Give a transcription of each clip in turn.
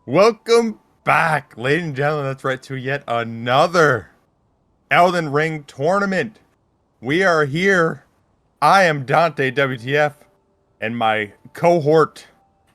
Welcome back, ladies and gentlemen. That's right, to yet another Elden Ring tournament. We are here. I am Dante WTF, and my cohort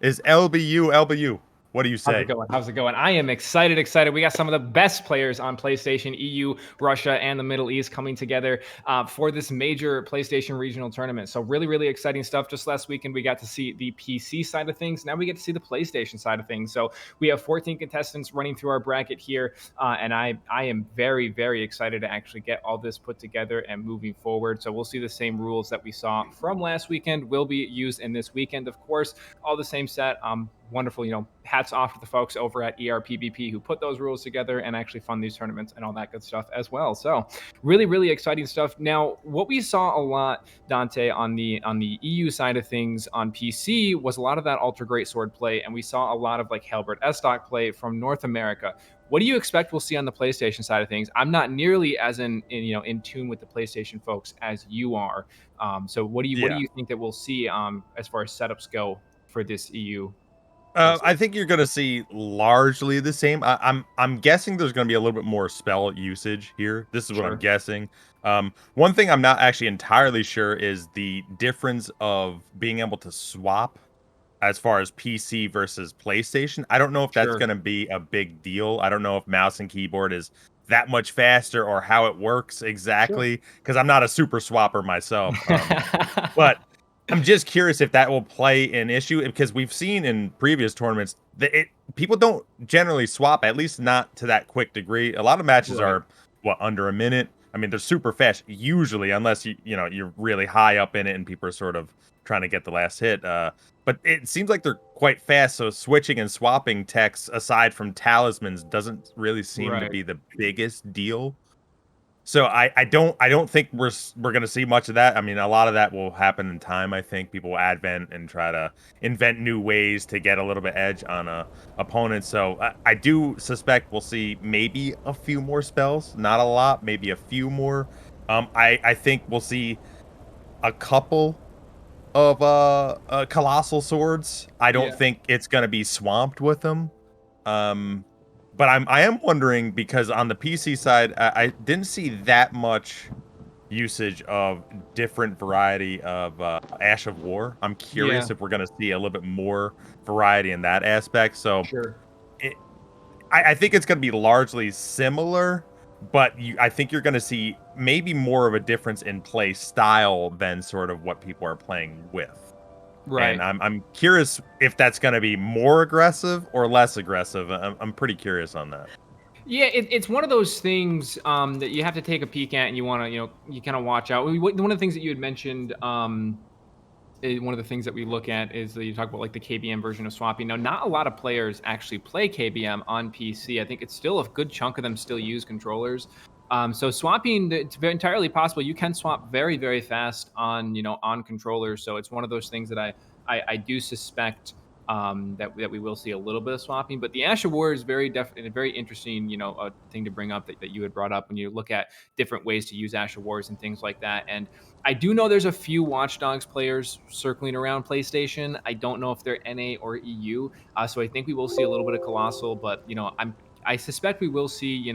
is LBU. LBU, what do you How's it say? going? How's it going? I am excited. We got some of the best players on PlayStation, EU, Russia, and the Middle East coming together for this major PlayStation regional tournament. So really exciting stuff. Just last weekend, we got to see the PC side of things. Now we get to see the PlayStation side of things. So we have 14 contestants running through our bracket here, and I am very excited to actually get all this put together and moving forward. So we'll see the same rules that we saw from last weekend will be used in this weekend, of course. All the same set. Wonderful, hats off to the folks over at ERPBP who put those rules together and actually fund these tournaments and all that good stuff as well. So really exciting stuff. Now, what we saw a lot, Dante, on the EU side of things on PC was a lot of that Ultra Great Sword play, and we saw a lot of like Halberd Estoc play from North America. What do you expect we'll see on the PlayStation side of things? I'm not nearly as in tune with the PlayStation folks as you are. So what do Yeah. you think that we'll see as far as setups go for this EU I versus? think you're gonna see largely the same. I'm guessing there's gonna be a little bit more spell usage here. This is what I'm Sure. guessing. One thing I'm not actually entirely sure is the difference of being able to swap as far as PC versus PlayStation. I don't know if that's Sure. gonna be a big deal. I don't know if mouse and keyboard is that much faster or how it works Sure. exactly because I'm not a super swapper myself. But I'm just curious if that will play an issue because we've seen in previous tournaments that people don't generally swap, at least not to that quick degree. A lot of matches Right. are under a minute. I mean, they're super fast usually, unless you're really high up in it and people are sort of trying to get the last hit. But it seems like they're quite fast. So switching and swapping techs aside from talismans doesn't really seem to Right. be the biggest deal. So I don't think we're gonna see much of that. I mean, a lot of that will happen in time. I think people will advent and try to invent new ways to get a little bit edge on a opponent. So I do suspect we'll see maybe a few more spells, not a lot, maybe a few more. I think we'll see a couple of colossal swords. I don't Yeah. think it's gonna be swamped with them. Um, but I am wondering because on the PC side, I didn't see that much usage of different variety of Ash of War. I'm curious Yeah. if we're gonna see a little bit more variety in that aspect. So Sure. it, I think it's gonna be largely similar, but I think you're gonna see maybe more of a difference in play style than sort of what people are playing with. And Right. I'm curious if that's gonna be more aggressive or less aggressive. I'm pretty curious on that. Yeah, it's one of those things that you have to take a peek at, and you want to, you kind of watch out. One of the things that you had mentioned, one of the things that we look at is that you talk about like the KBM version of swapping. Now, not a lot of players actually play KBM on PC. I think it's still a good chunk of them still use controllers. So swapping, it's entirely possible. You can swap very fast on on controllers. So it's one of those things that I do suspect that we will see a little bit of swapping. But the Asher War is very definitely a very interesting thing to bring up that you had brought up when you look at different ways to use Asher Wars and things like that. And I do know there's a few Watch Dogs players circling around PlayStation. I don't know if they're NA or EU, so I think we will see a little bit of Colossal. But I suspect we will see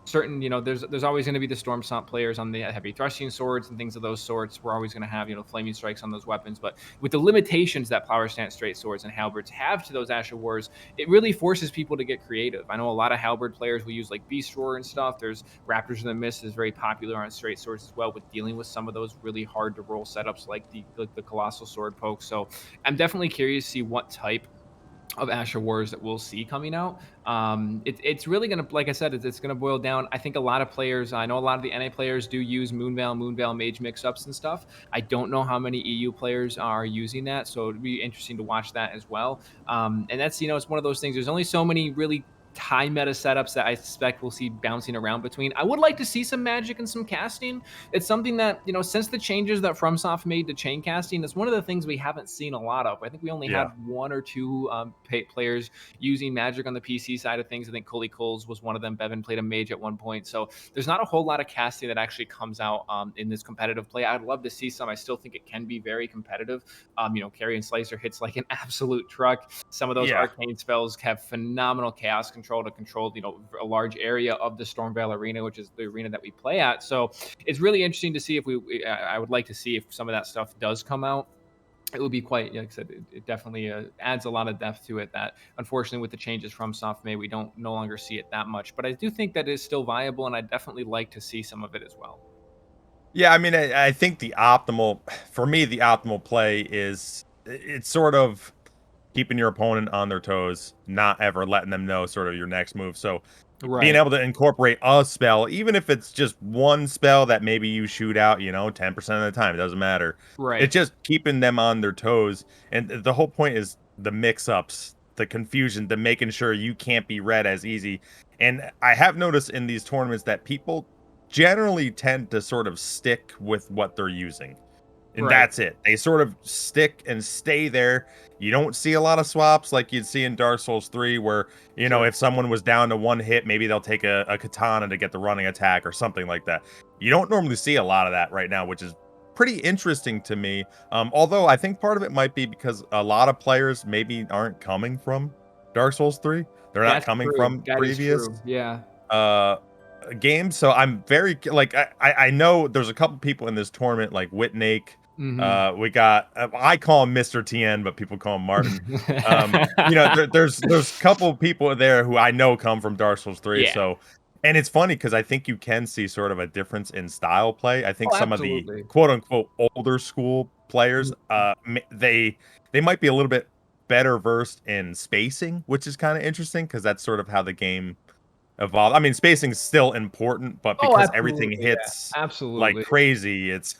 certain there's always going to be the Storm Stomp players on the heavy thrusting swords and things of those sorts. We're always going to have flaming strikes on those weapons, but with the limitations that Power Stance straight swords and halberds have to those Asher Wars, it really forces people to get creative. I know a lot of halberd players will use like Beast Roar and stuff. There's Raptors of the Mist is very popular on straight swords as well, with dealing with some of those really hard to roll setups like the colossal sword poke. So I'm definitely curious to see what type of Asher Wars that we'll see coming out. It's really gonna, like I said, it's gonna boil down. I think a lot of players, I know a lot of the NA players do use Moonveil Mage mix-ups and stuff. I don't know how many EU players are using that, so it'd be interesting to watch that as well. And that's it's one of those things. There's only so many really high meta setups that I suspect we'll see bouncing around between. I would like to see some magic and some casting. It's something that, you know, since the changes that FromSoft made to chain casting, it's one of the things we haven't seen a lot of. I think we only had one or two players using magic on the PC side of things. I think Coley Coles was one of them. Bevan played a mage at one point. So there's not a whole lot of casting that actually comes out in this competitive play. I'd love to see some. I still think it can be very competitive. You know, Carry and Slicer hits like an absolute truck. Some of those arcane spells have phenomenal chaos control to control, you know, a large area of the Stormveil arena, which is the arena that we play at. So it's really interesting to see if I would like to see if some of that stuff does come out. It would be quite, like I said, it definitely adds a lot of depth to it that unfortunately with the changes from SoftMay, we don't no longer see it that much. But I do think that is still viable, and I definitely like to see some of it as well. Yeah, I mean, I think the optimal, for me, the optimal play is it's sort of keeping your opponent on their toes, not ever letting them know sort of your next move. So being able to incorporate a spell, even if it's just one spell that maybe you shoot out, you know, 10% of the time, it doesn't matter. It's just keeping them on their toes. And the whole point is the mix-ups, the confusion, the making sure you can't be read as easy. And I have noticed in these tournaments that people generally tend to sort of stick with what they're using. And that's it. They sort of stick and stay there. You don't see a lot of swaps like you'd see in Dark Souls 3 where, you know, if someone was down to one hit, maybe they'll take a katana to get the running attack or something like that. You don't normally see a lot of that right now, which is pretty interesting to me. Although I think part of it might be because a lot of players maybe aren't coming from Dark Souls 3. They're not coming from previous games. So I'm very, like, I know there's a couple people in this tournament like Whitn. We got, I call him Mr. Tien, but people call him Martin. You know, there's a couple of people there who I know come from Dark Souls 3. So, and it's funny because I think you can see sort of a difference in style play. I think some of the quote unquote older school players, they might be a little bit better versed in spacing, which is kind of interesting because that's sort of how the game evolved. I mean, spacing is still important, but because everything hits like crazy, it's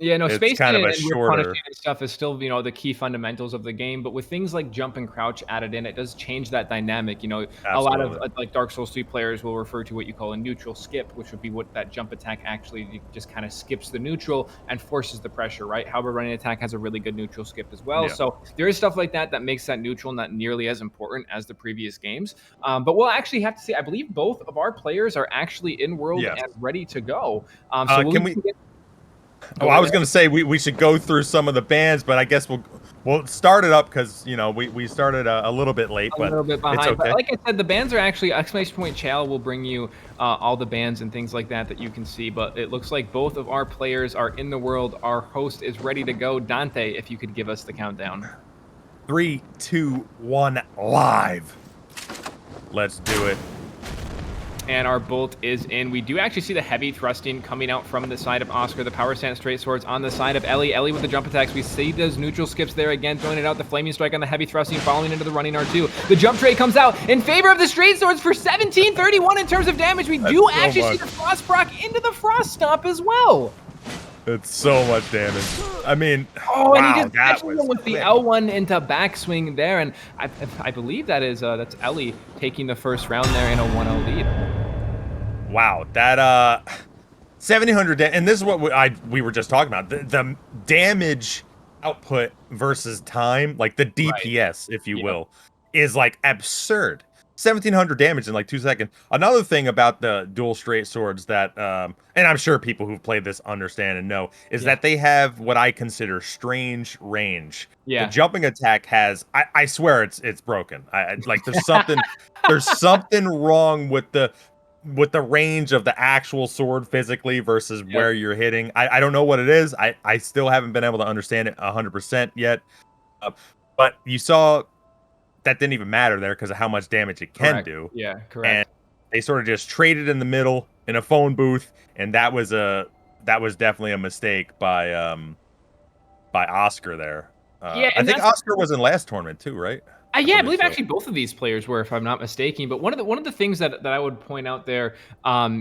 it's spacing kind of a and shorter punishing and stuff is still, you know, the key fundamentals of the game. But with things like jump and crouch added in, it does change that dynamic. You know, a lot of like Dark Souls 3 players will refer to what you call a neutral skip, which would be what that jump attack actually just kind of skips the neutral and forces the pressure, right? However, running attack has a really good neutral skip as well. So there is stuff like that that makes that neutral not nearly as important as the previous games. But we'll actually have to see. I believe both of our players are actually in world and ready to go. So can we? I was going to say we should go through some of the bands, but I guess we'll start it up because, you know, we started a little bit late, but little bit behind. it's okay. But like I said, the bands are actually !Chal will bring you all the bands and things like that you can see. But it looks like both of our players are in the world. Our host is ready to go. Dante, if you could give us the countdown. 3, 2, 1, live. Let's do it. And our bolt is in. We do actually see the heavy thrusting coming out from the side of Oscar. The power stance straight swords on the side of Ellie. Ellie with the jump attacks. We see those neutral skips there again, throwing it out. The flaming strike on the heavy thrusting, following into the running R2. The jump trade comes out in favor of the straight swords for 1731 in terms of damage. We do actually see the frost proc into the frost stomp as well. It's so much damage. I mean, wow, and he just catches him with the L1 into backswing there, and I believe that is that's Ellie taking the first round there in a 1-0 lead. Wow, that 1700, and this is what we were just talking about. The damage output versus time, like the DPS, if you will, is like absurd. 1700 damage in like 2 seconds. Another thing about the dual straight swords that, and I'm sure people who've played this understand and know, is that they have what I consider strange range. The jumping attack has, I swear it's broken. Like there's something wrong with the range of the actual sword physically versus where you're hitting. I don't know what it is. I still haven't been able to understand it 100% yet. But you saw that didn't even matter there because of how much damage it can do. Yeah, correct. And they sort of just traded in the middle in a phone booth, and that was definitely a mistake by Oscar there. I think Oscar was in last tournament too, right? I believe actually both of these players were, if I'm not mistaken. But one of the things that I would point out there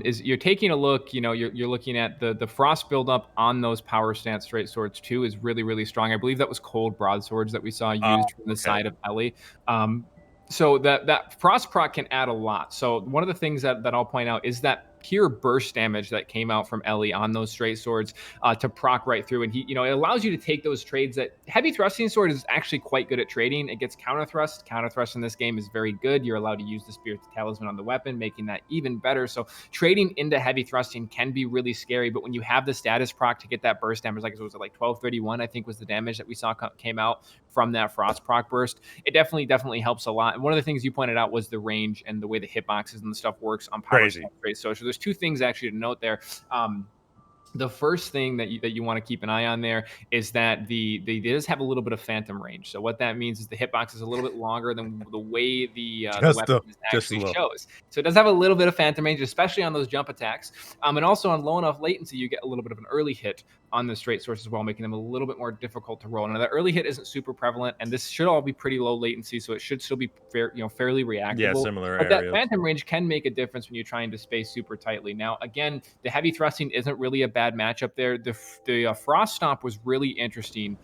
is you're taking a look. You know, you're looking at the frost buildup on those power stance straight swords too is really, really strong. I believe that was cold broadswords that we saw used from the side of Ellie. So that frost proc can add a lot. So one of the things that I'll point out is that pure burst damage that came out from Ellie on those straight swords to proc right through, and it allows you to take those trades. That heavy thrusting sword is actually quite good at trading. It gets counter thrust. Counter thrust in this game is very good. You're allowed to use the Spirit's Talisman on the weapon, making that even better. So trading into heavy thrusting can be really scary, but when you have the status proc to get that burst damage, like it was like 1231, I think was the damage that we saw came out from that frost proc burst, it definitely helps a lot. And one of the things you pointed out was the range and the way the hitboxes and the stuff works on power straight. So there's two things actually to note there. The first thing that you want to keep an eye on there is that they does have a little bit of phantom range. So what that means is the hitbox is a little bit longer than the way the weapon actually shows. So it does have a little bit of phantom range, especially on those jump attacks. And also on low enough latency, you get a little bit of an early hit on the straight swords as well, making them a little bit more difficult to roll. Now, the early hit isn't super prevalent, and this should all be pretty low latency, so it should still be fairly reactable. Yeah, similar But that phantom range can make a difference when you're trying to space super tightly. Now, again, the heavy thrusting isn't really a bad matchup there. The frost stomp was really interesting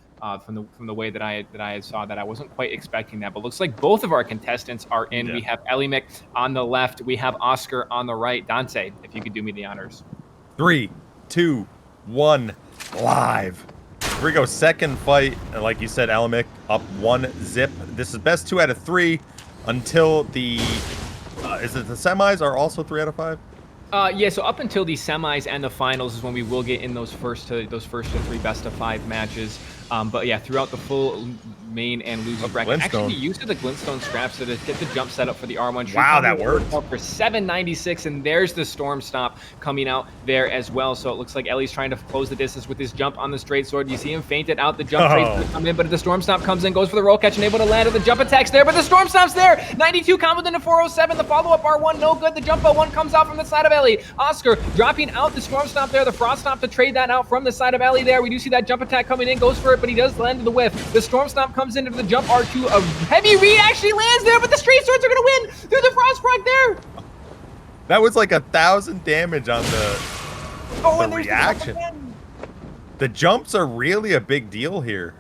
from the way that I saw that. I wasn't quite expecting that, but looks like both of our contestants are in. Yeah. We have Ellie on the left. We have Oscar on the right. Dante, if you could do me the honors. 3, 2, 1, live. Here we go, second fight. And like you said, Ellie up 1 zip. This is best 2 out of 3 until the is it the semis are also 3 out of 5? Yeah, so up until the semis and the finals is when we will get in those first to 3 best of 5 matches. But yeah, throughout the full main and losing bracket, actually used the glintstone scraps to get the jump set up for the R1. Wow, that worked for 796, and there's the storm stomp coming out there as well. So it looks like Ellie's trying to close the distance with his jump on the straight sword. You see him faint it out. The jump trade's come in, but the storm stomp comes in, goes for the roll catch, and able to land. The jump attack's there, but the storm stomp's there. 92 comboed into 407. The follow-up R1 no good. The jump O1 comes out from the side of Ellie. Oscar dropping out the storm stomp there. The frost stomp to trade that out from the side of Ellie there. We do see that jump attack coming in, goes for it, but he does land to the whiff. The storm stomp comes into the jump R2. A heavy read actually lands there, but the straight swords are going to win through the frost proc there. That was like 1,000 damage on the reaction. The jumps are really a big deal here.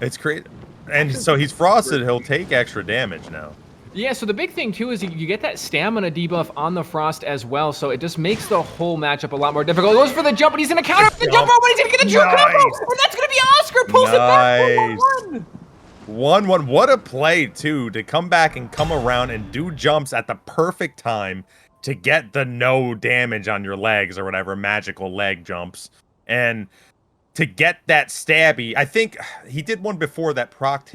It's great. And so he's frosted. He'll take extra damage now. Yeah, so the big thing, too, is you get that stamina debuff on the Frost as well, so it just makes the whole matchup a lot more difficult. He goes for the jump, but he's going to counter the jump, but he's going to get the true combo, and that's going to be Oscar. Pulls it back for 1-1. 1-1. What a play, too, to come back and come around and do jumps at the perfect time to get the no damage on your legs or whatever, magical leg jumps. And to get that stabby, I think he did one before that procced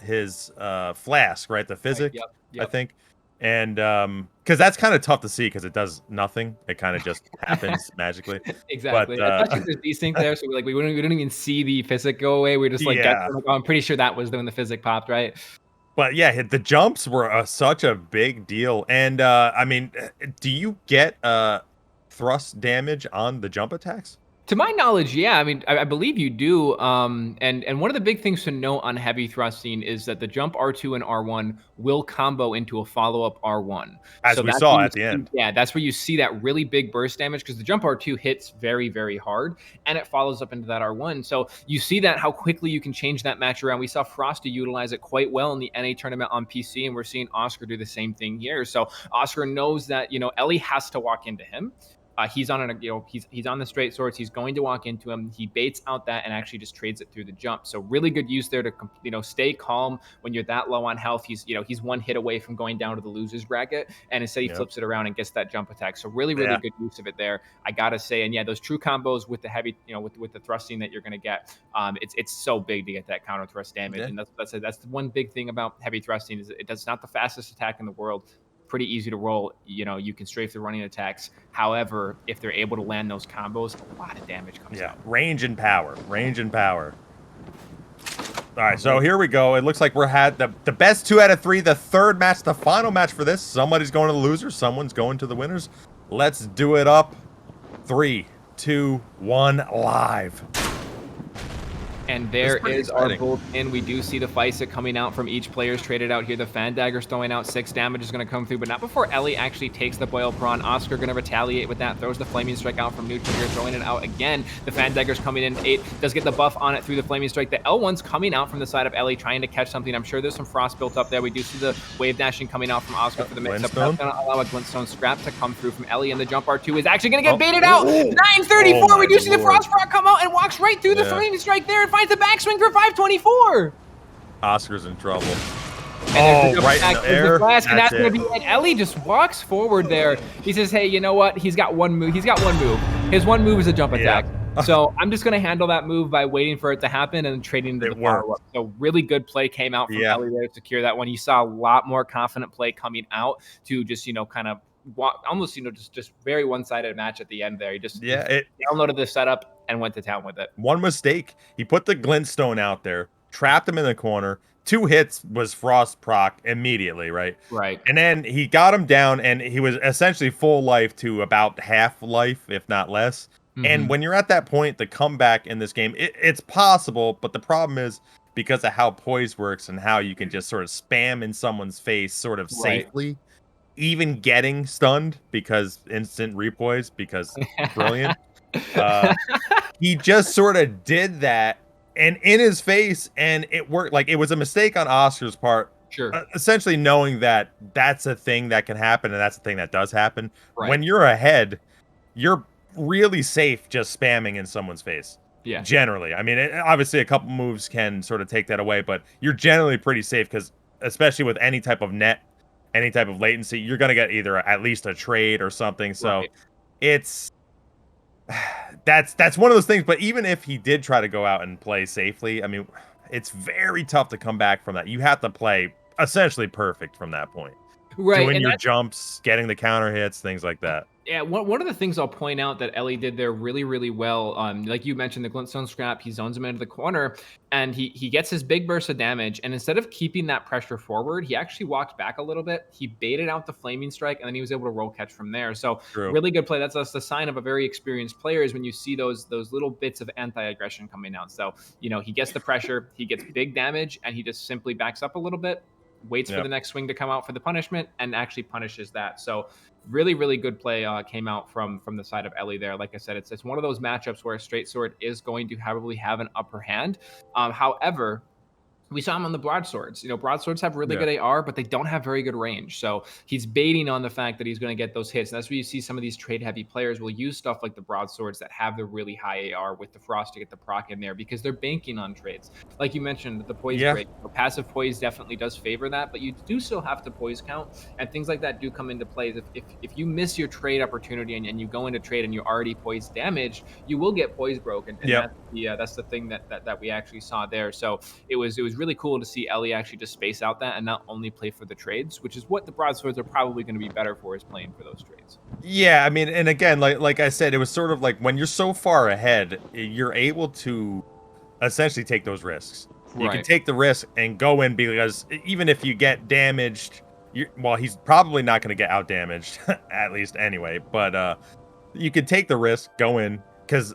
his flask, right? The physic, right, yep. I think. And because that's kind of tough to see because it does nothing. It kind of just happens magically. Exactly. But, there's desync there, so we didn't even see the physic go away. We're just like, I'm pretty sure that was when the physic popped, right? But yeah, the jumps were such a big deal. And I mean, do you get thrust damage on the jump attacks? To my knowledge, yeah. I mean, I believe you do. And one of the big things to note on heavy thrusting is that the jump R2 and R1 will combo into a follow-up R1. As we saw at the end. Yeah, that's where you see that really big burst damage because the jump R2 hits very, very hard, and it follows up into that R1. So you see that how quickly you can change that match around. We saw Frosty utilize it quite well in the NA tournament on PC, and we're seeing Oscar do the same thing here. So Oscar knows that, Ellie has to walk into him. He's on he's on the straight swords. He's going to walk into him. He baits out that and actually just trades it through the jump. So really good use there to stay calm when you're that low on health. He's 1 hit away from going down to the losers bracket, and instead he flips it around and gets that jump attack. So really good use of it there, I gotta say. And yeah, those true combos with the heavy, with the thrusting that you're gonna get, it's so big to get that counter thrust damage. And that's the one big thing about heavy thrusting is it's not the fastest attack in the world. Pretty easy to roll. You can strafe the running attacks. However, if they're able to land those combos, a lot of damage comes out. Range and power. All right, so here we go. It looks like we're had the best 2 out of 3, the third match, the final match for this. Somebody's going to the losers, someone's going to the winners. Let's do it up. 3, 2, 1, live. And there pretty is our exciting. bolt in. We do see the Feisik coming out from each player's traded out here. The Fan Dagger's throwing out 6 damage is going to come through, but not before Ellie actually takes the Boil Prawn. Oscar going to retaliate with that, throws the Flaming Strike out from neutral here, throwing it out again. The Fan Dagger's coming in 8, does get the buff on it through the Flaming Strike. The L1's coming out from the side of Ellie, trying to catch something. I'm sure there's some frost built up there. We do see the Wave Dashing coming out from Oscar for the mix-up. That's going to allow a Glintstone Scrap to come through from Ellie, and the Jump R2 is actually going to get baited out. 934, we do see the Frost Rock come out and walks right through the Flaming Strike there and finds the backswing for 524. Oscar's in trouble. And right in the air. And that's going to be it. Ellie just walks forward there. He says, hey, you know what? He's got one move. His one move is a jump attack. So I'm just going to handle that move by waiting for it to happen and trading the follow-up. So really good play came out from Ellie there to secure that one. You saw a lot more confident play coming out to just, kind of almost, just very one-sided match at the end there. He just downloaded the setup and went to town with it. One mistake. He put the Glintstone out there, trapped him in the corner. 2 hits was Frost proc immediately, right? Right. And then he got him down, and he was essentially full life to about half life, if not less. And when you're at that point, the comeback in this game, it's possible, but the problem is because of how poise works and how you can just sort of spam in someone's face sort of safely, even getting stunned because instant repoise, because brilliant. He just sort of did that and in his face, and it worked. Like, it was a mistake on Oscar's part. Sure. Essentially knowing that that's a thing that can happen and that's a thing that does happen. Right. When you're ahead, you're really safe just spamming in someone's face. Yeah. Generally. I mean, obviously a couple moves can sort of take that away, but you're generally pretty safe because especially with any type of net, any type of latency, you're going to get either at least a trade or something. So it's that's one of those things. But even if he did try to go out and play safely, I mean, it's very tough to come back from that. You have to play essentially perfect from that point. Right. Doing your jumps, getting the counter hits, things like that. Yeah, one of the things I'll point out that Ellie did there really, really well, like you mentioned, the Glintstone Scrap, he zones him into the corner, and he gets his big burst of damage, and instead of keeping that pressure forward, he actually walked back a little bit, he baited out the Flaming Strike, and then he was able to roll catch from there. So really good play. That's the sign of a very experienced player is when you see those little bits of anti-aggression coming out. So, he gets the pressure, he gets big damage, and he just simply backs up a little bit, waits for the next swing to come out for the punishment, and actually punishes that. So really, really good play came out from the side of Ellie there. Like I said, it's one of those matchups where a straight sword is going to probably have an upper hand. However, we saw him on the broadswords. Broadswords have really good AR, but they don't have very good range. So he's baiting on the fact that he's going to get those hits. And that's where you see some of these trade-heavy players will use stuff like the broadswords that have the really high AR with the frost to get the proc in there because they're banking on trades. Like you mentioned, the poise trade. Passive poise definitely does favor that, but you do still have to poise count, and things like that do come into play. If you miss your trade opportunity and you go into trade and you're already poise damaged, you will get poise broken. And that's the thing that we actually saw there. So it was really cool to see Ellie actually just space out that and not only play for the trades, which is what the broadswords are probably going to be better for, is playing for those trades. Yeah, I mean, and again, like I said, it was sort of like when you're so far ahead, you're able to essentially take those risks. You can take the risk and go in because even if you get damaged, he's probably not going to get out damaged, at least anyway, but you could take the risk, go in, because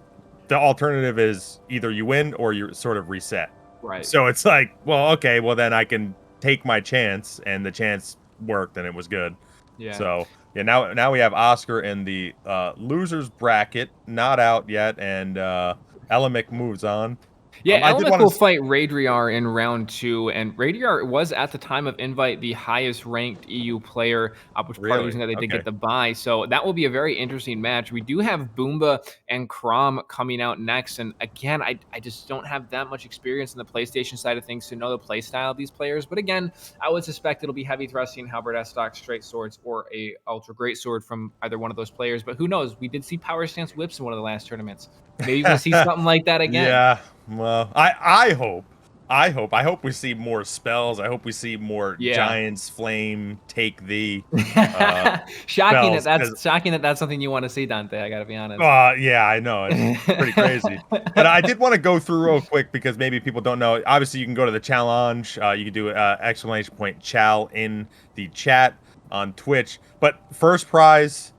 the alternative is either you win or you sort of reset. Right. So it's like, well, okay, well then I can take my chance, and the chance worked, and it was good. Yeah. So now we have Oscar in the losers bracket, not out yet, and Elemic moves on. Yeah, Elemic will fight Raidriar in round 2, and Raidriar was at the time of invite the highest ranked EU player, which part of the reason that they did get the bye. So that will be a very interesting match. We do have Boomba and Crom coming out next, and again, I just don't have that much experience in the PlayStation side of things to know the play style of these players. But again, I would suspect it'll be heavy thrusting, halberd stock, straight swords, or a ultra great sword from either one of those players. But who knows? We did see power stance whips in one of the last tournaments. Maybe we'll see something like that again. Yeah. Well, I hope we see more spells. I hope we see more Giants Flame take the shocking that that's something you want to see, Dante. I gotta be honest. Yeah, I know, it's pretty crazy. But I did want to go through real quick because maybe people don't know. Obviously, you can go to the challenge. You can do exclamation point chal in the chat on Twitch. But first prize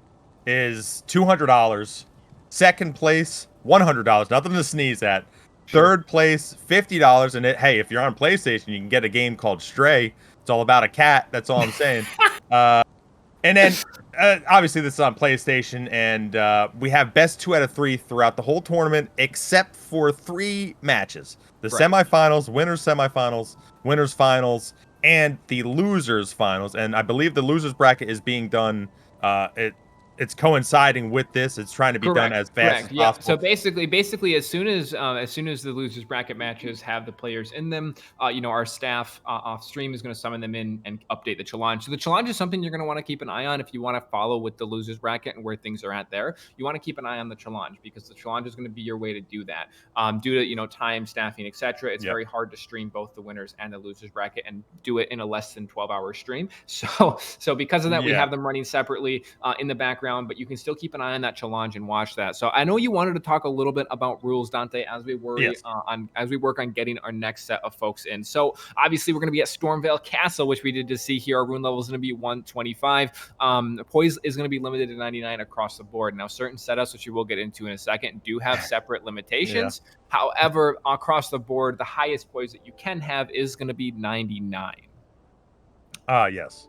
is $200. Second place, $100. Nothing to sneeze at. Sure. Third place, $50. And hey, if you're on PlayStation, you can get a game called Stray. It's all about a cat. That's all I'm saying. And then obviously this is on PlayStation, and we have best 2 out of 3 throughout the whole tournament, except for 3 matches: the Right. semifinals, winners semifinals, winners finals, and the losers finals. And I believe the losers bracket is being done. It's coinciding with this. It's trying to be done Correct, as fast as correct. Yep. So possible. basically, as soon as the losers bracket matches have the players in them, our staff off stream is going to summon them in and update the challenge. So the challenge is something you're going to want to keep an eye on if you want to follow with the losers bracket and where things are at there. You want to keep an eye on the challenge because the challenge is going to be your way to do that. Due to time, staffing, etc., it's Yep. very hard to stream both the winners and the losers bracket and do it in a less than 12-hour stream. So because of that, we Yeah. have them running separately in the background, but you can still keep an eye on that challenge and watch that. So I know you wanted to talk a little bit about rules, Dante, as we Yes. work on getting our next set of folks in. So obviously we're going to be at Stormvale Castle, which we did to see here. Our rune level is going to be 125. Poise is going to be limited to 99 across the board. Now, certain setups, which you will get into in a second, do have separate limitations. Yeah. However, across the board, the highest poise that you can have is going to be 99. Yes.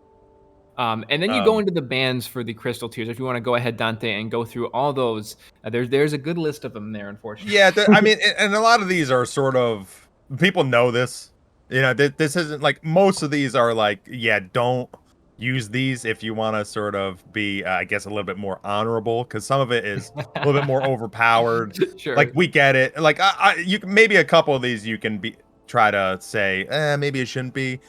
And then you go into the bans for the crystal tiers. If you want to go ahead, Dante, and go through all those, there's a good list of them there, unfortunately. Yeah, I mean, and a lot of these are sort of, people know this. This isn't like, most of these are like, yeah, don't use these if you want to sort of be, I guess, a little bit more honorable, because some of it is a little bit more overpowered. Sure. Like, we get it. Like, you maybe a couple of these you can try to say, maybe it shouldn't be.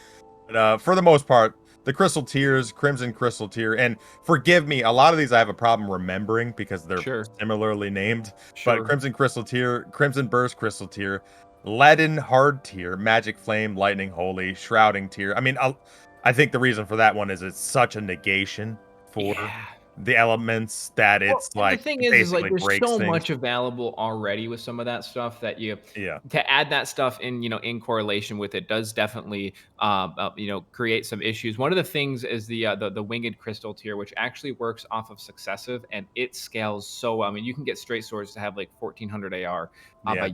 But for the most part, the crystal tiers, Crimson Crystal tier, and forgive me, a lot of these I have a problem remembering because they're similarly named. Sure. But Crimson Crystal tier, Crimson Burst Crystal tier, Leaden Hard tier, Magic Flame, Lightning Holy, Shrouding tier. I mean, I think the reason for that one is it's such a negation for the elements that it's like, the thing is like there's so things. much available already with some of that stuff that to add that stuff in in correlation with it does definitely create some issues. One of the things is the winged crystal tier, which actually works off of successive, and it scales so well. I mean, you can get straight swords to have like 1400 AR by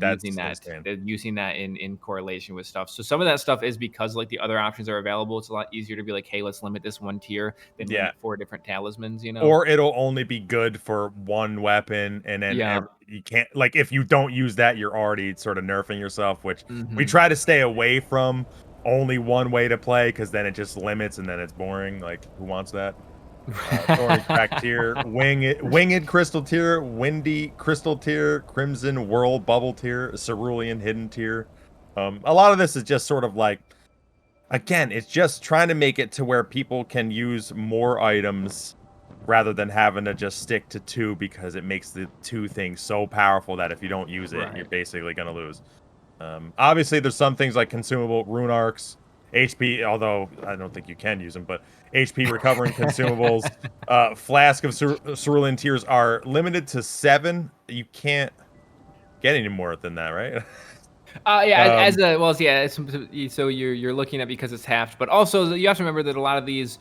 using that in correlation with stuff. So some of that stuff is because like the other options are available. It's a lot easier to be like, hey, let's limit this one tier than limit 4 different talismans, Or it'll only be good for one weapon, and then you can't, like, if you don't use that, you're already sort of nerfing yourself, which we try to stay away from only one way to play, because then it just limits and then it's boring. Like, who wants that? Thorny Crack tier, Winged Crystal tier, Windy Crystal tier, Crimson Whirl Bubble tier, Cerulean Hidden tier. A lot of this is just sort of like, again, it's just trying to make it to where people can use more items rather than having to just stick to 2, because it makes the 2 things so powerful that if you don't use it, you're basically going to lose. Obviously, there's some things like consumable rune arcs, HP, although I don't think you can use them, but HP recovering consumables, Flask of Cerulean Tears are limited to 7. You can't get any more than that, right? So you're looking at, because it's halved, but also you have to remember that a lot of these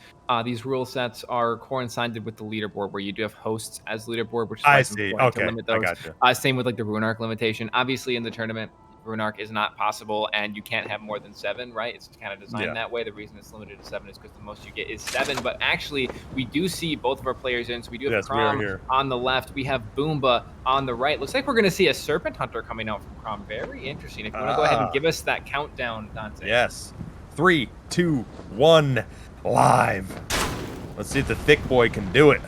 rule sets are coincided with the leaderboard, where you do have hosts as leaderboard, which is why it's important to limit those. Same with like the rune arc limitation. Obviously, in the tournament, rune arc is not possible, and you can't have more than 7, right? It's kind of designed that way. The reason it's limited to 7 is because the most you get is 7. But actually, we do see both of our players in. So we do have Crom on the left. We have Boomba on the right. Looks like we're going to see a Serpent Hunter coming out from Crom. Very interesting. If you want to go ahead and give us that countdown, Dante. Yes. 3, 2, 1, live. Let's see if the thick boy can do it.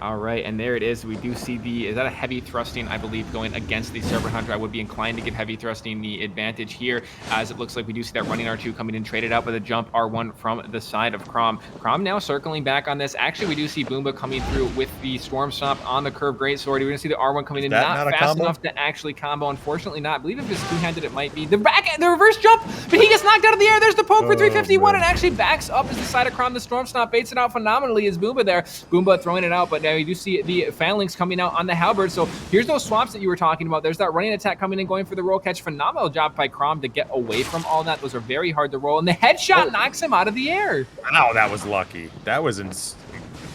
All right, and there it is. We do see is that a heavy thrusting, I believe, going against the Serpent Hunter. I would be inclined to give heavy thrusting the advantage here, as it looks like we do see that running R2 coming in, traded out with a jump R1 from the side of Crom. Crom now circling back on this. Actually, we do see Boomba coming through with the Storm Stomp on the curved greatsword. We're going to see the R1 coming in, not fast enough to actually combo. Unfortunately not. I believe if it's two-handed, it might be. The reverse jump, but he gets knocked out of the air. There's the poke for 351, and actually backs up as the side of Crom. The Storm Stomp baits it out phenomenally as Boomba there. Boomba throwing it out, but now you do see the phalanx coming out on the halberd. So here's those swaps that you were talking about. There's that running attack coming in, going for the roll catch. Phenomenal job by Crom to get away from all that. Those are very hard to roll, and the headshot knocks him out of the air. Wow, that was lucky. That was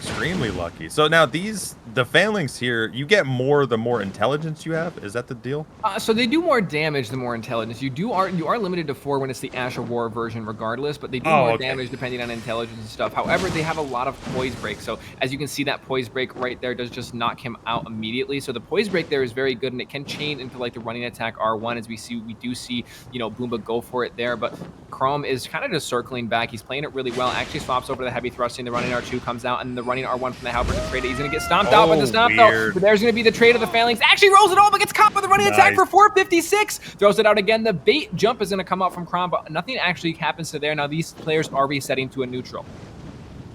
extremely lucky. So now the phalanx here, you get more the more intelligence you have. Is that the deal? So they do more damage the more intelligence. You are limited to 4 when it's the Ash of War version regardless, but they do Oh, more okay. damage depending on intelligence and stuff. However, they have a lot of poise break. So as you can see, that poise break right there does just knock him out immediately. So the poise break there is very good, and it can chain into like the running attack R1 as we do see, Boomba go for it there. But Crom is kind of just circling back. He's playing it really well. Actually swaps over to the heavy thrusting. The running R2 comes out, and the running R1 from the halberd to trade it. He's going to get stomped out by the stomp though. But there's going to be the trade of the phalanx. Actually rolls it all, but gets caught by the running attack for 456. Throws it out again. The bait jump is going to come out from Crom, but nothing actually happens to there. Now these players are resetting to a neutral.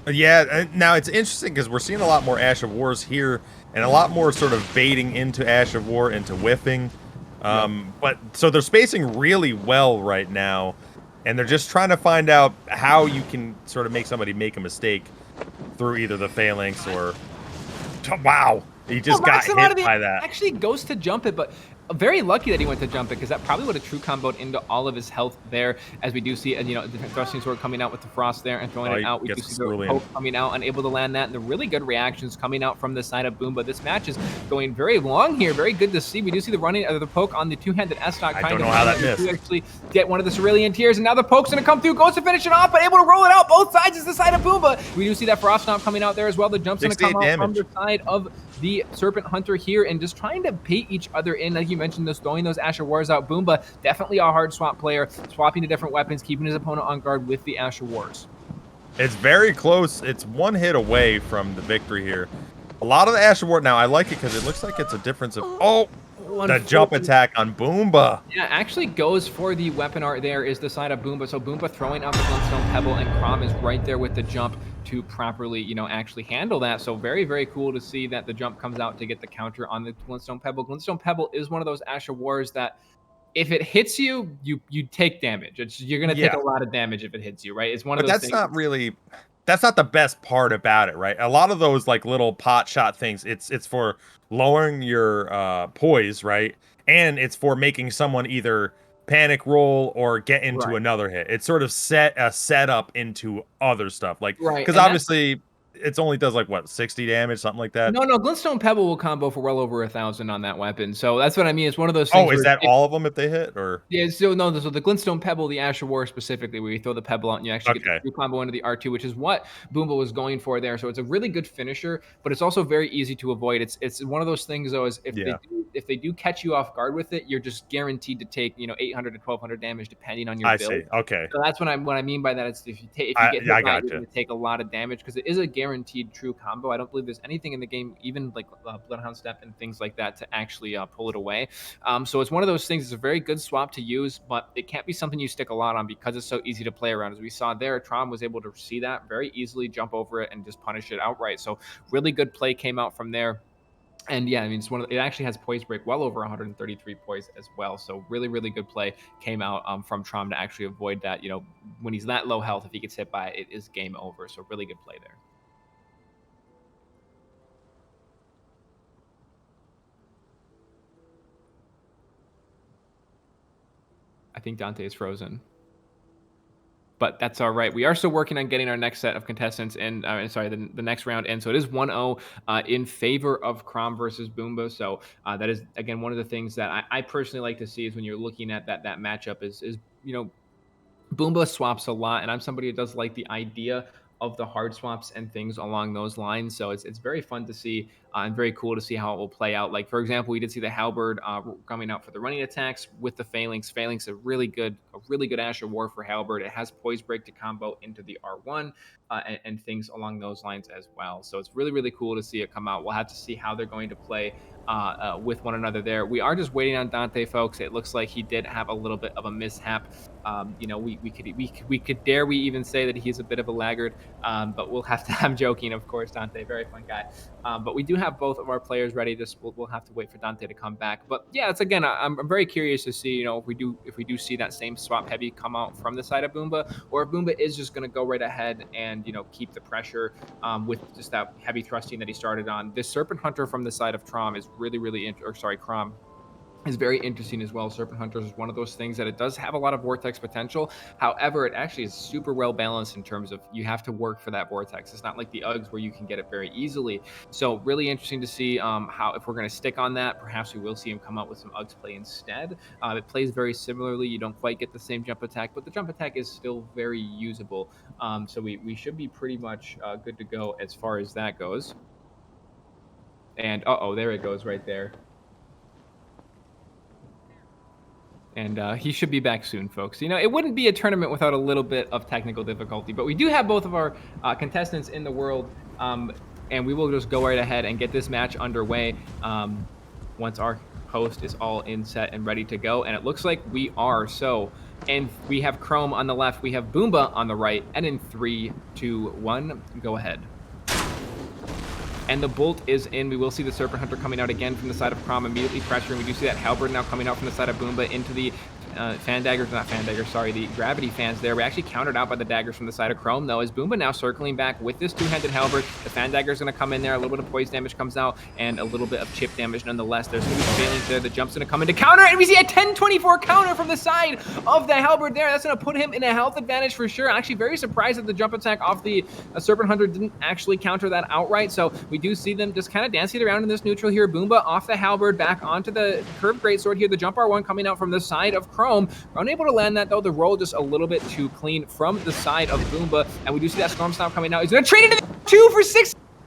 Yeah, now it's interesting because we're seeing a lot more Ash of Wars here and a lot more sort of baiting into Ash of War, into whiffing. But so they're spacing really well right now, and they're just trying to find out how you can sort of make somebody make a mistake through either the phalanx or... Wow, he just got hit by that. Actually goes to jump it, but very lucky that he went to jump it, because that probably would have true comboed into all of his health there. As we do see, the thrusting sword coming out with the frost there and throwing it out. We do see the poke coming out, unable to land that, and the really good reactions coming out from the side of Boomba. This match is going very long here. Very good to see. We do see the running of the poke on the two-handed S-stock. I don't know how that missed. Actually get one of the Cerulean Tears, and now the poke's going to come through. Goes to finish it off, but able to roll it out. Both sides is the side of Boomba. We do see that frost stomp coming out there as well. The jump's going to come out from the side of the Serpent Hunter here, and just trying to bait each other in, like you mentioned, throwing those Asher Wars out. Boomba, definitely a hard swap player, swapping to different weapons, keeping his opponent on guard with the Asher Wars. It's very close. It's one hit away from the victory here. A lot of the Asher Ward now, I like it because it looks like it's a difference of... Oh! The jump attack on Boomba. Yeah, actually goes for the weapon art there is the side of Boomba. So Boomba throwing out the Glintstone Pebble, and Crom is right there with the jump to properly, actually handle that. So very, very cool to see that the jump comes out to get the counter on the Glintstone Pebble. Glintstone Pebble is one of those Asher Wars that if it hits you, you take damage. You're going to take a lot of damage if it hits you, right? It's one of those things. That's not the best part about it, right? A lot of those like little pot shot things, it's for lowering your poise, right? And it's for making someone either panic roll or get into another hit. It's sort of set up into other stuff, like because obviously it only does like what, 60 damage, something like that. No, Glintstone Pebble will combo for well over 1,000 on that weapon. So that's what I mean. It's one of those things. Oh, is that all of them if they hit, or? Yeah, so no, so the Glintstone Pebble, the Asher War specifically, where you throw the pebble out and you actually get the combo into the R2, which is what Boomba was going for there. So it's a really good finisher, but it's also very easy to avoid. It's one of those things though, is if they do catch you off guard with it, you're just guaranteed to take 800 to 1,200 damage depending on your build. I see. Okay. So that's what I mean by that. It's if you get hit by it, you're going to take a lot of damage because it is a guaranteed true combo. I don't believe there's anything in the game, even like Bloodhound Step and things like that, to actually pull it away. So it's one of those things. It's a very good swap to use, but it can't be something you stick a lot on because it's so easy to play around. As we saw there, Crom was able to see that very easily, jump over it, and just punish it outright. So really good play came out from there. And yeah, I mean, it actually has poise break well over 133 poise as well. So really, really good play came out from Trom to actually avoid that. When he's that low health, if he gets hit by it, it is game over. So really good play there. I think Dante is frozen. But that's all right. We are still working on getting our next set of contestants in. The next round in. So it is 1-0 in favor of Crom versus Boomba. So that is, again, one of the things that I personally like to see is when you're looking at that matchup is Boomba swaps a lot, and I'm somebody who does like the idea of the hard swaps and things along those lines. So it's very fun to see and very cool to see how it will play out. Like, for example, we did see the Halberd coming out for the running attacks with the Phalanx. Phalanx, a really good Asher War for Halberd. It has poise break to combo into the R1 and things along those lines as well. So it's really, really cool to see it come out. We'll have to see how they're going to play with one another there. We are just waiting on Dante, folks. It looks like he did have a little bit of a mishap. We could dare we even say that he's a bit of a laggard, but we'll have to. I'm joking, of course. Dante, very fun guy. But we do have both of our players ready. We'll have to wait for Dante to come back. But yeah, it's again, I'm very curious to see if we do see that same swap heavy come out from the side of Boomba, or if Boomba is just going to go right ahead and keep the pressure with just that heavy thrusting that he started on. This Serpent Hunter from the side of Trom is Crom is very interesting as well. Serpent Hunters is one of those things that it does have a lot of vortex potential. However, it actually is super well balanced in terms of you have to work for that vortex. It's not like the Uggs where you can get it very easily. So really interesting to see how, if we're going to stick on that, perhaps we will see him come out with some Uggs play instead. It plays very similarly. You don't quite get the same jump attack, but the jump attack is still very usable. So we should be pretty much good to go as far as that goes. And there it goes right there. And he should be back soon, folks. You know, it wouldn't be a tournament without a little bit of technical difficulty, but we do have both of our contestants in the world, and we will just go right ahead and get this match underway once our host is all in set and ready to go. And it looks like we are. So, and we have Crom on the left, we have Boomba on the right, and in 3, 2, 1, go ahead. And the bolt is in. We will see the Serpent Hunter coming out again from the side of Crom, immediately pressuring. We do see that Halberd now coming out from the side of Boomba into the the gravity fans there. We actually countered out by the daggers from the side of Crom, though, as Boomba now circling back with this two-handed Halberd. The fan dagger is going to come in there. A little bit of poise damage comes out, and a little bit of chip damage nonetheless. There's going to be failings there. The jump's going to come into counter, and we see a 10-24 counter from the side of the Halberd there. That's going to put him in a health advantage for sure. Actually, very surprised that the jump attack off the Serpent Hunter didn't actually counter that outright. So we do see them just kind of dancing around in this neutral here. Boomba off the Halberd, back onto the curved greatsword here. The jump R1 coming out from the side of Crom. Unable to land that, though. The roll just a little bit too clean from the side of Boomba. And we do see that Storm Stomp coming out. He's going to trade into the 2 for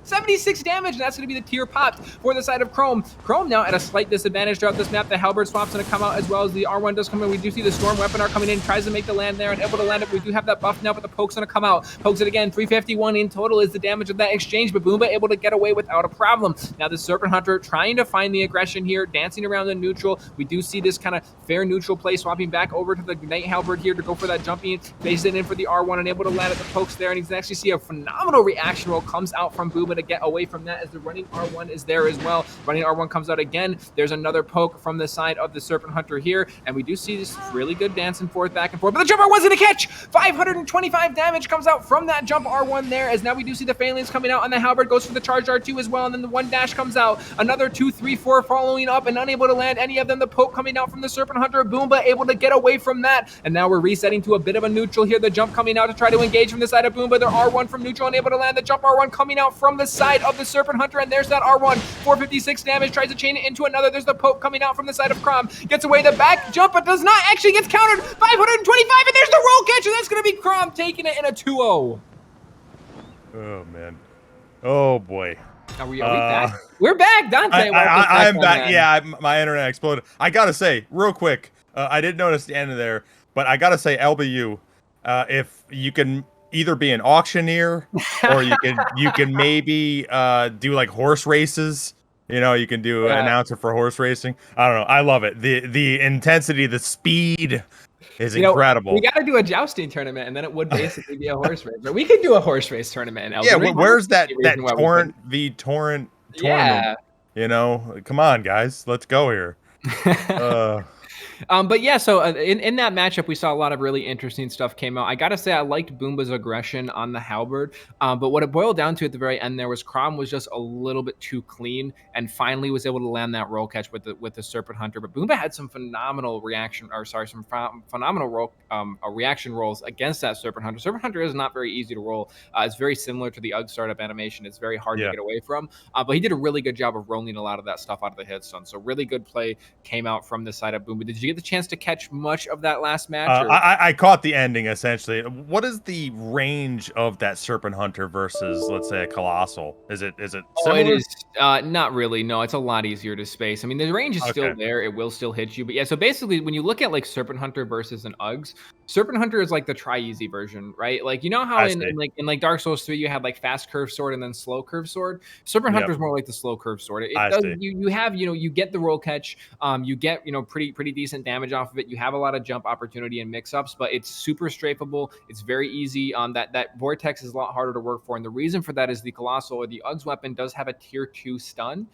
76 damage, and that's going to be the tier popped for the side of Crom. Crom now at a slight disadvantage throughout this map. The Halberd swap's going to come out as well as the R1 does come in. We do see the Storm Weaponar coming in, tries to make the land there and able to land it. We do have that buff now, but the poke's going to come out. Pokes it again. 351 in total is the damage of that exchange, but Boomba able to get away without a problem. Now the Serpent Hunter trying to find the aggression here, dancing around the neutral. We do see this kind of fair neutral play, swapping back over to the Knight Halberd here to go for that jumping, base it in for the R1 and able to land at the pokes there, and he's actually see a phenomenal reaction roll comes out from Boomba to get away from that, as the running R1 is there as well. Running R1 comes out again. There's another poke from the side of the Serpent Hunter here, and we do see this really good dancing forth, back and forth, but the jump R1's gonna catch! 525 damage comes out from that jump R1 there, as now we do see the failings coming out, and the Halberd goes for the charge R2 as well, and then the 1 dash comes out. Another 2, 3, 4 following up, and unable to land any of them. The poke coming out from the Serpent Hunter. Boomba able to get away from that, and now we're resetting to a bit of a neutral here. The jump coming out to try to engage from the side of Boomba. The R1 from neutral unable to land. The jump R1 coming out from the side of the Serpent Hunter, and there's that R1. 456 damage, tries to chain it into another. There's the poke coming out from the side of Crom. Gets away the back jump, but does not actually, gets countered. 525, and there's the roll catch, and that's going to be Crom taking it in a 2-0. Oh, man. Oh, boy. Are we back? We're back, Dante. I'm back. Yeah, my internet exploded. I got to say, real quick, I didn't notice the end of there, but I got to say, LBU, if you can either be an auctioneer or you can maybe do like horse races. You know, you can do an announcer for horse racing. I don't know. I love it. The intensity, the speed is incredible. We got to do a jousting tournament, and then it would basically be a horse race. But we could do a horse race tournament. Yeah, where's that torrent v torrent tournament? Yeah. You know, come on, guys, let's go here. But yeah, so in that matchup, we saw a lot of really interesting stuff came out. I gotta say, I liked Boomba's aggression on the Halberd, but what it boiled down to at the very end there was Crom was just a little bit too clean, and finally was able to land that roll catch with the Serpent Hunter. But Boomba had some phenomenal reaction rolls against that Serpent Hunter. Serpent Hunter is not very easy to roll. It's very similar to the UG startup animation. It's very hard to get away from, but he did a really good job of rolling a lot of that stuff out of the hit stun. So really good play came out from the side of Boomba. Did you get the chance to catch much of that last match? I caught the ending, essentially. What is the range of that Serpent Hunter versus, let's say, a Colossal? Is it similar? It is not really. No, it's a lot easier to space. I mean, the range is still there. It will still hit you. But yeah, so basically, when you look at like Serpent Hunter versus an Uggs, Serpent Hunter is like the try-easy version, right? Like, you know how in Dark Souls 3 you had like fast curve sword and then slow curve sword? Serpent Hunter is more like the slow curve sword. You get the roll catch, you get pretty decent decent damage off of it. You have a lot of jump opportunity and mix-ups, but it's super strafable. It's very easy. That Vortex is a lot harder to work for, and the reason for that is the Colossal or the Ugg's weapon does have a tier 2 stun,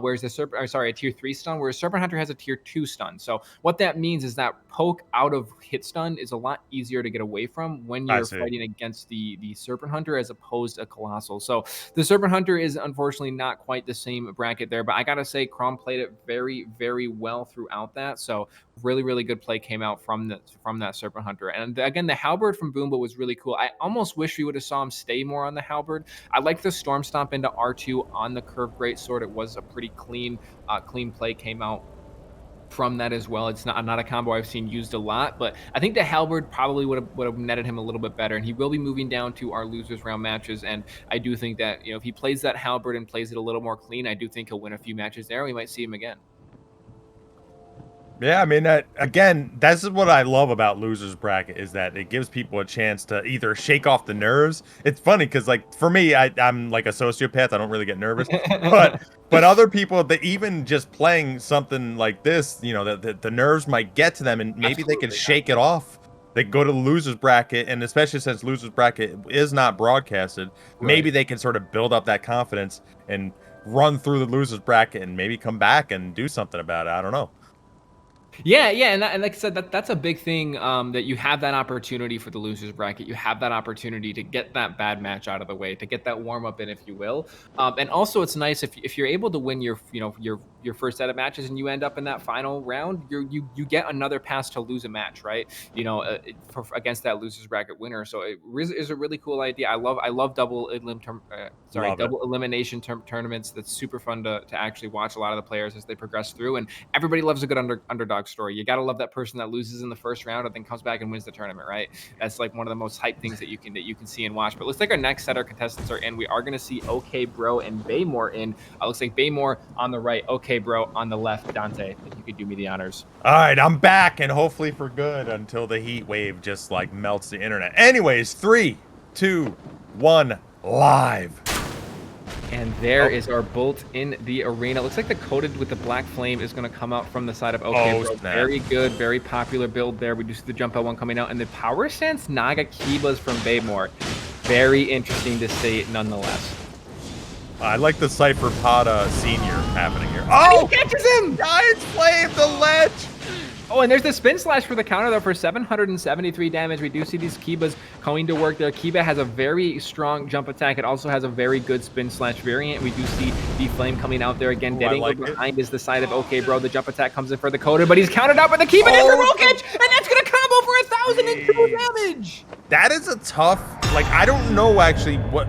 whereas a tier 3 stun, whereas Serpent Hunter has a tier 2 stun. So what that means is that poke out of hit stun is a lot easier to get away from when you're fighting against the Serpent Hunter as opposed to Colossal. So the Serpent Hunter is unfortunately not quite the same bracket there, but I gotta say Crom played it very, very well throughout that. So really, really good play came out from that Serpent Hunter. And again, the Halberd from Boomba was really cool. I almost wish we would have saw him stay more on the Halberd. I like the Storm Stomp into R2 on the Curved Greatsword. It was a pretty clean play came out from that as well. It's not a combo I've seen used a lot, but I think the Halberd probably would have netted him a little bit better, and he will be moving down to our losers round matches. And I do think that if he plays that Halberd and plays it a little more clean, I do think he'll win a few matches there. We might see him again. Yeah, I mean, again, that's what I love about losers bracket is that it gives people a chance to either shake off the nerves. It's funny because, like, for me, I'm like a sociopath. I don't really get nervous, but other people that even just playing something like this, the nerves might get to them, and maybe they can shake it off. They go to the losers bracket, and especially since losers bracket is not broadcasted, maybe they can sort of build up that confidence and run through the losers bracket and maybe come back and do something about it. I don't know. Yeah, and like I said, that's a big thing, that you have that opportunity for the losers bracket. You have that opportunity to get that bad match out of the way, to get that warm up in, if you will. And also, it's nice if you're able to win your first set of matches and you end up in that final round, you get another pass to lose a match, right? Against that losers bracket winner. So it is a really cool idea. I love double elimination tournaments. That's super fun to actually watch a lot of the players as they progress through, and everybody loves a good underdog story. You got to love that person that loses in the first round and then comes back and wins the tournament, right? That's like one of the most hype things that you can see and watch. But looks like our next set of contestants are in. We are going to see OK Bro and Baymore in. Looks like Baymore on the right, OK Bro on the left. Dante, if you could do me the honors. All right, I'm back, and hopefully for good until the heat wave just like melts the internet. Anyways, 3, 2, 1, live. And there is our bolt in the arena. Looks like the coated with the black flame is going to come out from the side of OK Bro. Very good, very popular build there. We do see the jump out one coming out. And the Power Stance Naga Kibas from Baymore. Very interesting to see nonetheless. I like the Cypher Pada Senior happening here. Oh! He catches him! Giant's Flame, the ledge! Oh, and there's the Spin Slash for the counter, though, for 773 damage. We do see these Kibas going to work there. Kiba has a very strong jump attack. It also has a very good Spin Slash variant. We do see the Flame coming out there again. Dead angle behind is the side of OK Bro. The jump attack comes in for the coder, but he's countered out by the Kiba. There's the roll catch, and that's going to combo for 1,002 damage. That is a tough, like, I don't know actually what,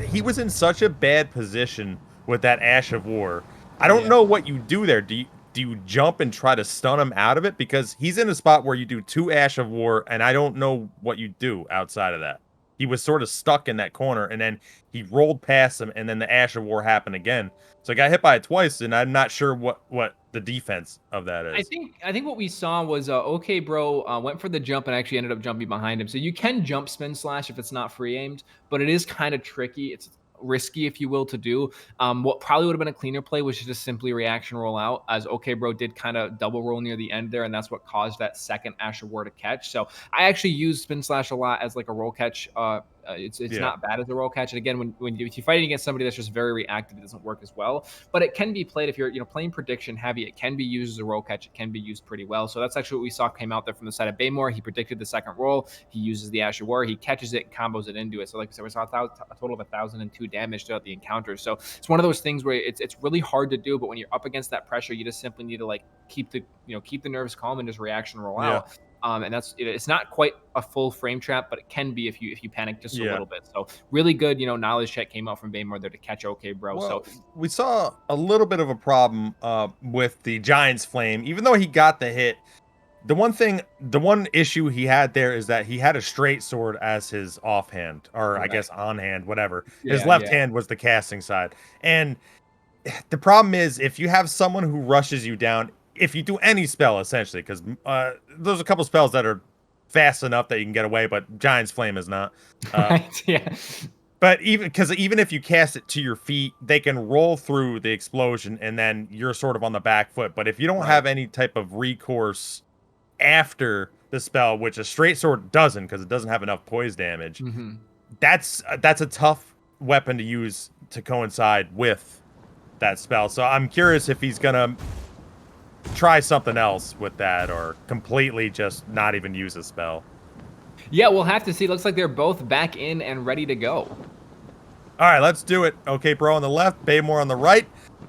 he was in such a bad position with that Ash of War. I don't know what you do there. Do you jump and try to stun him out of it? Because he's in a spot where you do 2 Ash of War, and I don't know what you do outside of that. He was sort of stuck in that corner, and then he rolled past him, and then the Ash of War happened again. So I got hit by it twice, and I'm not sure what the defense of that is. I think what we saw was OK Bro went for the jump and actually ended up jumping behind him. So you can jump Spin Slash if it's not free aimed, but it is kind of tricky. It's risky, if you will, to do. What probably would have been a cleaner play was just simply reaction roll out, as OK Bro did kind of double roll near the end there, and that's what caused that second Ash of War to catch. So I actually use Spin Slash a lot as like a roll catch. It's not bad as a roll catch. And again, if you're fighting against somebody that's just very reactive, it doesn't work as well. But it can be played if you're playing prediction heavy. It can be used as a roll catch. It can be used pretty well. So that's actually what we saw came out there from the side of Baymore. He predicted the second roll. He uses the Ash of War. He catches it and combos it into it. So like I said, we saw a total of 1,002 damage throughout the encounter. So it's one of those things where it's really hard to do. But when you're up against that pressure, you just simply need to like keep the nerves calm and just reaction roll out. And it's not quite a full frame trap, but it can be if you panic just a little bit. So really good, knowledge check came out from Baymore there to catch OK Bro. Well, so we saw a little bit of a problem with the Giant's Flame, even though he got the hit. The one issue he had there is that he had a straight sword as his offhand, or I guess on hand, whatever. His left hand was the casting side. And the problem is if you have someone who rushes you down, if you do any spell, essentially, because there's a couple spells that are fast enough that you can get away, but Giant's Flame is not. But even if you cast it to your feet, they can roll through the explosion, and then you're sort of on the back foot. But if you don't have any type of recourse after the spell, which a straight sword doesn't, because it doesn't have enough poise damage. Mm-hmm. That's a tough weapon to use to coincide with that spell. So I'm curious if he's gonna try something else with that, or completely just not even use a spell. Yeah, we'll have to see. Looks like they're both back in and ready to go. All right, let's do it. Okay, bro on the left, Baymore on the right.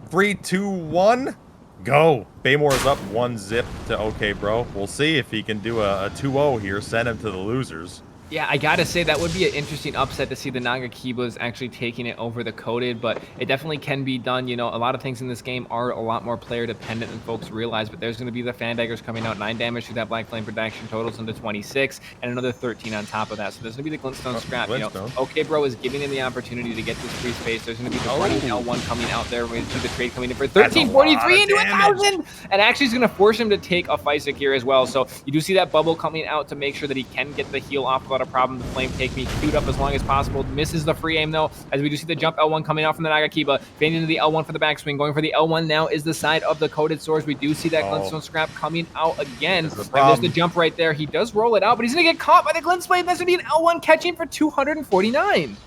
3, 2, 1, go. Baymore is up 1-zip to okay, bro. We'll see if he can do a 2-0 here, send him to the losers. Yeah, I gotta say that would be an interesting upset to see the Nagakibas actually taking it over the Coated, but it definitely can be done. You know, a lot of things in this game are a lot more player dependent than folks realize, but there's going to be the Fan Daggers coming out, 9 damage through that Black Flame protection, totals into 26, and another 13 on top of that. So there's going to be the Glintstone Scrap. You know, okay, bro is giving him the opportunity to get this free space. There's going to be the running L1 coming out there. We're going to see the trade coming in for 1343 into 1,000, and actually is going to force him to take a Physic here as well. So you do see that bubble coming out to make sure that he can get the heal off without a problem. The Flame Take Me queued up as long as possible. Misses the free aim though, as we do see the jump L1 coming out from the Nagakiba. Fading into the L1 for the backswing. Going for the L1 now is the side of the Coated Swords. We do see that Glintstone Scrap coming out again. There's the jump right there. He does roll it out, but he's going to get caught by the Glint's Blade. That's going to be an L1 catching for 249.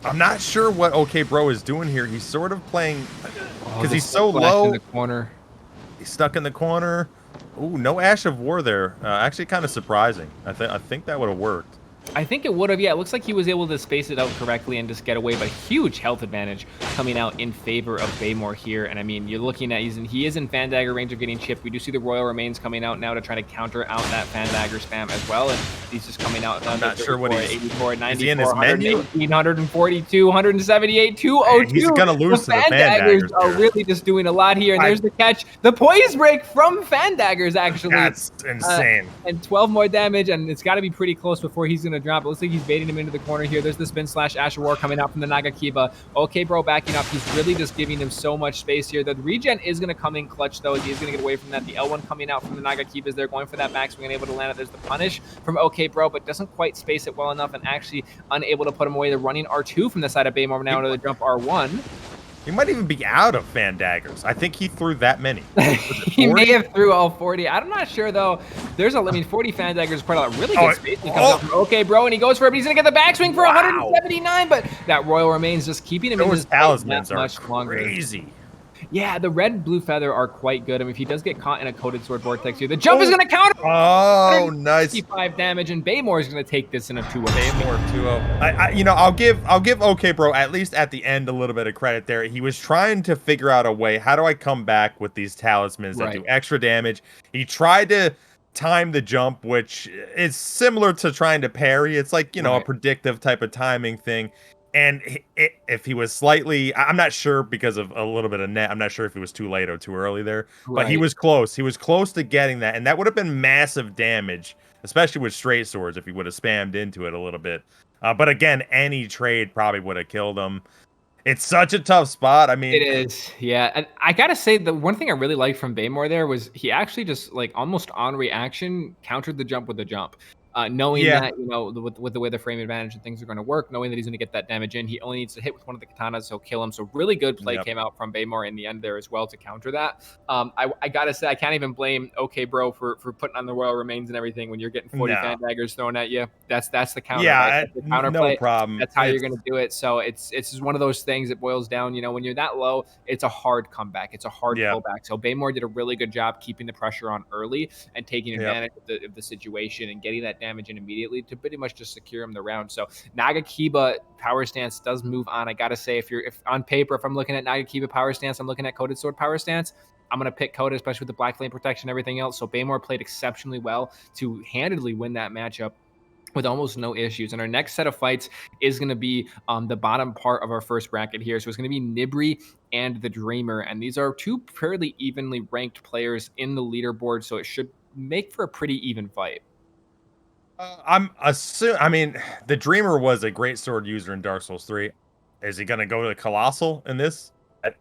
I'm not sure what OK Bro is doing here. He's sort of playing because he's so low. In the corner. He's stuck in the corner. Ooh, no Ash of War there. Actually, kind of surprising. I think that would have worked. I think it would have. Yeah, it looks like he was able to space it out correctly and just get away, but huge health advantage coming out in favor of Baymore here. And I mean, you're looking at he is in Fan Dagger range of getting chipped. We do see the Royal Remains coming out now to try to counter out that Fan Dagger spam as well. And he's just coming out. I'm not sure what he's 84, 94, is he in his menu? 142, 178, 202. He's gonna lose to the Fan Daggers. Are really just doing a lot here. And there's the catch. The poise break from Fan Daggers, actually. That's insane. And 12 more damage, and it's got to be pretty close before he's going to drop. It looks like he's baiting him into the corner here. There's the spin slash Ash of War coming out from the Nagakiba. Okay, bro, backing up. He's really just giving him so much space here. The regen is going to come in clutch, though, as he's going to get away from that. The L1 coming out from the Nagakiba as they're going for that backswing and able to land it. There's the punish from Okay, bro, but doesn't quite space it well enough and actually unable to put him away. The running R2 from the side of Baymore now into the jump R1. He might even be out of Fan Daggers. I think he threw that many. He may have threw all 40. I'm not sure, though. There's a, I mean, 40 Fan Daggers is quite a lot. Really good space. He comes up from Okay, bro, and he goes for it, but he's going to get the backswing for 179, but that Royal Remains just keeping him in his talismans are much crazy. Longer. Yeah, the red blue feather are quite good. I mean, if he does get caught in a Coated Sword Vortex here, the jump is going to counter. Oh, nice. 55 damage, and Baymore is going to take this in a 2-0. Baymore 2-0. You know, I'll give Okay, bro, at least at the end a little bit of credit there. He was trying to figure out a way. How do I come back with these talismans that do extra damage? He tried to time the jump, which is similar to trying to parry. It's like, you know, a predictive type of timing thing. And if he was slightly, I'm not sure because of a little bit of net, I'm not sure if he was too late or too early there, but he was close. He was close to getting that, and that would have been massive damage, especially with straight swords if he would have spammed into it a little bit. But again, any trade probably would have killed him. It's such a tough spot. I mean, it is. Yeah. And I got to say, the one thing I really liked from Baymore there was he actually just like almost on reaction countered the jump with the jump. Knowing that, you know, with the way the frame advantage and things are going to work, knowing that he's going to get that damage in, he only needs to hit with one of the katanas, he'll kill him. So really good play came out from Baymore in the end there as well to counter that. I got to say, I can't even blame Okay, bro, for putting on the Royal Remains and everything when you're getting 40 Fan Daggers thrown at you. That's the counter. Yeah, the counter no play. problem. That's how you're going to do it. So it's just one of those things that boils down, you know, when you're that low, it's a hard comeback. It's a hard pullback. So Baymore did a really good job keeping the pressure on early and taking advantage of the situation and getting that damage in immediately to pretty much just secure him the round. So Nagakiba power stance does move on. I gotta say, if on paper, if I'm looking at Nagakiba power stance, I'm looking at Coated Sword power stance, I'm going to pick Coated, especially with the Black Flame protection and everything else. So Baymore played exceptionally well to handedly win that matchup with almost no issues. And our next set of fights is going to be the bottom part of our first bracket here. So it's going to be Nibb and the Dreamer. And these are two fairly evenly ranked players in the leaderboard. So it should make for a pretty even fight. I'm assuming. I mean, the Dreamer was a great sword user in Dark Souls 3. Is he going to go to the Colossal in this?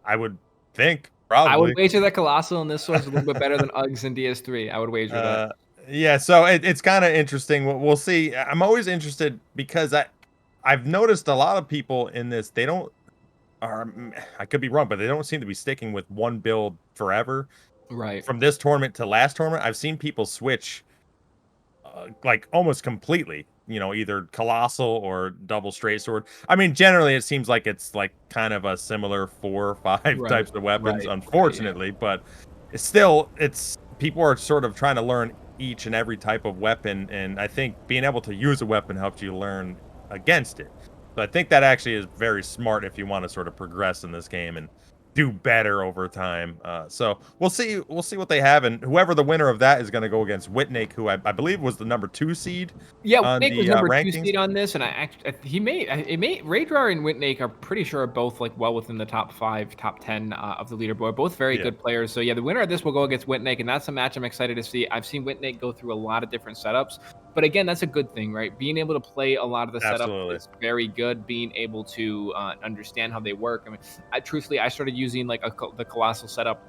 I would think, probably. I would wager that Colossal in this sword's a little bit better than Uggs in DS3. I would wager that. Yeah, so it's kind of interesting. We'll see. I'm always interested because I've noticed a lot of people in this, they don't, or I could be wrong, but they don't seem to be sticking with one build forever. Right. From this tournament to last tournament, I've seen people switch like almost completely. You know, either colossal or double straight sword. I mean, generally it seems like it's like kind of a similar 4 or 5 Right, types of weapons, right, yeah. unfortunately, but it's still it's people are sort of trying to learn each and every type of weapon, and I think being able to use a weapon helps you learn against it. So I think that actually is very smart if you want to sort of progress in this game and do better over time. So we'll see what they have, and whoever the winner of that is going to go against Whitnake, who I believe was the number 2 seed Yeah, on Whitnake was the number 2 rankings. seed on this, and he may it may Raidriar and Whitnake are pretty sure are both like well within the top 5, top 10 of the leaderboard. Both very Yeah, good players. So yeah, the winner of this will go against Whitnake, and that's a match I'm excited to see. I've seen Whitnake go through a lot of different setups, but again, that's a good thing, right? Being able to play a lot of the setups absolutely. is very good. Being able to understand how they work. I mean, truthfully, I started using like the colossal setup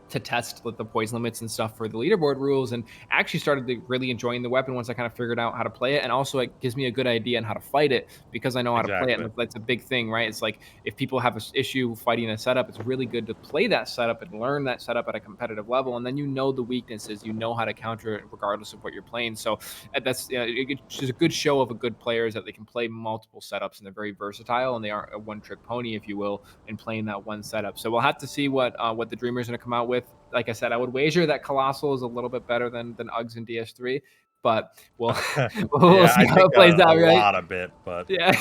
to test the poison limits and stuff for the leaderboard rules, and actually started really enjoying the weapon once I kind of figured out how to play it. And also it gives me a good idea on how to fight it because I know how to play it. Exactly. And that's a big thing, right? It's like if people have an issue fighting a setup, it's really good to play that setup and learn that setup at a competitive level, and then you know the weaknesses, you know how to counter it regardless of what you're playing. So that's it's just a good show of a good player is that they can play multiple setups and they're very versatile and they aren't a one trick pony, if you will, in playing that one setup. So we'll have to see what the Dreamers are going to come out with. Like I said, I would wager that Colossal is a little bit better than Uggs and DS3, but we'll Yeah, see I how think it plays a out, right? lot of bit, but Yeah.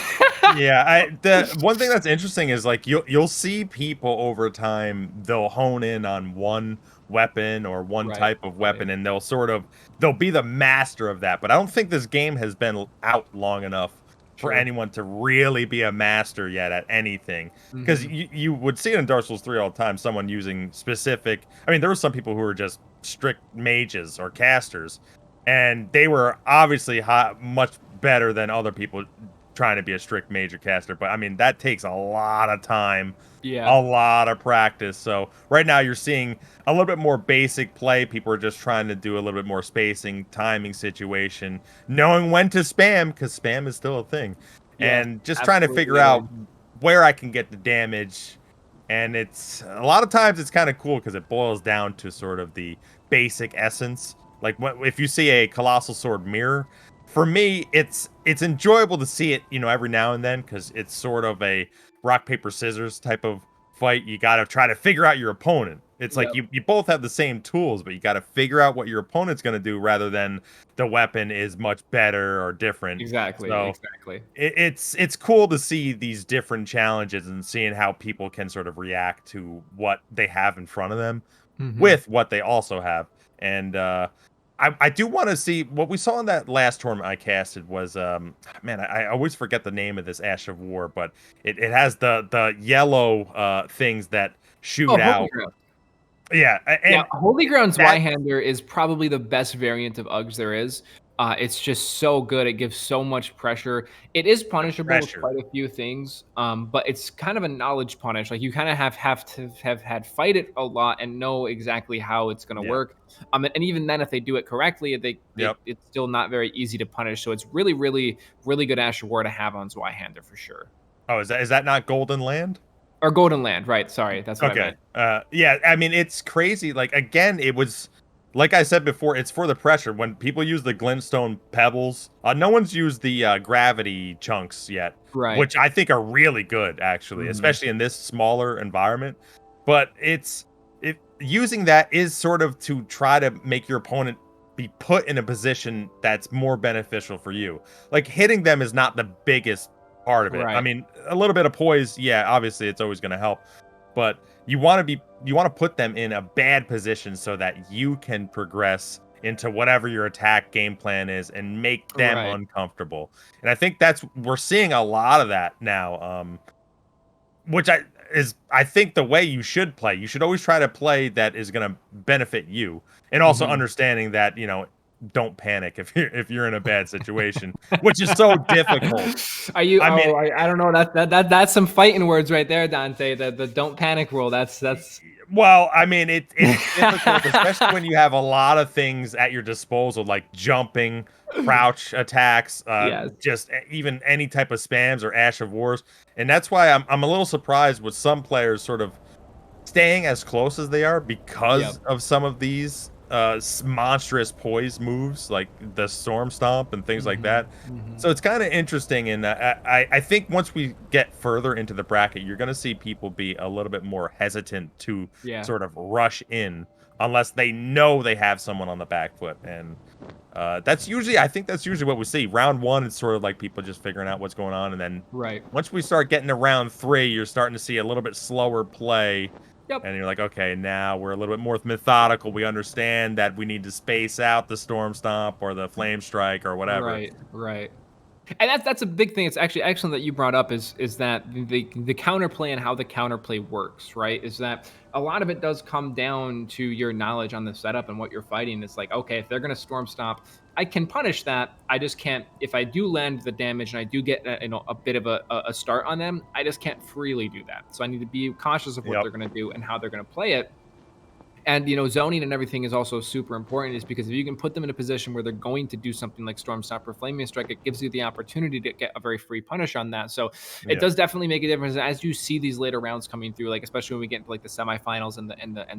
yeah, the one thing that's interesting is like you'll see people over time, they'll hone in on one weapon or one Right, type of right. weapon, and they'll be the master of that. But I don't think this game has been out long enough for Sure. anyone to really be a master yet at anything. Because Mhm. you would see it in Dark Souls 3 all the time, someone using specific. I mean, there were some people who were just strict mages or casters, and they were obviously much better than other people trying to be a strict major caster. But I mean, that takes a lot of time, Yeah. a lot of practice. So right now you're seeing a little bit more basic play. People are just trying to do a little bit more spacing, timing situation, knowing when to spam, because spam is still a thing, Yes, and just trying to figure absolutely it out is. where I can get the damage. And it's a lot of times it's kind of cool because it boils down to sort of the basic essence. Like if you see a colossal sword mirror, for me, it's enjoyable to see it, you know, every now and then because it's sort of a rock paper scissors type of fight. You got to try to figure out your opponent. It's like Yep. you both have the same tools, but you got to figure out what your opponent's going to do rather than the weapon is much better or different. Exactly, So exactly. it's cool to see these different challenges and seeing how people can sort of react to what they have in front of them Mhm. with what they also have. And I do want to see what we saw in that last tournament I casted was man, I always forget the name of this Ash of War, but it has the yellow things that shoot Oh, Holy out. Grail. Yeah, Yeah, and Holy Ground's that Y-hander is probably the best variant of Uggs there is. It's just so good. It gives so much pressure. It is the punishable with pressure. quite a few things, but it's kind of a knowledge punish. Like you kind of have to have had fight it a lot and know exactly how it's going to Yeah. work. And even then, if they do it correctly, Yep. it's still not very easy to punish. So it's really, really, really good Asher War to have on Y-hander for sure. Oh, is that not Golden Land? Or Golden Land, right? Sorry, that's what I Okay. meant. Yeah, I mean, it's crazy. Like, again, it was, like I said before, it's for the pressure. When people use the glintstone pebbles, no one's used the gravity chunks yet, Right. which I think are really good, actually, Mhm. especially in this smaller environment. But using that is sort of to try to make your opponent be put in a position that's more beneficial for you. Like, hitting them is not the biggest part of it. I Right. mean, a little bit of poise, yeah, obviously, it's always going to help, but you want to put them in a bad position so that you can progress into whatever your attack game plan is and make them Right. uncomfortable. And I think that's we're seeing a lot of that now. Which I think the way you should play. You should always try to play that is going to benefit you, and also Mhm. understanding that don't panic if you're in a bad situation, which is so difficult. Are you? I mean, Oh, I don't know. That's some fighting words right there, Dante. The don't panic rule. That's. well, I mean, it's difficult, especially when you have a lot of things at your disposal, like jumping, crouch attacks, Yes. just even any type of spams or Ash of Wars, and that's why I'm a little surprised with some players sort of staying as close as they are Yep. because of some of these monstrous poise moves like the Storm Stomp and things like Hmm. that. Hmm. So it's kind of interesting, and I think once we get further into the bracket, you're going to see people be a little bit more hesitant to Yeah. sort of rush in unless they know they have someone on the back foot, and I think that's usually what we see. Round one, it's sort of like people just figuring out what's going on, and then Right. once we start getting to round three, you're starting to see a little bit slower play, Yep. and you're like, okay, now we're a little bit more methodical. We understand that we need to space out the Storm Stomp or the Flame Strike or whatever. Right. Right. And that's a big thing. It's actually excellent that you brought up is that the counterplay and how the counterplay works, right? Is that a lot of it does come down to your knowledge on the setup and what you're fighting. It's like, okay, if they're gonna storm stop, I can punish that. I just can't. If I do land the damage and I do get a bit of a start on them, I just can't freely do that. So I need to be cautious of what Yep. they're gonna do and how they're gonna play it. And zoning and everything is also super important, is because if you can put them in a position where they're going to do something like Storm Stop or Flaming Strike, it gives you the opportunity to get a very free punish on that. So it Yeah. does definitely make a difference as you see these later rounds coming through, like especially when we get into like the semifinals and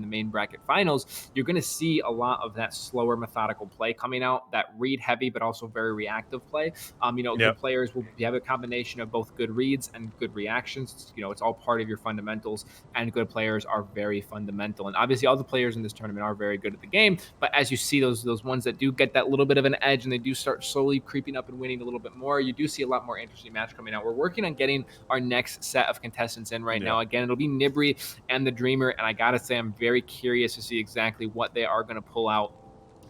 the main bracket finals. You're going to see a lot of that slower methodical play coming out, that read heavy but also very reactive play. Good Yep. players will have a combination of both good reads and good reactions. It's all part of your fundamentals, and good players are very fundamental. And obviously, all the players in this tournament are very good at the game. But as you see those ones that do get that little bit of an edge and they do start slowly creeping up and winning a little bit more, you do see a lot more interesting match coming out. We're working on getting our next set of contestants in right Yep. now. Again, it'll be Nibri and the Dreamer, and I gotta say, I'm very curious to see exactly what they are going to pull out.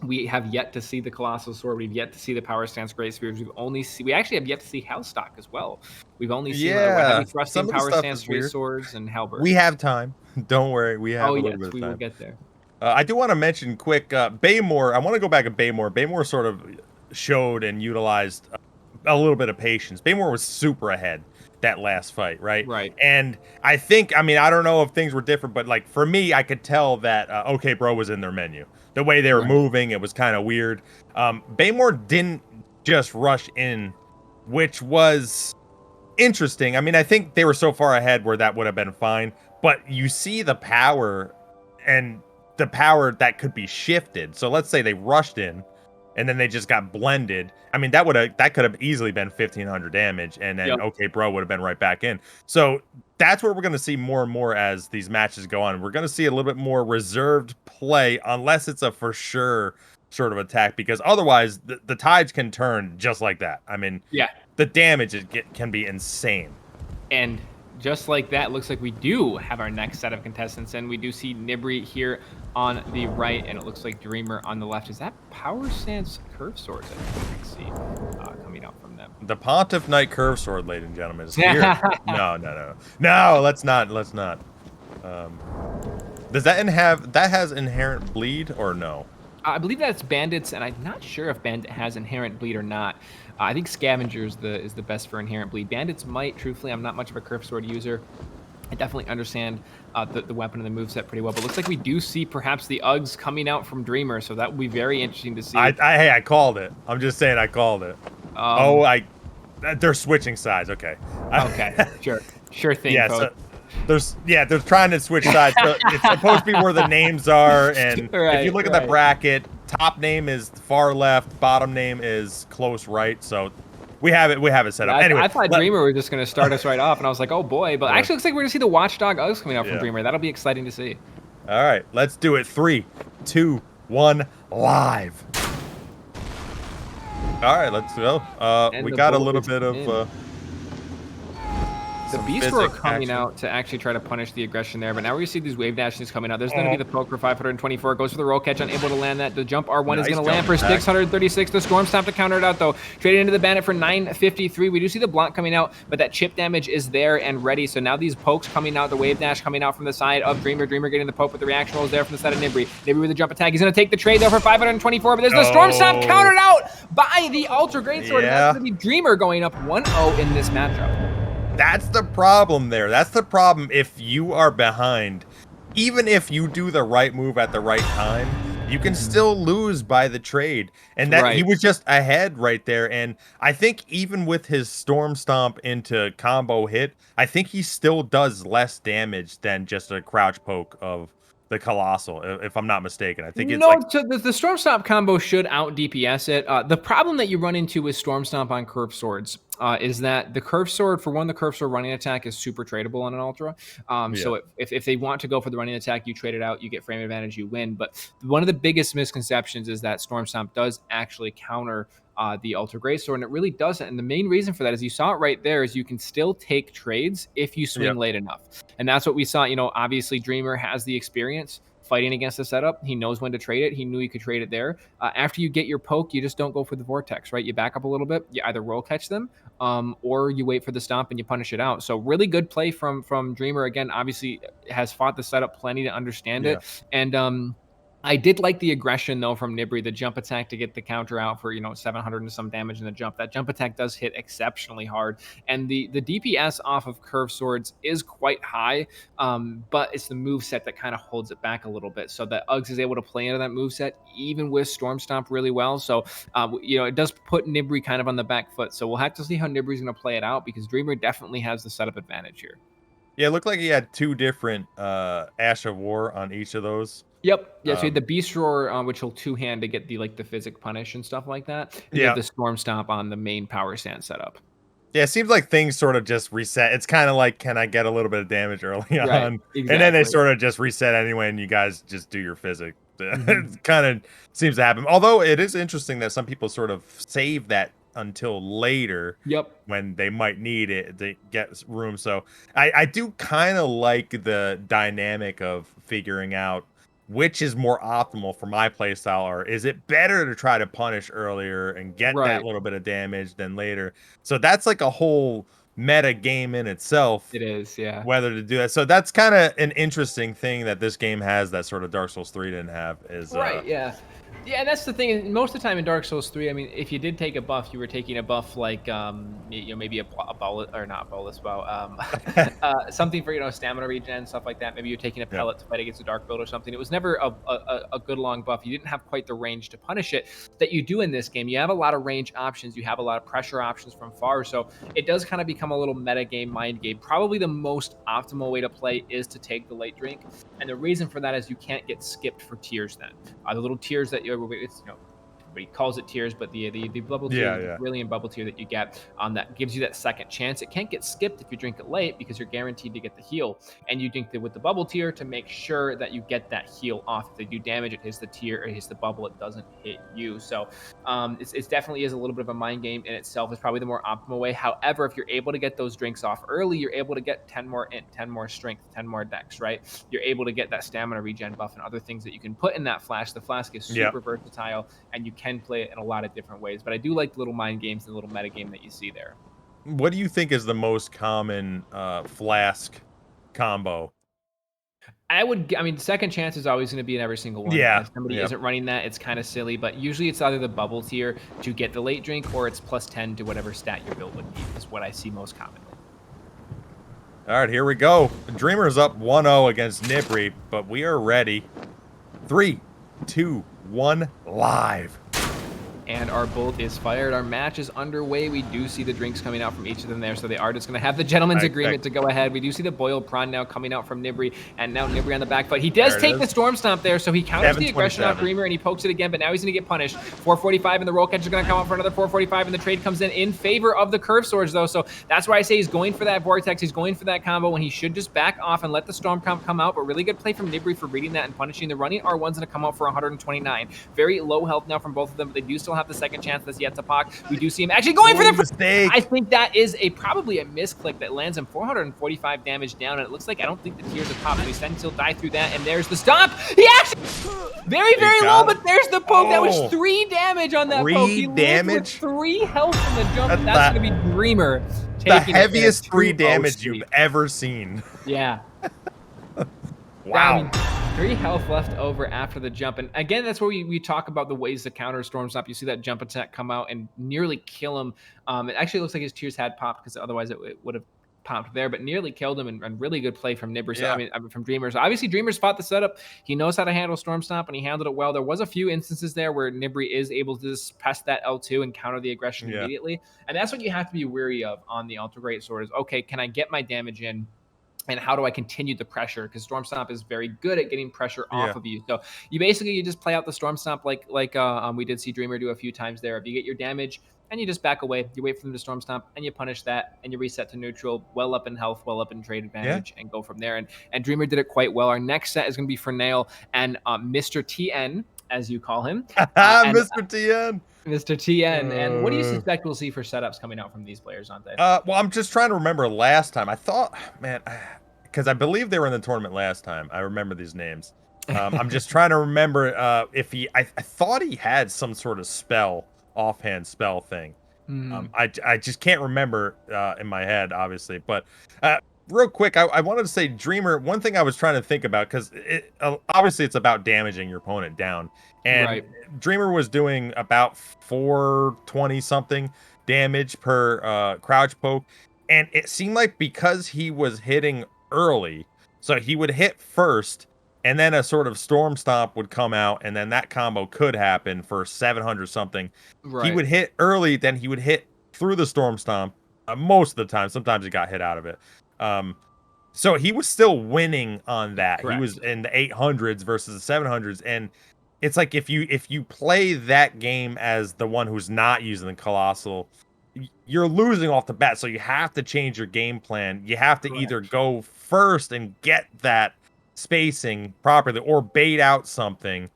We have yet to see the Colossal Sword. We've yet to see the Power Stance Great Spears. We actually have yet to see Hellstock as well. We've only seen Yeah. heavy thrusting Some of the Power stuff Stance is Straight weird. Swords and We Halberds. have time. Don't worry. We Oh have a yes, little bit of we will time. get there. I do want to mention quick, Baymore. I want to go back to Baymore. Baymore sort of showed and utilized a little bit of patience. Baymore was super ahead that last fight, right? Right. And I mean, I don't know if things were different, but like for me, I could tell that OK Bro was in their menu. The way they were Right. moving, it was kind of weird. Baymore didn't just rush in, which was interesting. I mean, I think they were so far ahead where that would have been fine, but you see the power and the power that could be shifted. So let's say they rushed in and then they just got blended. I mean, that could have easily been 1500 damage, and then Yep. OK Bro would have been right back in. So that's what we're going to see more and more as these matches go on. We're going to see a little bit more reserved play unless it's a for sure sort of attack, because otherwise the tides can turn just like that. I mean, Yeah. the damage can be insane. And just like that, looks like we do have our next set of contestants, and we do see Nibri here on the right, and it looks like Dreamer on the left. Is that Power Stance Curve Swords? I can see coming out from them. The Pontiff Knight Curve Sword, ladies and gentlemen, is here. No. Let's not. Um, does that has inherent bleed or no? I believe that's Bandits, and I'm not sure if Bandit has inherent bleed or not. I think Scavenger is the best for inherent bleed. Bandits might. Truthfully, I'm not much of a Curve Sword user. I definitely understand the weapon and the moveset pretty well, but looks like we do see perhaps the Uggs coming out from Dreamer, so that will be very interesting to see. I called it. I'm just saying I called it. Um, They're switching sides. Okay. okay, sure thing, Yeah. folks. They're trying to switch sides. So it's supposed to be where the names are, and if you Right, look at right. the bracket, top name is far left, bottom name is close right. So we have it set up. Anyway, I thought Dreamer was just going to start us right off, and I was like, oh boy. But Yeah. actually, looks like we're going to see the Watchdog Uggs coming out from Yeah. Dreamer. That'll be exciting to see. All right, let's do it. 3, 2, 1, live. All right, let's go. And We the got a boat little is bit of in. The some Beast Roar physics coming action. out to actually try to punish the aggression there, but now we see these wave dashings coming out. There's going to be the poke for 524. Goes for the roll catch, unable to land that. The jump R1 is Nice going to land for jump attack. 636. The Storm Stomp to counter it out, though. Traded into the Bandit for 953. We do see the block coming out, but that chip damage is there and ready. So now these pokes coming out, the wave dash coming out from the side of Dreamer. Dreamer getting the poke, but the reaction rolls there from the side of Nibri. Nibri with a jump attack. He's going to take the trade, though, for 524, but there's the Storm Stomp Oh. countered out by the Ultra Greatsword. And Yeah. that's going to be Dreamer going up 1-0 in this matchup. That's the problem there. That's the problem if you are behind. Even if you do the right move at the right time, you can still lose by the trade. And that he Right. was just ahead right there. And I think even with his Storm Stomp into combo hit, I think he still does less damage than just a crouch poke of the Colossal, if I'm not mistaken. I think it's No, like so the Storm Stomp combo should out DPS it. The problem that you run into with Storm Stomp on Curved Swords is that the Curved Sword, for one, the Curved Sword running attack is super tradable on an Ultra. yeah, So if they want to go for the running attack, you trade it out, you get frame advantage, you win. But one of the biggest misconceptions is that Storm Stomp does actually counter the Ultra Greatsword, and it really doesn't. And the main reason for that is you saw it right there is you can still take trades if you swing yep, late enough. And that's what we saw. Obviously Dreamer has the experience fighting against the setup. He knows when to trade it. He knew he could trade it there. After you get your poke, you just don't go for the vortex, right? You back up a little bit. You either roll catch them, or you wait for the stomp and you punish it out. So really good play from Dreamer. Again, obviously has fought the setup plenty to understand yeah. it. And I did like the aggression though from Nibb, the jump attack to get the counter out for 700 and some damage in the jump. That jump attack does hit exceptionally hard, and the DPS off of curved swords is quite high, but it's the move set that kind of holds it back a little bit. So that Uggs is able to play into that move set even with Storm Stomp really well. So it does put Nibb kind of on the back foot. So we'll have to see how Nibb's going to play it out because Dreamer definitely has the setup advantage here. Yeah, it looked like he had 2 different Ash of War on each of those. Yep. Yeah. So you had the Um, Beast Roar, which will two hand to get the physic punish and stuff like that, and you have yeah. the Storm Stomp on the main Power Sand setup. Yeah, it seems like things sort of just reset. It's kind of like, can I get a little bit of damage early Right. on? And then they Exactly. sort of just reset anyway, and you guys just do your physic. Hmm. It kind of seems to happen. Although it is interesting that some people sort of save that until later Yep. when they might need it to get room. So I do kind of like the dynamic of figuring out which is more optimal for my playstyle, or is it better to try to punish earlier and get that Right. little bit of damage than later? So that's like a whole meta game in itself, It is. Yeah. whether to do that. So that's kind of an interesting thing that this game has that sort of Dark Souls 3 didn't have is Right, yeah. Yeah, that's the thing. Most of the time in Dark Souls 3, I mean, if you did take a buff, you were taking a buff like, maybe a bullet, or not bolus, well, something for, stamina regen, stuff like that. Maybe you're taking a yeah, pellet to fight against a dark build or something. It was never a good long buff. You didn't have quite the range to punish it that you do in this game. You have a lot of range options. You have a lot of pressure options from far. So it does kind of become a little meta game, mind game. Probably the most optimal way to play is to take the late drink. And the reason for that is you can't get skipped for tiers then. The little tiers that it's everybody calls it tiers, but the bubble tier, yeah, the yeah, brilliant bubble tier that you get that gives you that second chance. It can't get skipped if you drink it late because you're guaranteed to get the heal. And you drink with the bubble tier to make sure that you get that heal off. If they do damage, it hits the tier, it hits the bubble, it doesn't hit you. So it's definitely is a little bit of a mind game in itself. Is probably the more optimal way. However, if you're able to get those drinks off early, you're able to get 10 more int, 10 more strength, 10 more dex, right? You're able to get that stamina regen buff and other things that you can put in that flask. The flask is yeah. super versatile and you can play it in a lot of different ways. But I do like the little mind games and the little meta game that you see there. What do you think is the most common flask combo? I mean, second chance is always going to be in every single one. Yeah, If somebody yeah. isn't running that, it's kind of silly, but usually it's either the bubble tier to get the late drink or it's plus 10 to whatever stat your build would need, is what I see most commonly. All right, here we go. Dreamer's up 1-0 against Nibb, but we are ready. 3, 2, 1, live. And our bolt is fired. Our match is underway. We do see the drinks coming out from each of them there. So they are just going to have the gentleman's agreement to go ahead. We do see the boiled prawn now coming out from Nibb. And now Nibb on the back foot. He does take the storm stomp there. So he counters the aggression off Dreamer and he pokes it again. But now he's going to get punished. 445 and the roll catch is going to come out for another 445. And the trade comes in favor of the curve swords though. So that's why I say he's going for that vortex. He's going for that combo when he should just back off and let the storm comp come out. But really good play from Nibb for reading that and punishing. The running R1's going to come out for 129. Very low health now from both of them. But they do still have the second chance. That's yet to pock. We do see him actually going for the mistake. I think that is probably a misclick that lands him 445 damage down, and it looks like I don't think the tears have popped. So he'll die through that, and there's the stomp. He actually very low, but there's the poke. That was 3 damage on that poke. He damage, 3 health from the jump. That's gonna be Dreamer. The heaviest 3 damage you've ever seen. Yeah. Wow. I mean, 3 health left over after the jump. And again, that's where we talk about the ways to counter Storm Stomp. You see that jump attack come out and nearly kill him. It actually looks like his tears had popped because otherwise it would have popped there, but nearly killed him, and really good play from Nibb. Yeah. I mean, from Dreamer. So obviously Dreamer's fought the setup. He knows how to handle Storm Stomp, and he handled it well. There was a few instances there where Nibb is able to just press that L2 and counter the aggression immediately. And that's what you have to be wary of on the Ultra Great Sword is, okay, can I get my damage in and how do I continue the pressure? Because Storm Stomp is very good at getting pressure Yeah. off of you. So you just play out the Storm Stomp like we did see Dreamer do a few times there. If you get your damage and you just back away, you wait for them to Storm Stomp and you punish that and you reset to neutral, well up in health, well up in trade Yeah. advantage, and go from there. And Dreamer did it quite well. Our next set is going to be Franel and Mr. TN, as you call him, and Mr. TN. Mr. TN. And what do you suspect we'll see for setups coming out from these players, aren't they? Well, I'm just trying to remember last time. I thought, man, because I believe they were in the tournament last time. I remember these names. I'm just trying to remember if he. I thought he had some sort of offhand spell thing. I just can't remember in my head, obviously. But real quick, I wanted to say Dreamer. One thing I was trying to think about, because obviously it's about damaging your opponent down, and Dreamer was doing about 420 something damage per crouch poke, and it seemed like because he was hitting early, so he would hit first, and then a sort of Storm Stomp would come out, and then that combo could happen for 700 something. He would hit early, then he would hit through the Storm Stomp most of the time. Sometimes he got hit out of it. So he was still winning on that. Correct. He was in the 800s versus the 700s, and it's like if you play that game as the one who's not using the Colossal, you're losing off the bat. So you have to change your game plan. You have to either go first and get that spacing properly, or bait out something.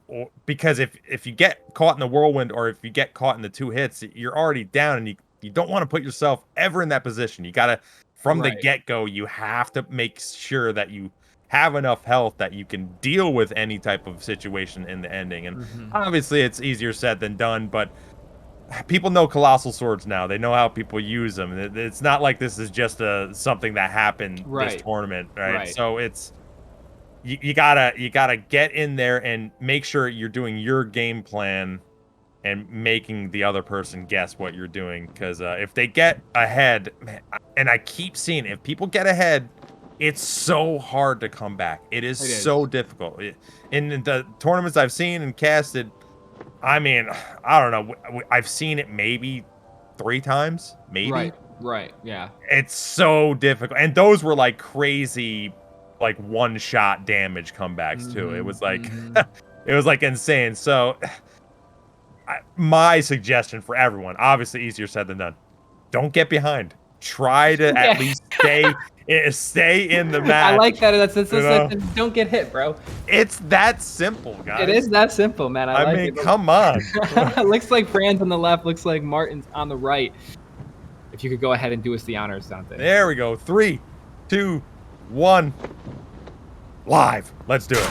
Or because if you get caught in the whirlwind, or if you get caught in the 2 hits, you're already down, and you don't want to put yourself ever in that position. You gotta, from the get-go, you have to make sure that you have enough health that you can deal with any type of situation in the ending. And obviously it's easier said than done, but people know Colossal Swords now. They know how people use them. It's not like this is just something that happened this tournament, right? So it's you gotta get in there and make sure you're doing your game plan and making the other person guess what you're doing. Because if they get ahead, man, and I keep seeing if people get ahead, it's so hard to come back. It is so difficult. In the tournaments I've seen and casted, I mean, I don't know. I've seen it maybe 3 times, maybe. Right. Yeah. It's so difficult, and those were like crazy, like one-shot damage comebacks too. It was like, it was like insane. So, my suggestion for everyone, obviously easier said than done, don't get behind. Try to at least stay in the match. I like that. That's don't get hit, bro. It's that simple, guys. It is that simple, man. I mean, come on. Looks like Fran's on the left. Looks like Martin's on the right. If you could go ahead and do us the honors, Dante. There we go. 3, 2, 1. Live. Let's do it.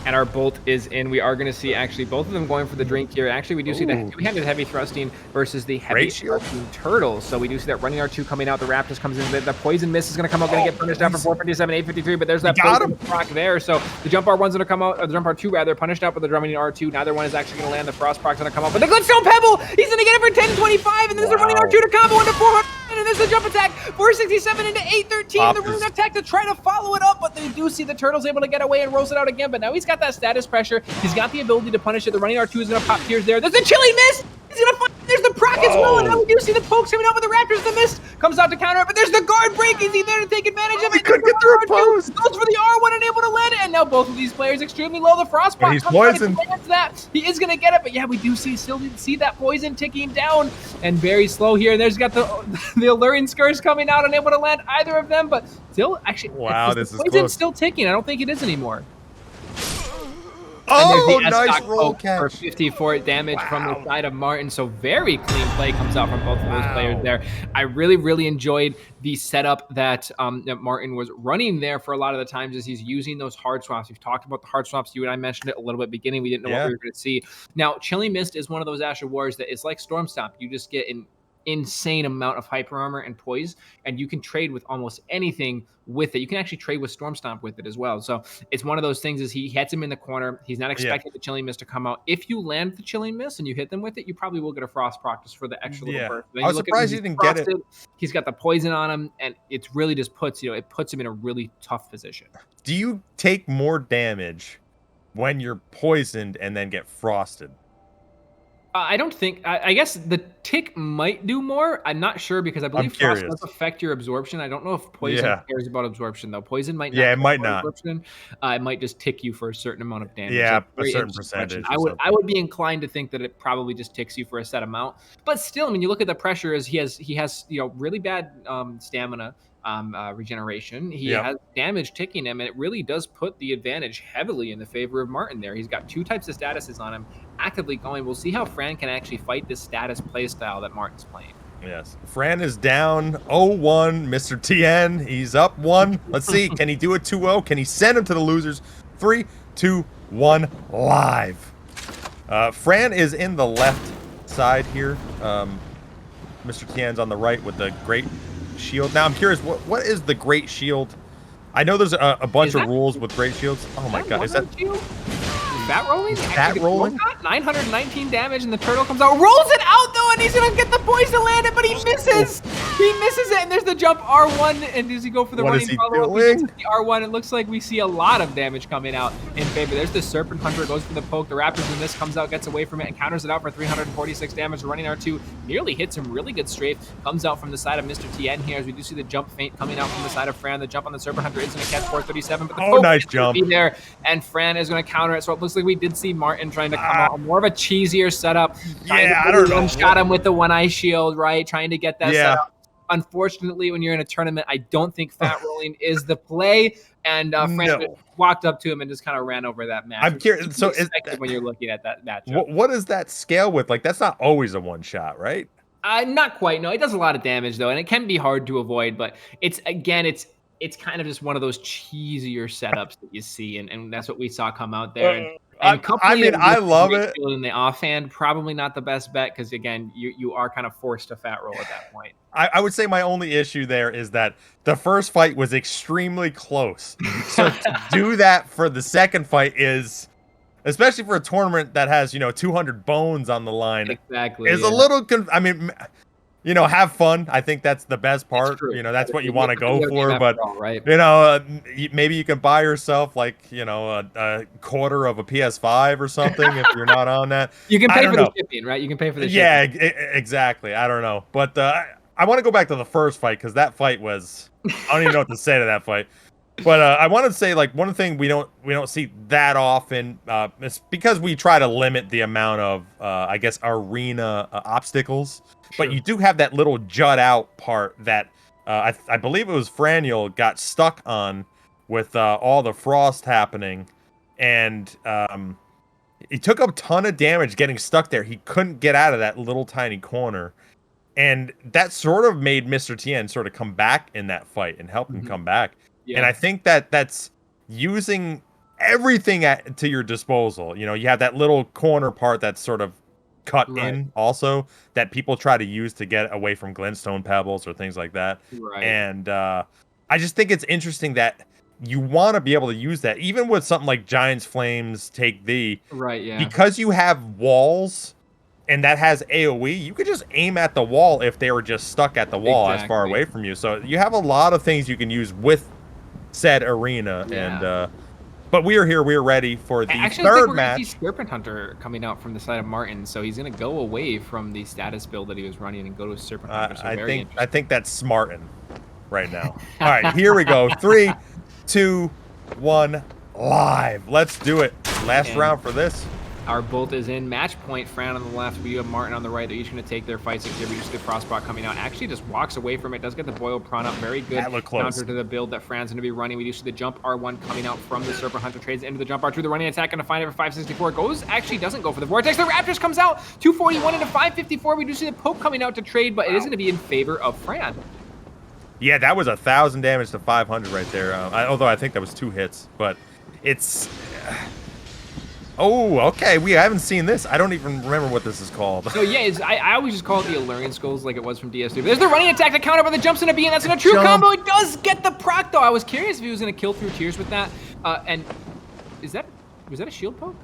And our bolt is in. We are going to see actually both of them going for the drink here. Actually, we do see the two-handed heavy thrusting versus the heavy thrusting turtles. So we do see that running R2 coming out. The Raptors comes in. The poison mist is going to come out. Going to get punished out for 457, 853. But there's that poison proc there. So the jump R1's going to come out. Or the jump R2 rather punished out with the running R2. Neither one is actually going to land. The frost proc's going to come out. But the Glitchstone Pebble, he's going to get it for 1025. And there's the running R2 to combo into 400. And there's the jump attack, 467 into 813. The running attack to try to follow it up, but they do see the turtles able to get away and rolls it out again. But now he's got that status pressure. He's got the ability to punish it. The running R2 is going to pop tears there. There's the chilly mist. He's going to find. There's the proc as well. And now we do see the pokes coming out with the Raptors. The mist comes out to counter it, but there's the guard break. Is he there to take advantage of it? He couldn't get through a post. Goes for the R1 unable to land it. And now both of these players extremely low. The frost proc he's poisoned. That. He is going to get it, but yeah, we do still see that poison ticking down and very slow here. And there's got the alluring Skurs coming out, unable to land either of them, but still actually this is poison's still ticking. I don't think it is anymore. Oh, nice roll catch for 54 damage from the side of Martin. So very clean play comes out from both of those players there. I really enjoyed the setup that Martin was running there for a lot of the times as he's using those hard swaps. We've talked about the hard swaps. You and I mentioned it a little bit beginning. We didn't know what we were going to see. Now, Chilling Mist is one of those Asher Wars that is like Storm Stomp. You just get an insane amount of hyper armor and poise, and you can trade with almost anything with it. You can actually trade with Storm Stomp with it as well. So it's one of those things is he hits him in the corner. He's not expecting the Chilling Mist to come out. If you land the Chilling Mist and you hit them with it, you probably will get a frost practice for the extra little burst. I was surprised he didn't get it. He's got the poison on him, and it's really just puts him in a really tough position. Do you take more damage when you're poisoned and then get frosted? I don't think. I guess the tick might do more. I'm not sure because I I'm believe frost curious. does affect your absorption. I don't know if poison Yeah. cares about absorption though. Poison might Yeah, not it care might about not. absorption. It might just tick you for a certain amount of damage. Yeah, That's a a very certain interesting question. percentage I or would something. be inclined to think that it probably just ticks you for a set amount. But still, I mean, you look at the pressure as he has really bad stamina. Regeneration. He Yep. has damage ticking him, and it really does put the advantage heavily in the favor of Martin there. He's got 2 types of statuses on him actively going. We'll see how Fran can actually fight this status playstyle that Martin's playing. Yes. Fran is down 0-1. Mr. Tien, he's up 1. Let's see. Can he do a 2-0? Can he send him to the losers? 3, 2, 1, live. Fran is in the left side here. Mr. Tien's on the right with the great shield. Now, I'm curious, what is the great shield? I know there's a bunch of rules with great shields. Oh my god, is that shield? Bat rolling? Bat rolling? 919 damage, and the turtle comes out, rolls it out though, and he's gonna get the poise to land it, but he misses. He misses it, and there's the jump R1, and does he go for the running follow-up? The R1. It looks like we see a lot of damage coming out in favor. There's the Serpent Hunter, goes for the poke. The Raptors in this comes out, gets away from it, and counters it out for 346 damage. The running R2 nearly hits him, really good strafe. Comes out from the side of Mr. Tien here, as we do see the jump feint coming out from the side of Fran. The jump on the Serpent Hunter is gonna catch 437, but the poke nice jump. Be there, and Fran is gonna counter it. So it looks like we did see Martin trying to come out more of a cheesier setup. Yeah, I don't know. Shot him with the one-eye shield, right? Trying to get that Yeah. set up. Unfortunately, when you're in a tournament, I don't think fat rolling is the play. And Fran walked up to him and just kind of ran over that match. I'm curious. So when you're looking at that matchup, what is that scale with? Like, that's not always a one shot, right? Not quite. No, it does a lot of damage though, and it can be hard to avoid. But it's kind of just one of those cheesier setups that you see, and that's what we saw come out there. And I mean, I love it. In the offhand, probably not the best bet because again, you are kind of forced to fat roll at that point. I would say my only issue there is that the first fight was extremely close. So to do that for the second fight is, especially for a tournament that has 200 bones on the line, exactly, is a little. I mean, have fun. I think that's the best part. That's what you want to go for. But right. Maybe you can buy yourself like a quarter of a PS5 or something if you're not on that. You can pay for the shipping, right? You can pay for the shipping. Yeah, exactly. I don't know, but I want to go back to the first fight because that fight was. I don't even know what to say to that fight. But I want to say, like, one thing we don't see that often, it's because we try to limit the amount of, I guess, arena obstacles. Sure. But you do have that little jut out part that I believe it was Franel got stuck on with all the frost happening, and he took a ton of damage getting stuck there. He couldn't get out of that little tiny corner. And that sort of made Mr. Tien sort of come back in that fight and help him come back. Yeah. And I think that's using everything to your disposal. You have that little corner part that's sort of cut in also that people try to use to get away from glintstone pebbles or things like that. Right. And I just think it's interesting that you want to be able to use that, even with something like Giant's Flames Take Thee. Right, yeah. Because you have walls and that has AoE, you could just aim at the wall if they were just stuck at the wall as far away from you. So you have a lot of things you can use with said arena. Yeah. And but we are here, we're ready for the Actually, third I think we're match. Gonna see Serpent Hunter coming out from the side of Martin, so he's gonna go away from the status build that he was running and go to Serpent Hunter. So I think that's smarting right now. All right, here we go. 3, 2, 1, live. Let's do it. Last round for this. Our bolt is in. Match point. Fran on the left. We have Martin on the right. They're each going to take their fights here. We just the Frostbot coming out. Actually just walks away from it. Does get the Boil Prawn up. Very good counter to the build that Fran's going to be running. We do see the jump R1 coming out from the Serpent Hunter. Trades into the jump R2. The running attack going to find it for 564. Actually doesn't go for the Vortex. The Raptors comes out. 241 into 554. We do see the Poke coming out to trade, but it is going to be in favor of Fran. Yeah, that was 1,000 damage to 500 right there. Although I think that was 2 hits, but it's... Oh, okay. We haven't seen this. I don't even remember what this is called. So yeah, I always just call it the Allurian Skulls like it was from DS2. But there's the running attack to counter, but the jumps into B, and that's in a true combo. It does get the proc though. I was curious if he was going to kill through tears with that. And was that a shield poke?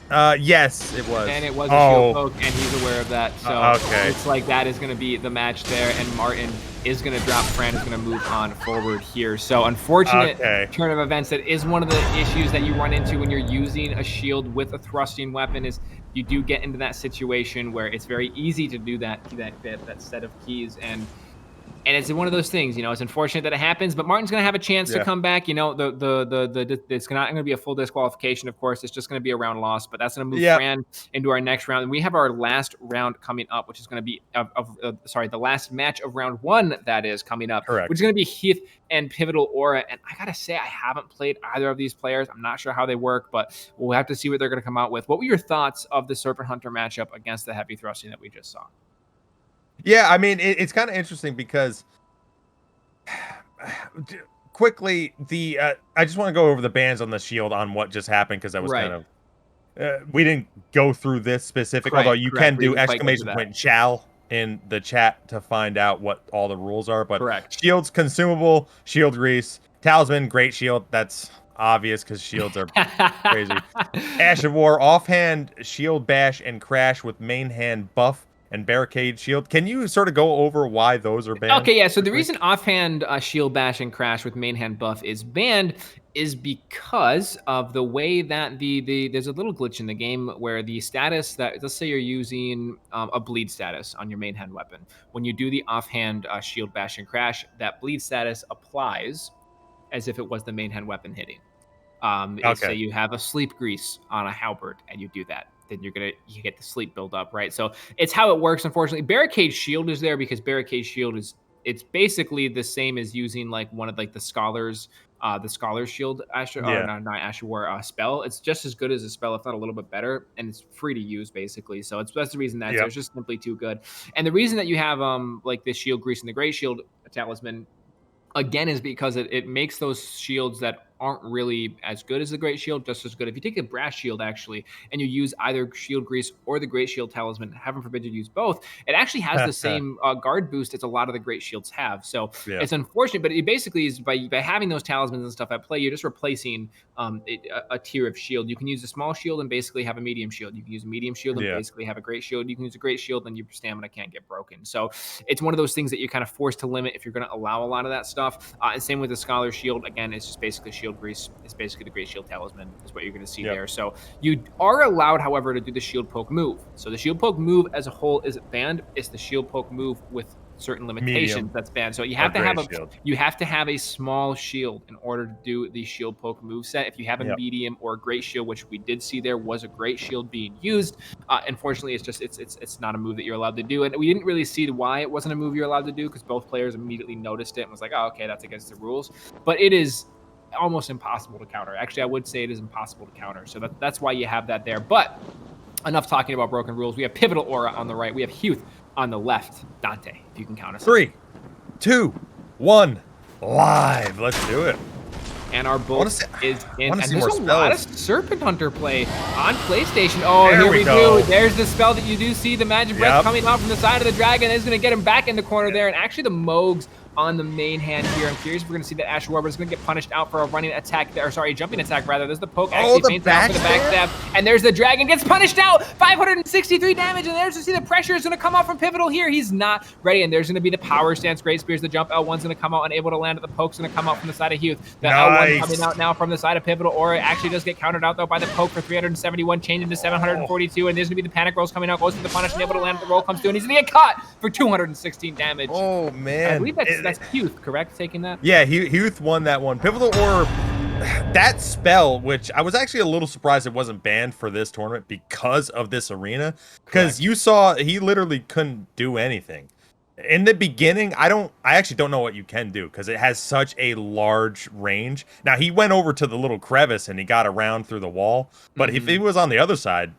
Yes, it was. And it was a shield poke, and he's aware of that. So okay. it's like that is going to be the match there, and Martin is going to drop. Fran is going to move on forward here. So unfortunate turn of events. That is one of the issues that you run into when you're using a shield with a thrusting weapon, is you do get into that situation where it's very easy to do that set of keys. And it's one of those things, it's unfortunate that it happens, but Martin's going to have a chance to come back. It's not going to be a full disqualification, of course. It's just going to be a round loss, but that's going to move Fran into our next round. And we have our last round coming up, which is going to be, the last match of round 1 that is coming up, Correct. Which is going to be Heath and Pivotal Aura. And I got to say, I haven't played either of these players. I'm not sure how they work, but we'll have to see what they're going to come out with. What were your thoughts of the Serpent Hunter matchup against the heavy thrusting that we just saw? Yeah, I mean, it's kind of interesting because quickly, I just want to go over the bans on the shield on what just happened, because that was kind of we didn't go through this specific, although you can do exclamation point shall in the chat to find out what all the rules are. But shields consumable, shield grease, talisman, great shield. That's obvious because shields are crazy. Ash of War, offhand, shield bash and crash with main hand buff and barricade shield. Can you sort of go over why those are banned? Okay, yeah. So the reason offhand shield bash and crash with main hand buff is banned is because of the way that there's a little glitch in the game where the status that, let's say you're using a bleed status on your main hand weapon. When you do the offhand shield bash and crash, that bleed status applies as if it was the main hand weapon hitting. Say you have a sleep grease on a halberd and you do that, then you get the sleep build up, right? So it's how it works. Unfortunately, barricade shield is there because barricade shield it's basically the same as using like one of like the scholars shield not Asher War spell. It's just as good as a spell, if not a little bit better, and it's free to use basically. So that's the reason it's just simply too good. And the reason that you have like this shield grease and the great shield talisman again is because it makes those shields that aren't really as good as the great shield just as good. If you take a brass shield actually and you use either shield grease or the great shield talisman, heaven forbid you use both, it actually has the same guard boost as a lot of the great shields have. So it's unfortunate, but it basically is by having those talismans and stuff at play, you're just replacing a tier of shield. You can use a small shield and basically have a medium shield. You can use a medium shield and basically have a great shield. You can use a great shield and your stamina can't get broken. So it's one of those things that you're kind of forced to limit if you're going to allow a lot of that stuff. And same with the scholar shield. Again, it's just basically shield grease. It's basically the great shield talisman is what you're going to see there. So you are allowed, however, to do the shield poke move. So the shield poke move as a whole isn't banned. It's the shield poke move with certain limitations that's banned. So you have to have a small shield in order to do the shield poke move set. If you have a medium or a great shield, which we did see there was a great shield being used, unfortunately it's not a move that you're allowed to do. And we didn't really see why it wasn't a move you're allowed to do, because both players immediately noticed it and was like, oh, okay, that's against the rules. But it is almost impossible to counter. Actually, I would say it is impossible to counter. So that's why you have that there. But enough talking about broken rules. We have Pivotal Aura on the right. We have Huth on the left. Dante, if you can count us. 3, 2, 1, live. Let's do it. And our boat is in. And there's a lot of Serpent Hunter play on PlayStation. Oh, here we go. There's the spell that you do see. The Magic Breath coming out from the side of the dragon is going to get him back in the corner there. And actually the Mogs on the main hand here. I'm curious if we're going to see that Asher War, but it's going to get punished out for a running attack there. Or sorry, jumping attack rather. There's the poke. Actually faints out for the backstab. And there's the dragon. Gets punished out. 563 damage. And there's to see the pressure is going to come out from Pivotal here. He's not ready. And there's going to be the power stance. Great Spears. The jump L1's going to come out unable to land. The poke's going to come out from the side of Huth. The L1 coming out now from the side of Pivotal. Or it actually does get countered out though by the poke for 371, changing to 742. And there's going to be the panic rolls coming out. Goes for the punish and able to land. The roll comes through. And he's going to get caught for 216 damage. Oh, man. I believe that's Huth, correct? Taking that? Yeah, Huth won that one. Pivotal Orb, that spell, which I was actually a little surprised it wasn't banned for this tournament because of this arena, because you saw he literally couldn't do anything. In the beginning, I actually don't know what you can do because it has such a large range. Now, he went over to the little crevice and he got around through the wall, but if he was on the other side,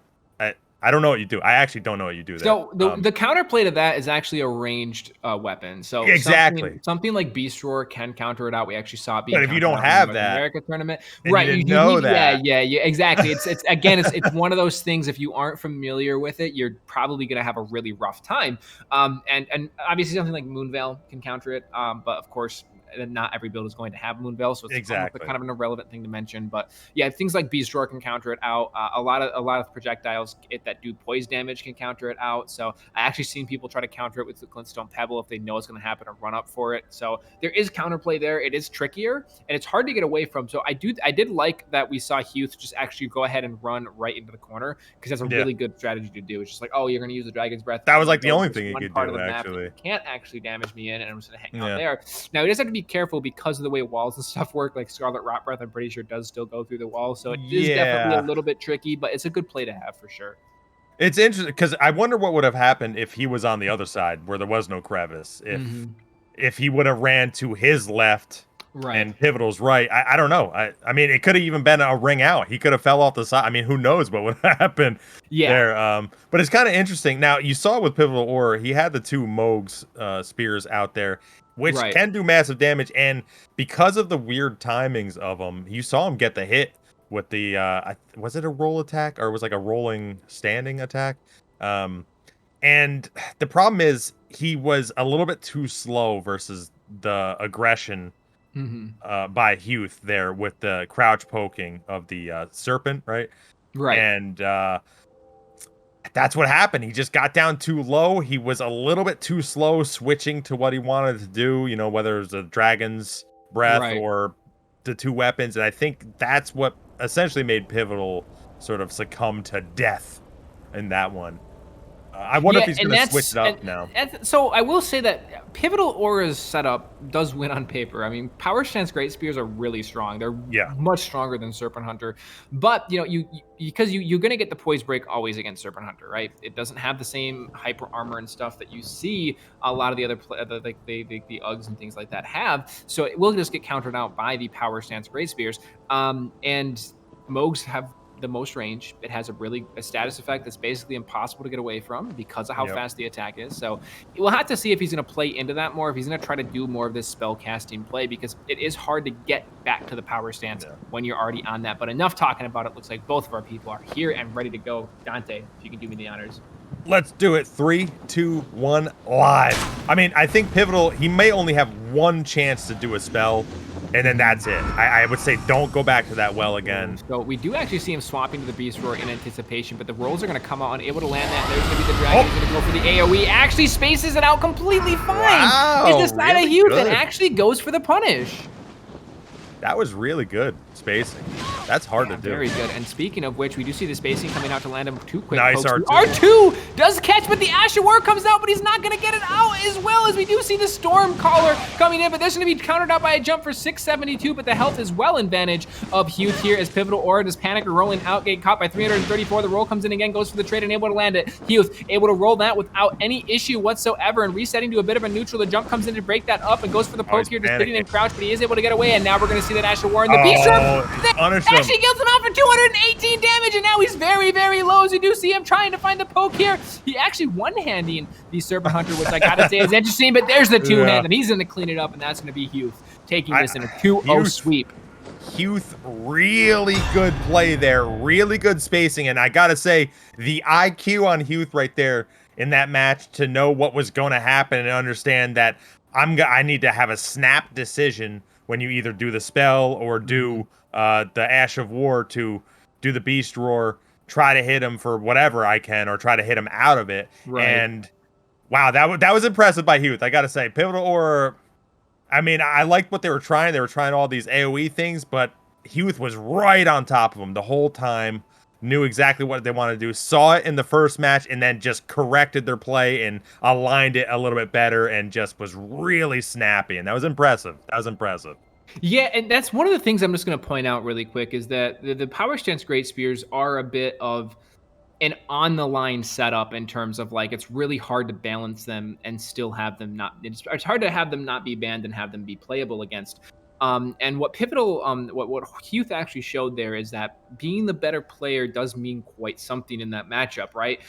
I don't know what you do. I actually don't know what you do there. So the counterplay to that is actually a ranged weapon. So exactly something like Beast Roar can counter it out. We actually saw it being. But if you don't have that, America tournament, right? You know that. Yeah, exactly. It's again, it's one of those things. If you aren't familiar with it, you're probably gonna have a really rough time. And obviously something like Moonveil can counter it. But of course, not every build is going to have Moonveil, so it's almost Exactly. kind of an irrelevant thing to mention. But yeah, things like Beast Roar can counter it out. A lot of projectiles that do poise damage can counter it out. So I actually seen people try to counter it with the Glintstone Pebble if they know it's going to happen and run up for it. So there is counterplay there. It is trickier and it's hard to get away from. So I did like that we saw Huth just actually go ahead and run right into the corner, because that's a really good strategy to do. It's just like, oh, you're going to use the Dragon's Breath. That was like the only thing he could do, actually. You can't actually damage me in, and I'm just going to hang out there. Now, he does have to be careful because of the way walls and stuff work. Like Scarlet Rot Breath, I'm pretty sure does still go through the wall. So it is definitely a little bit tricky, but it's a good play to have for sure. It's interesting because I wonder what would have happened if he was on the other side where there was no crevice. If he would have ran to his left and Pivotal's right. I don't know. I mean, it could have even been a ring out. He could have fell off the side. I mean, who knows what would happen there. But it's kind of interesting. Now, you saw with Pivotal Aura, he had the 2 Mogs spears out there, which can do massive damage. And because of the weird timings of them, you saw him get the hit with the was it a roll attack, or was like a rolling standing attack? And the problem is he was a little bit too slow versus the aggression by Huth there with the crouch poking of the serpent, right? And that's what happened. He just got down too low. He was a little bit too slow switching to what he wanted to do, you know, whether it was a dragon's breath or the 2 weapons. And I think that's what essentially made Pivotal sort of succumb to death in that one. I wonder if he's going to switch it up now. So I will say that Pivotal Aura's setup does win on paper. I mean, Power Stance Great Spears are really strong. They're much stronger than Serpent Hunter. But, you know, because you're going to get the Poise Break always against Serpent Hunter, right? It doesn't have the same hyper armor and stuff that you see a lot of the other, like the Uggs and things like that have. So it will just get countered out by the Power Stance Great Spears. And Mogs have the most range. It has a status effect that's basically impossible to get away from because of how fast the attack is. So we'll have to see if he's going to play into that more, if he's going to try to do more of this spell casting play, because it is hard to get back to the power stance when you're already on that. But enough talking about it. Looks like both of our people are here and ready to go. Dante, if you can do me the honors. Let's do it. 3, 2, 1, live. I mean, I think Pivotal, he may only have 1 chance to do a spell, and then that's it. I would say don't go back to that well again. So we do actually see him swapping to the Beast Roar in anticipation, but the rolls are going to come out unable to land that. There's going to be the dragon. He's going to go for the AoE. Actually spaces it out completely fine. Wow, it's the side of Huth and actually goes for the punish. That was really good spacing. That's hard to do. Very good. And speaking of which, we do see the spacing coming out to land him 2 quick nice pokes. R2. R2 does catch, but the Asher War comes out, but he's not going to get it out, as well as we do see the Storm Caller coming in, but that's going to be countered out by a jump for 672, but the health is well in advantage of Huth here as Pivotal Aura does Panicker rolling out, getting caught by 334. The roll comes in again, goes for the trade and able to land it. Huth able to roll that without any issue whatsoever and resetting to a bit of a neutral. The jump comes in to break that up and goes for the poke here, just sitting in crouch, but he is able to get away, and now we're going to see that Asher War in the Beast Roar actually kills him out for 218 damage, and now he's very, very low, as you do see him trying to find the poke here. He actually one-handing the Serpent Hunter, which I gotta say is interesting, but there's the 2-hand, and he's gonna clean it up, and that's gonna be Huth taking this in a 2-0 sweep. Huth, really good play there, really good spacing, and I gotta say, the IQ on Huth right there in that match to know what was gonna happen and understand that I need to have a snap decision when you either do the spell or do the Ash of War to do the Beast Roar, try to hit him for whatever I can, or try to hit him out of it. And wow, that was impressive by Huth. I gotta say, Pivotal Aura, I mean, I liked what they were trying. They were trying all these AoE things, but Huth was right on top of him the whole time. Knew exactly what they wanted to do, saw it in the first match, and then just corrected their play and aligned it a little bit better, and just was really snappy. And that was impressive. That was impressive. Yeah, and that's one of the things I'm just going to point out really quick is that the Power Stance Great Spears are a bit of an on-the-line setup in terms of, like, it's really hard to balance them and still have them not... It's hard to have them not be banned and have them be playable against. And what Pivotal, what Huth actually showed there is that being the better player does mean quite something in that matchup, right?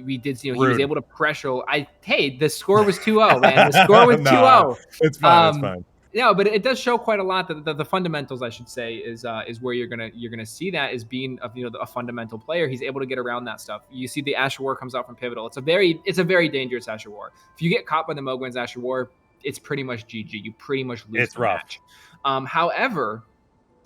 We did see, he was able to pressure. Hey, the score was 2-0, man. The score was 2-0. It's fine. It's fine. Yeah, but it does show quite a lot that the fundamentals, I should say, is where you're gonna see that as being a fundamental player. He's able to get around that stuff. You see the Asher War comes out from Pivotal. It's a very dangerous Asher War. If you get caught by the Mogwin's Asher War, it's pretty much GG. You pretty much lose It's the rough. match. However,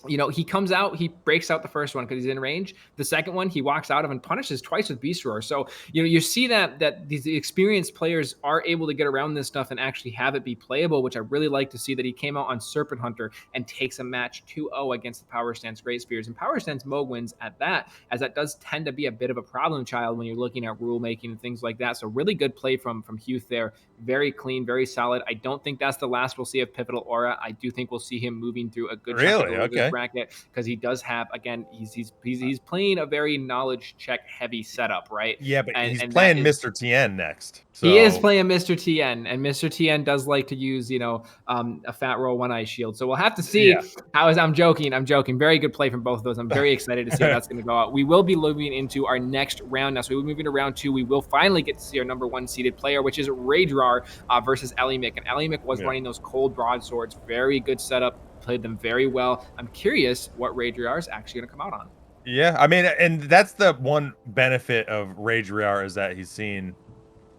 he comes out, he breaks out the first one because he's in range. The second one, he walks out of and punishes twice with Beast Roar. So, you see that these experienced players are able to get around this stuff and actually have it be playable, which I really like to see that he came out on Serpent Hunter and takes a match 2-0 against the Power Stance Great Spears. And Power Stance Moog wins at that, as that does tend to be a bit of a problem child when you're looking at rule making and things like that. So really good play from Huth there. Very clean, very solid. I don't think that's the last we'll see of Pivotal Aura. I do think we'll see him moving through a good chunk of Really? the Okay. bracket, because he does have, again, he's playing a very knowledge check heavy setup, right? Yeah, but he's And that playing is, Mr. Tien next. he is So playing Mr. Tien, and Mr. Tien does like to use, a fat roll one eye shield. So we'll have to see yeah. I'm joking. Very good play from both of those. I'm very excited to see how that's going to go out. We will be moving into our next round now. So we're moving to round 2. We will finally get to see our number 1 seeded player, which is Raidriar versus Ellie. And Ellie was running those cold broadswords. Very good setup. Played them very well. I'm curious what Raidriar is actually going to come out on. Yeah, I mean, and that's the one benefit of Raidriar is that he's seen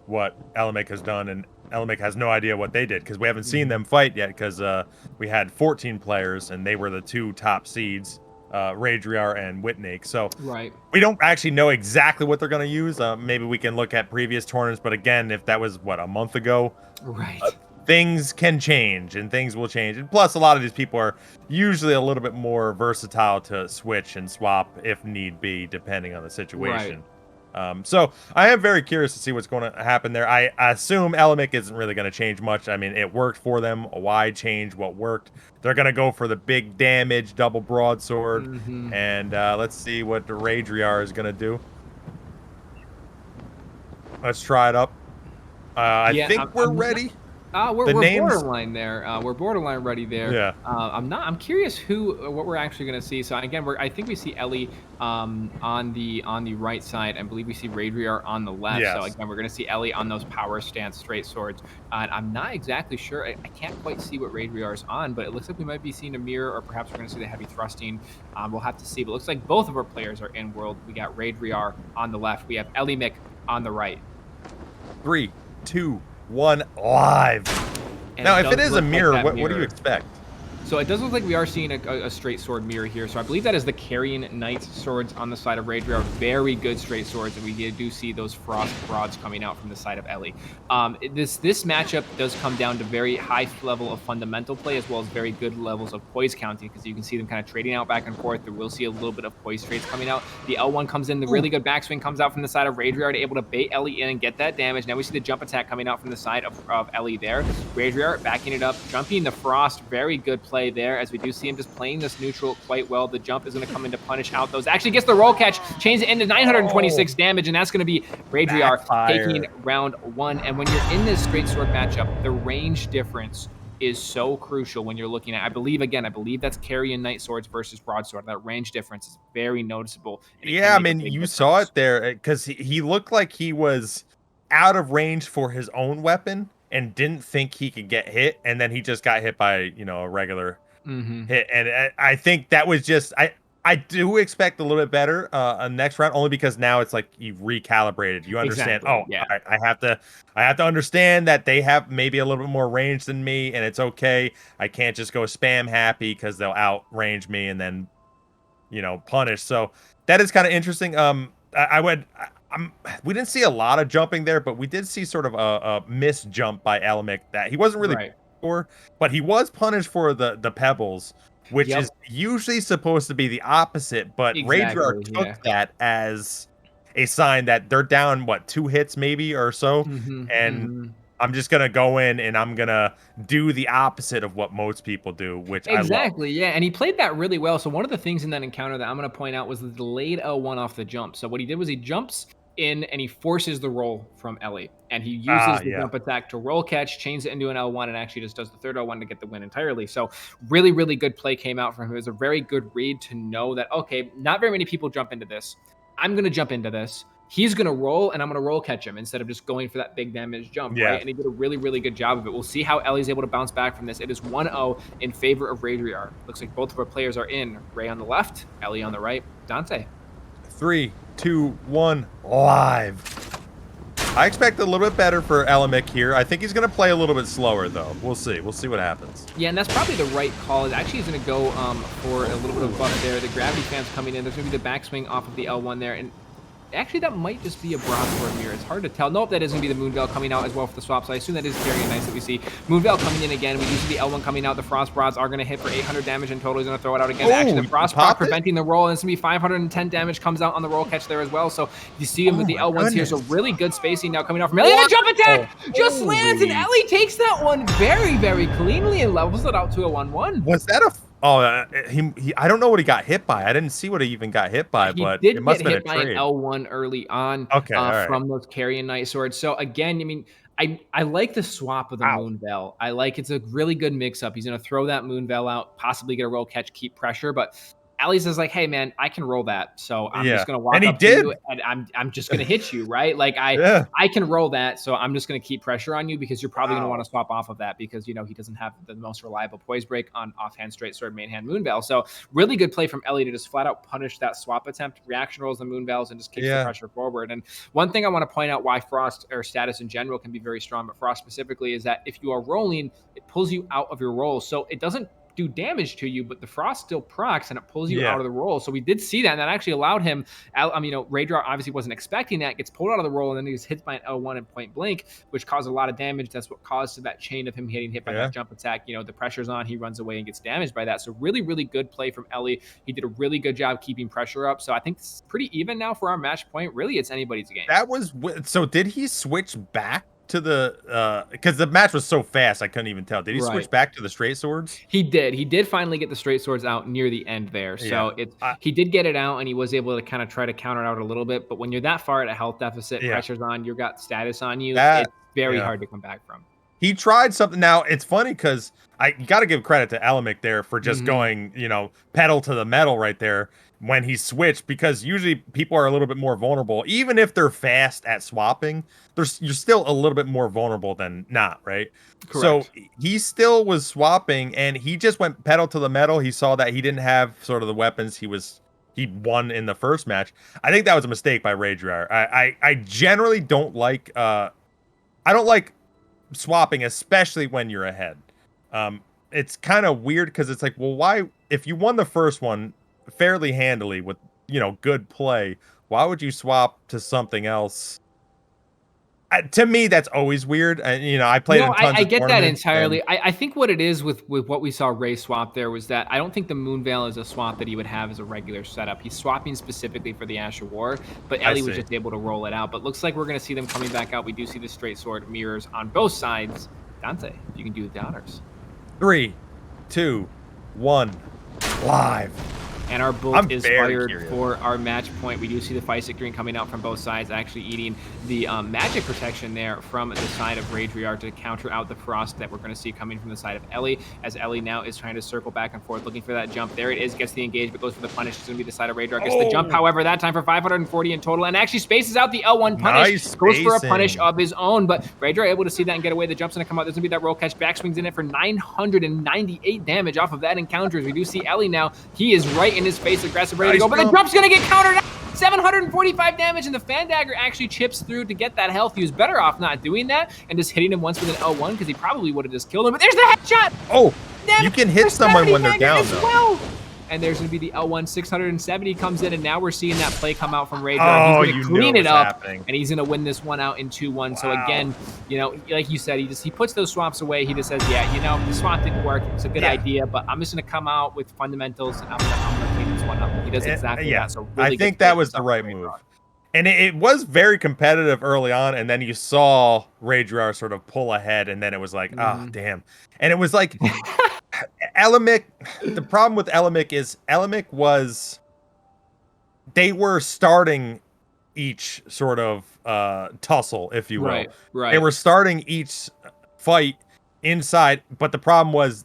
what Elimic has done, and Elimic has no idea what they did because we haven't seen them fight yet because we had 14 players and they were the 2 top seeds, Raidriar and Whitn. So Right. we don't actually know exactly what they're going to use. Maybe we can look at previous tournaments, but again, if that was, a month ago? Right. Things can change and things will change. And plus, a lot of these people are usually a little bit more versatile to switch and swap if need be, depending on the situation. So I am very curious to see what's going to happen there. I assume Elimic isn't really going to change much. I mean, it worked for them. Why change what worked? They're going to go for the big damage, double broadsword. And let's see what the Raidriar is going to do. Let's try it up. I think we're ready. We're borderline there. We're borderline ready there. Yeah. I'm curious what we're actually going to see. So again, I think we see Ellie on the right side. I believe we see Raidriar on the left. Yes. So again, we're going to see Ellie on those power stance straight swords. And I'm not exactly sure. I can't quite see what Raidriar's on, but it looks like we might be seeing a mirror, or perhaps we're going to see the heavy thrusting. We'll have to see. But it looks like both of our players are in world. We got Raidriar on the left. We have Ellie on the right. 3, 2, 1, live. And now, if it is a mirror, like what do you expect? So it does look like we are seeing a straight sword mirror here. So I believe that is the Carrion Knight's swords on the side of Raidriar. Very good straight swords, and we do see those frost broads coming out from the side of Ellie. This matchup does come down to very high level of fundamental play, as well as very good levels of poise counting, because you can see them kind of trading out back and forth. There will see a little bit of poise trades coming out. The L1 comes in, the really good backswing comes out from the side of Raidriar, able to bait Ellie in and get that damage. Now we see the jump attack coming out from the side of Ellie there. Raidriar backing it up, jumping the frost. Very good play there, as we do see him just playing this neutral quite well. The jump is going to come in to punish out those. Actually gets the roll catch, changes it into 926 damage, and that's going to be Raidriar taking round 1. And when you're in this straight sword matchup, the range difference is so crucial when you're looking at, I believe that's Carrion Knight swords versus broadsword. That range difference is very noticeable. Yeah, I mean, you saw it there because he looked like he was out of range for his own weapon and didn't think he could get hit, and then he just got hit by, a regular hit. And I think that was just, I do expect a little bit better next round, only because now it's like you've recalibrated. You understand. Exactly. Yeah. I have to understand that they have maybe a little bit more range than me, and it's okay. I can't just go spam happy because they'll outrange me and then, punish. So that is kind of interesting. We didn't see a lot of jumping there, but we did see sort of a miss jump by Elimic that he wasn't really for, but he was punished for the pebbles, which is usually supposed to be the opposite. But Raidriar took that as a sign that they're down 2 hits maybe or so, and I'm just gonna go in and I'm gonna do the opposite of what most people do, which I love. Yeah, and he played that really well. So one of the things in that encounter that I'm gonna point out was the delayed L1 off the jump. So what he did was he jumps in and he forces the roll from Ellie, and he uses the jump attack to roll catch, changes it into an L1, and actually just does the third L1 to get the win entirely. So really, really good play came out from him. It was a very good read to know that, okay, not very many people jump into this. I'm going to jump into this. He's going to roll, and I'm going to roll catch him instead of just going for that big damage jump, right? And he did a really, really good job of it. We'll see how Ellie's able to bounce back from this. It is 1-0 in favor of Raidriar. Looks like both of our players are in. Ray on the left, Ellie on the right. Dante. 3, 2, 1, live. I expect a little bit better for Elemic here. I think he's going to play a little bit slower, though. We'll see. We'll see what happens. Yeah, and that's probably the right call. Actually, he's going to go for a little bit of buff there. The gravity fan's coming in. There's going to be the backswing off of the L1 there, and actually, that might just be a broadsword mirror. It's hard to tell. Nope, that is going to be the Moonveil coming out as well for the swap. So I assume that is very nice that we see Moonveil coming in again. We do see the L1 coming out. The Frost Brods are going to hit for 800 damage in total. He's going to throw it out again. Actually, the Frost Brod preventing the roll, and it's going to be 510 damage comes out on the roll catch there as well. So you see him with the L1s here. So really good spacing now coming out from Ellie. And the jump attack just lands, and Ellie takes that one very, very cleanly and levels it out to a 1-1. Was that a... Oh, he I don't know what he got hit by. I didn't see what he even got hit by, but it must have been a trade. He did get hit by an L1 early on from those Carrion Knight Swords. So again, I mean, I like the swap of the Moonveil. I like it's a really good mix-up. He's going to throw that Moonveil out, possibly get a roll catch, keep pressure, but Ellie's is like, hey man, I can roll that, so I'm just gonna walk up to you and I'm just gonna hit you, right? Like I can roll that, so I'm just gonna keep pressure on you because you're probably gonna want to swap off of that because you know he doesn't have the most reliable poise break on offhand straight sword main hand Moonveil. So really good play from Ellie to just flat out punish that swap attempt, reaction rolls the Moonveils and just kicks the pressure forward. And one thing I want to point out why Frost or status in general can be very strong, but Frost specifically is that if you are rolling, it pulls you out of your roll, so it doesn't do damage to you, but the Frost still procs and it pulls you out of the roll. So we did see that, and that actually allowed him. You know, Raidriar obviously wasn't expecting that, gets pulled out of the roll, and then he was hit by an L1 and point blank, which caused a lot of damage. That's what caused that chain of him getting hit by that jump attack. You know, the pressure's on, he runs away and gets damaged by that. So really, really good play from Ellie. He did a really good job keeping pressure up. So I think this is pretty even now for our match point. Really, it's anybody's game. That was so. Did he switch back to the because the match was so fast I couldn't even tell. Did he switch back to the straight swords? He did finally get the straight swords out near the end there, so he did get it out and he was able to kind of try to counter it out a little bit, but when you're that far at a health deficit, pressure's on, you've got status on you, it's very hard to come back from. He tried something. Now it's funny because you got to give credit to Elemic there for just going, you know, pedal to the metal right there when he switched, because usually people are a little bit more vulnerable. Even if they're fast at swapping, you're still a little bit more vulnerable than not, right? Correct. So he still was swapping and he just went pedal to the metal. He saw that he didn't have sort of the weapons he won in the first match. I think that was a mistake by Raidriar. I generally don't like I don't like swapping, especially when you're ahead. It's kind of weird because it's like, well, why, if you won the first one fairly handily with, you know, good play, why would you swap to something else? To me, that's always weird. You know, I played in tons I of get that entirely. I think what it is with what we saw Ray swap there was that I don't think the Moonveil is a swap that he would have as a regular setup. He's swapping specifically for the Ash of War, but Ellie was just able to roll it out. But looks like we're going to see them coming back out. We do see the straight sword mirrors on both sides. Dante, if you can do the honors. 3, 2, 1, live. And our bolt is fired for our match point. We do see the Physic Green coming out from both sides, actually eating the magic protection there from the side of Raidriar to counter out the frost that we're going to see coming from the side of Ellie, as Ellie now is trying to circle back and forth, looking for that jump. There it is, gets the engagement, goes for the punish. It's going to be the side of Raidriar, gets the jump, however, that time for 540 in total, and actually spaces out the L1 punish, goes for a punish of his own, but Raidriar able to see that and get away. The jump's going to come out. There's going to be that roll catch, backswings in it for 998 damage off of that encounter. We do see Ellie now. He is right in his face, aggressive, ready to go, but the jump's gonna get countered out. 745 damage, and the Fan Dagger actually chips through to get that health. He was better off not doing that and just hitting him once with an L1 because he probably would have just killed him. But there's the headshot! Oh, you can hit someone when they're down, though. Well. And there's going to be the L1 670 comes in, and now we're seeing that play come out from Raidriar. He's going to clean it up, and he's going to win this one out in 2-1. So again, you know, like you said, he puts those swaps away. He just says, yeah, you know, the swap didn't work. It's a good idea, but I'm just going to come out with fundamentals, and I'm going to clean this one up. He does exactly that. So really I think that was the right move. And it was very competitive early on, and then you saw Raidriar sort of pull ahead, and then it was like, damn. And it was like, Elemic, the problem with Elemic is they were starting each sort of tussle, if you will. Right. They were starting each fight inside, but the problem was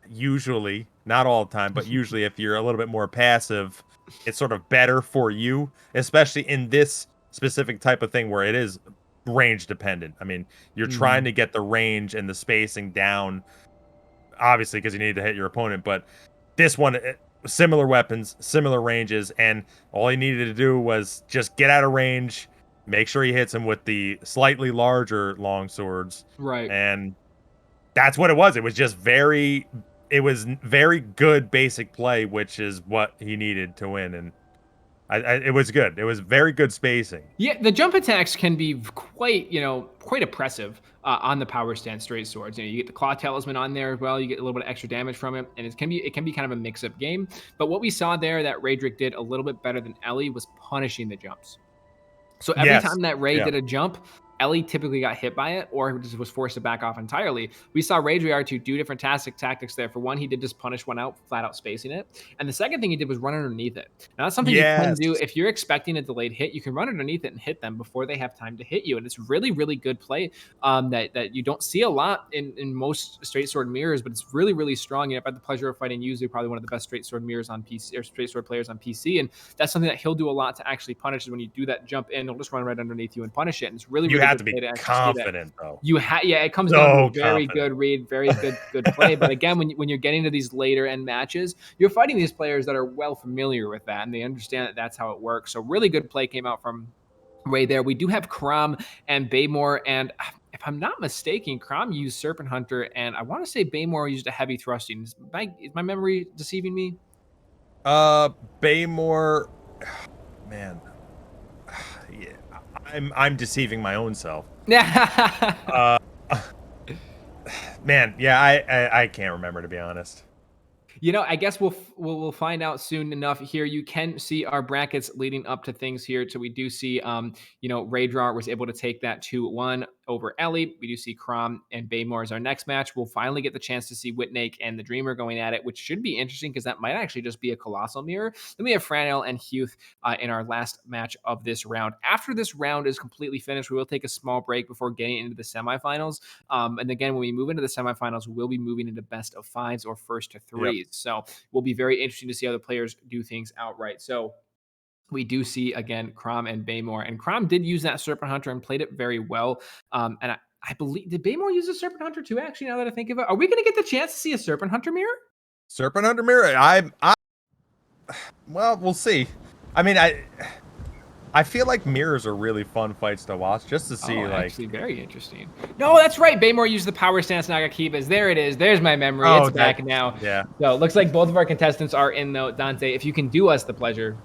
usually, not all the time, but usually if you're a little bit more passive, it's sort of better for you, especially in this specific type of thing where it is range dependent. I mean, you're trying to get the range and the spacing down, obviously, because you need to hit your opponent. But this one, similar weapons, similar ranges, and all he needed to do was just get out of range, make sure he hits him with the slightly larger long swords. Right. And that's what it was. It was just very good basic play, which is what he needed to win. And it was good. It was very good spacing. Yeah, the jump attacks can be quite, quite oppressive on the power stance straight swords. You get the claw talisman on there as well. You get a little bit of extra damage from it, and it can be kind of a mix-up game. But what we saw there that Raidriar did a little bit better than Ellie was punishing the jumps. So every Yes. time that Ray Yeah. did a jump, Ellie typically got hit by it or just was forced to back off entirely. We saw Raidriar to do different tactics there. For one, he did just punish one out, flat out spacing it. And the second thing he did was run underneath it. Now, that's something you can Yes. do. If you're expecting a delayed hit, you can run underneath it and hit them before they have time to hit you. And it's really, really good play that you don't see a lot in most straight sword mirrors, but it's really, really strong. I've had the pleasure of fighting usually probably one of the best straight sword mirrors on PC or straight sword players on PC. And that's something that he'll do a lot to actually punish is when you do that jump in, he'll just run right underneath you and punish it. And it's really, You really have good to be play to actually see that. confident, though. Yeah, it comes down to a very good read, very good play. But again, when you're getting to these later end matches, you're fighting these players that are well familiar with that, and they understand that that's how it works. So really good play came out from Ray there. We do have Crom and Baymore, and if I'm not mistaken, Crom used Serpent Hunter, and I want to say Baymore used a heavy thrusting. Is my memory deceiving me? Baymore, man, yeah, I'm deceiving my own self. Yeah. Man, yeah, I can't remember, to be honest. I guess we'll find out soon enough here. You can see our brackets leading up to things here. So we do see, Raidriar was able to take that 2-1 over Ellie. We do see Crom and Baymore as our next match. We'll finally get the chance to see Whitn and the Dreamer going at it, which should be interesting because that might actually just be a colossal mirror. Then we have Franel and Huth in our last match of this round. After this round is completely finished, we will take a small break before getting into the semifinals. And again, when we move into the semifinals, we'll be moving into best of fives or first to threes. Yep. So will be very interesting to see how the players do things outright. So we do see, again, Crom and Baymore. And Crom did use that Serpent Hunter and played it very well. And I believe, did Baymore use a Serpent Hunter too, actually, now that I think of it? Are we going to get the chance to see a Serpent Hunter mirror? Serpent Hunter mirror? Well, we'll see. I mean, I feel like mirrors are really fun fights to watch, just to see, actually very interesting. No, that's right. Baymore used the power stance Nagakibas. There it is. There's my memory. It's back now. Yeah. So it looks like both of our contestants are in, though. Dante, if you can do us the pleasure.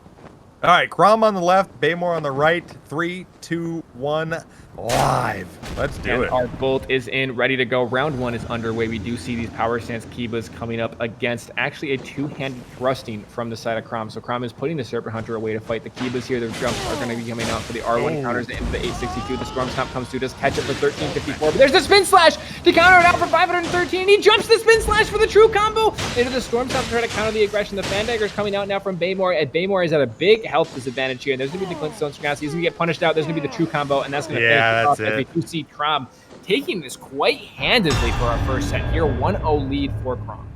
All right, Crom on the left, Baymore on the right. 3, 2, 1, live. Let's do it. Our bolt is in, ready to go. Round one is underway. We do see these power stance Kibas coming up against actually a two-handed thrusting from the side of Crom. So Crom is putting the Serpent Hunter away to fight the Kibas here. Their jumps are going to be coming out for the R1 counters into the 862. The Storm Stomp comes through, does catch it for 1354. But there's the Spin Slash to counter it out for 513. And he jumps the Spin Slash for the true combo into the Storm Stomp to try to counter the aggression. The Fan Dagger is coming out now from Baymore, and Baymore is at a big health disadvantage here. And there's going to be the Glintstone Scraps. He's going to get punished out. There's going to be the true combo, and that's going to finish it off as we do see Crom taking this quite handedly for our first set here. 1-0 lead for Crom.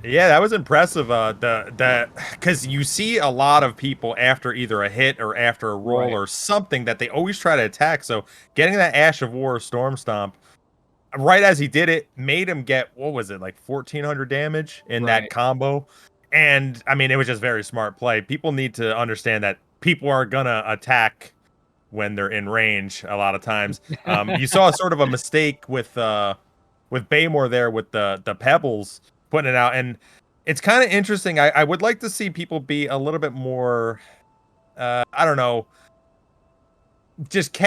Yeah, that was impressive. Because you see a lot of people after either a hit or after a roll or something that they always try to attack. So getting that Ash of War Storm Stomp right as he did it made him get, what was it, like 1,400 damage in that combo. And I mean, it was just very smart play. People need to understand that people are gonna attack when they're in range a lot of times. You saw sort of a mistake with Baymore there with the pebbles putting it out, and it's kind of interesting. I would like to see people be a little bit more I don't know, just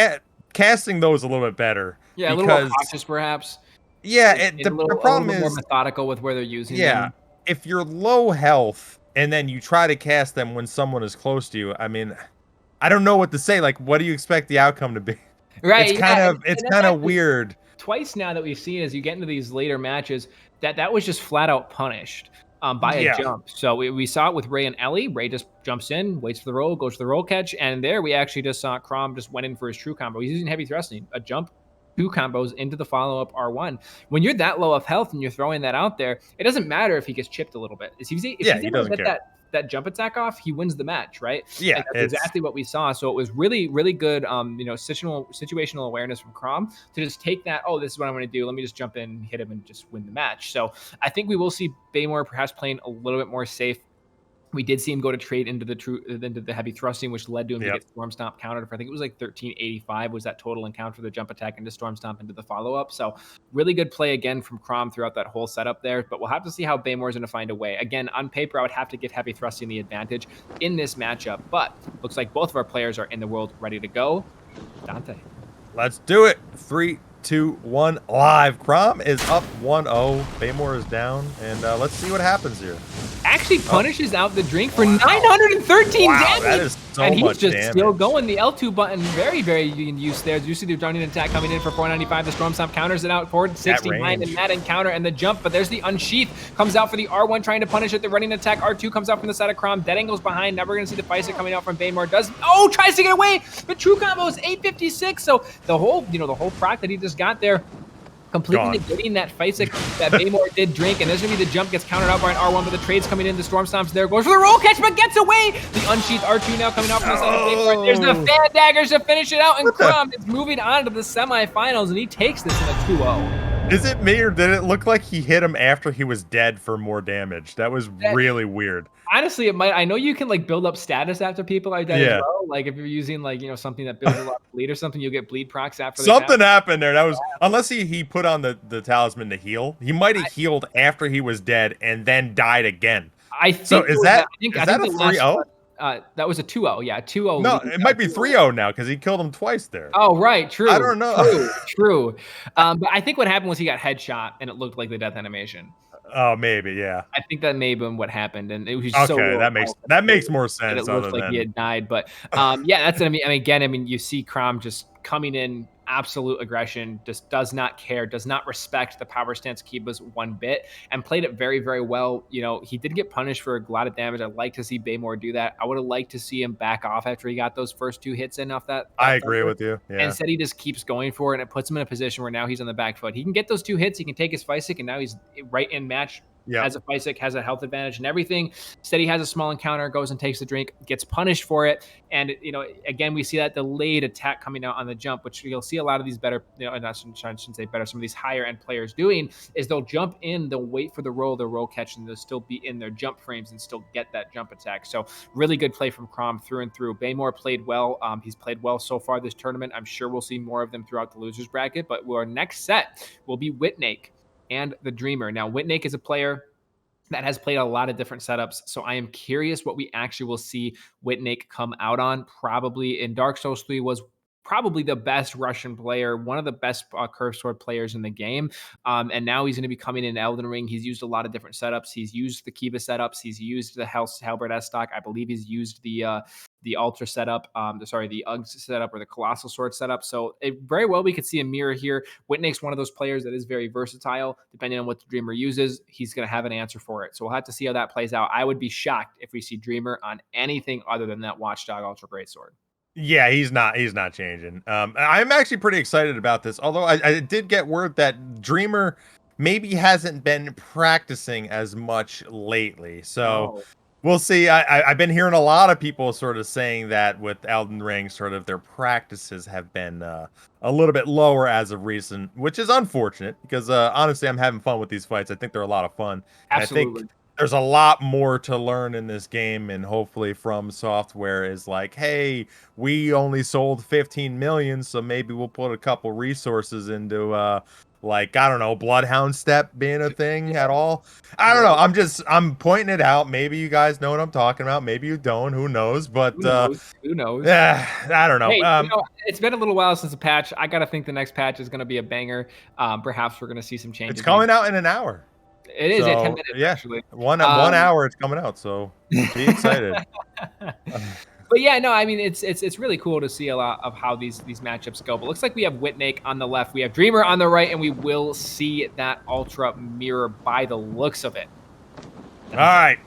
casting those a little bit better. Yeah, a little more cautious perhaps. Yeah, the problem is more methodical with where they're using them. If you're low health and then you try to cast them when someone is close to you, I mean, I don't know what to say. Like, what do you expect the outcome to be? Right. It's kind of weird. Twice now that we've seen as you get into these later matches, that was just flat out punished by a jump. So we saw it with Ray and Ellie. Ray just jumps in, waits for the roll, goes for the roll catch, and there we actually just saw Crom just went in for his true combo. He's using heavy thrusting, a jump, 2 combos into the follow-up R1. When you're that low of health and you're throwing that out there, it doesn't matter if he gets chipped a little bit. If he's able to get that jump attack off, he wins the match, right? Yeah, like, that's exactly what we saw. So it was really, really good, situational awareness from Crom to just take that. Oh, this is what I'm going to do. Let me just jump in, hit him, and just win the match. So I think we will see Baymore perhaps playing a little bit more safe We did see him go to trade into the heavy thrusting, which led to him to get Storm Stomp countered for, I think it was like 1385 was that total encounter, the jump attack into Storm Stomp into the follow-up. So really good play again from Crom throughout that whole setup there, but we'll have to see how Baymore's going to find a way. Again, on paper, I would have to give heavy thrusting the advantage in this matchup, but looks like both of our players are in the world ready to go. Dante. Let's do it. 3, 2, 1, live. Crom is up 1-0. Baymore is down, and let's see what happens here. Actually punishes out the drink for 913 damage. That is so and he's much just damage. Still going. The L2 button, very, very in use there. You see the running attack coming in for 495. The Storm Stomp counters it out for 69 in that encounter and the jump, but there's the Unsheath. Comes out for the R1 trying to punish it. The running attack R2 comes out from the side of Crom. Dead Angle's behind. Now we're going to see the Feisik coming out from Baymore. Tries to get away. The true combo is 856. So the whole, the whole proc that he just got there, completely negating that Feisik that Baymore did drink, and there's going to be the jump gets countered out by an R1, but the trade's coming in, the Storm Stomp's there, goes for the roll catch, but gets away! The Unsheath R2 now coming out from the side of Baymore. There's the Fan Daggers to finish it out, and Crom is moving on to the semifinals, and he takes this in a 2-0. Is it me, or did it look like he hit him after he was dead for more damage? That was really weird. Honestly, it might. I know you can like build up status after people like that as well. Like if you're using like something that builds a lot of bleed or something, you'll get bleed procs after. Something happened there. That was unless he put on the talisman to heal. He might have healed after he was dead and then died again. I think so. Is that a 3-0? That was a 2-0. Yeah, 2-0. No, it might be 3-0 now because he killed him twice there. Oh, right. True. I don't know. True. But I think what happened was he got headshot and it looked like the death animation. Oh, maybe, yeah. I think that may have been what happened, and it was okay. So that makes more sense. It looked like he had died, but yeah, that's what I mean. Again, you see Crom just coming in, absolute aggression, just does not care, does not respect the power stance Kiba's one bit, and played it very, very well. He did get punished for a lot of damage. I'd like to see Baymore do that. I would have liked to see him back off after he got those first 2 hits in off that. I agree with you. Yeah. Instead, he just keeps going for it, and it puts him in a position where now he's on the back foot. He can get those 2 hits. He can take his Feisik, and now he's right in match. Has a Feisik, has a health advantage and everything. Instead, he has a small encounter, goes and takes the drink, gets punished for it. And, again, we see that delayed attack coming out on the jump, which you'll see a lot of these better, I shouldn't say better, some of these higher end players doing is they'll jump in, they'll wait for the roll catch, and they'll still be in their jump frames and still get that jump attack. So really good play from Crom through and through. Baymore played well. He's played well so far this tournament. I'm sure we'll see more of them throughout the losers bracket, but our next set will be Whitn and the Dreamer. Now, Whitn is a player that has played a lot of different setups. So I am curious what we actually will see Whitn come out on. Probably in Dark Souls 3 was probably the best Russian player, one of the best curve sword players in the game. And now he's going to be coming in Elden Ring. He's used a lot of different setups. He's used the Kiba setups. He's used the Halberd S stock. I believe he's used the Ultra setup, the Uggs setup or the Colossal Sword setup. So very well we could see a mirror here. Whitney's one of those players that is very versatile. Depending on what the Dreamer uses, he's going to have an answer for it. So we'll have to see how that plays out. I would be shocked if we see Dreamer on anything other than that Watchdog Ultra Greatsword. Yeah, he's not changing. I'm actually pretty excited about this. Although I did get word that Dreamer maybe hasn't been practicing as much lately. So we'll see. I've been hearing a lot of people sort of saying that with Elden Ring, sort of their practices have been a little bit lower as of recent, which is unfortunate because honestly, I'm having fun with these fights. I think they're a lot of fun. Absolutely. I think there's a lot more to learn in this game, and hopefully From Software is like, hey, we only sold 15 million, so maybe we'll put a couple resources into like, I don't know, Bloodhound Step being a thing at all. I don't know. I'm pointing it out. Maybe you guys know what I'm talking about. Maybe you don't. Who knows? But who knows? Yeah, I don't know. Hey, it's been a little while since the patch. I gotta think the next patch is gonna be a banger. Perhaps we're gonna see some changes. It's coming out in an hour. It is 10 minutes, actually. One hour it's coming out, so be excited. But yeah, no, I mean it's really cool to see a lot of how these matchups go. But looks like we have Whitn on the left, we have Dreamer on the right, and we will see that Ultra mirror by the looks of it. All right,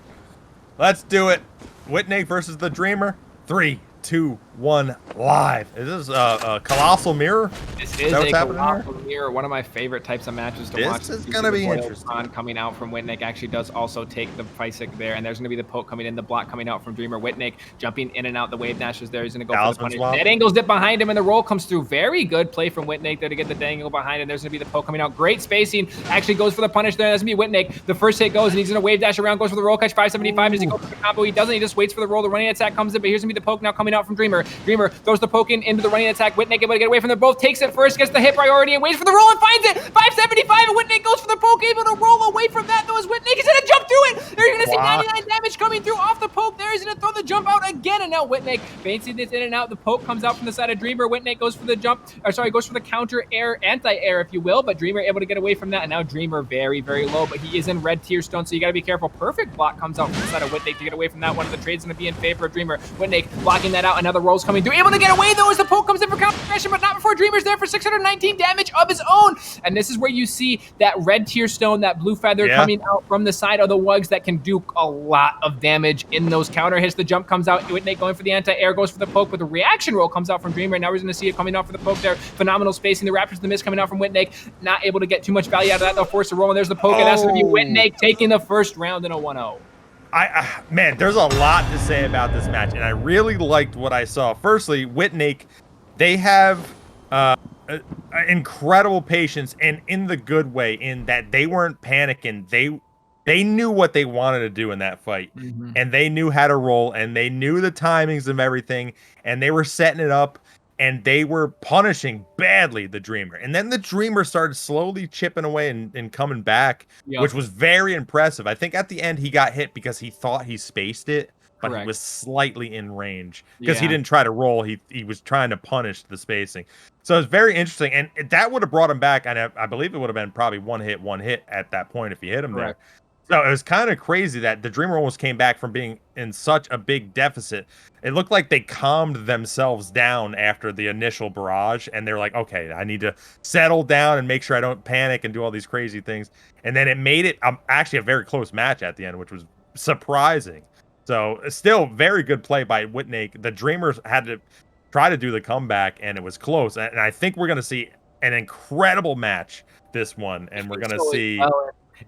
let's do it. Whitn versus the Dreamer. 3, 2, 1 live. Is this a colossal mirror? This Is is that a what's happening here? colossal mirror, one of my favorite types of matches to watch. This is You gonna see be the Royal interesting. Tron coming out from Whitn actually does also take the Pysic there, and there's going to be the poke coming in, the block coming out from Dreamer. Whitn jumping in and out, the wave dash is there. He's going to go for the Talisman punish. swap. That angle's dip behind him, and the roll comes through. Very good play from Whitn there to get the dangle behind him. There's going to be the poke coming out. Great spacing. Actually goes for the punish there. That's going to be Whitn. The first hit goes, and he's going to wave dash around, goes for the roll catch 575. Does he go for the combo? He doesn't. He just waits for the roll. The running attack comes in, but here's going to be the poke now coming out from Dreamer. Dreamer throws the poke into the running attack. Whitn able to get away from them both. Takes it first, gets the hit priority, and waits for the roll and finds it. 575, and Whitn goes for the poke, able to roll away from that, though, as Whitn is going to jump through it. You're going to see 99 damage coming through off the poke there. He's going to throw the jump out again, and now Whitn fancy this in and out. The poke comes out from the side of Dreamer. Whitn goes for the jump, or sorry, goes for the counter air, anti-air, if you will, but Dreamer able to get away from that, and now Dreamer very, very low, but he is in red tier stone, so you got to be careful. Perfect block comes out from the side of Whitn to get away from that. One of the trades going to be in favor of Dreamer. Whitn blocking that out, and now the roll's coming through. Able to get away, though, as the poke comes in for counter aggression, but not before Dreamer's there for 619 damage of his own. And this is where you see that red tier stone, that blue feather coming out from the side of the wugs that can do a lot of damage in those counter hits. The jump comes out. Whitn going for the anti-air, goes for the poke, but the reaction roll comes out from Dreamer. Now we're going to see it coming out for the poke there. Phenomenal spacing. The Raptors, the miss coming out from Whitn. Not able to get too much value out of that. They'll force a roll, and there's the poke, and that's going to be Whitn taking the first round in a 1-0. Man, there's a lot to say about this match, and I really liked what I saw. Firstly, Whitn, they have incredible patience, and in the good way, in that they weren't panicking. They knew what they wanted to do in that fight, and they knew how to roll, and they knew the timings of everything, and they were setting it up, and they were punishing badly the Dreamer. And then the Dreamer started slowly chipping away and coming back, which was very impressive. I think at the end he got hit because he thought he spaced it, but he was slightly in range because he didn't try to roll. He was trying to punish the spacing. So it's very interesting, and that would have brought him back. And I believe it would have been probably one hit at that point if he hit him there. So it was kind of crazy that the Dreamer almost came back from being in such a big deficit. It looked like they calmed themselves down after the initial barrage, and they're like, okay, I need to settle down and make sure I don't panic and do all these crazy things. And then it made it actually a very close match at the end, which was surprising. So still very good play by Whitn. The Dreamers had to try to do the comeback, and it was close. And I think we're going to see an incredible match this one, and we're going to see...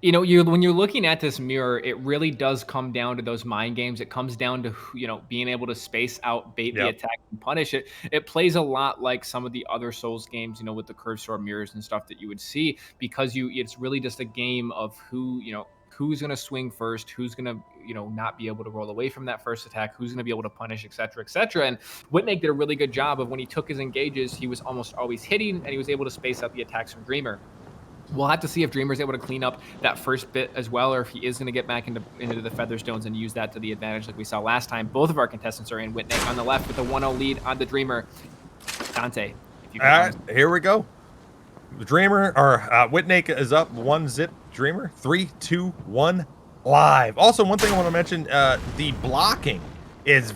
You know, when you're looking at this mirror, it really does come down to those mind games. It comes down to, you know, being able to space out, bait the attack, and punish it. It plays a lot like some of the other Souls games, you know, with the curved sword mirrors and stuff that you would see, because it's really just a game of who, you know, who's going to swing first, who's going to, you know, not be able to roll away from that first attack, who's going to be able to punish, etc., etc. And Whitn did a really good job of, when he took his engages, he was almost always hitting, and he was able to space out the attacks from Dreamer. We'll have to see if Dreamer's able to clean up that first bit as well, or if he is going to get back into the feather stones and use that to the advantage like we saw last time. Both of our contestants are in. Whitn on the left with a 1-0 lead on the Dreamer. Dante, if you can. Here we go. The Dreamer, or Whitn is up 1-0 Dreamer. 3, 2, 1, live. Also, one thing I want to mention, the blocking is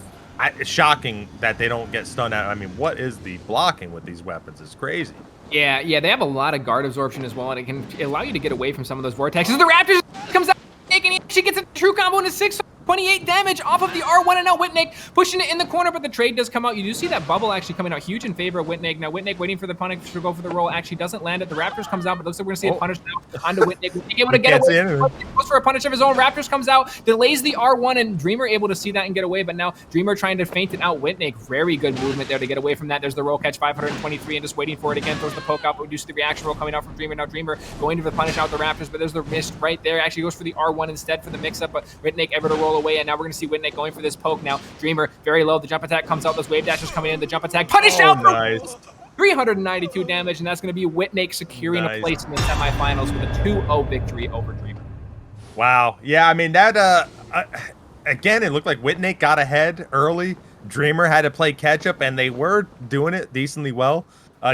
shocking that they don't get stunned out. I mean, what is the blocking with these weapons? It's crazy. Yeah, they have a lot of guard absorption as well, and it can allow you to get away from some of those vortexes. The Raptors comes out, and he actually gets a true combo into 628 damage off of the R1, and now Whitn pushing it in the corner, but the trade does come out. You do see that bubble actually coming out huge in favor of Whitn. Now Whitn waiting for the punish to go for the roll, actually doesn't land it. The Raptors comes out, but looks like we're going to see a punish now onto Whitn. Able to get away. Goes for a punish of his own. Raptors comes out, delays the R1, and Dreamer able to see that and get away, but now Dreamer trying to feint it out. Whitn, very good movement there to get away from that. There's the roll catch, 523, and just waiting for it again. Throws the poke out, but we do see the reaction roll coming out from Dreamer. Now Dreamer going to the punish out the Raptors, but there's the mist right there. Actually goes for the R1 instead for the mix-up, but Whitn able to roll away, and now we're going to see Whitn going for this poke now. Dreamer very low. The jump attack comes out. Those wave dashes coming in. The jump attack punished out. Nice. 392 damage, and that's going to be Whitn securing a place in the semifinals with a 2-0 victory over Dreamer. Wow. Yeah, I mean, that, again, it looked like Whitn got ahead early. Dreamer had to play catch up, and they were doing it decently well.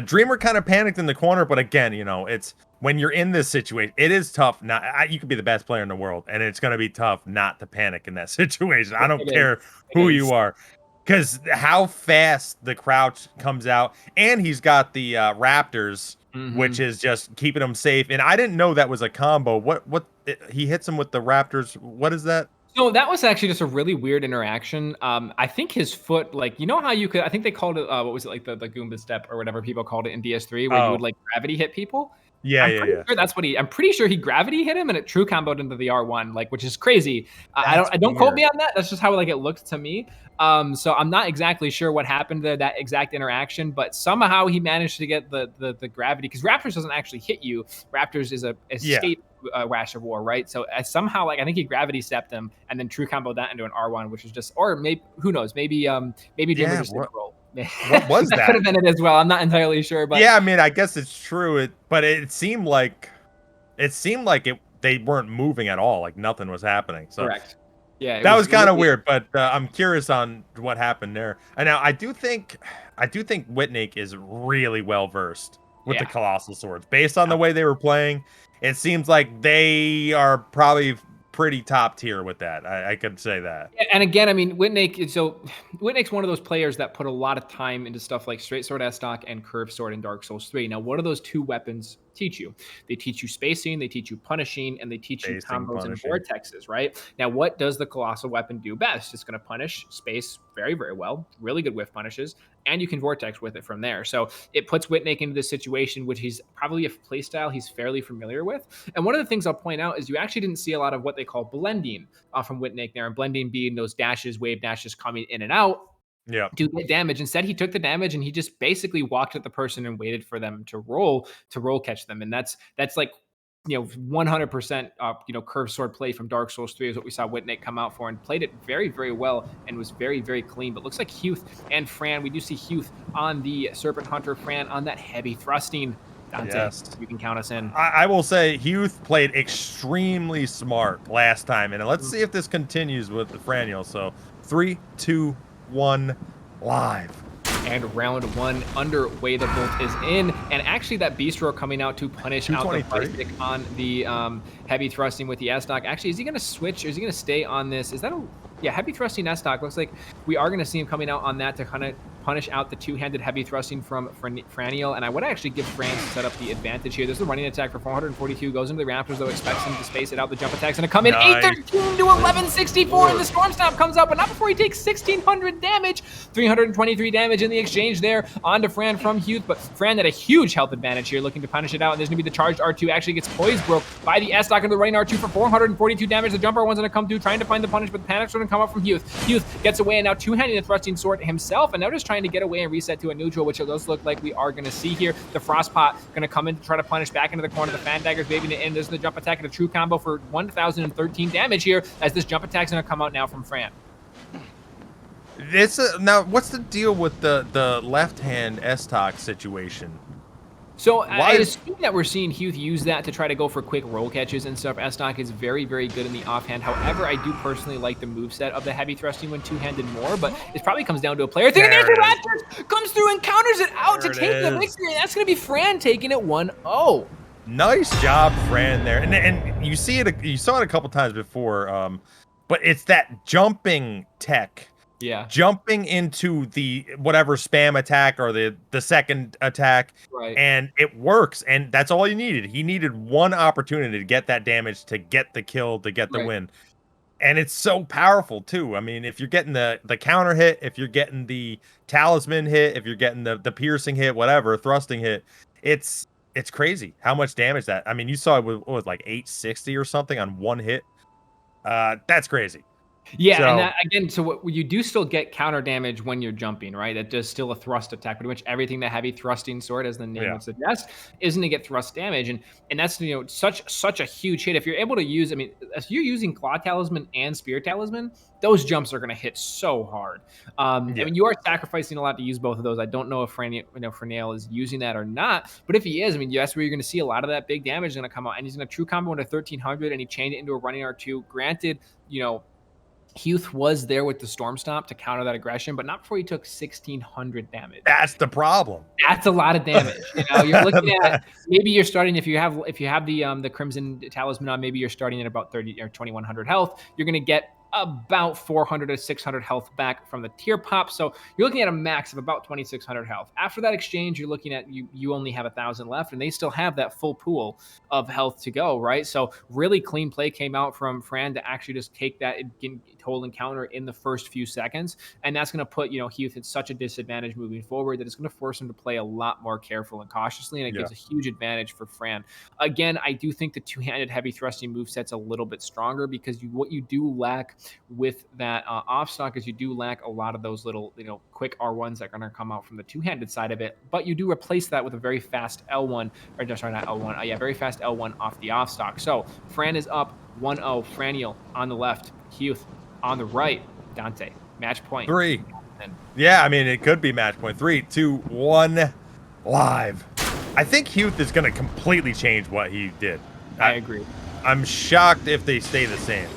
Dreamer kind of panicked in the corner, but again, you know, it's when you're in this situation, it is tough. You could be the best player in the world, and it's going to be tough not to panic in that situation. I don't care who you are, because how fast the crouch comes out, and he's got the Raptors, which is just keeping him safe. And I didn't know that was a combo. What he hits him with the Raptors. What is that? No, that was actually just a really weird interaction. I think his foot, like, you know how you could, I think they called it, what was it, like the Goomba step or whatever people called it in DS3, where you would Oh, like gravity hit people. yeah, yeah, yeah. I'm pretty sure he gravity hit him and it true comboed into the R1, like, which is crazy. That's I don't quote weird. me on that. That's just how like it looked to me. So I'm not exactly sure what happened there, that exact interaction, but somehow he managed to get the gravity, because Raptors doesn't actually hit you. Raptors is a Yeah, escape Rash of War, right? So somehow, like, I think he gravity stepped him and then true combo that into an R1, which is just, or maybe, who knows, maybe Dimmer yeah. just didn't roll. What was That could that? have been it as well. I'm not entirely sure, but Yeah, I mean, I guess it's true. But it seemed like they weren't moving at all. Like nothing was happening. So correct. Yeah, it that was was kind of really, weird. But I'm curious on what happened there. And now I do think Whitn is really well versed with the yeah. colossal swords. Based on the way they were playing, it seems like they are probably pretty top tier with that. I could say that. And again, I mean, Whitnake's one of those players that put a lot of time into stuff like straight sword S stock and curved sword in Dark Souls 3. Now, what do those two weapons teach you? They teach you spacing, they teach you punishing, and they teach you Facing, combos and punishing. vortexes, right? Now, what does the colossal weapon do best? It's going to punish space very, very well, really good whiff punishes, and you can vortex with it from there. So it puts Whitnake into this situation, which he's probably a playstyle he's fairly familiar with. And one of the things I'll point out is you actually didn't see a lot of what they call blending from Whitnake there, and blending being those dashes, wave dashes coming in and out Yeah. to get damage. Instead, he took the damage and he just basically walked at the person and waited for them to roll catch them. And that's like, 100% curved sword play from Dark Souls 3 is what we saw Whitnake come out for, and played it very, very well and was very, very clean. But looks like Huth and Fran, we do see Huth on the Serpent Hunter, Fran on that heavy thrusting. Dante, Yes. you can count us in. I will say Huth played extremely smart last time, and let's see if this continues with the Franel. So 3, 2, 1, live. And round one underway, the bolt is in, and actually that beast roar coming out to punish out the 223. price stick on the heavy thrusting with the S-Stock. Actually, is he going to switch, or is he going to stay on this? Is that a, yeah, heavy thrusting S-Stock. Looks like we are going to see him coming out on that to kind of punish out the two-handed heavy thrusting from Franel, and I would actually give Fran to set up the advantage here. There's the running attack for 442, goes into the Raptors, though, expects him to space it out. The jump attack's going to come in, Nice. 813 to 1164, and the Storm Stomp comes up, but not before he takes 1600 damage. 323 damage in the exchange there onto Fran from Huth, but Fran had a huge health advantage here, looking to punish it out, and there's going to be the charged R2, actually gets poise broke by the S-Stock into the running R2 for 442 damage. The jump R1's going to come through, trying to find the punish, but the panic's going to come up from Huth. Huth gets away, and now two-handing the thrusting sword himself, and now just trying to get away and reset to a neutral, which it does look like we are going to see here. The Frostpot going to come in to try to punish back into the corner. The Fan Dagger's waving it in. There's the jump attack and a true combo for 1013 damage here, as this jump attack's going to come out now from Fran. Now, what's the deal with the left hand S-Talk situation? So I assume that we're seeing Huth use that to try to go for quick roll catches and stuff. S-Stock is very, very good in the offhand. However, I do personally like the moveset of the heavy thrusting when two-handed more, but it probably comes down to a player thing. And there's the Raptors! Comes through and counters it out to take the victory. And that's going to be Fran taking it 1-0. Nice job, Fran, there. And you saw it a couple times before, but it's that jumping tech. Yeah. Jumping into the whatever spam attack or the second attack, right, and it works, and that's all he needed. He needed one opportunity to get that damage, to get the kill, to get the win. And it's so powerful too. I mean, if you're getting the counter hit, if you're getting the talisman hit, if you're getting the piercing hit, whatever, thrusting hit, it's crazy how much damage that. I mean, you saw it was like 860 or something on one hit. That's crazy. Yeah, so, and that, again, so what you do still get counter damage when you're jumping, right? That does still a thrust attack. Pretty much everything that heavy thrusting sword, as the name would suggest, isn't to get thrust damage, and that's such a huge hit. If you're able to use, I mean, if you're using Claw Talisman and Spear Talisman, those jumps are going to hit so hard. I mean, you are sacrificing a lot to use both of those. I don't know if Franel is using that or not, but if he is, I mean, that's where you're going to see a lot of that big damage going to come out, and he's going to true combo into 1300, and he chained it into a running R2. Granted, Huth was there with the Storm Stomp to counter that aggression, but not before he took 1600 damage. That's the problem. That's a lot of damage. You're looking at, maybe you're starting, if you have the Crimson Talisman on, maybe you're starting at about 30 or 2100 health. You're going to get about 400 to 600 health back from the tier pop. So you're looking at a max of about 2,600 health. After that exchange, you're looking at you only have 1,000 left, and they still have that full pool of health to go, right? So really clean play came out from Fran to actually just take that total encounter in the first few seconds, and that's going to put Heath at such a disadvantage moving forward that it's going to force him to play a lot more careful and cautiously, and it gives a huge advantage for Fran. Again, I do think the two-handed heavy thrusting moveset's a little bit stronger because what you do lack with that off stock is you do lack a lot of those little quick R1s that are going to come out from the two-handed side of it, but you do replace that with a very fast L1, or sorry, not L1, very fast L1 off the off stock. So Fran is up 1-0. Franel on the left, Huth on the right. Dante, match point 3. Yeah, I mean, it could be match point 3, 2, 1, live. I think Huth is going to completely change what he did. I agree. I'm shocked if they stay the same.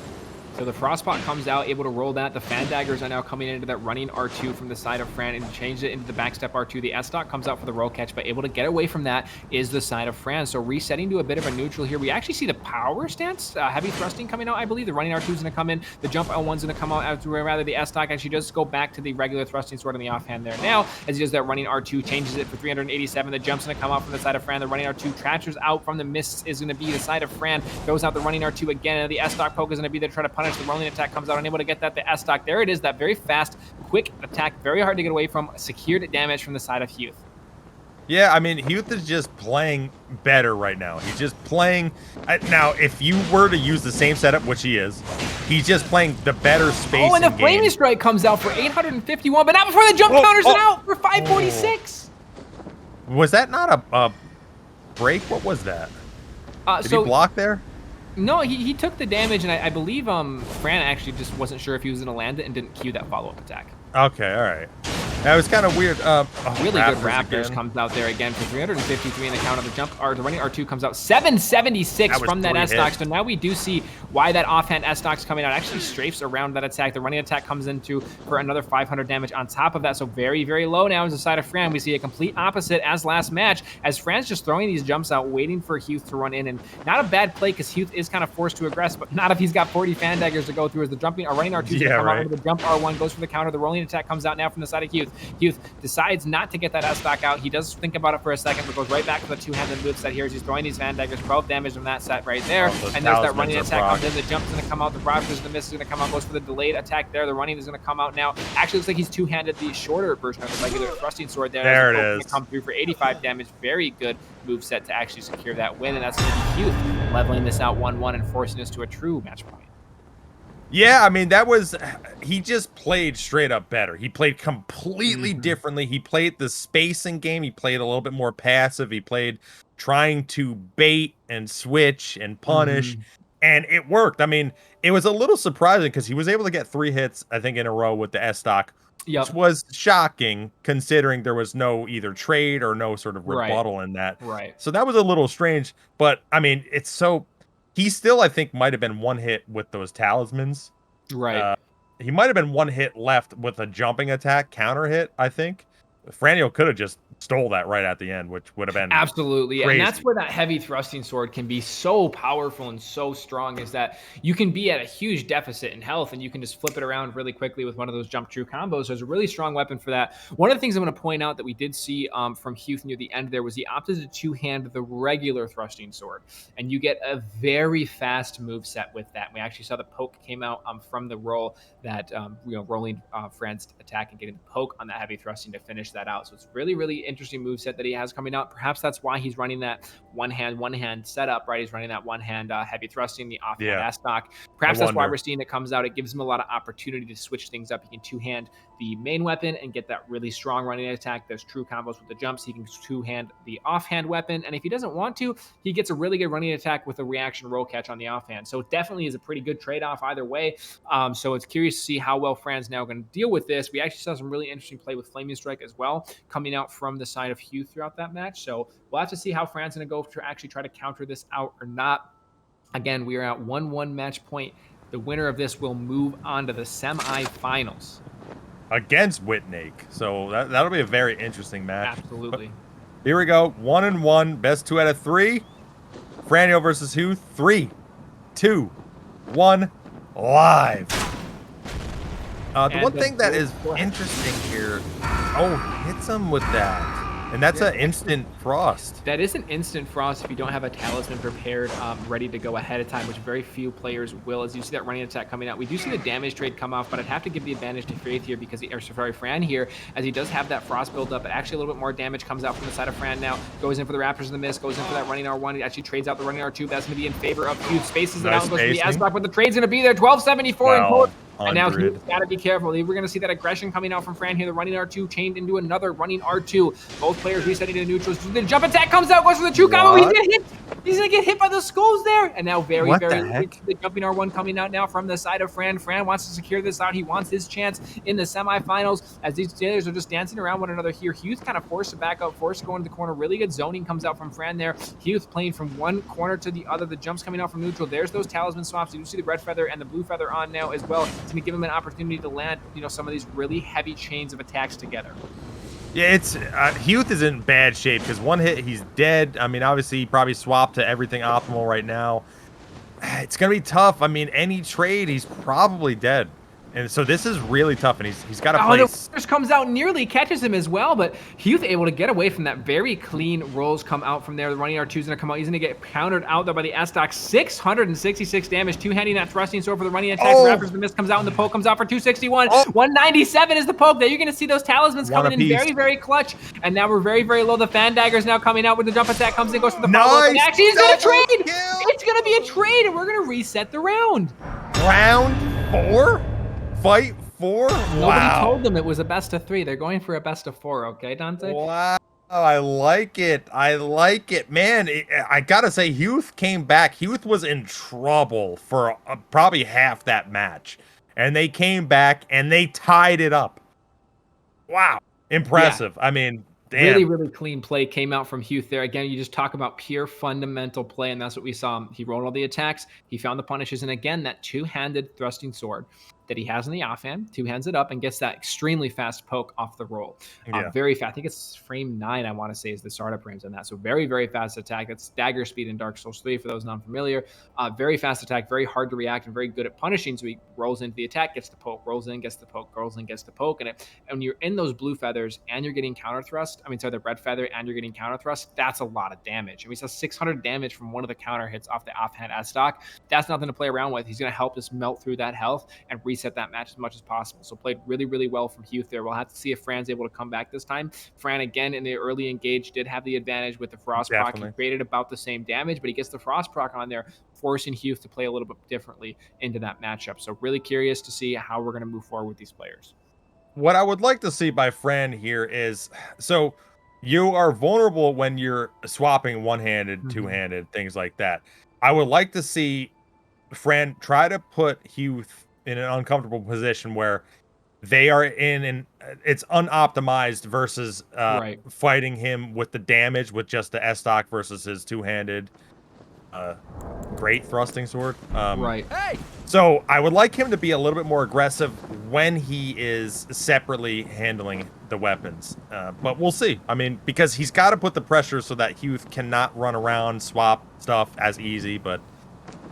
So the Frostbot comes out, able to roll that. The Fan Daggers are now coming into that running R2 from the side of Fran and change it into the backstep R2. The S-Stock comes out for the roll catch, but able to get away from that is the side of Fran. So resetting to a bit of a neutral here. We actually see the power stance, heavy thrusting coming out, I believe. The running R2 is going to come in. The jump L1 is going to come out, rather the S-Stock actually does go back to the regular thrusting sword on the offhand there now, as he does that running R2, changes it for 387. The jump's going to come out from the side of Fran. The running R2 tractors out from the mists is going to be the side of Fran. Goes out the running R2 again, and the S-Stock poke is going to be there to try to punish. The rolling attack comes out, unable to get that. The S-Stock, there it is, that very fast, quick attack, very hard to get away from, secured damage from the side of Huth. Yeah, I mean, Huth is just playing better right now. He's just playing. Now, if you were to use the same setup, which he is, he's just playing the better space. Oh, and the Flaming Strike comes out for 851, but not before the jump counters it out for 546. Was that not a break? What was that? Did he block there? No, he took the damage, and I believe Fran actually just wasn't sure if he was going to land it and didn't cue that follow-up attack. Okay, all right. That was kind of weird. Really good Raptors comes out there again for 353 in the count of the jump. The running R2 comes out 776 from that S-Stock. So now we do see why that offhand S-Stock's coming out. Actually strafes around that attack. The running attack comes into for another 500 damage on top of that. So very, very low now is the side of Fran. We see a complete opposite as last match, as Fran's just throwing these jumps out, waiting for Huth to run in. And not a bad play, because Huth is kind of forced to aggress, but not if he's got 40 Fan Daggers to go through, as the jumping or running R2 come out with the jump R1, goes for the counter. The rolling attack comes out now from the side of Huth. Huth decides not to get that S-Stock out. He does think about it for a second, but goes right back to the two-handed move set here as he's throwing these Fan Daggers. 12 damage from that set right there. And there's that running attack comes in. The jump's going to come out. The Rogers, the miss is going to come out. Goes for the delayed attack there. The running is going to come out now. Actually, looks like he's two-handed the shorter version of the regular thrusting sword there. There it is. Come through for 85 damage. Very good move set to actually secure that win. And that's going to be Huth leveling this out 1-1 and forcing us to a true match point. Yeah, I mean, he just played straight up better. He played completely differently. He played the spacing game. He played a little bit more passive. He played trying to bait and switch and punish, and it worked. I mean, it was a little surprising because he was able to get 3 hits, I think, in a row with the S-Stock, which was shocking considering there was no either trade or no sort of rebuttal in that. So that was a little strange, but I mean, he still, I think, might have been 1 hit with those talismans. He might have been 1 hit left with a jumping attack counter hit, I think. Franel could have just stole that right at the end, which would have been absolutely crazy. And that's where that heavy thrusting sword can be so powerful and so strong, is that you can be at a huge deficit in health and you can just flip it around really quickly with one of those jump true combos. So it's a really strong weapon for that. One of the things I'm going to point out that we did see from Huth near the end there was he opted to two-hand the regular thrusting sword, and you get a very fast move set with that. We actually saw the poke came out from the roll, that rolling Fran's attack and getting the poke on that heavy thrusting to finish that out. So it's really, really interesting move set that he has coming out. Perhaps that's why he's running that one hand setup, right? He's running that one hand heavy thrusting, the offhand S-Stock. Perhaps that's why we're seeing it comes out. It gives him a lot of opportunity to switch things up. He can two-hand the main weapon and get that really strong running attack. There's true combos with the jumps. He can two-hand the offhand weapon, and if he doesn't want to, he gets a really good running attack with a reaction roll catch on the offhand. So it definitely is a pretty good trade-off either way. So it's curious to see how well Fran's now going to deal with this. We actually saw some really interesting play with Flaming Strike as well, coming out from the side of Huth throughout that match. So we'll have to see how Fran's going to go to actually try to counter this out or not. Again, we are at 1-1 match point. The winner of this will move on to the semifinals against Whitn. So that'll be a very interesting match. Absolutely. But here we go. 1-1, best 2 out of 3. Franel versus Huth. 3, 2, 1, live. The one thing that is interesting here, oh, he hits him with that. And that's an instant frost. That is an instant frost if you don't have a talisman prepared, ready to go ahead of time, which very few players will. As you see that running attack coming out, we do see the damage trade come off, but I'd have to give the advantage to Heath here because Fran here, as he does have that frost build up. But actually, a little bit more damage comes out from the side of Fran now. Goes in for the Raptors in the miss, goes in for that running R1. He actually trades out the running R2. That's going to be in favor of Huth. Spaces it out and goes for the S-block, but the trade's going to be there. 1274 in total. And now He's got to be careful. We're going to see that aggression coming out from Fran here. The running R2 chained into another running R2. Both players resetting to neutrals. The jump attack comes out, goes for the true combo. He's going to hit. He's going to get hit by the skulls there. And now the jumping R1 coming out now from the side of Fran. Fran wants to secure this out. He wants his chance in the semifinals as these players are just dancing around one another here. Huth kind of forced to back up, forced to go into the corner. Really good zoning comes out from Fran there. Huth playing from one corner to the other. The jumps coming out from neutral. There's those talisman swaps. You see the red feather and the blue feather on now as well. It's going to give him an opportunity to land, some of these really heavy chains of attacks together. Yeah, it's Huth is in bad shape because one hit, he's dead. I mean, obviously, he probably swapped to everything optimal right now. It's going to be tough. I mean, any trade, he's probably dead. And so this is really tough, and he's got to play. The first comes out, nearly catches him as well, but Huth able to get away from that. Very clean rolls come out from there. The running R2 is going to come out. He's going to get countered out there by the S-Stock. 666 damage, two-handing that thrusting sword for the running attack. Raptors, the miss comes out, and the poke comes out for 261. 197 is the poke there. You're going to see those talismans coming in very, very clutch. And now we're very, very low. The fan dagger's now coming out when the jump attack comes in, goes for the follow-up. Actually, he's going to trade. It's going to be a trade, and we're going to reset the round. Round 4? Fight 4? Nobody told them it was a best of 3. They're going for a best of 4, okay, Dante? Wow, I like it. I like it. Man, I gotta say, Huth came back. Huth was in trouble for probably half that match. And they came back, and they tied it up. Wow, impressive. Yeah. I mean, damn. Really, really clean play came out from Huth there. Again, you just talk about pure fundamental play, and that's what we saw. He rolled all the attacks. He found the punishes, and again, that two-handed thrusting sword that he has in the offhand, two hands it up and gets that extremely fast poke off the roll. Very fast. I think it's frame 9, I want to say, is the startup frames on that. So very, very fast attack. That's dagger speed in Dark Souls 3 for those non-familiar. Very fast attack, very hard to react, and very good at punishing. So he rolls into the attack, gets the poke, rolls in, gets the poke, rolls in, gets the poke. And when you're in those blue feathers and you're getting counter thrust, the red feather and you're getting counter thrust, that's a lot of damage. And we saw 600 damage from one of the counter hits off the offhand S-Stock. That's nothing to play around with. He's going to help us melt through that health and reset that match as much as possible. So played really, really well from Huth there. We'll have to see if Fran's able to come back this time. Fran, again, in the early engage, did have the advantage with the Frost proc. He created about the same damage, but he gets the Frost proc on there, forcing Huth to play a little bit differently into that matchup. So really curious to see how we're going to move forward with these players. What I would like to see by Fran here is, so you are vulnerable when you're swapping one-handed, two-handed, things like that. I would like to see Fran try to put Huth in an uncomfortable position where they are it's unoptimized versus fighting him with the damage with just the S-Stock versus his two-handed great thrusting sword. So I would like him to be a little bit more aggressive when he is separately handling the weapons. But we'll see. I mean, because he's got to put the pressure so that Huth cannot run around, swap stuff as easy, but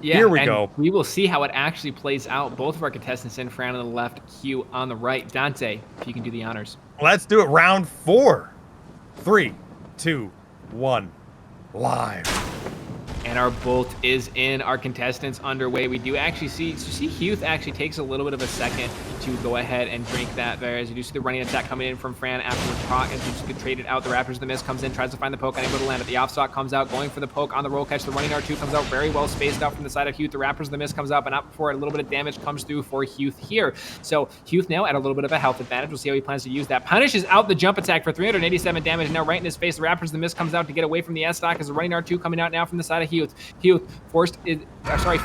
here we go. We will see how it actually plays out. Both of our contestants in, Fran on the left, Q on the right. Dante, if you can do the honors. Let's do it. Round 4. 3, 2, 1. Live. And our bolt is in. Our contestants underway. We do actually see Huth actually takes a little bit of a second to go ahead and drink that there. As you do see the running attack coming in from Fran after the proc, and just get traded out. The Raptors, the miss comes in, tries to find the poke, unable to land it. The off-stock comes out, going for the poke on the roll catch. The running R2 comes out very well spaced out from the side of Huth. The Raptors, the miss comes out, but not before a little bit of damage comes through for Huth here. So Huth now at a little bit of a health advantage. We'll see how he plans to use that. Punishes out the jump attack for 387 damage. Now right in his face, the Raptors, the miss comes out to get away from the S-Stock as the running R2 coming out now from the side of Huth.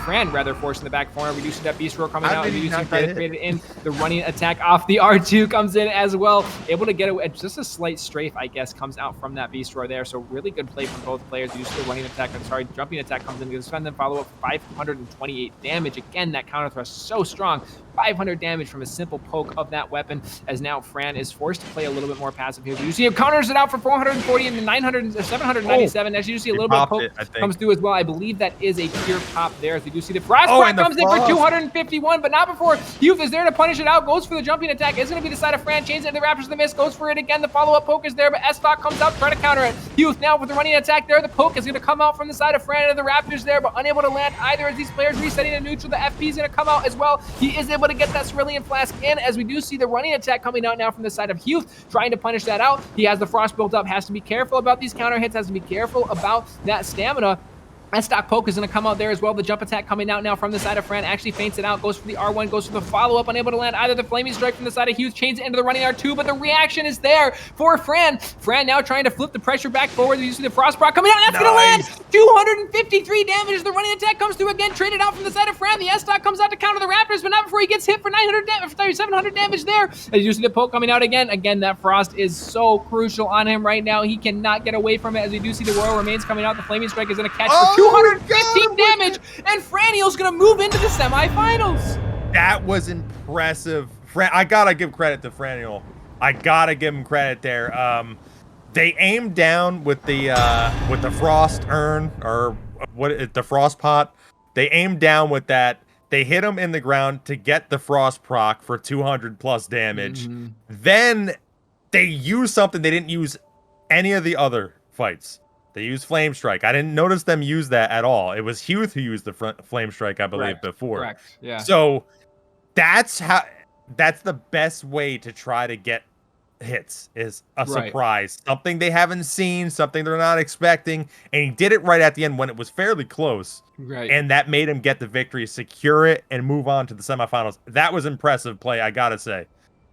Fran rather forced in the back corner, reducing that beast roll coming out, and reducing created in. The running attack off the R2 comes in as well, able to get away. Just a slight strafe, I guess, comes out from that beast roar there. So really good play from both players. You see the running attack, jumping attack comes in, gets defend then follow up 528 damage. Again, that counter thrust so strong. 500 damage from a simple poke of that weapon, as now Fran is forced to play a little bit more passive here. You see him counters it out for 440 and then 797. As you see a little bit of poke comes through as well. I believe that is a pure pop there. As we do see the Frost proc comes in for 251, but not before Huth is there to punish punish it out, goes for the jumping attack. Is going to be the side of Fran, chains it, the Raptors the miss, goes for it again. The follow-up poke is there, but S-Stock comes out, try to counter it. Huth now with the running attack there. The poke is going to come out from the side of Fran and the Raptors there, but unable to land either as these players resetting to neutral. The FP is going to come out as well. He is able to get that Cerulean Flask in, as we do see the running attack coming out now from the side of Huth, trying to punish that out. He has the Frost built up, has to be careful about these counter hits, has to be careful about that stamina. S-Stock poke is going to come out there as well. The jump attack coming out now from the side of Fran. Actually feints it out. Goes for the R1. Goes for the follow-up. Unable to land either the Flaming Strike from the side of Huth. Chains it into the running R2. But the reaction is there for Fran. Fran now trying to flip the pressure back forward. You see the Frost proc coming out. And that's going to land 253 damage. The running attack comes through again. Traded out from the side of Fran. The S-Stock comes out to counter the Raptors. But not before he gets hit for 900 damage, 700 damage there. As you see the poke coming out again. Again, that Frost is so crucial on him right now. He cannot get away from it. As we do see the Royal Remains coming out. The Flaming Strike is going to catch for 215 damage, and Franel's gonna move into the semifinals. That was impressive. I gotta give credit to Franel. I gotta give him credit there. They aimed down with the frost urn, or the frost pot. They aimed down with that. They hit him in the ground to get the frost proc for 200 plus damage. Then they used something they didn't use any of the other fights. They used Flame Strike. I didn't notice them use that at all. It was Huth who used the Flame Strike, I believe, before. Correct. Yeah. So that's the best way to try to get hits, is a surprise. Something they haven't seen, something they're not expecting. And he did it right at the end when it was fairly close. Right. And that made him get the victory, secure it, and move on to the semifinals. That was impressive play, I gotta say.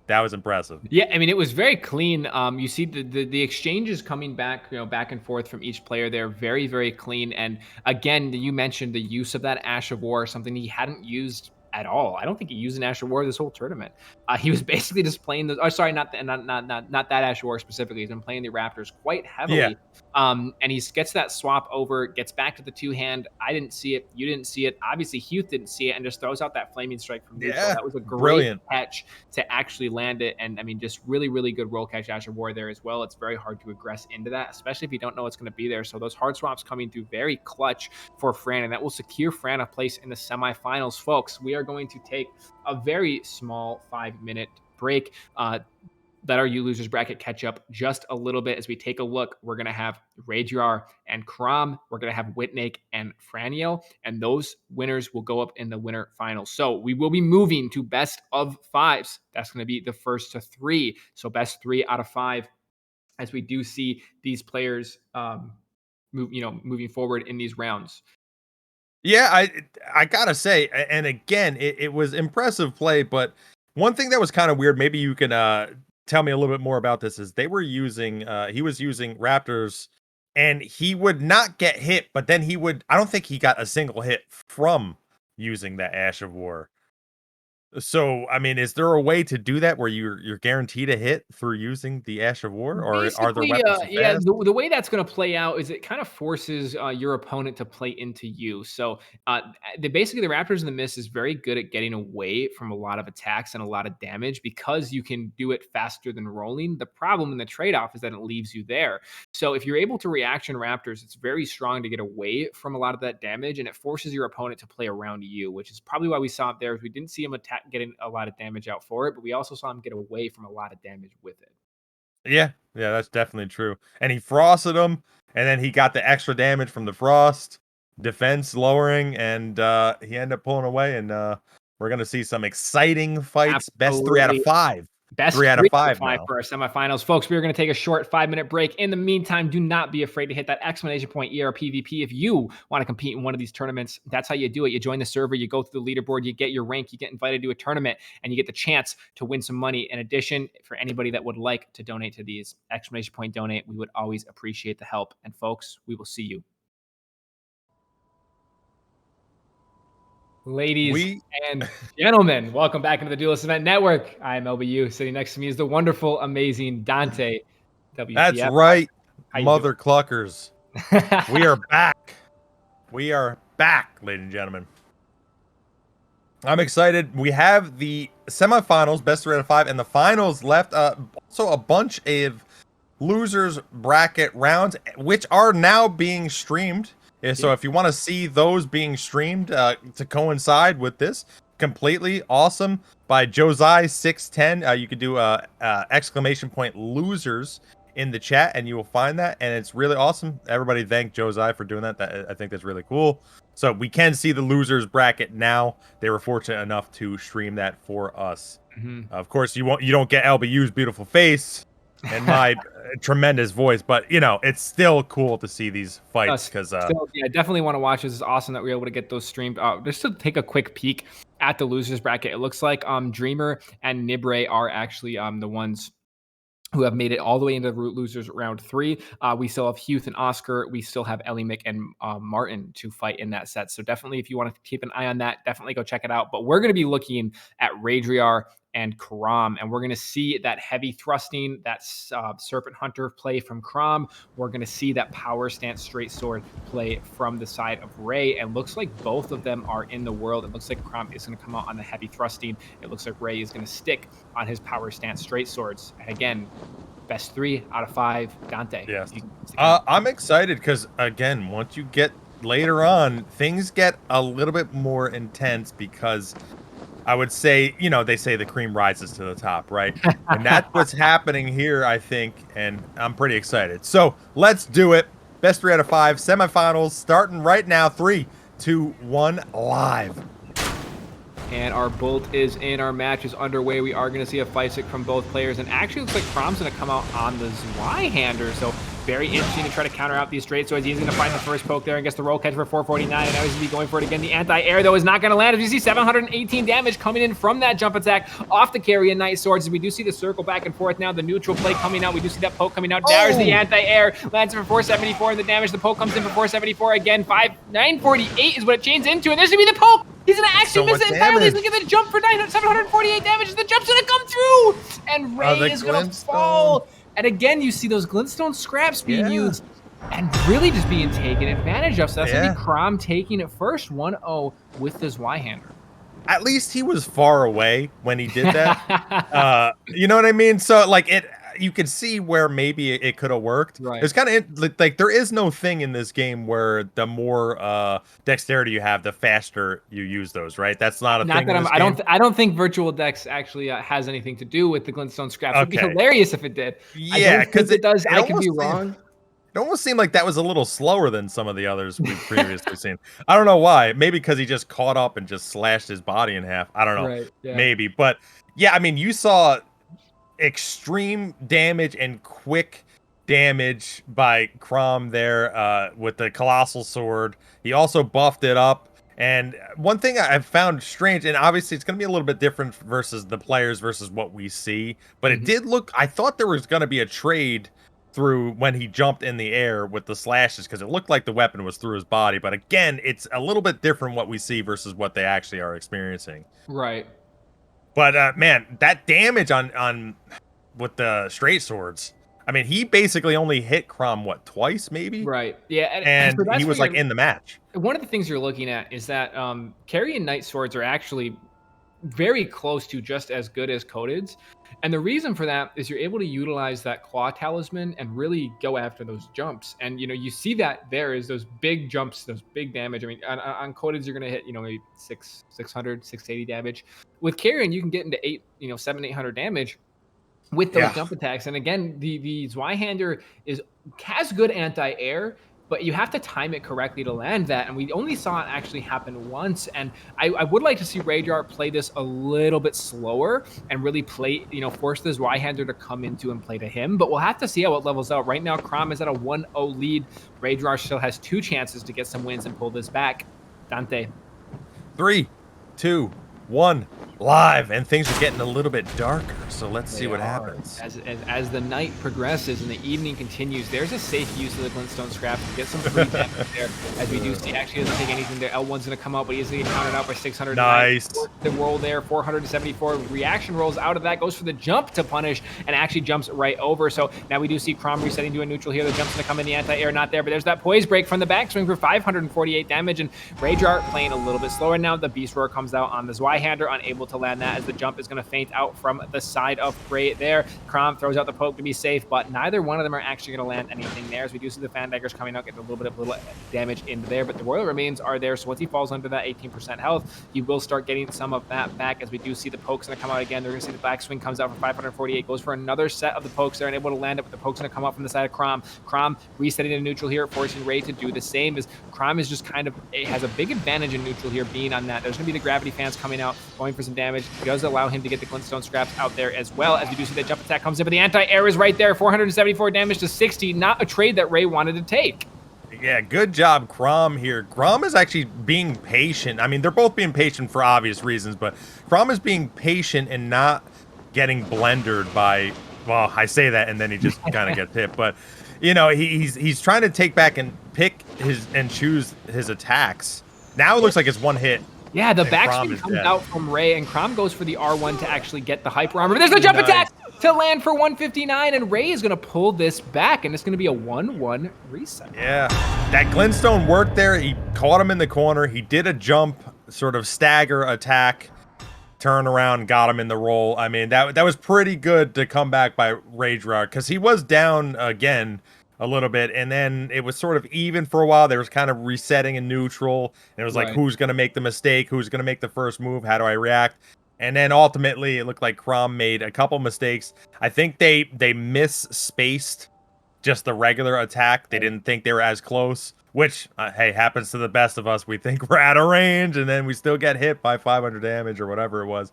That was impressive. Yeah, I mean, it was very clean. You see the exchanges coming back, back and forth from each player. They're very, very clean. And again, you mentioned the use of that Ash of War, something he hadn't used at all. I don't think he used an Ash of War this whole tournament. He was basically just playing the. Oh, sorry, not that Ash of War specifically. He's been playing the Raptors quite heavily. Yeah. And he gets that swap over, gets back to the two-hand. I didn't see it. You didn't see it. Obviously, Huth didn't see it, and just throws out that Flaming Strike from neutral. That was a great catch to actually land it. And I mean, just really, really good roll catch Ash of War there as well. It's very hard to aggress into that, especially if you don't know what's going to be there. So those hard swaps coming through very clutch for Fran, and that will secure Fran a place in the semifinals, folks. We are going to take a very small 5-minute break. Let our You Losers bracket catch up just a little bit as we take a look. We're going to have Raidriar and Crom. We're going to have Whitn and Franel, and those winners will go up in the winner final. So we will be moving to best of fives. That's going to be the first to 3. So best 3 out of 5, as we do see these players moving forward in these rounds. Yeah, I gotta say, and again, it was impressive play, but one thing that was kind of weird, maybe you can tell me a little bit more about this, is he was using Raptors, and he would not get hit, but then I don't think he got a single hit from using that Ash of War. So, I mean, is there a way to do that where you're guaranteed a hit through using the Ash of War, or are there weapons? Yeah, the way that's going to play out is it kind of forces your opponent to play into you. So, basically, the Raptors in the Mist is very good at getting away from a lot of attacks and a lot of damage because you can do it faster than rolling. The problem in the trade-off is that it leaves you there. So, if you're able to reaction Raptors, it's very strong to get away from a lot of that damage, and it forces your opponent to play around you, which is probably why we saw it there. We didn't see him getting a lot of damage out for it, but we also saw him get away from a lot of damage with it. Yeah, that's definitely true. And he frosted him, and then he got the extra damage from the frost, defense lowering, and he ended up pulling away. And we're gonna see some exciting fights. Absolutely. Best 3 out of 5. Best 3 out of 5 for our semifinals. Folks, we're going to take a short 5-minute break. In the meantime, do not be afraid to hit that exclamation point ERPVP if you want to compete in one of these tournaments. That's how you do it. You join the server, you go through the leaderboard, you get your rank, you get invited to a tournament, and you get the chance to win some money. In addition, for anybody that would like to donate to these, exclamation point donate, we would always appreciate the help. And folks, we will see you. Ladies and gentlemen, welcome back into the Duelist Event Network. I am LBU. Sitting next to me is the wonderful, amazing Dante. WTF. That's right, mother cluckers. We are back. We are back, ladies and gentlemen. I'm excited. We have the semifinals, best 3 out of 5, and the finals left. Also, a bunch of losers bracket rounds, which are now being streamed. So if you want to see those being streamed to coincide with this, completely awesome by Josiah610. You could do exclamation point losers in the chat, and you will find that, and it's really awesome. Everybody thank Josiah for doing that. I think that's really cool. So we can see the losers bracket now. They were fortunate enough to stream that for us. Of course, you don't get LBU's beautiful face and my tremendous voice, but you know, it's still cool to see these fights because yeah, definitely want to watch. This is awesome that we are able to get those streamed. Just to take a quick peek at the losers bracket, it looks like Dreamer and Nibb are actually the ones who have made it all the way into the losers round 3. We still have Huth and Oscar. We still have Ellie, Mick, and Martin to fight in that set. So definitely, if you want to keep an eye on that, definitely go check it out. But we're going to be looking at Raidriar and Crom, and we're going to see that heavy thrusting, that Serpent Hunter play from Crom. We're going to see that power stance straight sword play from the side of Ray, and looks like both of them are in the world. It looks like Crom is going to come out on the heavy thrusting. It looks like Ray is going to stick on his power stance straight swords. And again, best 3 out of 5, Dante. Yes. I'm excited because, again, once you get later on, things get a little bit more intense because I would say, you know, they say the cream rises to the top, right? And that's what's happening here, I think, and I'm pretty excited. So let's do it. Best 3 out of 5, semifinals, starting right now. 3, 2, 1, live. And our bolt is in. Our match is underway. We are going to see a fight stick from both players. And actually, looks like Crom's going to come out on the Zweihander. So very interesting to try to counter out these straight swords. He's going to find the first poke there and gets the roll catch for 449. And now he's going to be going for it again. The anti-air, though, is not going to land. As you see 718 damage coming in from that jump attack off the carry and Knight Swords. As we do see the circle back and forth now. The neutral play coming out. We do see that poke coming out. There's the anti-air. Lands for 474 and the damage. The poke comes in for 474 again. 948 is what it chains into. And there's going to be the poke. He's going to actually miss it entirely. He's going to get the jump for 748 damage. The jump's going to come through. And Ray is going to fall. And again, you see those glintstone scraps being used and really just being taken advantage of. So that's going to be Crom taking it first, 1-0 with the Zweihander. At least he was far away when he did that. You know what I mean? So, like, you could see where maybe it could have worked. Right. It's kind of like there is no thing in this game where the more dexterity you have, the faster you use those. Right? That's not a thing. I don't think virtual dex actually has anything to do with the glintstone scraps. It'd be hilarious if it did. Yeah, because it does. I could be wrong. It almost seemed like that was a little slower than some of the others we've previously seen. I don't know why. Maybe because he just caught up and just slashed his body in half. I don't know. Right, yeah. Maybe. But yeah, I mean, you saw extreme damage and quick damage by Crom there with the Colossal Sword. He also buffed it up. And one thing I've found strange, and obviously it's going to be a little bit different versus the players versus what we see, but it did look, I thought there was going to be a trade through when he jumped in the air with the slashes because it looked like the weapon was through his body. But again, it's a little bit different what we see versus what they actually are experiencing. Right. But man, that damage on with the straight swords. I mean, he basically only hit Crom twice, maybe. Right. Yeah. And so he was like in the match. One of the things you're looking at is that carry and Knight Swords are actually very close to just as good as Coded's. And the reason for that is you're able to utilize that Claw Talisman and really go after those jumps. And, you know, you see that there is those big jumps, those big damage. I mean, on Coded's, you're going to hit, you know, maybe 600, 680 damage. With Carrion, you can get into 800 damage with those jump attacks. And again, the Zweihander has good anti-air, but you have to time it correctly to land that. And we only saw it actually happen once. And I would like to see Raidriar play this a little bit slower and really play, force the Zweihander to come into and play to him. But we'll have to see how it levels out. Right now, Crom is at a 1-0 lead. Raidriar still has 2 chances to get some wins and pull this back. Dante. 3, 2, 1, live, and things are getting a little bit darker, so let's see what happens. As the night progresses and the evening continues, there's a safe use of the glintstone scrap to get some free damage there. As we do see, actually doesn't take anything there. L1's going to come out, but he's going to get counted out by 600. Nice. The roll there, 474. Reaction rolls out of that, goes for the jump to punish, and actually jumps right over. So now we do see Crom resetting to a neutral here. The jump's going to come in the anti-air, not there, but there's that poise break from the backswing for 548 damage, and Raidriar playing a little bit slower now. The Beast Roar comes out on the Zwei. Zweihander unable to land that as the jump is going to feint out from the side of Ray there. Crom throws out the poke to be safe, but neither one of them are actually going to land anything there, as we do see the fan daggers coming out, getting a little damage into there, but the royal remains are there, so once he falls under that 18% health, he will start getting some of that back, as we do see the poke's going to come out again. They're going to see the backswing comes out for 548, goes for another set of the pokes there and able to land it, but the poke's going to come up from the side of Crom. Crom resetting to neutral here, forcing Ray to do the same, as Crom is just kind of, it has a big advantage in neutral here, being on that. There's going to be the gravity fans coming out, going for some damage. It does allow him to get the glintstone scraps out there as well, as we do see that jump attack comes in, but the anti-air is right there, 474 damage to 60, not a trade that Ray wanted to take. Yeah, good job, Crom here. Crom is actually being patient. I mean, they're both being patient for obvious reasons, but Crom is being patient and not getting blendered by, well, I say that and then he just kind of gets hit, but you know, he's trying to take back and pick his and choose his attacks. Now it looks like it's one hit. Yeah, the backswing comes out from Ray, and Crom goes for the R1 to actually get the hyper armor. There's the jump attack to land for 159, and Ray is going to pull this back, and it's going to be a 1-1 reset. Yeah, that glintstone worked there. He caught him in the corner. He did a jump, sort of stagger attack, turn around, got him in the roll. I mean, that was pretty good to come back by Raidriar, because he was down again a little bit, and then it was sort of even for a while. There was kind of resetting in neutral, and it was like, who's going to make the mistake? Who's going to make the first move? How do I react? And then ultimately, it looked like Crom made a couple mistakes. I think they misspaced just the regular attack. They didn't think they were as close, which, hey, happens to the best of us. We think we're out of range, and then we still get hit by 500 damage or whatever it was.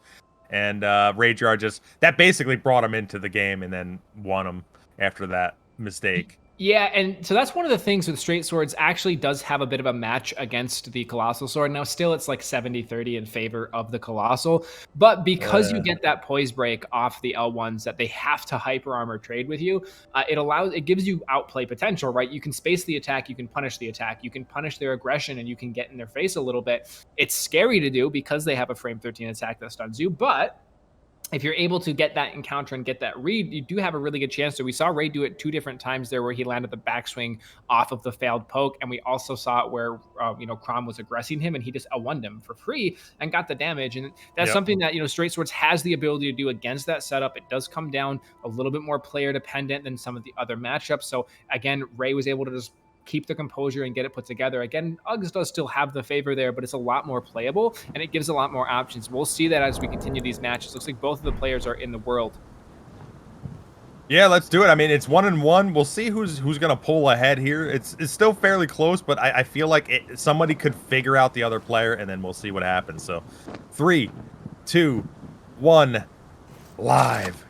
And Raidriar just, that basically brought him into the game and then won him after that mistake. Yeah, and so that's one of the things with straight swords, actually does have a bit of a match against the colossal sword. Now, still, it's like 70-30 in favor of the colossal, but because you get that poise break off the L1s that they have to hyper armor trade with you, it gives you outplay potential, right? You can space the attack, you can punish the attack, you can punish their aggression, and you can get in their face a little bit. It's scary to do because they have a frame 13 attack that stuns you, but if you're able to get that encounter and get that read, you do have a really good chance. So we saw Ray do it 2 different times there, where he landed the backswing off of the failed poke, and we also saw it where Crom was aggressing him, and he just L1'd him for free and got the damage. And that's something that straight swords has the ability to do against that setup. It does come down a little bit more player dependent than some of the other matchups. So again, Ray was able to just keep the composure and get it put together. Again, Uggs does still have the favor there, but it's a lot more playable, and it gives a lot more options. We'll see that as we continue these matches. Looks like both of the players are in the world. Yeah, let's do it. I mean, it's 1-1. We'll see who's going to pull ahead here. It's still fairly close, but I feel like somebody could figure out the other player, and then we'll see what happens. So 3, 2, 1, live.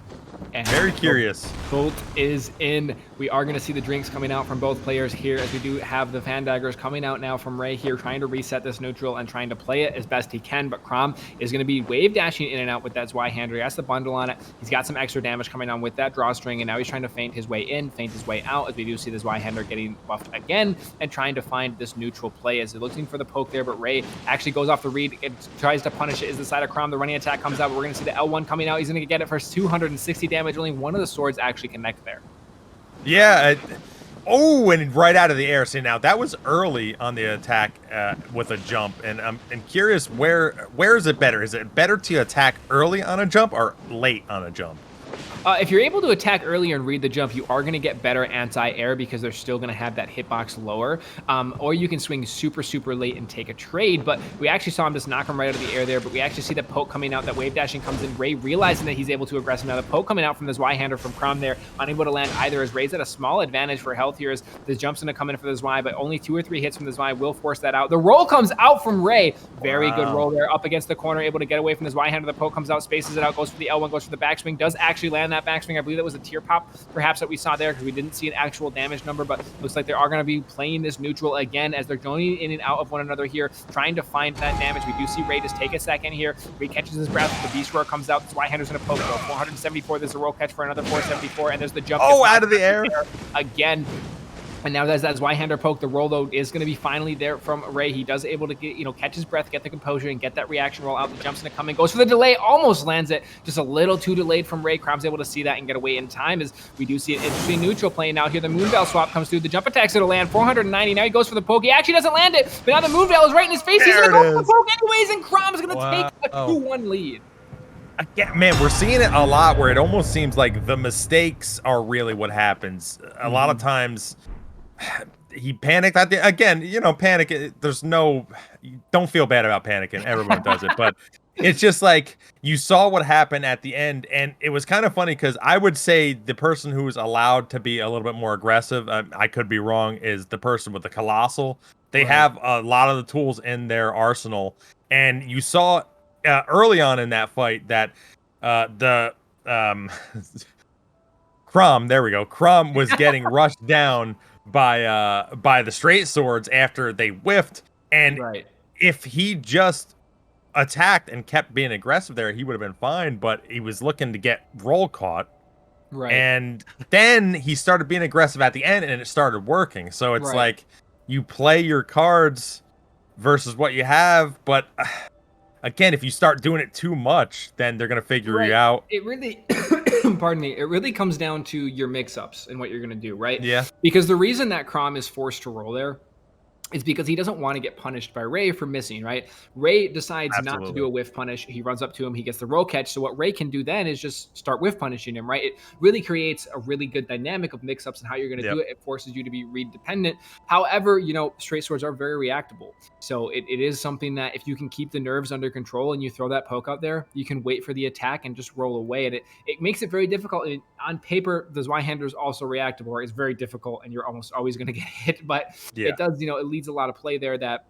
And very curious. Bolt is in. We are going to see the drinks coming out from both players here, as we do have the fan daggers coming out now from Ray here, trying to reset this neutral and trying to play it as best he can. But Crom is going to be wave dashing in and out with that Zweihander. He has the bundle on it. He's got some extra damage coming on with that drawstring, and now he's trying to feint his way in, feint his way out, as we do see the Zweihander getting buffed again and trying to find this neutral play, as they're looking for the poke there. But Ray actually goes off the read and tries to punish it. Is the side of Crom. The running attack comes out, but we're going to see the L1 coming out. He's going to get it for 260 damage. Only one of the swords actually connect there. Yeah. Oh, and right out of the air. See, now that was early on the attack with a jump, and I'm curious, where is it better? Is it better to attack early on a jump or late on a jump? If you're able to attack earlier and read the jump, you are going to get better anti-air, because they're still going to have that hitbox lower. Or you can swing super, super late and take a trade. But we actually saw him just knock him right out of the air there. But we actually see the poke coming out. That wave dashing comes in. Ray realizing that he's able to aggress him. Now the poke coming out from the Zweihander from Crom there, unable to land either, as Ray's at a small advantage for health here, as the jump's going to come in for the Zwei, but only 2 or 3 hits from the Zwei will force that out. The roll comes out from Ray. Very good roll there, up against the corner, able to get away from the Zweihander. The poke comes out, spaces it out, goes for the L1, goes for the backswing, does actually land that backswing. I believe that was a tier pop, perhaps, that we saw there, because we didn't see an actual damage number, but looks like they are going to be playing this neutral again, as they're going in and out of one another here, trying to find that damage. We do see Ray just take a second here. Ray catches his breath. The Beast Roar comes out. The Zweihander's going to poke, though. 474. There's a roll catch for another 474, and there's the jump. Oh, out of the air. Again. And now that's Zweihander poke. The roll, though, is going to be finally there from Ray. He does able to get, catch his breath, get the composure, and get that reaction roll out. The jump's going to come in, goes for the delay, almost lands it. Just a little too delayed from Ray. Crom's able to see that and get away in time as we do see an interesting neutral playing out here. The Moonveil swap comes through. The jump attack's going to land 490. Now he goes for the poke. He actually doesn't land it, but now the Moonveil is right in his face. He's going to go for the poke anyways, and Crom's going to take a 2-1 lead. Yeah, man, we're seeing it a lot where it almost seems like the mistakes are really what happens. A lot of times he panicked. Again, panic. There's no, don't feel bad about panicking. Everyone does it, but it's just like you saw what happened at the end, and it was kind of funny because I would say the person who was allowed to be a little bit more aggressive, I could be wrong, is the person with the Colossal. They have a lot of the tools in their arsenal, and you saw early on in that fight that Crom, there we go. Crom was getting rushed down by the straight swords after they whiffed, and if he just attacked and kept being aggressive there, he would have been fine, but he was looking to get roll caught. And then he started being aggressive at the end, and it started working. So it's like you play your cards versus what you have, but again, if you start doing it too much, then they're going to figure you out. It really, pardon me, it really comes down to your mix-ups and what you're going to do, right? Yeah. Because the reason that Crom is forced to roll there is because he doesn't want to get punished by Ray for missing, right? Ray decides not to do a whiff punish. He runs up to him. He gets the roll catch. So what Ray can do then is just start whiff punishing him, right? It really creates a really good dynamic of mix-ups and how you're going to do it. It forces you to be read dependent. However, straight swords are very reactable. So it is something that if you can keep the nerves under control and you throw that poke out there, you can wait for the attack and just roll away. And it makes it very difficult. And on paper, the Zweihander is also reactable, right? It's very difficult and you're almost always going to get hit. But it does, it leads a lot of play there that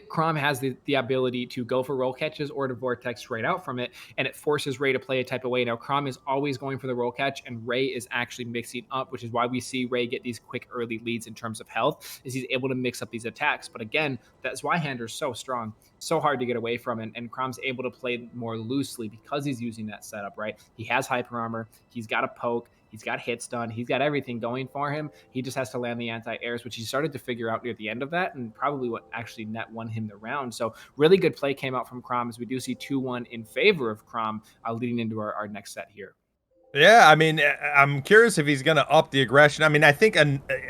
Crom has the ability to go for roll catches or to vortex straight out from it, and it forces Ray to play a type of way. Now, Crom is always going for the roll catch, and Ray is actually mixing up, which is why we see Ray get these quick early leads in terms of health, is he's able to mix up these attacks. But again, that Zweihander is so strong, so hard to get away from, and Crom's able to play more loosely because he's using that setup, right? He has hyper armor, he's got a poke, he's got hit stun. He's got everything going for him. He just has to land the anti-airs, which he started to figure out near the end of that, and probably what actually net won him the round. So really good play came out from Crom as we do see 2-1 in favor of Crom leading into our next set here. Yeah, I mean, I'm curious if he's going to up the aggression. I mean, I think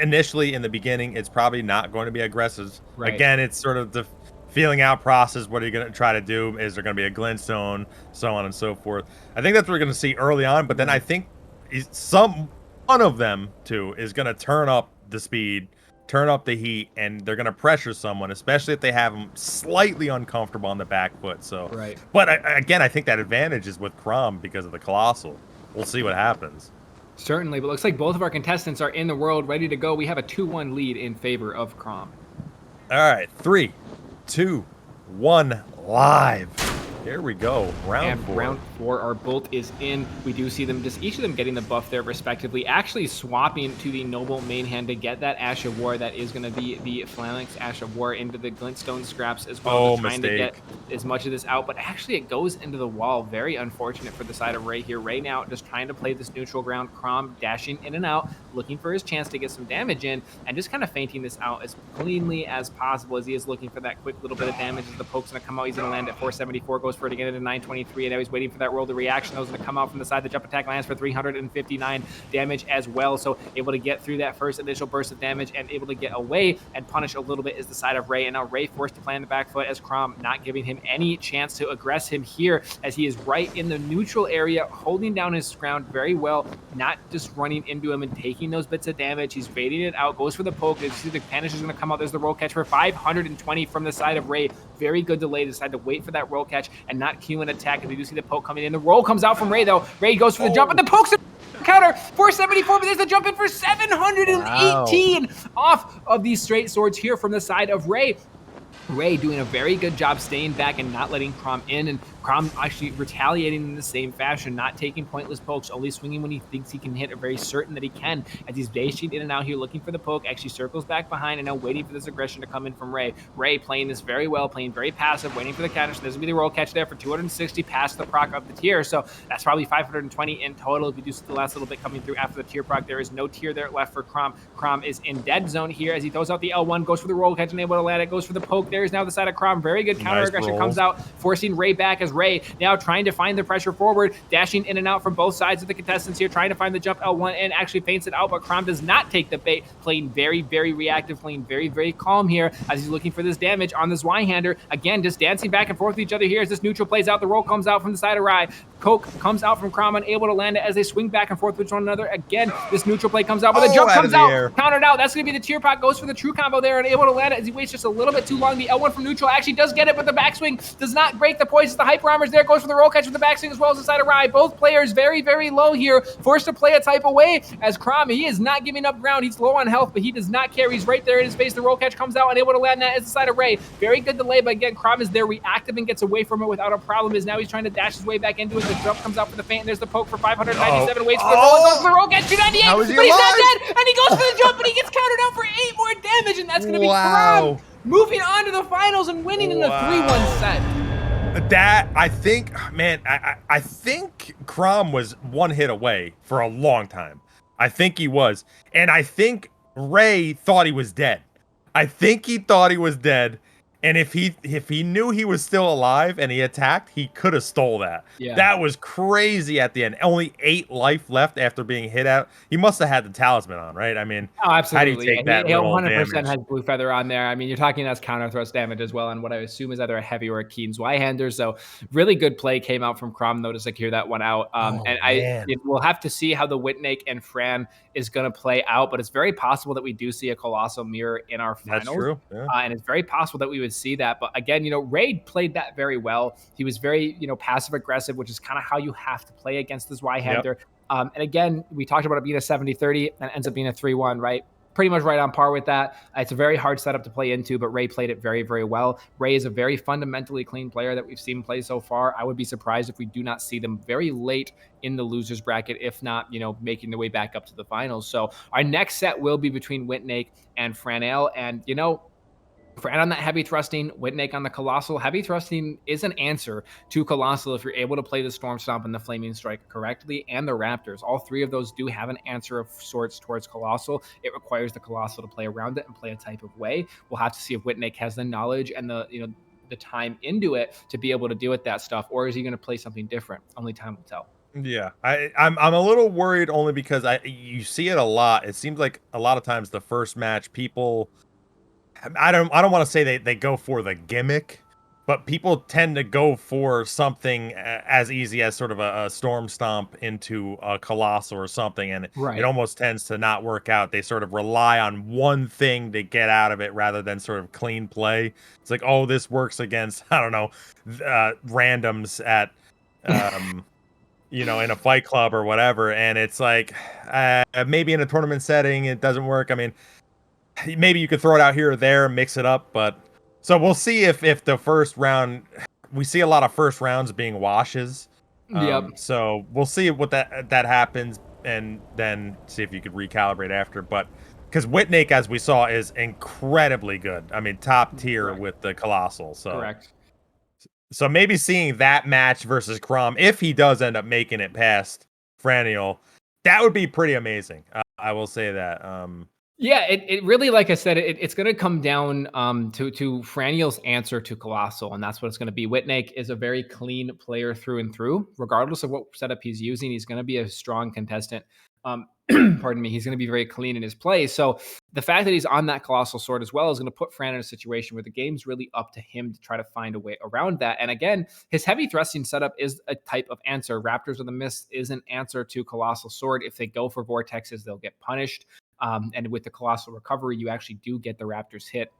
initially in the beginning, it's probably not going to be aggressive. Again, it's sort of the feeling out process. What are you going to try to do? Is there going to be a glintstone, so on and so forth? I think that's what we're going to see early on, but then I think one of them two is going to turn up the speed, turn up the heat, and they're going to pressure someone, especially if they have them slightly uncomfortable on the back foot. So, but again, I think that advantage is with Crom because of the Colossal. We'll see what happens. Certainly, but looks like both of our contestants are in the world, ready to go. We have a 2-1 lead in favor of Crom. All right, 3, 2, 1, live. Here we go. Round 4. Round 4, our bolt is in. We do see them, just each of them getting the buff there respectively, actually swapping to the Noble main hand to get that Ash of War. That is going to be the Phalanx Ash of War into the Glintstone scraps as well, trying to get as much of this out. But actually it goes into the wall. Very unfortunate for the side of Ray here. Ray now just trying to play this neutral ground. Crom dashing in and out, looking for his chance to get some damage in, and just kind of feinting this out as cleanly as possible as he is looking for that quick little bit of damage as the poke's going to come out. He's going to land at 474, goes for it again at 923, and now he's waiting for that roll to reaction. That was going to come out from the side. The jump attack lands for 359 damage as well, so able to get through that first initial burst of damage and able to get away and punish a little bit is the side of Ray. And now Ray forced to play on the back foot as Crom not giving him any chance to aggress him here, as he is right in the neutral area, holding down his ground very well, not just running into him and taking those bits of damage. He's fading it out, goes for the poke. You see the punish is going to come out. There's the roll catch for 520 from the side of Ray. Very good delay. Decide to wait for that roll catch and not cue an attack. As we do see the poke coming in. The roll comes out from Ray though. Ray goes for the jump, and the poke's counter 474, but there's the jump in for 718 off of these straight swords here from the side of Ray. Ray doing a very good job staying back and not letting Crom in, and Crom actually retaliating in the same fashion, not taking pointless pokes, only swinging when he thinks he can hit, or very certain that he can. As he's dashing in and out here looking for the poke, actually circles back behind and now waiting for this aggression to come in from Ray. Ray playing this very well, playing very passive, waiting for the catch. There's going to be the roll catch there for 260 past the proc of the tier. So that's probably 520 in total. If you do see the last little bit coming through after the tier proc, there is no tier there left for Crom. Crom is in dead zone here as he throws out the L1, goes for the roll catch and able to land it, goes for the poke. There's now the side of Crom. Very good counter aggression comes out, forcing Ray back as Ray now trying to find the pressure forward, dashing in and out from both sides of the contestants here, trying to find the jump L1 and actually feints it out, but Crom does not take the bait, playing very, very reactive, playing very, very calm here as he's looking for this damage on this Y-hander. Again, just dancing back and forth with each other here as this neutral plays out. The roll comes out from the side of Rai. Coke comes out from Crom, unable to land it as they swing back and forth with one another. Again, this neutral play comes out, but the jump comes out, countered out. That's going to be the tier pot, goes for the true combo there and able to land it as he waits just a little bit too long. The L1 from neutral actually does get it, but the backswing does not break the poise. The hyper armor's there, goes for the roll catch with the backswing as well as the side of Rai. Both players very, very low here, forced to play a type away as Crom, he is not giving up ground. He's low on health, but he does not care. He's right there in his face. The roll catch comes out, unable to land that as the side of Ray. Very good delay, but again, Crom is there reactive and gets away from it without a problem. Is now he's trying to dash his way back into it. The jump comes out for the feint, and there's the poke for 597. Waits for the roll, goes for the roll catch, 298, but he's not dead, and he goes for the jump, and he gets countered out for 8 more damage, and that's going to be Crom moving on to the finals and winning in the 3-1 set. That, I think, man, I think Crom was one hit away for a long time. I think he was. And I think Ray thought he was dead. I think he thought he was dead. And if he knew he was still alive and he attacked, he could have stole that. Yeah. That was crazy at the end. Only 8 life left after being hit out. He must have had the talisman on, right? I mean, absolutely. How do you take that he little 100% damage? has blue feather on there. I mean, you're talking that's counter thrust damage as well, on what I assume is either a heavy or a Keen's Y-hander. So really good play came out from Crom, though, to secure that one out. We'll have to see how the Whitn and Fran is going to play out, but it's very possible that we do see a Colossal Mirror in our finals. That's true. Yeah. And it's very possible that we would see that. But again, Raid played that very well. He was very, passive aggressive, which is kind of how you have to play against this Y-hander. Yep. And again, we talked about it being a 70-30 and it ends up being a 3-1, right? Pretty much right on par with that. It's a very hard setup to play into, but Ray played it very, very well. Ray is a very fundamentally clean player that we've seen play so far. I would be surprised if we do not see them very late in the losers bracket, if not, making their way back up to the finals. So our next set will be between Whitn and Franel. And, Fran on that heavy thrusting, Whitn on the Colossal. Heavy thrusting is an answer to Colossal if you're able to play the Storm Stomp and the Flaming Strike correctly, and the Raptors. All 3 of those do have an answer of sorts towards Colossal. It requires the Colossal to play around it and play a type of way. We'll have to see if Whitn has the knowledge and the time into it to be able to deal with that stuff, or is he going to play something different? Only time will tell. Yeah, I'm a little worried only because you see it a lot. It seems like a lot of times the first match people, I don't want to say they go for the gimmick, but people tend to go for something as easy as sort of a Storm Stomp into a Colossal or something, and it almost tends to not work out. They sort of rely on one thing to get out of it rather than sort of clean play. It's like, oh, this works against, I don't know, randoms at in a fight club or whatever, and it's like maybe in a tournament setting it doesn't work. I mean, maybe you could throw it out here or there and mix it up, but so we'll see if the first round, we see a lot of first rounds being washes. So we'll see what that happens, and then see if you could recalibrate after. But because Whitn, as we saw, is incredibly good. I mean, top tier with the Colossal. So So maybe seeing that match versus Crom, if he does end up making it past Franel, that would be pretty amazing. I will say that. Yeah, it really, like I said, it's going to come down to Franel's answer to Colossal, and that's what it's going to be. Whitn is a very clean player through and through. Regardless of what setup he's using, he's going to be a strong contestant. Pardon me, he's going to be very clean in his play. So the fact that he's on that Colossal Sword as well is going to put Fran in a situation where the game's really up to him to try to find a way around that. And again, his heavy thrusting setup is a type of answer. Raptors of the Mist is an answer to Colossal Sword. If they go for Vortexes, they'll get punished. And with the Colossal Recovery, you actually do get the Raptors hit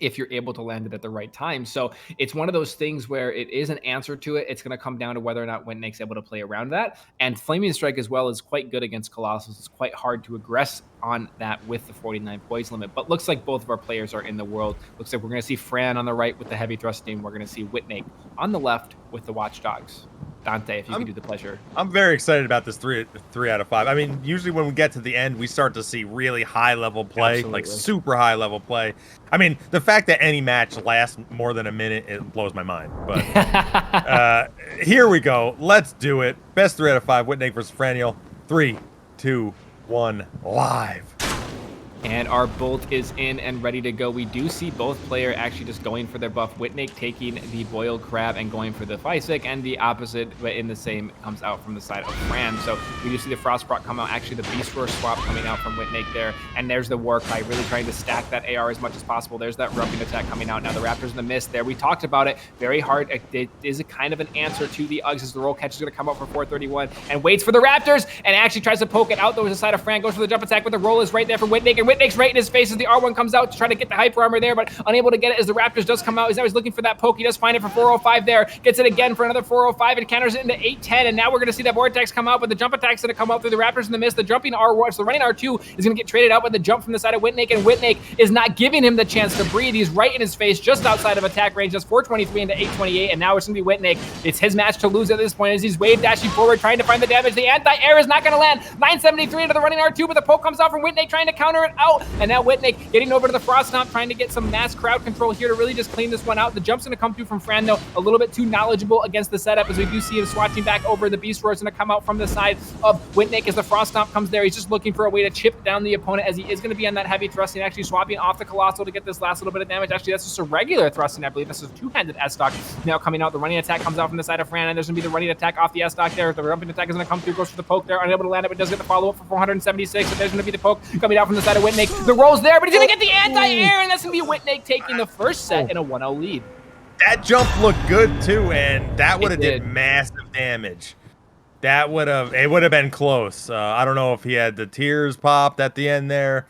if you're able to land it at the right time. So it's one of those things where it is an answer to it. It's going to come down to whether or not Whitnake's able to play around that. And Flaming Strike as well is quite good against Colossus. It's quite hard to aggress on that with the 49 poise limit. But looks like both of our players are in the world. Looks like we're going to see Fran on the right with the heavy thrusting. We're going to see Whitnake on the left with the Watchdogs. Dante, if you could do the pleasure. I'm very excited about this three out of 5. I mean, usually when we get to the end, we start to see really high level play, like super high level play. I mean, the fact that any match lasts more than a minute, it blows my mind. But here we go. Let's do it. Best 3 out of 5. Whitnake versus Franel. 3, 2, 1, live. And our bolt is in and ready to go. We do see both players actually just going for their buff. Whitnake taking the boiled crab and going for the Physic, and the opposite, but in the same, comes out from the side of Fran. So we do see the Frostbrock come out. Actually, the Beast Roar swap coming out from Whitnake there. And there's the War Cry, really trying to stack that AR as much as possible. There's that Rubbing attack coming out. Now the Raptors in the mist there. We talked about it. Very hard. It is a kind of an answer to the Uggs as the roll catch is going to come out for 431 and waits for the Raptors and actually tries to poke it out. Though the side of Fran goes for the jump attack, but the roll is right there for Whitnake, and Whitnake's right in his face as the R1 comes out to try to get the hyper armor there, but unable to get it as the Raptors does come out. He's always looking for that poke. He does find it for 405 there. Gets it again for another 405 and counters it into 810. And now we're going to see that Vortex come out, but the jump attack's going to come out through the Raptors in the mist. The jumping R1, so the running R2 is going to get traded out with the jump from the side of Whitnake, and Whitnake is not giving him the chance to breathe. He's right in his face, just outside of attack range. That's 423 into 828, and now it's going to be Whitnake. It's his match to lose at this point as he's wave dashing forward, trying to find the damage. The anti-air is not going to land. 973 into the running R2, but the poke comes out from Whitnake trying to counter it out, and now Whitnake getting over to the Frost Stomp, trying to get some mass crowd control here to really just clean this one out. The jump's going to come through from Fran, though, a little bit too knowledgeable against the setup, as we do see him swatching back over. The Beast Roar is going to come out from the side of Whitnake as the Frost Stomp comes there. He's just looking for a way to chip down the opponent, as he is going to be on that heavy thrusting, actually swapping off the Colossal to get this last little bit of damage. Actually, that's just a regular thrusting, I believe. This is a two-handed S-Stock now coming out. The running attack comes out from the side of Fran, and there's going to be the running attack off the S-Stock there. The jumping attack is going to come through, goes for the poke there, unable to land it, but does get the follow-up for 476, and there's going to be the poke coming out from the side of Whitnake. The roll's there, but he's going to get the anti-air, and that's going to be Whitnake taking the first set in a 1-0 lead. That jump looked good too, and that would have did massive damage. It would have been close. I don't know if he had the tears popped at the end there.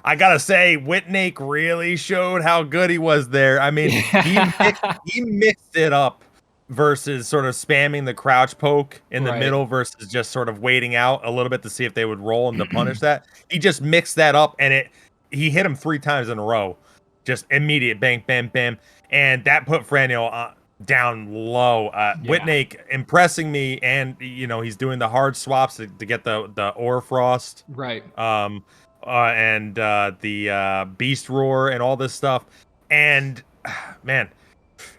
I gotta say, Whitnake really showed how good he was there. I mean, he mixed it up versus sort of spamming the crouch poke in the middle versus just sort of waiting out a little bit to see if they would roll and to punish that. He just mixed that up, and he hit him 3 times in a row. Just immediate bang, bam, bam. And that put Franel down low. Whitnake impressing me, and he's doing the hard swaps to get the Ore Frost. Right. And the Beast Roar and all this stuff. And man,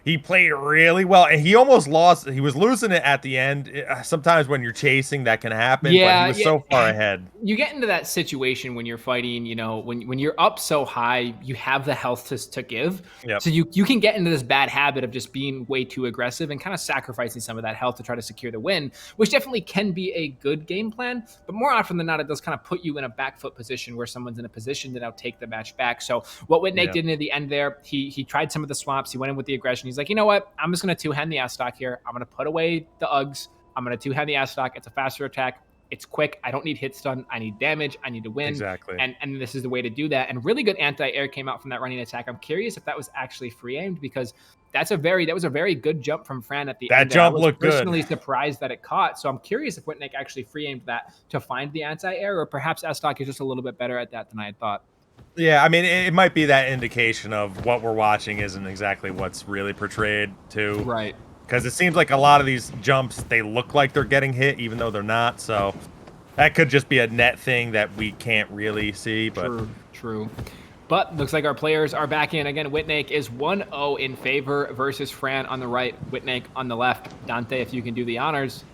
he played really well, and he almost lost. He was losing it at the end. Sometimes when you're chasing, that can happen. Yeah, but he was so far ahead. You get into that situation when you're fighting. When you're up so high, you have the health to give. Yep. So you can get into this bad habit of just being way too aggressive and kind of sacrificing some of that health to try to secure the win, which definitely can be a good game plan. But more often than not, it does kind of put you in a back foot position where someone's in a position to now take the match back. So what Whitnake did near the end there, he tried some of the swaps. He went in with the aggression. He's like, you know what? I'm just going to two-hand the S-Stock here. I'm going to put away the Uggs. I'm going to two-hand the S-Stock. It's a faster attack. It's quick. I don't need hit stun. I need damage. I need to win. Exactly. And this is the way to do that. And really good anti-air came out from that running attack. I'm curious if that was actually free aimed, because that was a very good jump from Fran at the end. That jump looked good. I was personally surprised that it caught. So I'm curious if Whitnake actually free aimed that to find the anti-air, or perhaps S-Stock is just a little bit better at that than I had thought. Yeah, I mean, it might be that indication of what we're watching isn't exactly what's really portrayed too. Right. Because it seems like a lot of these jumps, they look like they're getting hit, even though they're not. So that could just be a net thing that we can't really see. But True. But looks like our players are back in. Again, Whitnake is 1-0 in favor versus Fran on the right, Whitnake on the left. Dante, if you can do the honors.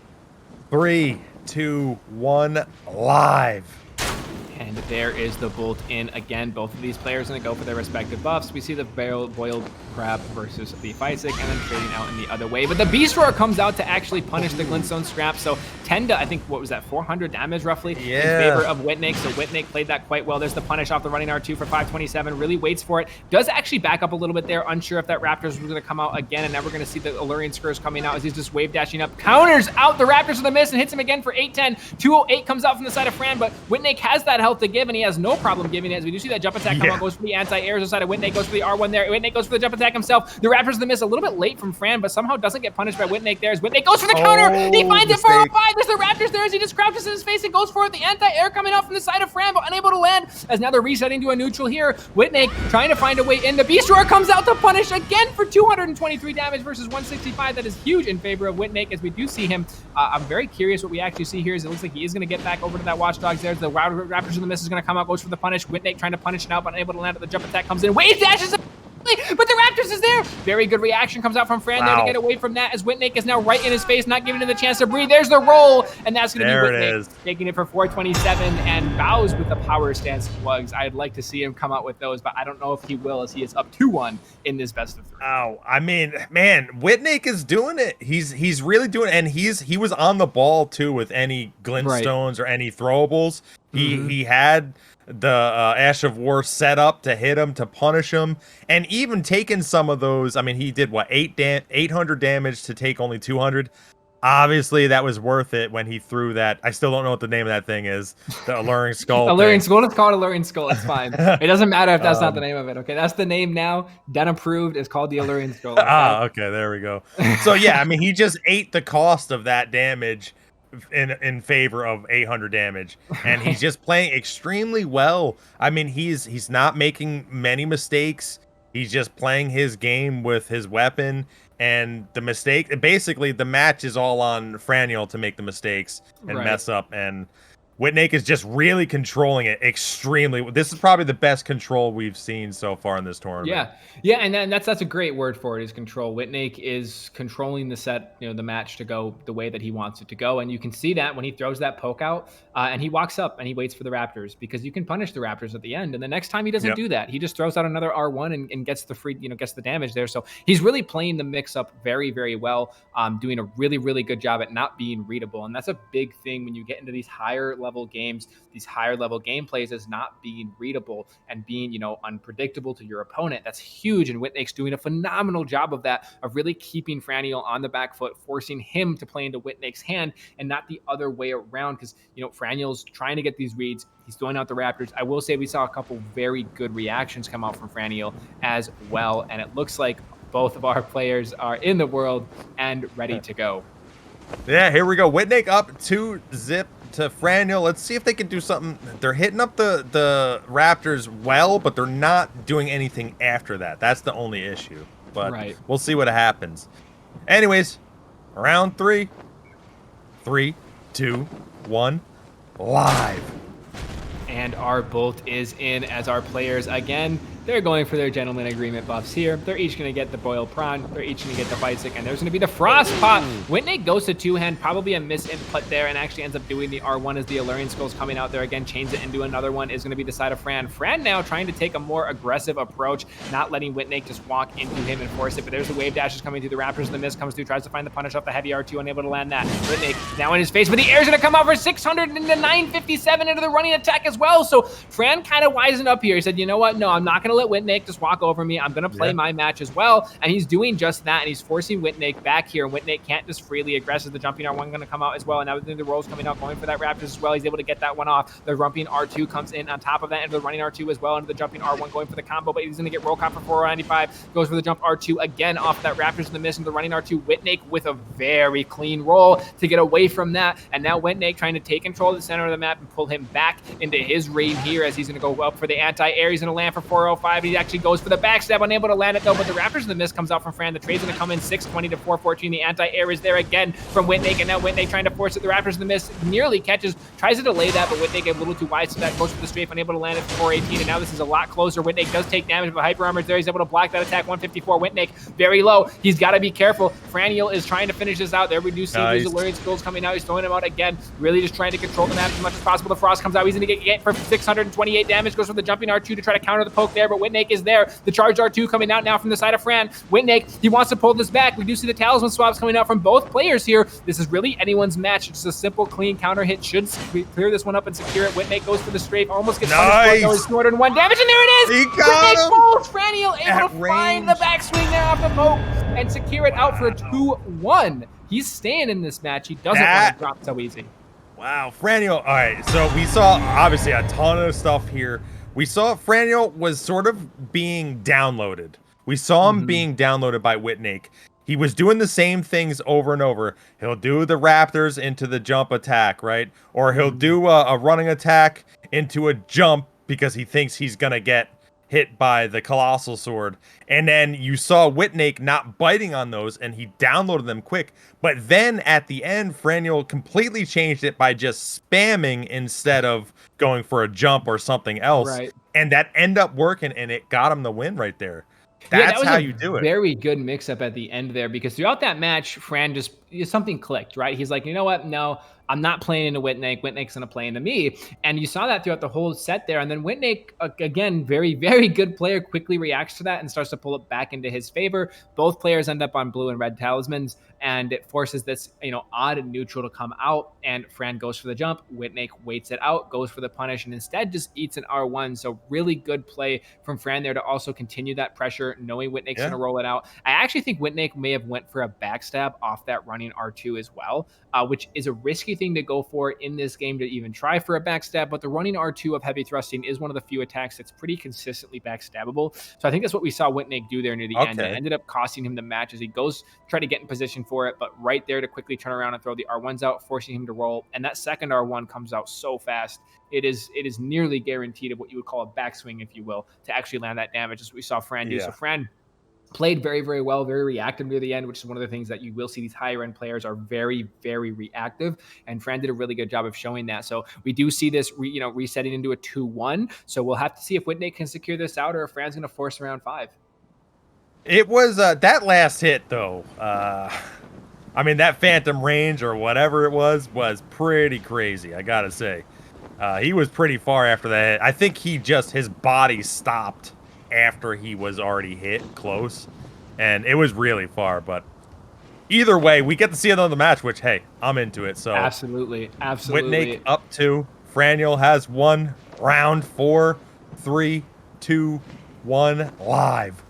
3, 2, 1, live. And there is the bolt in again. Both of these players going to go for their respective buffs. We see the boiled crab versus the Physic, and then trading out in the other way. But the Beast Roar comes out to actually punish the Glintstone Scrap. So 10 to, I think, what was that, 400 damage roughly in favor of Whitnake. So Whitnake played that quite well. There's the punish off the running R2 for 527. Really waits for it. Does actually back up a little bit there. Unsure if that Raptors was going to come out again. And now we're going to see the Alluring Skurs coming out as he's just wave dashing up. Counters out the Raptors with a miss and hits him again for 810. 208 comes out from the side of Fran, but Whitnake has that health to give, and he has no problem giving it. As we do see that jump attack come out, goes for the anti-airs aside of Whitn, goes for the R1 there. Whitn goes for the jump attack himself. The Raptors the miss a little bit late from Fran, but somehow doesn't get punished by Whitn there. As Whitn goes for the counter, he finds it for 405. There's the Raptors there as he just crouches in his face and goes for it. The anti-air coming out from the side of Fran, but unable to land. As now they're resetting to a neutral here. Whitn trying to find a way in. The Beast Roar comes out to punish again for 223 damage versus 165. That is huge in favor of Whitn as we do see him. I'm very curious what we actually see here. Is it looks like he is going to get back over to that Watchdogs there. The Raptors in the miss is going to come out, goes for the punish. Whitn trying to punish it out, but unable to land it. The jump attack comes in. Wave dashes, but the Raptors is there. Very good reaction comes out from Fran there to get away from that, as Whitn is now right in his face, not giving him the chance to breathe. There's the roll, and that's going to be Whitn taking it for 427, and bows with the power stance slugs. I'd like to see him come out with those, but I don't know if he will, as he is up 2-1 in this best of 3. Oh, I mean, man, Whitn is doing it. He's really doing it, and he was on the ball too with any glintstones or any throwables. He had the Ash of War set up to hit him, to punish him, and even taking some of those. I mean, he did what, 800 damage to take only 200. Obviously, that was worth it when he threw that. I still don't know what the name of that thing is. The Alluring Skull. Alluring Skull. Let's call it Alluring Skull. It's fine. It doesn't matter if that's not the name of it. Okay, that's the name now. Den approved. It's called the Alluring Skull. Okay? Okay, there we go. So yeah, I mean, he just ate the cost of that damage in favor of 800 damage, and he's just playing extremely well. I mean, he's not making many mistakes. He's just playing his game with his weapon, and the mistake, basically the match is all on Franel to make the mistakes and mess up, and Whitn is just really controlling it extremely. This is probably the best control we've seen so far in this tournament. Yeah, and that's a great word for it, is control. Whitn is controlling the set, the match to go the way that he wants it to go, and you can see that when he throws that poke out, and he walks up and he waits for the Raptors, because you can punish the Raptors at the end, and the next time he doesn't do that. He just throws out another R1 and gets the free, gets the damage there. So he's really playing the mix up very, very well, doing a really, really good job at not being readable, and that's a big thing when you get into these higher level games, these higher level gameplays, is not being readable and being, unpredictable to your opponent. That's huge, and Whitn's doing a phenomenal job of that, of really keeping Franel on the back foot, forcing him to play into Whitn's hand and not the other way around, because, Franel's trying to get these reads. He's throwing out the Raptors. I will say we saw a couple very good reactions come out from Franel as well, and it looks like both of our players are in the world and ready to go. Yeah, here we go. Whitn up 2-0 to Franel. Let's see if they can do something. They're hitting up the Raptors well, but they're not doing anything after that. That's the only issue. But we'll see what happens. Anyways, round 3. 3, 2, 1, live. And our bolt is in, as our players, again, they're going for their gentleman agreement buffs here. They're each going to get the boiled prawn. They're each going to get the bicycle, and there's going to be the frost pot. Whitn goes to two-hand, probably a misinput there, and actually ends up doing the R1 as the Alluring Skull's coming out there again, chains it into another one, is going to be the side of Fran. Fran now trying to take a more aggressive approach, not letting Whitn just walk into him and force it, but there's the wave dashes coming through. The Raptors, the miss comes through, tries to find the punish off the heavy R2, unable to land that. Whitn now in his face, but the air's going to come out for 600 into 957 into the running attack as well. So Fran kind of wisened up here. He said, you know what? No, I'm not going to let Whitn just walk over me. I'm going to play my match as well. And he's doing just that. And he's forcing Whitn back here. And Whitn can't just freely aggressive. The jumping R1 going to come out as well. And now the rolls coming out, going for that Raptors as well. He's able to get that one off. The jumping R2 comes in on top of that, into the running R2 as well, into the jumping R1 going for the combo. But he's going to get roll caught for 495. Goes for the jump R2 again off that Raptors in the miss, into the running R2. Whitn with a very clean roll to get away from that. And now Whitn trying to take control of the center of the map and pull him back into his reign here, as he's going to go up for the anti-air. He's going to land for 405. He actually goes for the backstab, unable to land it though, but the Raptors in the miss comes out from Fran. The trade's going to come in 620 to 414. The anti-air is there again from Whitn, and now Whitn trying to force it. The Raptors in the miss nearly catches, tries to delay that, but Whitn a little too wide, so that goes for the strafe, unable to land it for 418, and now this is a lot closer. Whitn does take damage, but Hyper Armor's there. He's able to block that attack. 154. Whitn very low. He's got to be careful. Franel is trying to finish this out. There we do see these Alluring Skulls coming out. He's throwing them out again, really just trying to control the map as much as possible. The Frost comes out. He's going to get for 628 damage. Goes for the jumping R2 to try to counter the poke there, but Whitn is there. The charge R2 coming out now from the side of Fran. Whitn, he wants to pull this back. We do see the talisman swaps coming out from both players here. This is really anyone's match. It's a simple, clean counter hit. Should clear this one up and secure it. Whitn goes for the strafe. Almost gets punished for it. 201 damage, and there it is! Whitn falls. Franel able to find the backswing there off the poke and secure it out for a 2-1. He's staying in this match. He doesn't want to drop so easy. Wow, Franel. All right, so we saw obviously a ton of stuff here. We saw Franel was sort of being downloaded. We saw him Mhm. being downloaded by Whitn. He was doing the same things over and over. He'll do the Raptors into the jump attack, right? Or he'll Mhm. do a running attack into a jump because he thinks he's gonna get hit by the Colossal Sword. And then you saw Whitn not biting on those, and he downloaded them quick. But then at the end, Franel completely changed it by just spamming instead of going for a jump or something else. Right. And that ended up working, and it got him the win right there. Yeah, that That's was how a you do it. very good mix-up at the end there because throughout that match, Fran just something clicked, right? He's like, "You know what? No, I'm not playing into Whitn. Whitn's gonna play into me." And you saw that throughout the whole set there. And then Whitn, again, very, very good player, quickly reacts to that and starts to pull it back into his favor. Both players end up on blue and red talismans, and it forces this, odd neutral to come out. And Fran goes for the jump. Whitn waits it out, goes for the punish, and instead just eats an R1. So really good play from Fran there to also continue that pressure, knowing Whitn's going Yeah. to roll it out. I actually think Whitn may have went for a backstab off that running R2 as well, which is a risky thing to go for in this game to even try for a backstab. But the running R2 of heavy thrusting is one of the few attacks that's pretty consistently backstabbable. So I think that's what we saw Whitn do there near the end. It Okay. ended up costing him the match as he goes try to get in position for it, but right there to quickly turn around and throw the R1s out, forcing him to roll. And that second R1 comes out so fast. It is nearly guaranteed of what you would call a backswing, if you will, to actually land that damage, as we saw Fran do. So Yeah. Fran played very, very well, very reactive near the end, which is one of the things that you will see these higher end players are very, very reactive. And Fran did a really good job of showing that. So we do see this, resetting into a 2-1. So we'll have to see if Whitn can secure this out or if Fran's going to force around 5. It was that last hit though. I mean that phantom range or whatever it was pretty crazy. I gotta say, he was pretty far after that hit. I think his body stopped after he was already hit close, and it was really far. But either way, we get to see another match, which hey, I'm into it. So Absolutely. Whitn Absolutely. up 2, Franel has 1. Round 4, 3, 2, 1, live.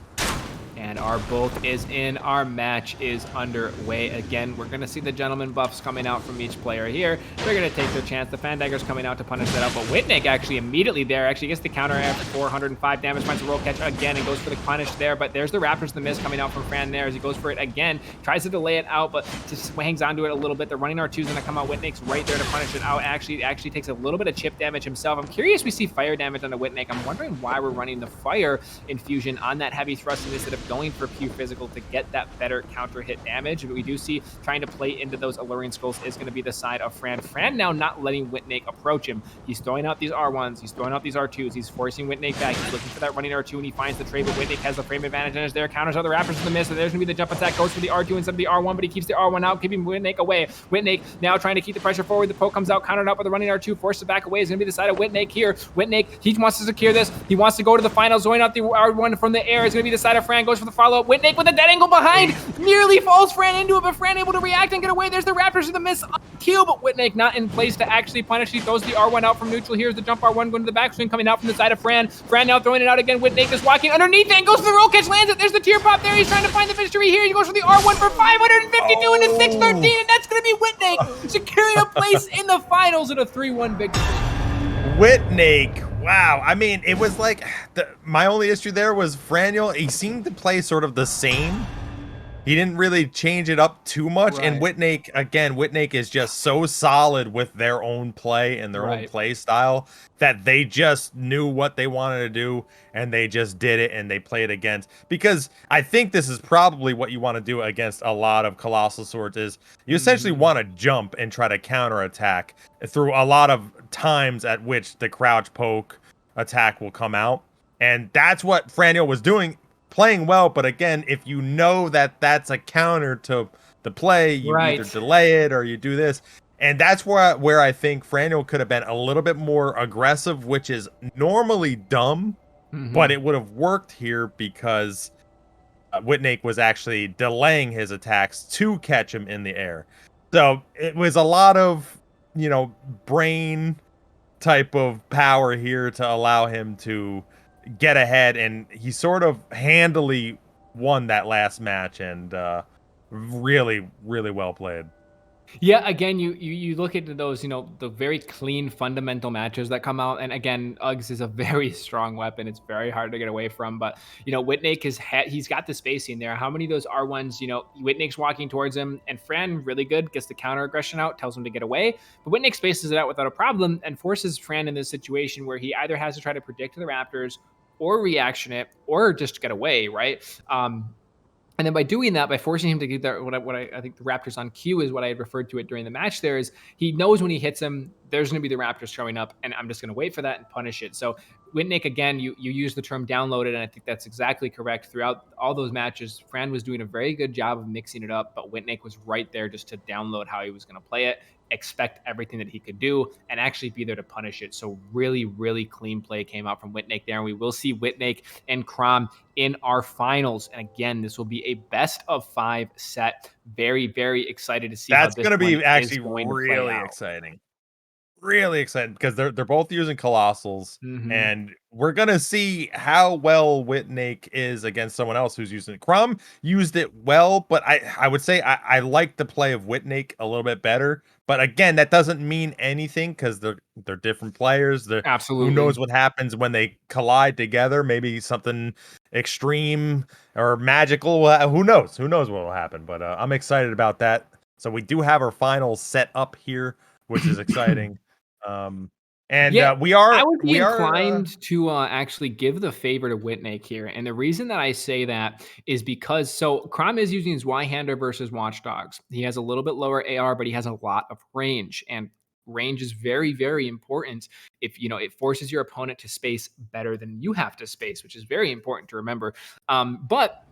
And our both is in. Our match is underway. Again, we're going to see the gentleman buffs coming out from each player here. They're going to take their chance. The Fan Dagger's coming out to punish that out, but Whitn actually immediately there actually gets the counter after 405 damage, finds a roll catch again and goes for the punish there, but there's the Raptors the miss coming out from Fran there as he goes for it again, tries to delay it out, but just hangs onto it a little bit. The running R2 is going to come out. Whitn's right there to punish it out. Actually takes a little bit of chip damage himself. I'm curious we see fire damage on the Whitn. I'm wondering why we're running the fire infusion on that heavy thrust instead of going for pure physical to get that better counter hit damage. But we do see trying to play into those alluring skulls is going to be the side of Fran. Fran now not letting Whitn approach him. He's throwing out these R1s. He's throwing out these R2s. He's forcing Whitn back. He's looking for that running R2 and he finds the trade, but Whitn has the frame advantage and is there. Counters out the Raptors in the miss. So there's going to be the jump attack. Goes for the R2 instead of the R1, but he keeps the R1 out, keeping Whitn away. Whitn now trying to keep the pressure forward. The poke comes out, countered out by the running R2, forced to back away. Is going to be the side of Whitn here. Whitn, he wants to secure this. He wants to go to the final, throwing out the R1 from the air. It's going to be the side of Fran. Goes for the follow-up. Whitn with a dead angle behind. Nearly falls Fran into it, but Fran able to react and get away. There's the Raptors in the miss on Q, but Whitn not in place to actually punish. He throws the R1 out from neutral. Here's the jump R1 going to the backswing coming out from the side of Fran. Fran now throwing it out again. Whitn is walking underneath it and goes for the roll catch, lands it. There's the tier pop there. He's trying to find the victory here. He goes for the R1 for 552 into 613, and that's going to be Whitn securing a place in the finals in a 3-1 victory. Whitn, wow. I mean, it was like my only issue there was Franel. He seemed to play sort of the same. He didn't really change it up too much. Right. And Whitn is just so solid with their own play and their own play style that they just knew what they wanted to do and they just did it and they played against. Because I think this is probably what you want to do against a lot of Colossal Swords is you essentially want to jump and try to counterattack through a lot of times at which the crouch poke attack will come out. And that's what Franel was doing. Playing well, but again, if you know that that's a counter to the play, you either delay it or you do this. And that's where I think Franel could have been a little bit more aggressive, which is normally dumb, but it would have worked here because Whitn was actually delaying his attacks to catch him in the air. So it was a lot of, brain type of power here to allow him to get ahead, and he sort of handily won that last match, and really, really well played. Yeah, again, you look into those, the very clean fundamental matches that come out, and again, Uggs is a very strong weapon. It's very hard to get away from, but Whitnake he's got the spacing there. How many of those R1s, Whitnake's walking towards him, and Fran really good gets the counter aggression out, tells him to get away, but Whitnake spaces it out without a problem and forces Fran in this situation where he either has to try to predict the Raptors or reaction it or just get away, right? And then by doing that, by forcing him to do that, I think the Raptors on cue is what I had referred to it during the match. There is he knows when he hits him, there's going to be the Raptors showing up, and I'm just going to wait for that and punish it. So Whitnake, again, you use the term downloaded, and I think that's exactly correct. Throughout all those matches, Fran was doing a very good job of mixing it up, but Whitnake was right there just to download how he was going to play it, expect everything that he could do, and actually be there to punish it. So really, really clean play came out from Whitnake there, and we will see Whitnake and Crom in our finals. And again, this will be a best of 5 set. Very, very excited to see how That's this going to one be is actually going to play really out. exciting. Really excited because they're both using colossals, Hmm. and we're gonna see how well Whitnake is against someone else who's using it. Crom used it well, but I would say I like the play of Whitnake a little bit better. But again, that doesn't mean anything because they're different players. Who knows Absolutely. what happens when they collide together? Maybe something extreme or magical. Who knows? Who knows what will happen? But I'm excited about that. So we do have our finals set up here, which is exciting. Um, and Yeah, we I are would be we are inclined to actually give the favor to Whitnake here. And the reason that I say that is because Crom is using his Y-hander versus Watchdogs. He has a little bit lower AR, but he has a lot of range. And range is very, very important if it forces your opponent to space better than you have to space, which is very important to remember. But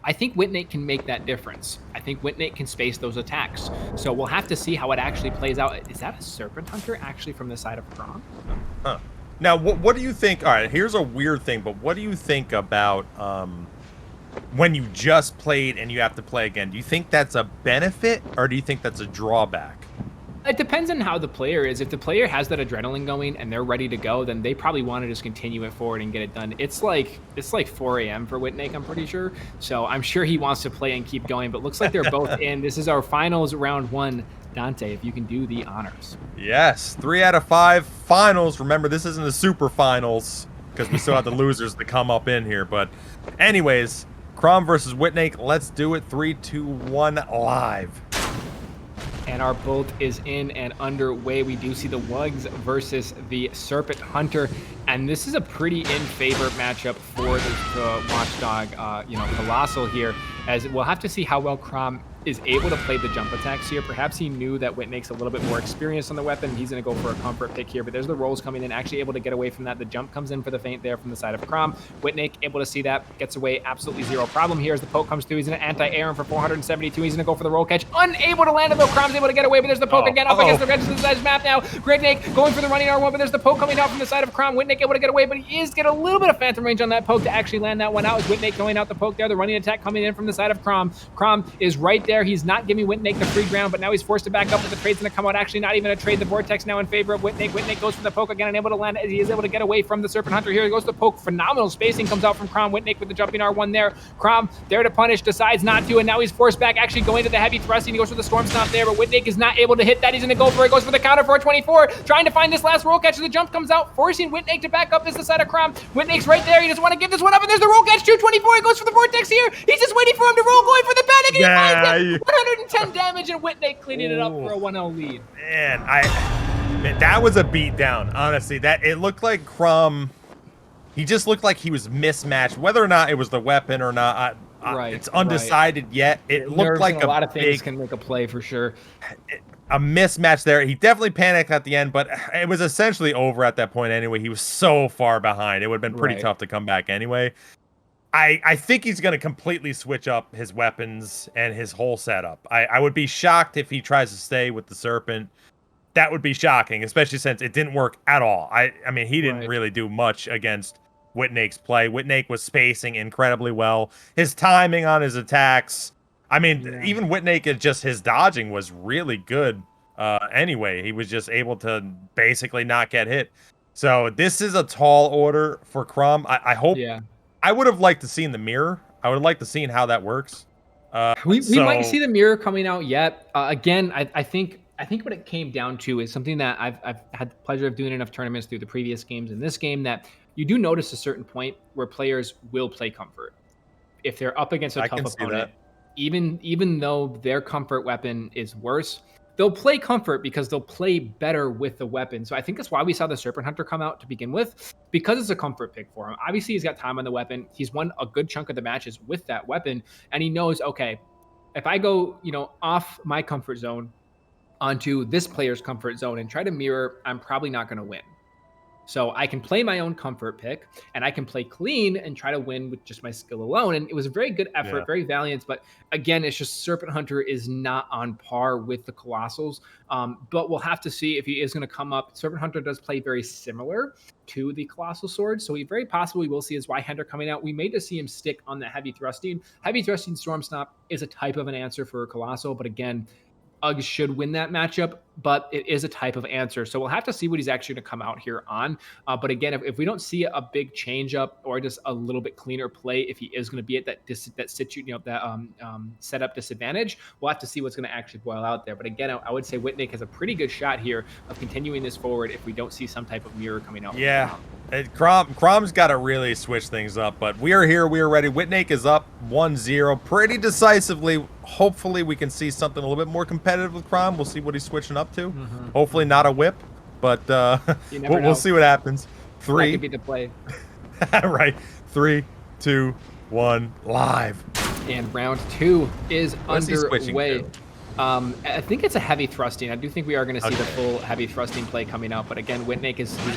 I think Whitnake can make that difference. I think Whitnake can space those attacks. So we'll have to see how it actually plays out. Is that a Serpent Hunter actually from the side of Crom? huh. Now what do you think? All right, here's a weird thing, but what do you think about when you just played and you have to play again? Do you think that's a benefit or do you think that's a drawback? It depends on how the player is. If the player has that adrenaline going and they're ready to go, then they probably want to just continue it forward and get it done. It's like 4 a.m. for Whitnake, I'm pretty sure. So I'm sure he wants to play and keep going, but looks like they're both in. This is our finals round 1. Dante, if you can do the honors. Yes, 3 out of 5 finals. Remember, this isn't the super finals because we still have the losers to come up in here. But anyways, Crom versus Whitnake. Let's do it. 3, 2, 1, live. And our bolt is in and underway. We do see the Wugs versus the Serpent Hunter. And this is a pretty in favor matchup for the Watchdog, Colossal here, as we'll have to see how well Crom is able to play the jump attacks here. Perhaps he knew that Whitnake's a little bit more experienced on the weapon. He's going to go for a comfort pick here, but there's the rolls coming in, actually able to get away from that. The jump comes in for the feint there from the side of Crom. Whitnake able to see that, gets away, absolutely zero problem here as the poke comes through. He's going to anti-air him for 472. He's going to go for the roll catch. Unable to land it though. Crom's able to get away, but there's the poke again up against the register size map now. Whitnake going for the running R1, but there's the poke coming out from the side of Crom. Whitnake able to get away, but he is get a little bit of phantom range on that poke to actually land that one out. As Whitnake going out the poke there, the running attack coming in from the side of Crom. Crom is right there. He's not giving Whitnake the free ground, but now he's forced to back up, but the trade's going to come out. Actually, not even a trade. The Vortex now in favor of Whitnake. Whitnake goes for the poke again, unable to land as he is able to get away from the Serpent Hunter here. He goes to the poke. Phenomenal spacing comes out from Crom. Whitnake with the jumping R1 there. Crom there to punish, decides not to, and now he's forced back, actually going to the heavy thrusting. He goes for the Storm Stomp there, but Whitnake is not able to hit that. He's going to go for it. Goes for the counter for a 24, trying to find this last roll catch as the jump comes out, forcing Whitnake to back up. Is the side of Crom. Whitnake's right there. He doesn't want to give this one up, and there's the roll catch. 224. He goes for the Vortex here. He's just waiting for him to roll, going for the panic, and he finds it. 110 damage, and Whitnake cleaning it up for a 1-0 lead. Man, that was a beatdown. Honestly, that it looked like Crom. He just looked like he was mismatched. Whether or not it was the weapon or not, it's undecided yet. It looked like a lot of things can make a play for sure. A mismatch there. He definitely panicked at the end, but it was essentially over at that point anyway. He was so far behind. It would have been pretty tough to come back anyway. I think he's going to completely switch up his weapons and his whole setup. I would be shocked if he tries to stay with the Serpent. That would be shocking, especially since it didn't work at all. I mean, he didn't really do much against Whitnake's play. Whitnake was spacing incredibly well. His timing on his attacks. I mean, even Whitnake, just his dodging was really good. Anyway, he was just able to basically not get hit. So this is a tall order for Crom. I hope. Yeah. I would have liked to seen the mirror. I would have liked to seen how that works. We might So see the mirror coming out yet. Again, I think what it came down to is something that I've had the pleasure of doing enough tournaments through the previous games in this game that you do notice a certain point where players will play comfort if they're up against a I tough can see opponent, that. even though their comfort weapon is worse, they'll play comfort because they'll play better with the weapon. So I think that's why we saw the Serpent Hunter come out to begin with, because it's a comfort pick for him. Obviously, he's got time on the weapon. He's won a good chunk of the matches with that weapon, and he knows, okay, if I go, off my comfort zone onto this player's comfort zone and try to mirror, I'm probably not going to win. So I can play my own comfort pick and I can play clean and try to win with just my skill alone. And it was a very good Yeah. effort, very valiant. But again, it's just Serpent Hunter is not on par with the Colossals. But we'll have to see if he is going to come up. Serpent Hunter does play very similar to the Colossal Sword. So we very possibly will see his Y-Hander coming out. We may just see him stick on the heavy thrusting. Heavy thrusting Storm Stomp is a type of an answer for a Colossal. But again, Uggs should win that matchup, but it is a type of answer. So we'll have to see what he's actually going to come out here on. But again, if we don't see a big change up or just a little bit cleaner play, if he is going to be at that setup disadvantage, we'll have to see what's going to actually boil out there. But again, I would say Whitn has a pretty good shot here of continuing this forward if we don't see some type of mirror coming out. Yeah. Crom's got to really switch things up, but we are here. We are ready. Whitn is up 1-0 pretty decisively. Hopefully, we can see something a little bit more competitive with Crom. We'll see what he's switching up to. Hopefully, not a whip, but we'll see what happens. That could be the play. Right. 3, 2, 1, live. And round 2 is What's he switching underway. to? I think it's a heavy thrusting. I do think we are going to see the full heavy thrusting play coming out. But again, Whitn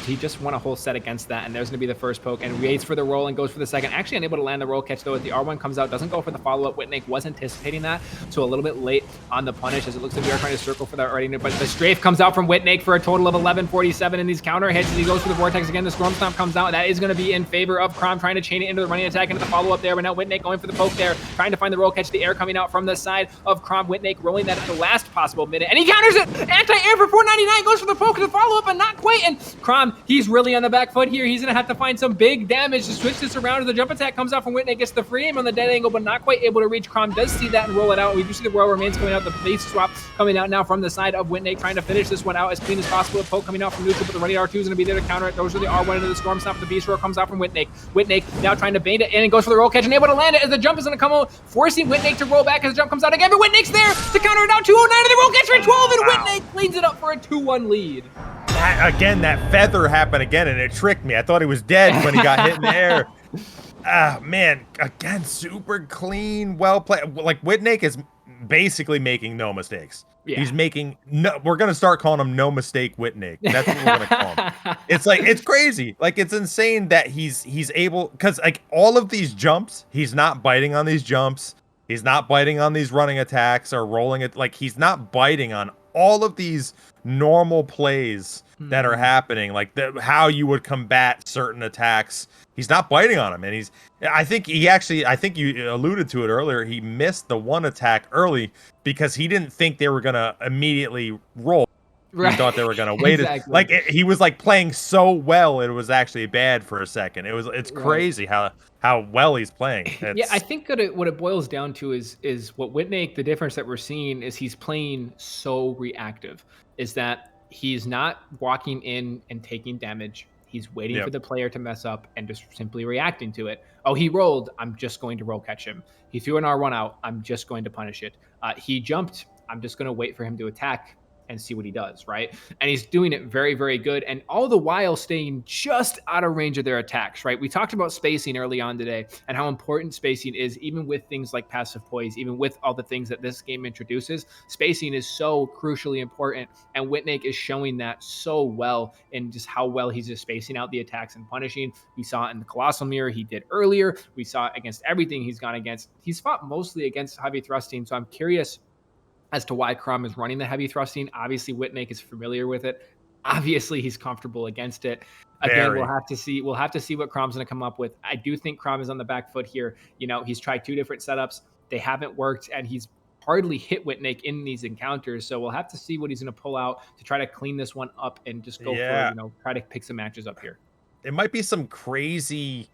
he just won a whole set against that, and there's going to be the first poke, and waits for the roll and goes for the second. Actually unable to land the roll catch, though, as the R1 comes out. Doesn't go for the follow-up. Whitn was anticipating that, so a little bit late on the punish, as it looks like we are trying to circle for that already. But the strafe comes out from Whitn for a total of 1147 in these counter hits as he goes for the Vortex again. The Storm Stomp comes out. That is going to be in favor of Crom, trying to chain it into the running attack, into the follow-up there. But now Whitn going for the poke there, trying to find the roll catch. The air coming out from the side of Crom. Whitn rolling that at the last possible minute, and he counters it. Anti-air for 499, goes for the poke, the follow-up, and not quite. And Crom, he's really on the back foot here. He's gonna have to find some big damage to switch this around as the jump attack comes out from Whitn, gets the free aim on the dead angle, but not quite able to reach. Crom does see that and roll it out. We do see the Royal Remains coming out, the base swap coming out now from the side of Whitn, trying to finish this one out as clean as possible. A poke coming out from neutral, but the Raidriar R2 is gonna be there to counter it. Those are the R1 into the Storm Stomp. The Beast Roar comes out from Whitn. Whitn now trying to bait it in and goes for the roll catch and able to land it as the jump is gonna come out, forcing Whitn to roll back as the jump comes out again. But Whitn's there to counter it out. 209 and the roll catch for 12, and Whitn cleans it up for a 2-1 lead. That feather happened again, and it tricked me. I thought he was dead when he got hit in the air. Man, again, super clean, well played. Like, Whitn is basically making no mistakes. Yeah. He's making no. We're gonna start calling him No Mistake Whitn. That's what we're gonna call him. It's like, it's crazy. Like, it's insane that he's able, because like all of these jumps, he's not biting on these jumps. He's not biting on these running attacks or rolling it. Like, he's not biting on all of these normal plays that are happening, like how you would combat certain attacks. He's not biting on them, and I think you alluded to it earlier. He missed the one attack early because he didn't think they were gonna immediately roll. Right. He thought they were gonna wait. Exactly. He was like playing so well, it was actually bad for a second. It's crazy how well he's playing. Yeah, I think that what it boils down to is what Whitn, the difference that we're seeing is he's playing so reactive. Is that he's not walking in and taking damage. He's waiting for the player to mess up and just simply reacting to it. Oh, he rolled. I'm just going to roll catch him. He threw an R1 out. I'm just going to punish it. He jumped. I'm just going to wait for him to attack and see what he does, right? And he's doing it very, very good, and all the while staying just out of range of their attacks, right? We talked about spacing early on today and how important spacing is, even with things like passive poise, even with all the things that this game introduces. Spacing is so crucially important, and Whitn is showing that so well in just how well he's just spacing out the attacks and punishing. We saw it in the Colossal Mirror he did earlier. We saw it against everything he's gone against. He's fought mostly against heavy thrusting, so I'm curious as to why Crom is running the heavy thrusting. Obviously, Whitn is familiar with it. Obviously, he's comfortable against it. Again, we'll have to see what Crom's going to come up with. I do think Crom is on the back foot here. He's tried 2 different setups. They haven't worked, and he's hardly hit Whitn in these encounters. So we'll have to see what he's going to pull out to try to clean this one up and just go for, try to pick some matches up here. It might be some crazy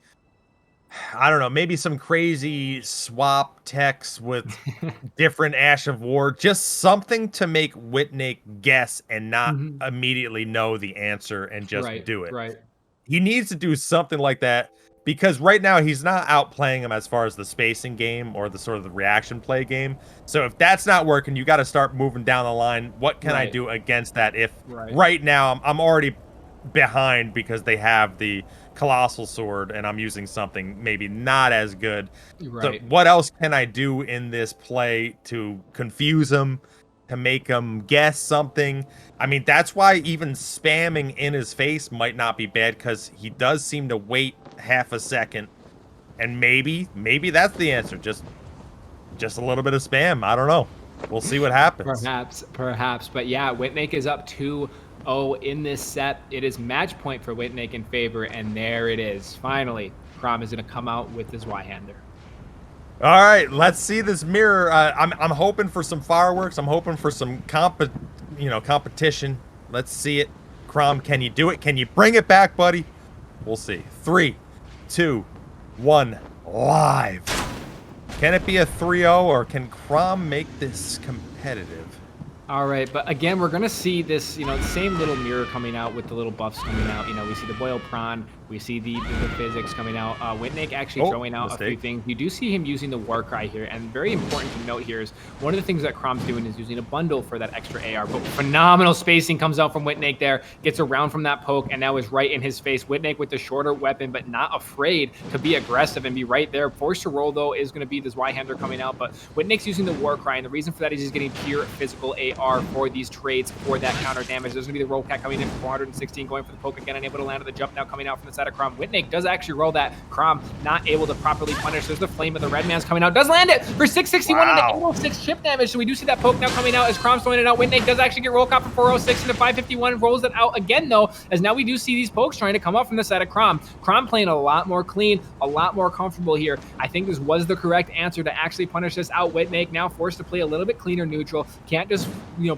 I don't know, maybe some crazy swap text with different Ash of War, just something to make Whitnake guess and not Mhm. immediately know the answer and just Right, do it. right, He needs to do something like that because right now he's not outplaying him as far as the spacing game or the sort of the reaction play game. So if that's not working, you got to start moving down the line. What can I right, do against that? If right, right now I'm already behind because they have the colossal sword and I'm using something maybe not as good. So right. what else can I do in this play to confuse him, to make him guess something? I mean, that's why even spamming in his face might not be bad because he does seem to wait half a second, and maybe that's the answer. Just a little bit of spam. I don't know. We'll see what happens. Perhaps, perhaps. But yeah, Whitnake is up 2-0 in this set. It is match point for Whitnake in favor, and there it is. Finally, Crom is going to come out with his Y-hander. All right, let's see this mirror. I'm hoping for some fireworks. I'm hoping for some competition. Let's see it. Crom, can you do it? Can you bring it back, buddy? We'll see. 3, 2, 1, live. Can it be a 3-0 or can Crom make this competitive? All right, but again, we're gonna see this, the same little mirror coming out with the little buffs coming out. We see the boil prawn, we see the physics coming out. Whitnake actually throwing out a few things. You do see him using the war cry here, and very important to note here is one of the things that Crom's doing is using a bundle for that extra AR. But phenomenal spacing comes out from Whitnake there, gets around from that poke, and now is right in his face. Whitnake with the shorter weapon, but not afraid to be aggressive and be right there. Forced to roll though is going to be this Y-hander coming out, but Whitnake's using the war cry, and the reason for that is he's getting pure physical AR for these trades for that counter damage. There's going to be the roll cat coming in for 416, going for the poke again, unable to land on the jump now coming out from the side of Crom. Whitnake does actually roll that. Crom not able to properly punish. There's the flame of the red man's coming out. Does land it for 661 and 806 chip damage. So we do see that poke now coming out as Crom's throwing it out. Whitnake does actually get roll caught for 406 into 551. Rolls it out again though, as now we do see these pokes trying to come up from the side of Crom. Crom playing a lot more clean, a lot more comfortable here. I think this was the correct answer to actually punish this out. Whitnake now forced to play a little bit cleaner neutral. Can't just,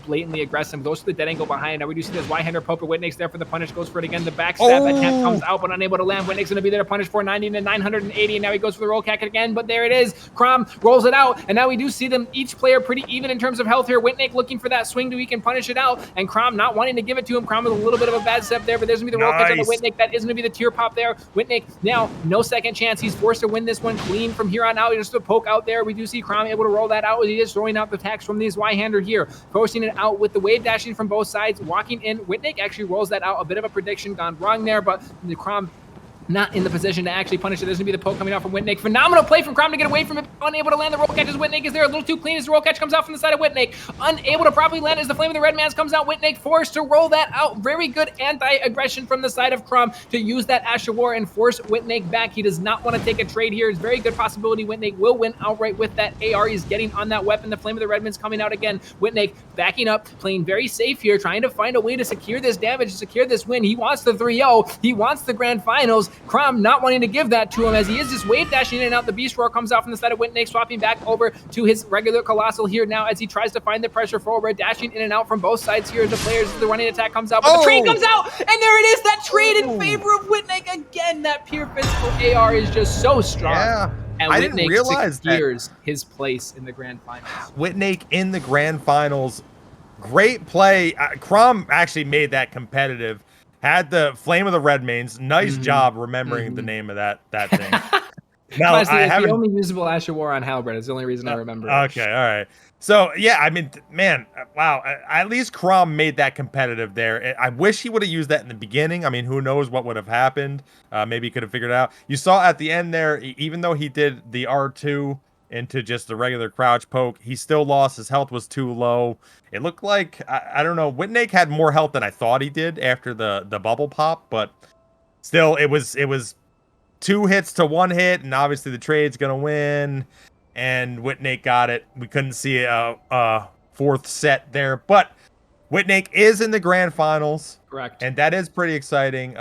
blatantly aggressive. Goes to the dead angle behind. Now we do see this Y-hander poke, but Whitnake's there for the punish. Goes for it again. The backstab attempt comes out, but unable to land. Whitnake's going to be there to punish 490 to 980, and now he goes for the roll cack again, but there it is. Crom rolls it out, and now we do see them, each player pretty even in terms of health here. Whitnake looking for that swing to he can punish it out, and Crom not wanting to give it to him. Crom with a little bit of a bad step there, but there's going to be the roll catch on the Whitnake. That is going to be the tear pop there. Whitnake now, no second chance. He's forced to win this one clean from here on out. Just a poke out there. We do see Crom able to roll that out as he is throwing out the attacks from these Y-hander here. Forcing it out with the wave dashing from both sides, walking in. Whitnake actually rolls that out. A bit of a prediction gone wrong there, but the Crom not in the position to actually punish it. There's going to be the poke coming out from Whitnake. Phenomenal play from Crom to get away from it. Unable to land the roll catch as Whitnake is there. A little too clean as the roll catch comes out from the side of Whitnake. Unable to properly land as the flame of the red man's comes out. Whitnake forced to roll that out. Very good anti-aggression from the side of Crom to use that Ash of War and force Whitnake back. He does not want to take a trade here. It's very good possibility Whitnake will win outright with that AR he's getting on that weapon. The flame of the red man's coming out again. Whitnake backing up, playing very safe here, trying to find a way to secure this damage, to secure this win. He wants the 3-0. He wants the grand finals. Crom not wanting to give that to him as he is just wave dashing in and out. The beast roar comes out from the side of Whitnake, swapping back over to his regular colossal here now as he tries to find the pressure forward, dashing in and out from both sides here as the players, the running attack comes out, but the trade comes out, and there it is, that trade in favor of Whitnake again. That pure physical AR is just so strong. Yeah. And I didn't realize secures his place in the grand finals. Whitnake in the grand finals. Great play. Crom actually made that competitive. Had the flame of the red mains. Nice job remembering the name of that thing. Now I haven't. The only usable Ash of War on Halberd. It's the only reason I remember. Okay, all right. So yeah, I mean, man, wow. At least Crom made that competitive there. I wish he would have used that in the beginning. I mean, who knows what would have happened? Maybe he could have figured it out. You saw at the end there, even though he did the R2 into just the regular crouch poke, he still lost. His health was too low. It looked like I don't know. Whitnake had more health than I thought he did after the bubble pop, but still, it was 2 hits to 1 hit, and obviously the trade's gonna win. And Whitnake got it. We couldn't see a 4th set there, but Whitnake is in the grand finals. Correct, and that is pretty exciting.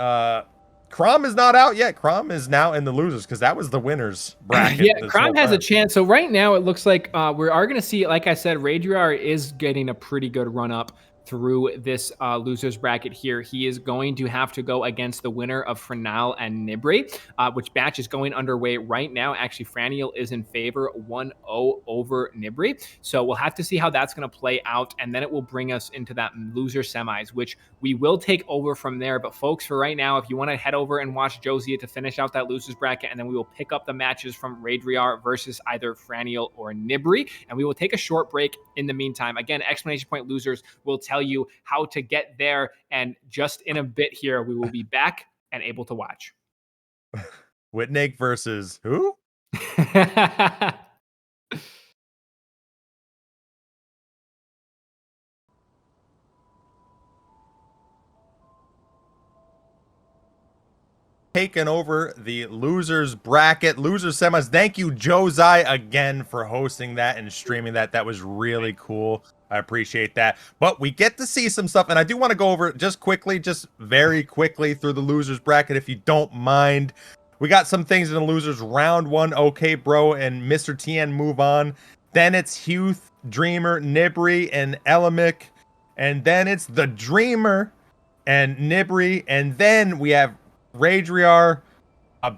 Crom is not out yet. Crom is now in the losers because that was the winners bracket. Yeah, Crom has a chance. So right now it looks like we are going to see, like I said, Raidriar is getting a pretty good run up through this losers bracket here. He is going to have to go against the winner of Franel and Nibb, which match is going underway right now. Actually, Franel is in favor 1-0 over Nibb. So we'll have to see how that's going to play out. And then it will bring us into that loser semis, which we will take over from there. But folks, for right now, if you want to head over and watch Josia to finish out that losers bracket, and then we will pick up the matches from Raidriar versus either Franel or Nibb. And we will take a short break in the meantime. Again, exclamation point losers will tell you how to get there. And just in a bit here, we will be back and able to watch. Whitn versus who? Taking over the losers bracket, losers semis. Thank you, Josai, again for hosting that and streaming that. That was really cool. I appreciate that. But we get to see some stuff, and I do want to go over just quickly, just very quickly through the losers bracket, if you don't mind. We got some things in the losers round 1. Okay, bro, and Mr. Tien move on. Then it's Huth, Dreamer, Nibb, and Elamic. And then it's the Dreamer and Nibb. And then we have Raidriar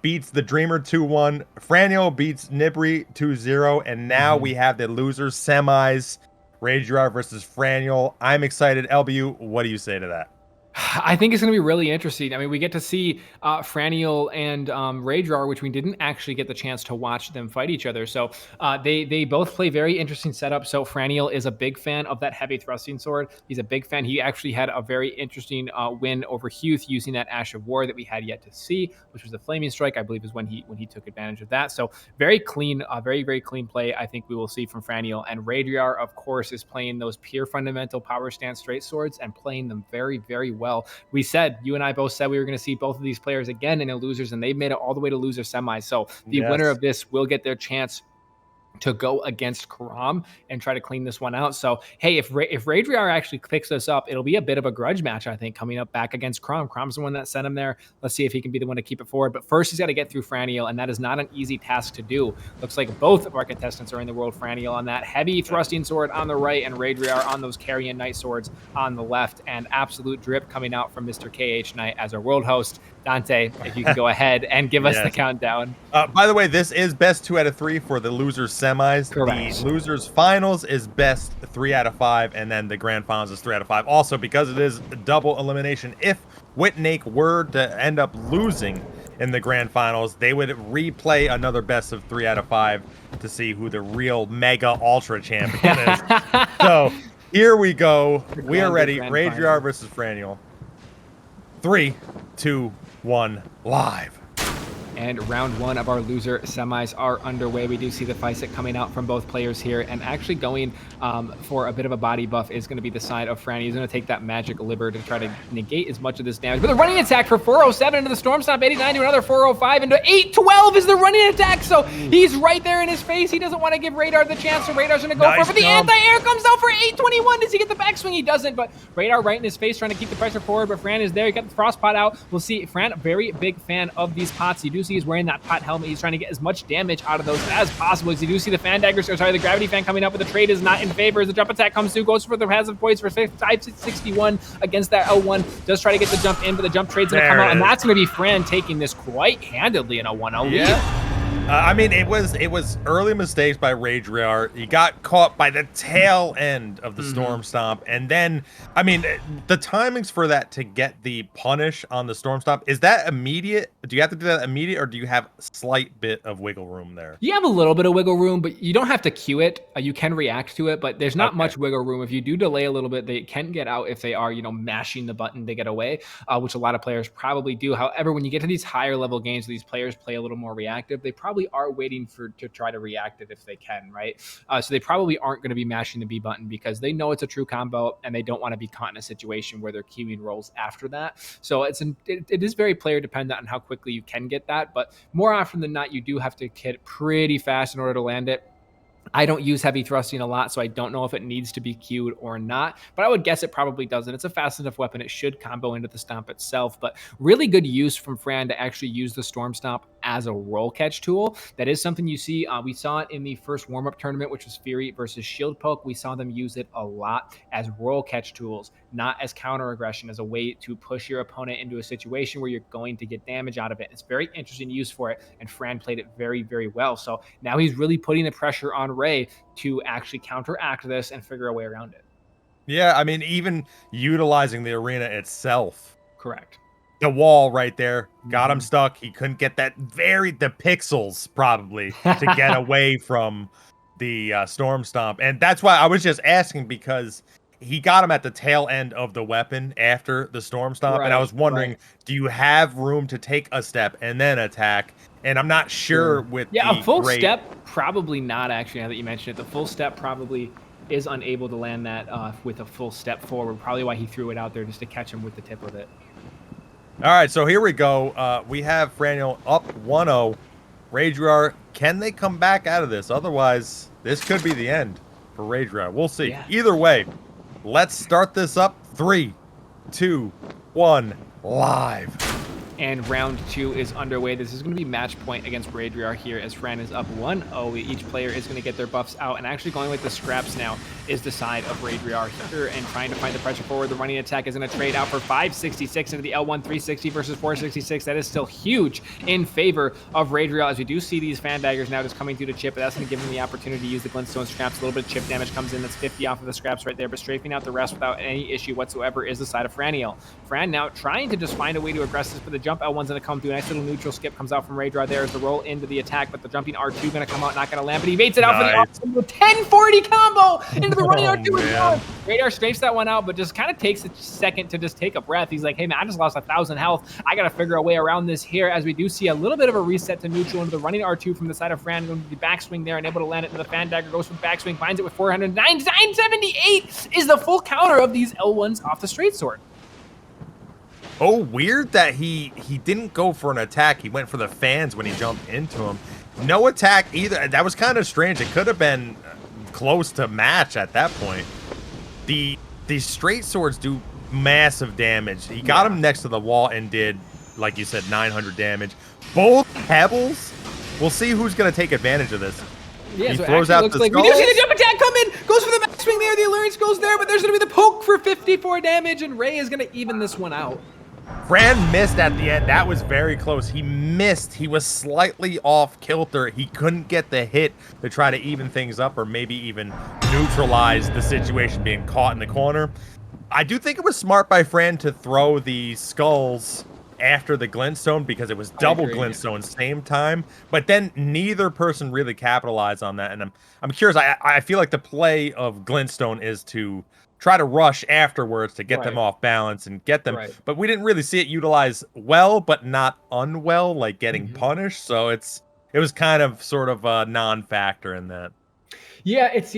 beats the Dreamer 2-1. Franel beats Nibb 2-0. And now we have the losers semis. Raidriar versus Franel. I'm excited. LBU, what do you say to that? I think it's going to be really interesting. I mean, we get to see Franel and Raidriar, which we didn't actually get the chance to watch them fight each other. So they both play very interesting setup. So Franel is a big fan of that heavy thrusting sword. He's a big fan. He actually had a very interesting win over Huth using that Ash of War that we had yet to see, which was the Flaming Strike, I believe, is when he took advantage of that. So very clean, very, very clean play I think we will see from Franel. And Raidriar, of course, is playing those pure fundamental power stance straight swords and playing them very, very well. We said, you and I both said we were going to see both of these players again in the losers, and they've made it all the way to loser semis. So the winner of this will get their chance to go against Crom and try to clean this one out. So, hey, if Raidriar actually picks this up, it'll be a bit of a grudge match, I think, coming up back against Crom. Crom's the one that sent him there. Let's see if he can be the one to keep it forward. But first, he's got to get through Franel, and that is not an easy task to do. Looks like both of our contestants are in the world. Franel on that heavy thrusting sword on the right, and Raidriar on those carrying knight swords on the left. And absolute drip coming out from Mr. KH Knight as our world host. Dante, if you can go ahead and give us the countdown. By the way, this is best 2 out of 3 for the losers semis. Correct. The losers finals is best 3 out of 5, and then the grand finals is 3 out of 5. Also, because it is double elimination, if Whitn were to end up losing in the grand finals, they would replay another best of 3 out of 5 to see who the real mega ultra champion is. So here we go. We are ready. Raidriar versus Franel. 3, 2, 1, live. And round 1 of our loser semis are underway. We do see the Feisik coming out from both players here, and actually going for a bit of a body buff is going to be the side of Franny. He's going to take that magic liber to try to negate as much of this damage. But the running attack for 407 into the Storm Stomp, 89 to another 405 into 812 is the running attack. So he's right there in his face. He doesn't want to give Raidriar the chance, so Raidar's going to go for it. But the anti-air comes out for 821. Does he get the backswing? He doesn't, but Raidriar right in his face trying to keep the pressure forward, but Fran is there. He got the frost pot out. We'll see. Fran, very big fan of these pots. You do see he's wearing that pot helmet. He's trying to get as much damage out of those as possible. As you do see the fan daggers, or sorry, the gravity fan coming up, but the trade is not in favor as the jump attack comes through, goes for the passive points for 561 against that L1. Does try to get the jump in, but the jump trade's going to come out, and that's going to be Fran taking this quite handedly in a 1-0 lead. I mean, it was early mistakes by Raidriar. He got caught by the tail end of the Storm Stomp, and then, I mean, the timings for that to get the punish on the Storm Stomp, is that immediate? Do you have to do that immediate, or do you have a slight bit of wiggle room there? You have a little bit of wiggle room, but you don't have to cue it. You can react to it, but there's not much wiggle room. If you do delay a little bit, they can get out if they are, you know, mashing the button to get away, which a lot of players probably do. However, when you get to these higher level games, these players play a little more reactive. They probably are waiting to try to react it if they can, right? So they probably aren't going to be mashing the B button because they know it's a true combo and they don't want to be caught in a situation where they're queuing rolls after that. So it is very player dependent on how quickly you can get that, but more often than not, you do have to hit pretty fast in order to land it. I don't use heavy thrusting a lot, so I don't know if it needs to be queued or not, but I would guess it probably doesn't. It's a fast enough weapon. It should combo into the stomp itself, but really good use from Fran to actually use the Storm Stomp as a roll catch tool. That is something you see. We saw it in the first warm-up tournament, which was Fury versus Shield Poke. We saw them use it a lot as roll catch tools, not as counter aggression, as a way to push your opponent into a situation where you're going to get damage out of it. It's very interesting use for it, and Fran played it very, very well. So now he's really putting the pressure on Ray to actually counteract this and figure a way around it. Yeah, I mean, even utilizing the arena itself. Correct. The wall right there got him stuck. He couldn't get the pixels probably to get away from the Storm Stomp. And that's why I was just asking, because he got him at the tail end of the weapon after the Storm Stomp. And I was wondering, do you have room to take a step and then attack? And I'm not sure with a full step, probably not, actually, now that you mentioned it. The full step probably is unable to land that with a full step forward. Probably why he threw it out there, just to catch him with the tip of it. All right, so here we go. We have Franel up 1-0. Raidriar, can they come back out of this? Otherwise, this could be the end for Raidriar. We'll see. Yeah. Either way, let's start this up. 3, 2, 1, live. And round 2 is underway. This is going to be match point against Raidriar here, as Fran is up 1-0. Each player is going to get their buffs out, and actually going with the scraps now is the side of Raidriar here, and trying to find the pressure forward. The running attack is going to trade out for 566 into the L1 360 versus 466. That is still huge in favor of Raidriar, as we do see these fan daggers now just coming through the chip, but that's going to give him the opportunity to use the glintstone scraps. A little bit of chip damage comes in. That's 50 off of the scraps right there, but strafing out the rest without any issue whatsoever is the side of Franel. Fran now trying to just find a way to aggress this, but the jump L1's going to come through. A nice little neutral skip comes out from Raidriar there as the roll into the attack, but the jumping R2 going to come out, not going to land, but he baits it out for the awesome 1040 combo into the running R2 as well. Raidriar scrapes that one out, but just kind of takes a second to just take a breath. He's like, hey man, I just lost 1,000 health. I got to figure a way around this here, as we do see a little bit of a reset to neutral into the running R2 from the side of Fran, going to the backswing there and able to land it into the fan dagger, goes for the backswing, finds it with 400. 978 is the full counter of these L1s off the straight sword. Oh, weird that he didn't go for an attack. He went for the fans when he jumped into him. No attack either. That was kind of strange. It could have been close to match at that point. These straight swords do massive damage. He got him next to the wall and did, like you said, 900 damage. Both pebbles. We'll see who's going to take advantage of this. Yeah, he so throws out the like we do see the jump attack come in, goes for the backswing there, the allurance goes there, but there's going to be the poke for 54 damage, and Ray is going to even this one out. Fran missed at the end. That was very close. He missed. He was slightly off kilter. He couldn't get the hit to try to even things up, or maybe even neutralize the situation being caught in the corner. I do think it was smart by Fran to throw the skulls after the glintstone, because it was double glintstone same time, but then neither person really capitalized on that. And I'm curious. I feel like the play of glintstone is to try to rush afterwards to get them off balance and get them. But we didn't really see it utilized well, but not unwell, like getting punished. So it was kind of sort of a non-factor in that. Yeah, it's,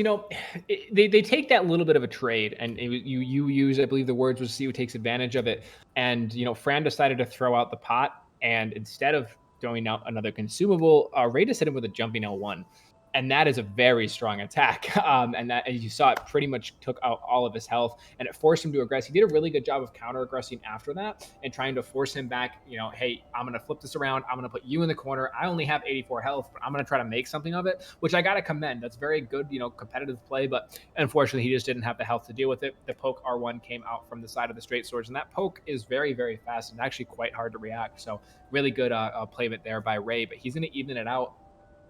they take that little bit of a trade, and you use, I believe the words was, see who takes advantage of it. And, Fran decided to throw out the pot, and instead of throwing out another consumable, Ray just hit him with a jumping L1. And that is a very strong attack. And that, as you saw, it pretty much took out all of his health, and it forced him to aggress. He did a really good job of counter-aggressing after that and trying to force him back. Hey, I'm going to flip this around. I'm going to put you in the corner. I only have 84 health, but I'm going to try to make something of it, which I got to commend. That's very good, competitive play, but unfortunately, he just didn't have the health to deal with it. The poke R1 came out from the side of the straight swords, and that poke is very, very fast and actually quite hard to react. So really good playment there by Ray, but he's going to even it out.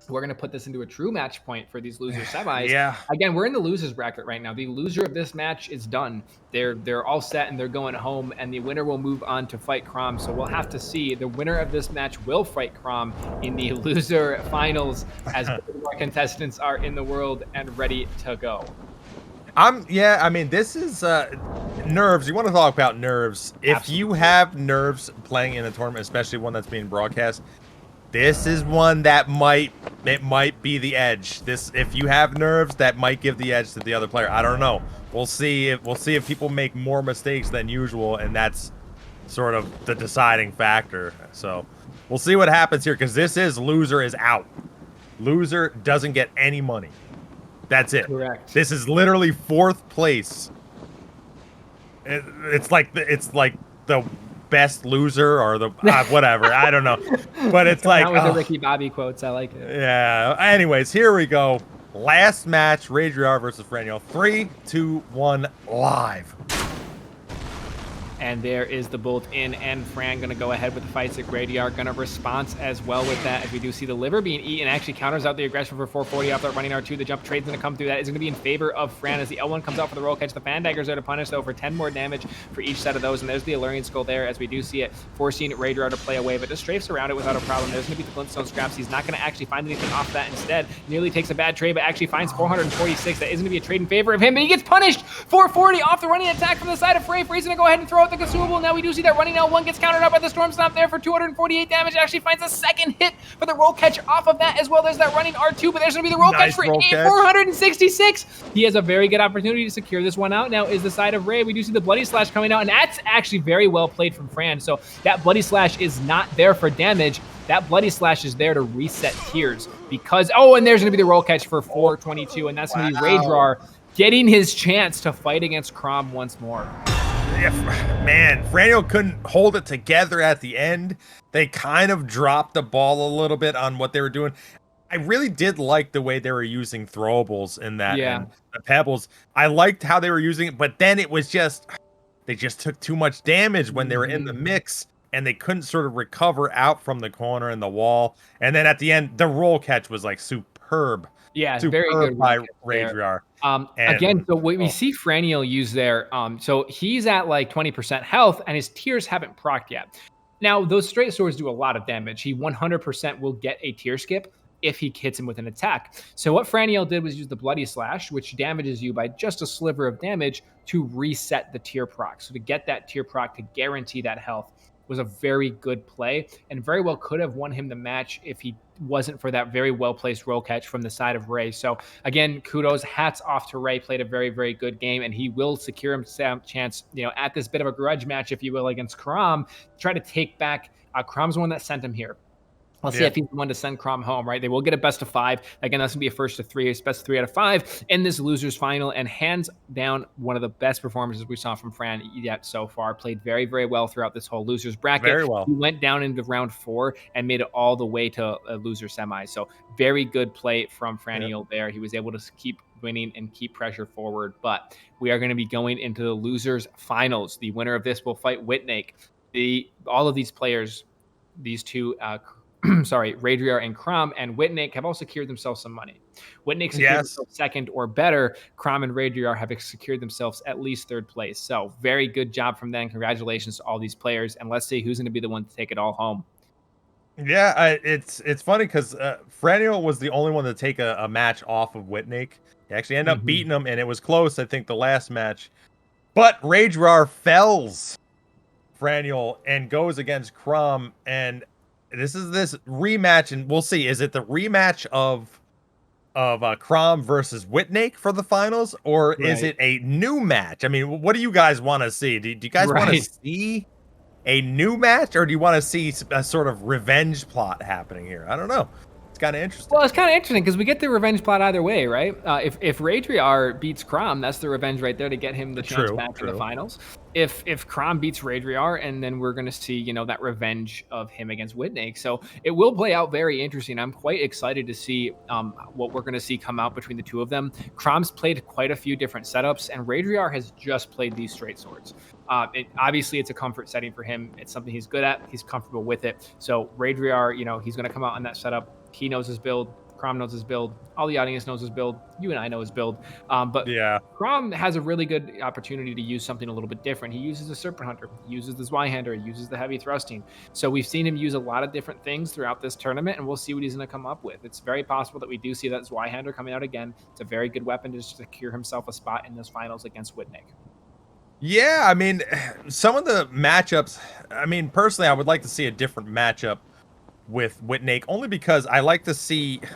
We're going to put this into a true match point for these loser semis. Yeah. Again, we're in the losers bracket right now. The loser of this match is done. They're all set and they're going home, and the winner will move on to fight Crom. So we'll have to see. The winner of this match will fight Crom in the loser finals, as our contestants are in the world and ready to go. This is nerves. You want to talk about nerves. If you have nerves playing in a tournament, especially one that's being broadcast, this is one that might be the edge. If you have nerves, that might give the edge to the other player. I don't know. We'll see if people make more mistakes than usual, and that's sort of the deciding factor. So we'll see what happens here, because this is loser is out. Loser doesn't get any money. That's it. Correct. This is literally 4th place. It's like the best loser or the whatever. I don't know. But it's Coming like, out with the Ricky Bobby quotes. I like it. yeah. Anyways, here we go. Last match, Raidriar versus Franel. 3, 2, 1, live. And there is the bolt in, and Fran going to go ahead with the fights at Raidriar. Going to response as well with that, as we do see the liver being eaten. Actually counters out the aggression for 440 off that running R2. The jump trade's going to come through. That is going to be in favor of Fran as the L1 comes out for the roll catch. The fan daggers are to punish, though, for 10 more damage for each set of those. And there's the Allurian Skull there, as we do see it, forcing Raidriar to play away, but just strafes around it without a problem. There's going to be the Glintstone scraps. He's not going to actually find anything off that. Instead, nearly takes a bad trade, but actually finds 446. That is going to be a trade in favor of him, but he gets punished. 440 off the running attack from the side of Frey. Frey's going to go ahead and throw out the consumable. Now we do see that running L1 gets countered out by the Storm Stomp there for 248 damage. Actually finds a second hit for the roll catch off of that as well. There's that running R2, but there's going to be the roll catch for 466. He has a very good opportunity to secure this one out. Now is the side of Ray. We do see the Bloody Slash coming out, and that's actually very well played from Fran. So that Bloody Slash is not there for damage. That Bloody Slash is there to reset tiers because, and there's going to be the roll catch for 422, and that's going to be Raidriar getting his chance to fight against Crom once more. Man, Franel couldn't hold it together at the end. They kind of dropped the ball a little bit on what they were doing. I really did like the way they were using throwables in that and the pebbles. I liked how they were using it, but then it was just, they just took too much damage when they were in the mix and they couldn't sort of recover out from the corner and the wall. And then at the end, the roll catch was like superb. Yeah, very good by Raidriar. Again, so what we see Franel use there, so he's at like 20% health and his tiers haven't procced yet. Now, those straight swords do a lot of damage. He 100% will get a tier skip if he hits him with an attack. So what Franel did was use the Bloody Slash, which damages you by just a sliver of damage to reset the tier proc. So to get that tier proc to guarantee that health was a very good play and very well could have won him the match if he wasn't for that very well-placed roll catch from the side of Ray. So again, kudos, hats off to Ray, played a very, very good game, and he will secure himself a chance, at this bit of a grudge match, if you will, against Crom, try to take back, Crom's the one that sent him here. Let's see if he's the one to send Crom home, right? They will get a best of 5. Again, that's going to be a first to 3, best of 3 out of 5 in this losers final. And hands down, one of the best performances we saw from Fran yet so far. Played very, very well throughout this whole losers bracket. Very well. He went down into round 4 and made it all the way to a loser semi. So very good play from Franel there. He was able to keep winning and keep pressure forward. But we are going to be going into the losers finals. The winner of this will fight Whitn. All of these players, these two Raidriar and Crom and Whitn have all secured themselves some money. Whitn secured themselves second or better. Crom and Raidriar have secured themselves at least 3rd place. So very good job from them. Congratulations to all these players. And let's see who's going to be the one to take it all home. Yeah, it's funny because Franel was the only one to take a match off of Whitn. He actually ended up beating him, and it was close, I think, the last match. But Raidriar fells Franel and goes against Crom, and this is this rematch, and we'll see. Is it the rematch of Crom versus Whitn for the finals, or is it a new match? I mean, what do you guys want to see? Do you guys want to see a new match, or do you want to see a sort of revenge plot happening here? I don't know. It's kind of interesting. Well, it's kind of interesting because we get the revenge plot either way, right? If Raidriar beats Crom, that's the revenge right there to get him the chance back in the finals. If Crom beats Raidriar, and then we're going to see, that revenge of him against Whitn. So it will play out very interesting. I'm quite excited to see what we're going to see come out between the two of them. Crom's played quite a few different setups, and Raidriar has just played these straight swords. Obviously, it's a comfort setting for him. It's something he's good at. He's comfortable with it. So Raidriar, he's going to come out on that setup. He knows his build. Crom knows his build. All the audience knows his build. You and I know his build. But Crom has a really good opportunity to use something a little bit different. He uses the Serpent Hunter. He uses the Zweihander. He uses the heavy thrusting. So we've seen him use a lot of different things throughout this tournament, and we'll see what he's going to come up with. It's very possible that we do see that Zweihander coming out again. It's a very good weapon to secure himself a spot in those finals against Whitn. Yeah, I mean, some of the matchups, personally, I would like to see a different matchup with Whitn, only because I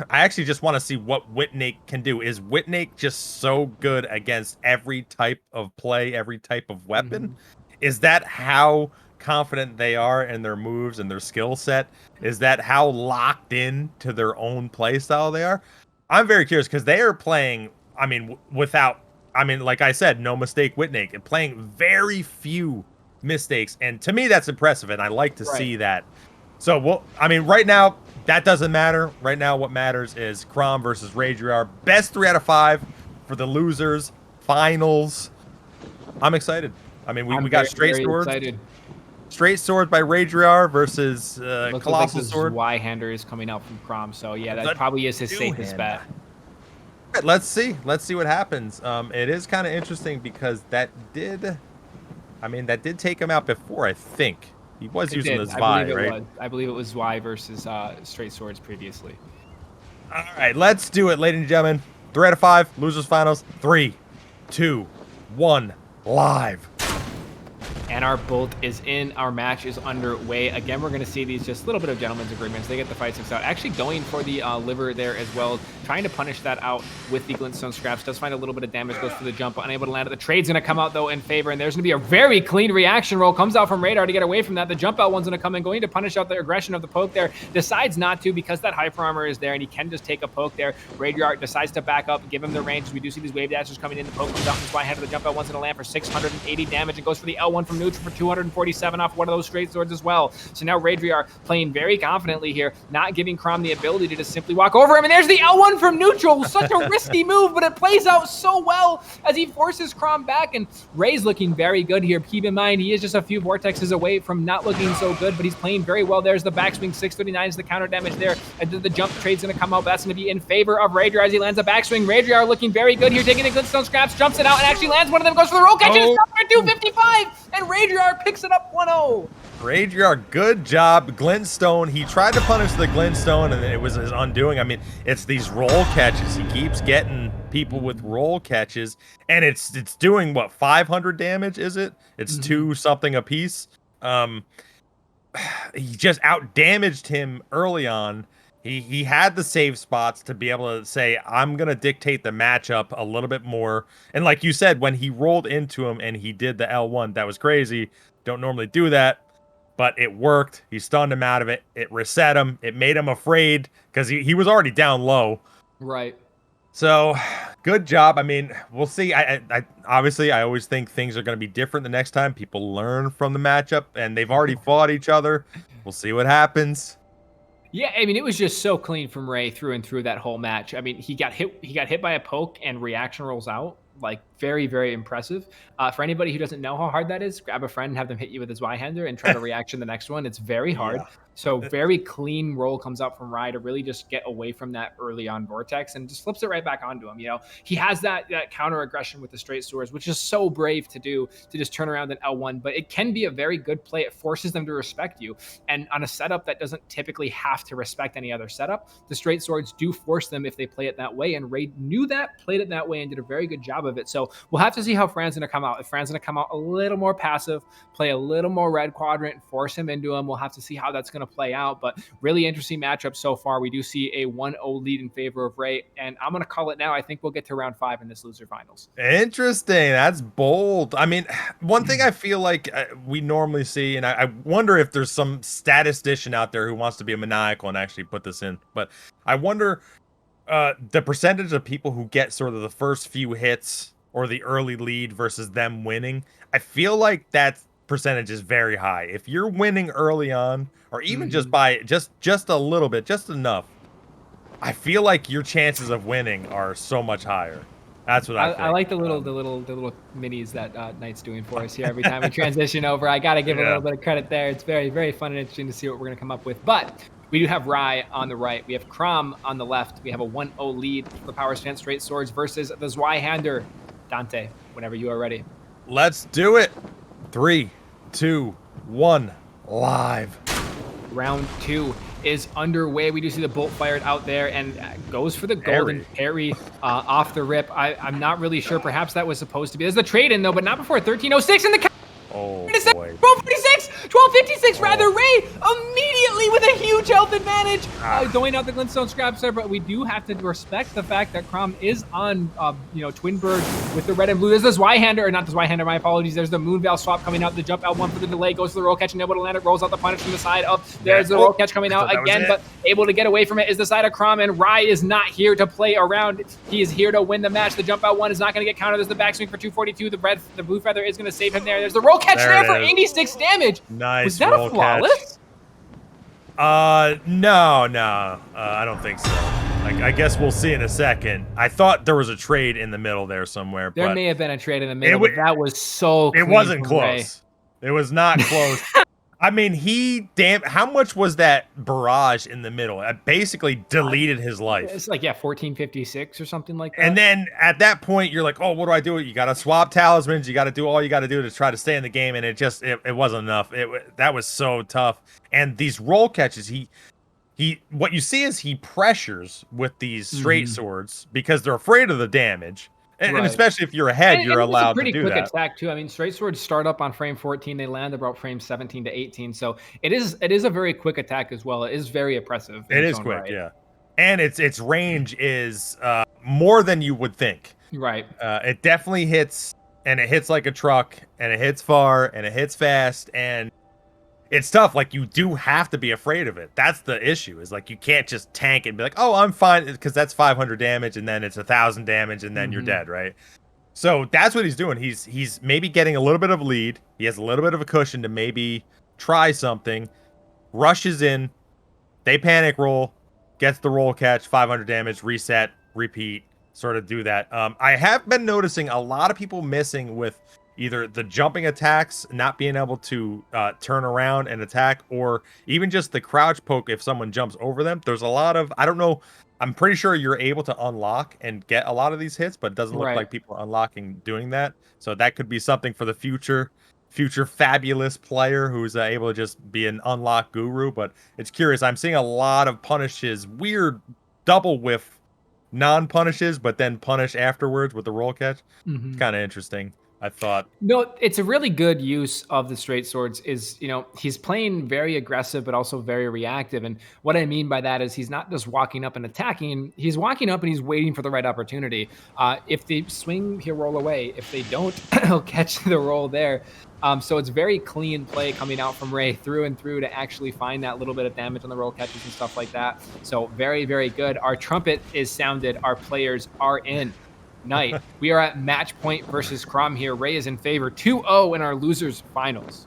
actually just want to see what Whitn can do. Is Whitn just so good against every type of play, every type of weapon? Is that how confident they are in their moves and their skill set? Is that how locked in to their own play style they are? I'm very curious because they are playing, like I said, no mistake, Whitn, and playing very few mistakes, and to me that's impressive, and I like to Right. see that. So, well, I mean, right now that doesn't matter. Right now, what matters is Crom versus Raidriar. Best 3 out of 5 for the losers. Finals. I'm excited. I mean, we got straight very swords. excited. Straight sword by Raidriar versus Looks Colossal like the Sword. Zweihander is coming out from Crom, so yeah, that The probably is his safest bet. Right, let's see. Let's see what happens. It is kind of interesting because that did take him out before, I think. He was using the Zwei, right? I believe it was Zwei versus straight swords previously. All right, let's do it, ladies and gentlemen. 3 out of 5, losers finals. 3, 2, 1, live. And our bolt is in. Our match is underway. Again, we're going to see these just little bit of gentlemen's agreements. They get the 5-6 out. Actually going for the liver there as well. Trying to punish that out with the glintstone scraps. Does find a little bit of damage. Goes for the jump. Unable to land it. The trade's going to come out, though, in favor. And there's going to be a very clean reaction roll. Comes out from Raidriar to get away from that. The jump out one's going to come in. Going to punish out the aggression of the poke there. Decides not to because that hyper armor is there. And he can just take a poke there. Raidriar decides to back up. Give him the range. We do see these wave dashers coming in. The poke comes out from Zweihander. The jump out one's going to land for 680 damage. And goes for the L1 from neutral for 247 off one of those straight swords as well. So now Raidriar playing very confidently here, not giving Crom the ability to just simply walk over him. And there's the L1 from neutral. Such a risky move, but it plays out so well as he forces Crom back. And Ray's looking very good here. Keep in mind, he is just a few vortexes away from not looking so good, but he's playing very well. There's the backswing. 639 is the counter damage there. And the jump trade's going to come out, but that's going to be in favor of Raidriar as he lands a backswing. Raidriar looking very good here, taking the glintstone scraps, jumps it out, and actually lands one of them, goes for the roll catch, and it's up for 255, and Raidriar picks it up 1-0. Raidriar, good job. Glintstone, he tried to punish the Glintstone, and it was his undoing. I mean, it's these roll catches. He keeps getting people with roll catches, and it's doing, what, 500 damage, is it? It's 2 something apiece. He just out-damaged him early on. He had the save spots to be able to say, I'm going to dictate the matchup a little bit more. And like you said, when he rolled into him and he did the L1, that was crazy. Don't normally do that, but it worked. He stunned him out of it. It reset him. It made him afraid because he was already down low. Right. So, good job. I mean, we'll see. I obviously, I always think things are going to be different the next time. People learn from the matchup, and they've already fought each other. We'll see what happens. Yeah, I mean, it was just so clean from Ray through and through that whole match. I mean, he got hit by a poke and reaction rolls out. Like, very, very impressive. For anybody who doesn't know how hard that is, grab a friend and have them hit you with his Zweihander and try to reaction the next one. It's very hard. Yeah. So very clean roll comes out from Rai to really just get away from that early on vortex and just flips it right back onto him. You know, he has that counter aggression with the straight swords, which is so brave to do, to just turn around an L1, but it can be a very good play. It forces them to respect you. And on a setup that doesn't typically have to respect any other setup, the straight swords do force them if they play it that way. And Ray knew that, played it that way, and did a very good job of it. So we'll have to see how Fran's going to come out. If Fran's going to come out a little more passive, play a little more red quadrant, force him into him, we'll have to see how that's going to play out. But really interesting matchup so far. We do see a 1-0 lead in favor of Ray, and I'm going to call it now. I think we'll get to round 5 in this loser finals. Interesting. That's bold. I mean, one thing I feel like we normally see, and I wonder if there's some statistician out there who wants to be a maniacal and actually put this in, but I wonder the percentage of people who get sort of the first few hits or the early lead versus them winning. I feel like that percentage is very high. If you're winning early on, or even just by just a little bit, just enough, I feel like your chances of winning are so much higher. That's what I think. I like the little minis that Knight's doing for us here every time we transition over. I gotta give a little bit of credit there. It's very, very fun and interesting to see what we're gonna come up with. But we do have Rai on the right. We have Crom on the left. We have a 1-0 lead for the Power Stance Straight Swords versus the Zweihander. Dante, whenever you are ready. Let's do it. 3, 2, 1, live. Round 2 is underway. We do see the bolt fired out there and goes for the golden parry off the rip. I'm not really sure. Perhaps that was supposed to be. There's the trade in though, but not before 13:06 in the. Oh boy. 12:56, 12:56 rather. Ray immediately Ellie with a huge health advantage, going out the Glintstone scraps there, but we do have to respect the fact that Crom is on, Twin Bird with the red and blue. There's the Zweihander, or not the Zweihander, my apologies. There's the Moonveil swap coming out, the jump L1 for the delay, goes to the roll catch and able to land it, rolls out the punish from the side up. There's the roll catch coming out again, but able to get away from it is the side of Crom, and Rai is not here to play around. He is here to win the match. The jump L1 is not going to get countered. There's the backswing for 242. The blue feather is going to save him there. There's the roll catch there for 86 damage. Nice. Was that a flawless? No. I don't think so. I guess we'll see in a second. I thought there was a trade in the middle there somewhere. There may have been a trade in the middle, but that was so clean. It wasn't close. Ray. It was not close. I mean, how much was that barrage in the middle? It basically deleted his life. It's like, 1456 or something like that. And then at that point, you're like, oh, what do I do? You got to swap talismans. You got to do all you got to do to try to stay in the game. And it wasn't enough. That was so tough. And these roll catches, what you see is he pressures with these straight swords because they're afraid of the damage. And especially if you're ahead, you're allowed to do that. It's a pretty quick attack too. I mean, straight swords start up on frame 14. They land about frame 17 to 18. So it is a very quick attack as well. It is very oppressive. It is quick, yeah. And its range is more than you would think. Right. It definitely hits, and it hits like a truck, and it hits far, and it hits fast, and it's tough. Like, you do have to be afraid of it. That's the issue, is like you can't just tank it and be like, oh, I'm fine, because that's 500 damage and then it's 1,000 damage and then you're dead, right? So that's what he's doing. He's maybe getting a little bit of a lead. He has a little bit of a cushion to maybe try something. Rushes in, they panic roll, gets the roll catch, 500 damage, reset, repeat, sort of do that. I have been noticing a lot of people missing with either the jumping attacks, not being able to turn around and attack, or even just the crouch poke if someone jumps over them. There's a lot of, I don't know, I'm pretty sure you're able to unlock and get a lot of these hits, but it doesn't look like people are unlocking doing that. So that could be something for the future fabulous player who's able to just be an unlock guru. But it's curious. I'm seeing a lot of punishes, weird double whiff non-punishes, but then punish afterwards with the roll catch. It's kind of interesting, I thought. No, it's a really good use of the straight swords. Is, he's playing very aggressive, but also very reactive. And what I mean by that is he's not just walking up and attacking. He's walking up and he's waiting for the right opportunity. If they swing, he'll roll away. If they don't, he'll catch the roll there. So it's very clean play coming out from Ray through and through to actually find that little bit of damage on the roll catches and stuff like that. So very, very good. Our trumpet is sounded. Our players are in. Night. We are at match point versus Crom here. Ray is in favor 2-0 in our losers finals.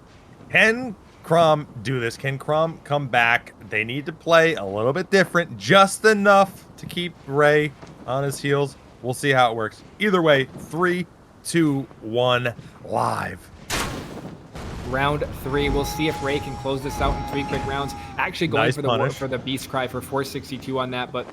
Can Crom do this? Can Crom come back? They need to play a little bit different, just enough to keep Ray on his heels. We'll see how it works. Either way, 3, 2, 1, live. Round 3. We'll see if Ray can close this out in 3 quick rounds. Actually going for the Beast Cry for 462 on that, but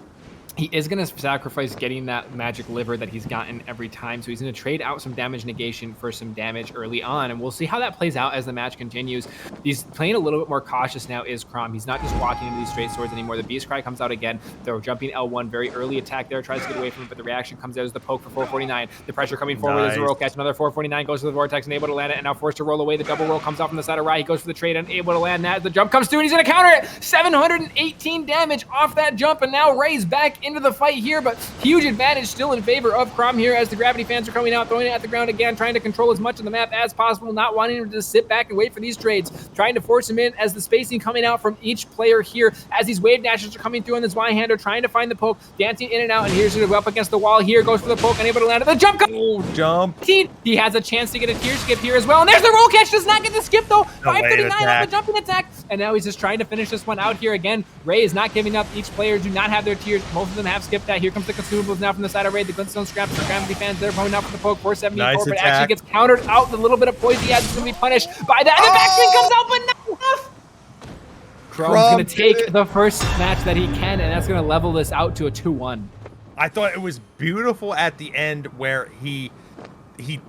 he is going to sacrifice getting that magic liver that he's gotten every time. So he's going to trade out some damage negation for some damage early on. And we'll see how that plays out as the match continues. He's playing a little bit more cautious now, is Crom. He's not just walking into these straight swords anymore. The Beast Cry comes out again. They're jumping L1. Very early attack there. Tries to get away from it, but the reaction comes out as the poke for 449. The pressure coming forward as a roll catch. Another 449 goes to the Vortex and able to land it. And now forced to roll away. The double roll comes out from the side of Rai. He goes for the trade and able to land that. The jump comes through and he's going to counter it. 718 damage off that jump. And now Ray's back into the fight here. But huge advantage still in favor of Crom here as the gravity fans are coming out, throwing it at the ground again, trying to control as much of the map as possible, not wanting him to just sit back and wait for these trades, trying to force him in as the spacing coming out from each player here as these wave dashes are coming through on this Y-hander, trying to find the poke, dancing in and out, and here's going to go up against the wall here, goes for the poke, unable to land it. The jump jump. He has a chance to get a tier skip here as well, and there's the roll catch, does not get the skip though. 539 on the jumping attack, and now he's just trying to finish this one out here again. Ray is not giving up. Each player do not have their tiers. Most of them have skipped that. Here comes the consumables now from the side of Ray. The Glintstone scraps for gravity fans. They're going out for the poke. 474, but actually gets countered out. The little bit of poison he has is going to be punished by that. And the backswing comes out, but not enough. Crom's going to take the first match that he can, and that's going to level this out to a 2-1. I thought it was beautiful at the end where he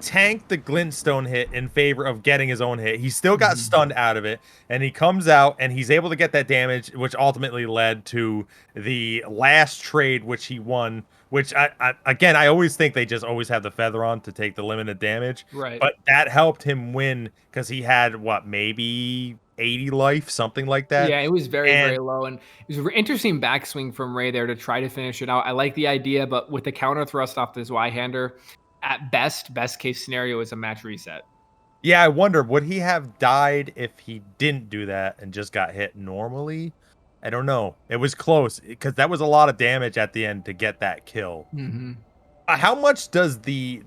tanked the Glintstone hit in favor of getting his own hit. He still got stunned out of it, and he comes out and he's able to get that damage, which ultimately led to the last trade, which he won. Which I always think they just always have the feather on to take the limited damage. Right. But that helped him win because he had maybe 80 life, something like that. Yeah, it was very, very And low, and it was an interesting backswing from Ray there to try to finish it out. I like the idea, but with the counter thrust off this Y-hander, at best case scenario is a match reset. yeah, I wonder, would he have died if he didn't do that and just got hit normally? I don't know. It was close because that was a lot of damage at the end to get that kill. Mhm. How much does the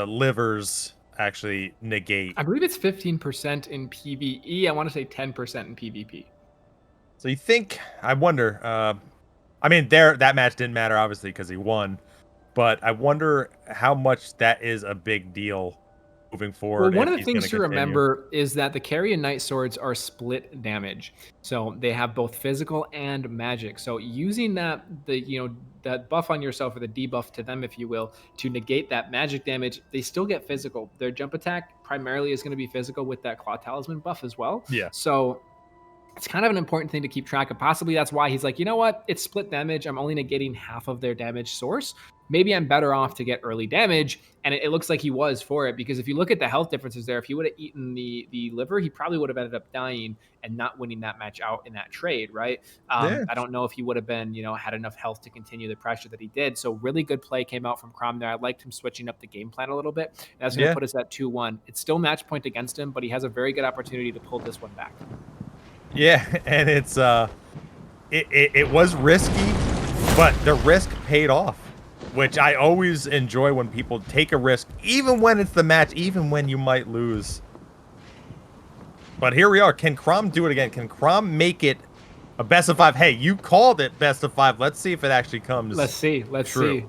livers actually negate? I believe it's 15% in PvE. I wanna say 10% in PvP. So you think? I wonder. I mean, that match didn't matter obviously because he won, but I wonder how much that is a big deal moving Well, forward one if of the he's going things to to continue. remember is that the carry and knight swords are split damage. So they have both physical and magic. So using that buff on yourself or the debuff to them, if you will, to negate that magic damage, they still get physical. Their jump attack primarily is going to be physical with that claw talisman buff as well. Yeah. So it's kind of an important thing to keep track of. Possibly that's why he's like, you know what? It's split damage. I'm only negating half of their damage source. Maybe I'm better off to get early damage. And it looks like he was for it, because if you look at the health differences there, if he would have eaten the liver, he probably would have ended up dying and not winning that match out in that trade, right? Yeah. I don't know if he would have been, had enough health to continue the pressure that he did. So really good play came out from Crom there. I liked him switching up the game plan a little bit. And that's going to Yeah. put us at 2-1. It's still match point against him, but he has a very good opportunity to pull this one back. Yeah, and it's it was risky, but the risk paid off, which I always enjoy when people take a risk, even when it's the match, even when you might lose. But here we are. Can Crom do it again? Can Crom make it a best of 5? Hey, you called it best of 5. Let's see if it actually comes. Let's see. Let's true. see.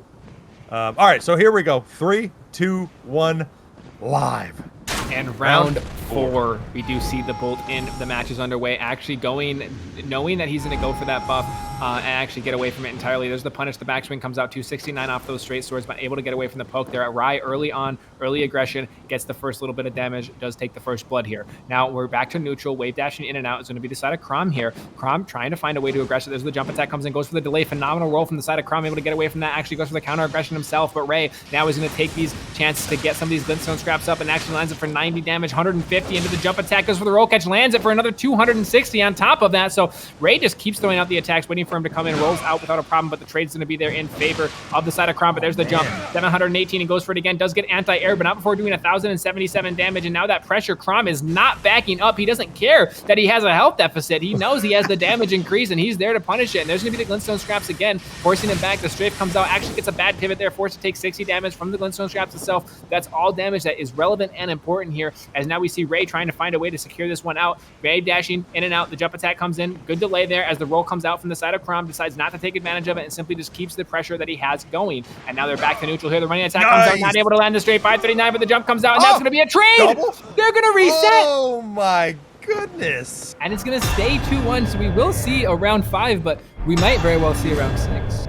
All right, so here we go. 3, 2, 1, live. And round 4, we do see the bolt in. The match is underway. Actually knowing that he's going to go for that buff and actually get away from it entirely. There's the punish. The backswing comes out 269 off those straight swords, but able to get away from the poke there. Rai early on, early aggression, gets the first little bit of damage, does take the first blood here. Now we're back to neutral. Wave dashing in and out is going to be the side of Crom here. Crom trying to find a way to aggress it. There's the jump attack, comes in, goes for the delay. Phenomenal roll from the side of Crom, able to get away from that. Actually goes for the counter aggression himself, but Ray now is going to take these chances to get some of these glintstone scraps up and actually lands it for 90 damage, 150 into the jump attack, goes for the roll catch, lands it for another 260 on top of that. So Ray just keeps throwing out the attacks, waiting for him to come in, rolls out without a problem, but the trade's going to be there in favor of the side of Crom. But there's the jump, 718, and goes for it again, does get anti-air, but not before doing 1,077 damage. And now that pressure, Crom is not backing up. He doesn't care that he has a health deficit. He knows he has the damage increase, and he's there to punish it. And there's going to be the glintstone scraps again, forcing him back. The strafe comes out, actually gets a bad pivot there, forced to take 60 damage from the glintstone scraps itself. That's all damage that is relevant and important here, as now we see Ray trying to find a way to secure this one out. Ray dashing in and out. The jump attack comes in. Good delay there as the roll comes out from the side of Crom, decides not to take advantage of it and simply just keeps the pressure that he has going. And now they're back to neutral here. The running attack comes out, not able to land the straight 539, but the jump comes out, and that's going to be a trade. Double? They're going to reset. Oh my goodness. And it's going to stay 2-1, so we will see a round 5, but we might very well see a round 6.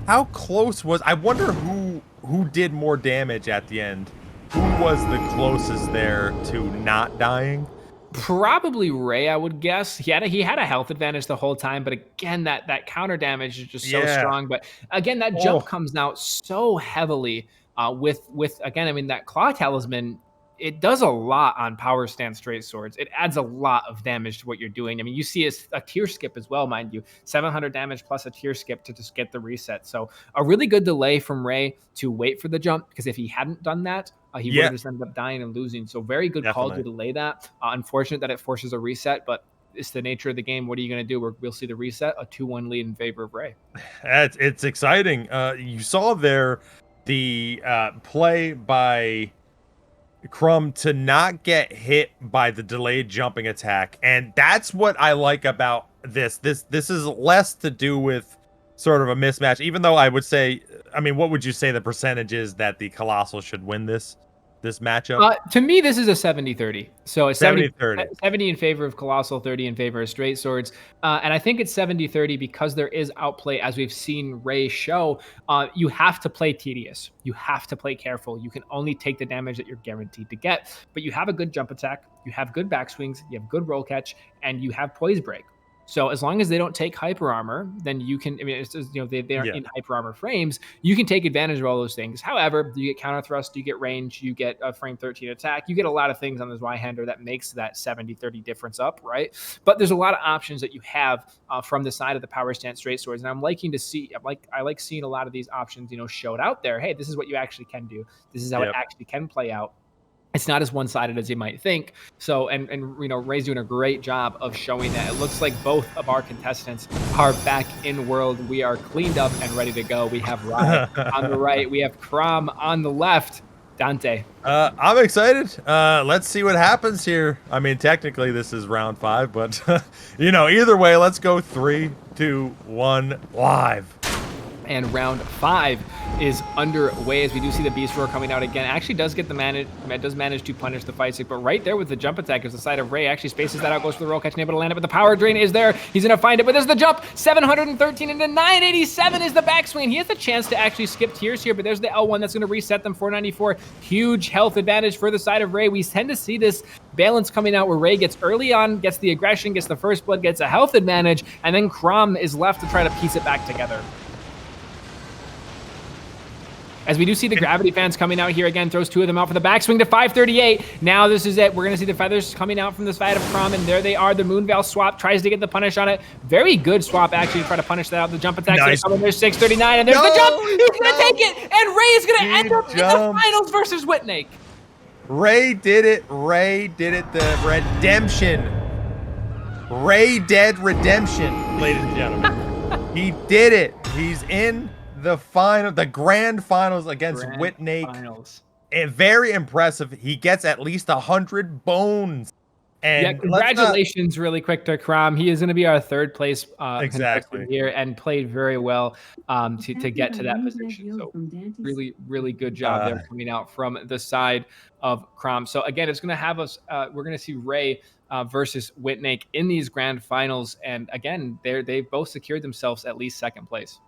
How close was... I wonder who did more damage at the end. Who was the closest there to not dying? Probably Ray, I would guess. He had a health advantage the whole time, but again, that counter damage is just so strong. But again, that jump comes out so heavily with again, I mean, that claw talisman, it does a lot on power stance straight swords. It adds a lot of damage to what you're doing. I mean, you see a tier skip as well, mind you. 700 damage plus a tier skip to just get the reset. So a really good delay from Ray to wait for the jump, because if he hadn't done that, he would have just ended up dying and losing. So very good call to delay that. Unfortunate that it forces a reset, but it's the nature of the game. What are you going to do? We'll see the reset, a 2-1 lead in favor of Ray. It's exciting. You saw there the play by Crom to not get hit by the delayed jumping attack, and that's what I like about this. This is less to do with sort of a mismatch, even though I would say, I mean, what would you say the percentage is that the Colossal should win this matchup? To me, this is a 70-30. So a 70-30. 70 in favor of Colossal, 30 in favor of straight swords. And I think it's 70-30 because there is outplay, as we've seen Ray show. You have to play tedious. You have to play careful. You can only take the damage that you're guaranteed to get. But you have a good jump attack. You have good backswings. You have good roll catch. And you have poise break. So as long as they don't take hyper armor, then you can. I mean, it's just, they aren't Yeah. in hyper armor frames. You can take advantage of all those things. However, you get counter thrust, you get range, you get a frame 13 attack, you get a lot of things on this Y-hander that makes that 70-30 difference up, right? But there's a lot of options that you have from the side of the power stance straight swords, and I'm liking to see. I like seeing a lot of these options, showed out there. Hey, this is what you actually can do. This is how it Yep. actually can play out. It's not as one-sided as you might think. So, and Ray's doing a great job of showing that. It looks like both of our contestants are back in world. We are cleaned up and ready to go. We have Rye on the right. We have Crom on the left. Dante. I'm excited. Let's see what happens here. I mean, technically this is round 5, but either way, let's go 3, 2, 1, live. And round 5 is underway as we do see the Beast Roar coming out again. Actually does manage to punish the fight stick, but right there with the jump attack is the side of Ray. Actually spaces that out, goes for the roll catch, able to land it, but the power drain is there. He's gonna find it, but there's the jump. 713 into 987 is the backswing. He has a chance to actually skip tiers here, but there's the L1 that's gonna reset them. 494, huge health advantage for the side of Ray. We tend to see this balance coming out where Ray gets early on, gets the aggression, gets the first blood, gets a health advantage, and then Crom is left to try to piece it back together. As we do see the gravity fans coming out here again, throws 2 of them out for the backswing to 538. Now this is it. We're going to see the feathers coming out from the side of Crom, and there they are. The Moonveil swap tries to get the punish on it. Very good swap, actually, to try to punish that out. The jump attack. Nice. There's 639, and there's the jump. He's going to take it, and Ray is going to end up in the finals versus Whitn. Ray did it. Ray did it. The redemption. Ray dead redemption, ladies and gentlemen. He did it. He's in the grand finals against Whitn. And very impressive. He gets at least 100 bones. And yeah, congratulations really quick to Crom. He is going to be our 3rd place exactly here and played very well to get to that position. So really, really good job there coming out from the side of Crom. So again, it's going to have us, we're going to see Ray versus Whitn in these grand finals. And again, they've both secured themselves at least 2nd place.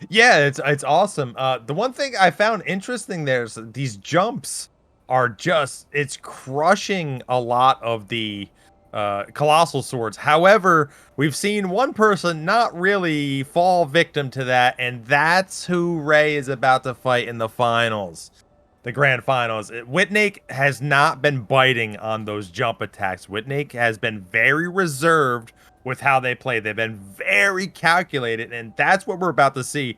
Yeah, it's awesome. The one thing I found interesting there is these jumps are it's crushing a lot of the colossal swords. However, we've seen one person not really fall victim to that, and that's who Ray is about to fight in the finals. The grand finals. Whitn has not been biting on those jump attacks. Whitn has been very reserved with how they play. They've been very calculated, and that's what we're about to see.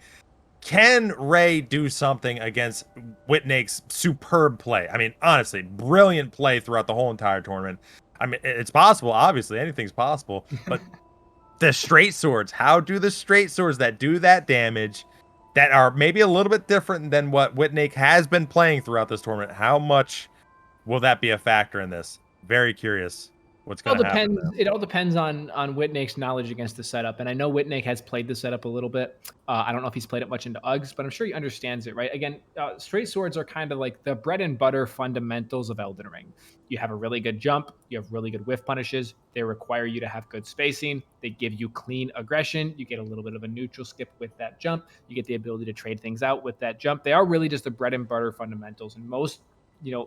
Can Ray do something against Whitney's superb play? I mean, honestly, brilliant play throughout the whole entire tournament. I mean, it's possible. Obviously, anything's possible. But the straight swords, how do the straight swords that do that damage, that are maybe a little bit different than what Whitn has been playing throughout this tournament, how much will that be a factor in this? Very curious. What's going to happen? It all depends on Whitney's knowledge against the setup. And I know Whitn has played the setup a little bit. I don't know if he's played it much into Uggs, but I'm sure he understands it, right? Again, straight swords are kind of like the bread and butter fundamentals of Elden Ring. You have a really good jump. You have really good whiff punishes. They require you to have good spacing. They give you clean aggression. You get a little bit of a neutral skip with that jump. You get the ability to trade things out with that jump. They are really just the bread and butter fundamentals. And most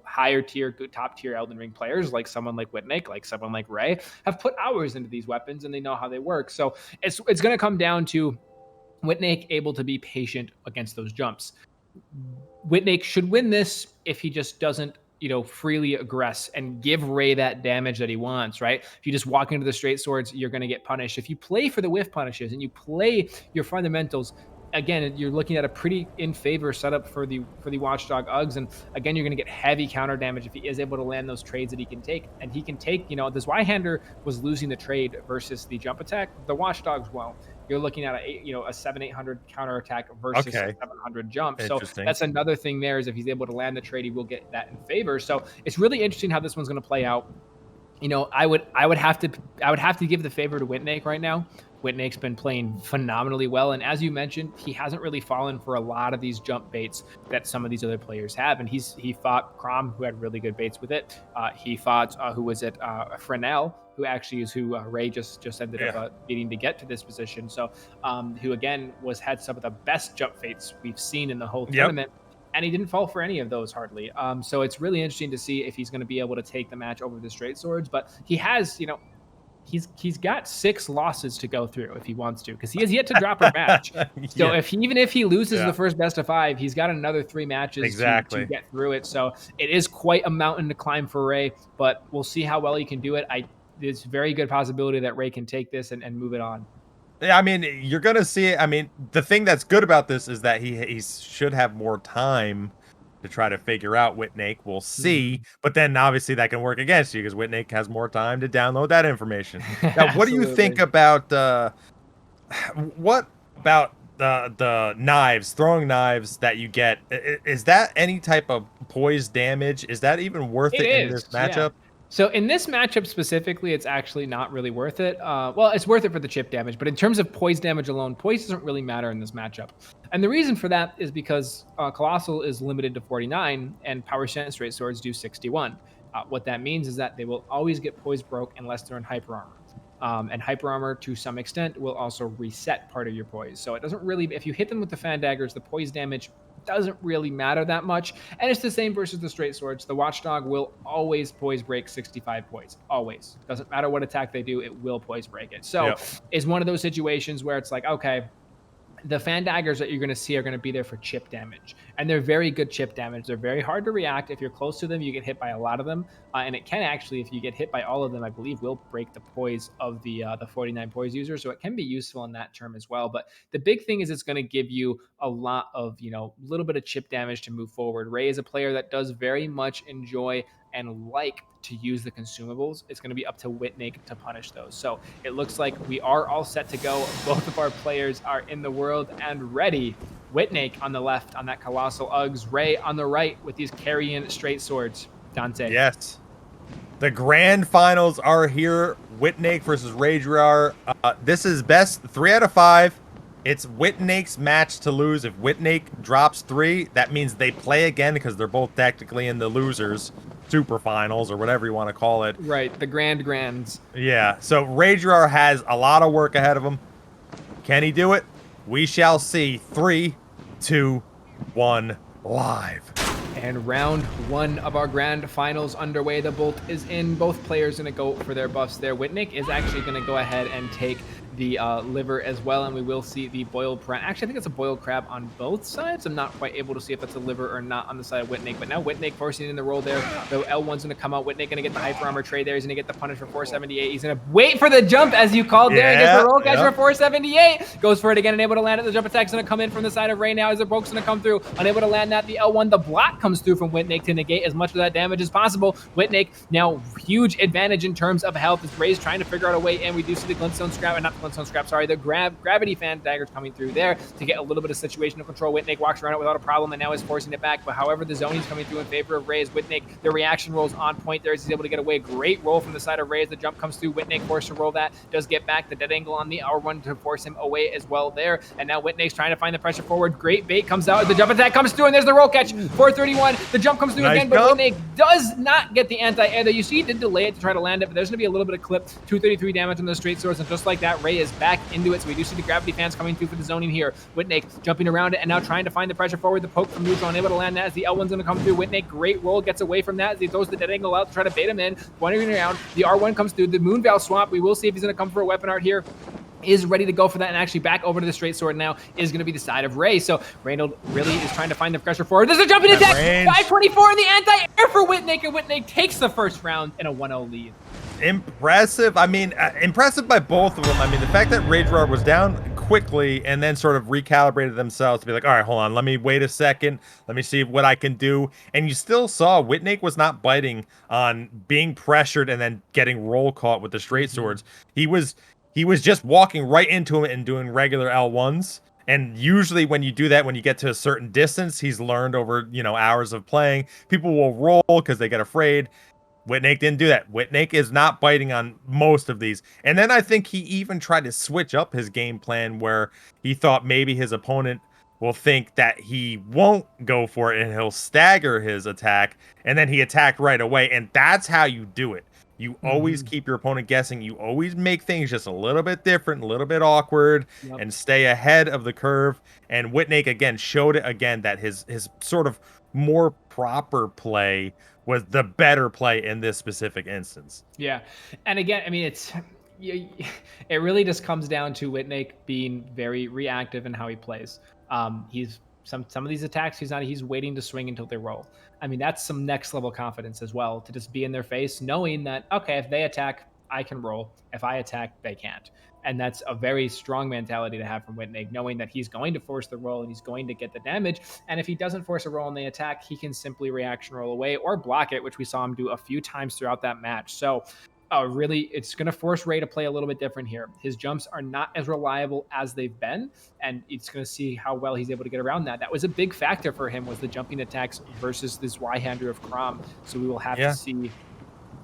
higher tier, good top tier Elden Ring players, like someone like Whitn, like someone like Ray, have put hours into these weapons and they know how they work. So it's going to come down to Whitn able to be patient against those jumps. Whitn should win this if he just doesn't, freely aggress and give Ray that damage that he wants, right? If you just walk into the straight swords, you're going to get punished. If you play for the whiff punishes and you play your fundamentals, again, you're looking at a pretty in favor setup for the Watchdog Uggs, and again, you're going to get heavy counter damage if he is able to land those trades that he can take. And he can take, this Y-hander was losing the trade versus the jump attack. The Watchdogs won't. You're looking at a 700-800 counter attack versus a 700 jump. So that's another thing there, is if he's able to land the trade, he will get that in favor. So it's really interesting how this one's going to play out. I would have to give the favor to Whitn right now. Whitney's been playing phenomenally well, and as you mentioned, he hasn't really fallen for a lot of these jump baits that some of these other players have. And he fought Crom, who had really good baits with it. He fought Franel, who actually is who Ray just ended up beating to get to this position. So who again had some of the best jump baits we've seen in the whole tournament. And he didn't fall for any of those hardly. So it's really interesting to see if he's going to be able to take the match over the straight swords. But he has, he's got 6 losses to go through if he wants to, because he has yet to drop a match. So Yeah. even if he loses the first best of 5, he's got another 3 matches to get through it. So it is quite a mountain to climb for Ray, but we'll see how well he can do it. There's a very good possibility that Ray can take this and move it on. Yeah, I mean, you're gonna see it. I mean, the thing that's good about this is that he should have more time to try to figure out Whitnake. We'll see, but then obviously that can work against you because Whitnake has more time to download that information. Now, what do you think about what about the knives, throwing knives that you get? Is that any type of poise damage? Is that even worth it in this matchup? Yeah. So in this matchup specifically, it's actually not really worth it. Well, it's worth it for the chip damage, but in terms of poise damage alone, poise doesn't really matter in this matchup. And the reason for that is because Colossal is limited to 49 and Power Stance Straight Swords do 61. What that means is that they will always get poise broke unless they're in hyper armor. And hyper armor, to some extent, will also reset part of your poise. So it doesn't really, if you hit them with the fan daggers, the poise damage doesn't really matter that much. And it's the same versus the straight swords. The Watchdog will always poise break 65 poise. Always. Doesn't matter what attack they do, it will poise break it. So it's one of those situations where it's like, okay, the fan daggers that you're going to see are going to be there for chip damage, and they're very good chip damage. They're very hard to react. If you're close to them, you get hit by a lot of them, and it can actually, if you get hit by all of them, I believe will break the poise of the 49 poise user. So it can be useful in that term as well. But the big thing is it's going to give you a lot of, little bit of chip damage to move forward. Ray is a player that does very much enjoy and like to use the consumables. It's going to be up to Whitnake to punish those. So it looks like we are all set to go. Both of our players are in the world and ready. Whitnake on the left on that Colossal Uggs. Ray on the right with these carrying straight swords. Dante. Yes. The grand finals are here. Whitnake versus Raidriar. This is best 3 out of 5. It's Whitnake's match to lose. If Whitnake drops 3, that means they play again because they're both technically in the losers super finals or whatever you want to call it. Right, the grands. Yeah, so Raidriar has a lot of work ahead of him. Can he do it? We shall see. 3, 2, 1, live. And round 1 of our grand finals underway. The bolt is in. Both players going to go for their buffs there. Whitnake is actually going to go ahead and take the liver as well, and we will see the boiled crab. Actually, I think it's a boiled crab on both sides. I'm not quite able to see if that's a liver or not on the side of Whitnake, but now Whitnake forcing in the roll there. The L1's going to come out. Whitnake going to get the hyper armor trade there. He's going to get the punish for 478. He's going to wait for the jump, as you called there. He gets the roll catch for 478. Goes for it again, unable to land it. The jump attack's going to come in from the side of Ray now as the poke's going to come through. Unable to land that. The L1, the block comes through from Whitnake to negate as much of that damage as possible. Whitnake now huge advantage in terms of health as Ray's trying to figure out a way in. We do see the glintstone scrap, not the glintstone scrap, sorry, the gravity fan daggers coming through there to get a little bit of situational control. Whitnake walks around it without a problem and now is forcing it back. But however, the zoning's coming through in favor of Ray as Whitnake. The reaction rolls on point there as he's able to get away. Great roll from the side of Ray as the jump comes through. Whitnake forced to roll that. Does get back the dead angle on the R1 to force him away as well there. And now Whitnake's trying to find the pressure forward. Great bait comes out. The jump attack comes through and there's the roll catch. 431. The jump comes through again, but Whitnake does not get the anti-air there. You see he did delay it to try to land it, but there's going to be a little bit of clip. 233 damage on the straight swords, and just like that, Ray is back into it. So we do see the gravity fans coming through for the zoning here. Whitnake jumping around it and now trying to find the pressure forward. The poke from neutral, unable to land that as the L1's going to come through. Whitnake, great roll, gets away from that as he throws the dead angle out to try to bait him in. Wandering around, the R1 comes through. The Moonveil swap, we will see if he's going to come for a weapon art here. Is ready to go for that, and actually back over to the straight sword now is going to be the side of Ray. So Reynold really is trying to find the pressure forward. There's a jumping attack, 524 in the anti-air for Whitnake, and Whitnake takes the first round in a 1-0 lead. Impressive. I mean, impressive by both of them. I mean, the fact that Raidriar was down quickly and then sort of recalibrated themselves to be like, all right, hold on, let me wait a second. Let me see what I can do. And you still saw Whitnake was not biting on being pressured and then getting roll caught with the straight swords. He was just walking right into him and doing regular L1s. And usually when you do that, when you get to a certain distance, he's learned over, hours of playing, people will roll because they get afraid. Whitnake didn't do that. Whitnake is not biting on most of these. And then I think he even tried to switch up his game plan where he thought maybe his opponent will think that he won't go for it and he'll stagger his attack. And then he attacked right away. And that's how you do it. You always keep your opponent guessing. You always make things just a little bit different, a little bit awkward, and stay ahead of the curve. And Whitnake, again, showed it again that his sort of more proper play was the better play in this specific instance. Yeah. And again, I mean, it really just comes down to Whitn being very reactive in how he plays. He's some of these attacks he's waiting to swing until they roll. I mean, that's some next level confidence as well, to just be in their face knowing that, okay, if they attack, I can roll. If I attack, they can't. And that's a very strong mentality to have from Whitn, knowing that he's going to force the roll and he's going to get the damage. And if he doesn't force a roll and they attack, he can simply reaction roll away or block it, which we saw him do a few times throughout that match. So really, it's going to force Ray to play a little bit different here. His jumps are not as reliable as they've been, and it's going to see how well he's able to get around that. That was a big factor for him, was the jumping attacks versus this Y-hander of Crom. So we will have to see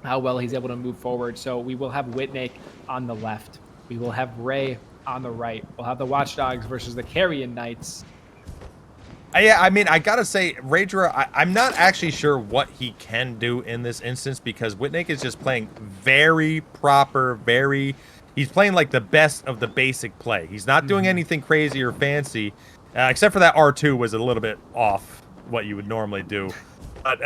how well he's able to move forward. So we will have Whitn on the left. We will have Ray on the right. We'll have the Watchdogs versus the Carrion Knights. Yeah, I mean, I gotta say, Raidriar, I'm not actually sure what he can do in this instance, because Whitn is just playing very proper, he's playing like the best of the basic play. He's not doing anything crazy or fancy, except for that R2 was a little bit off what you would normally do. But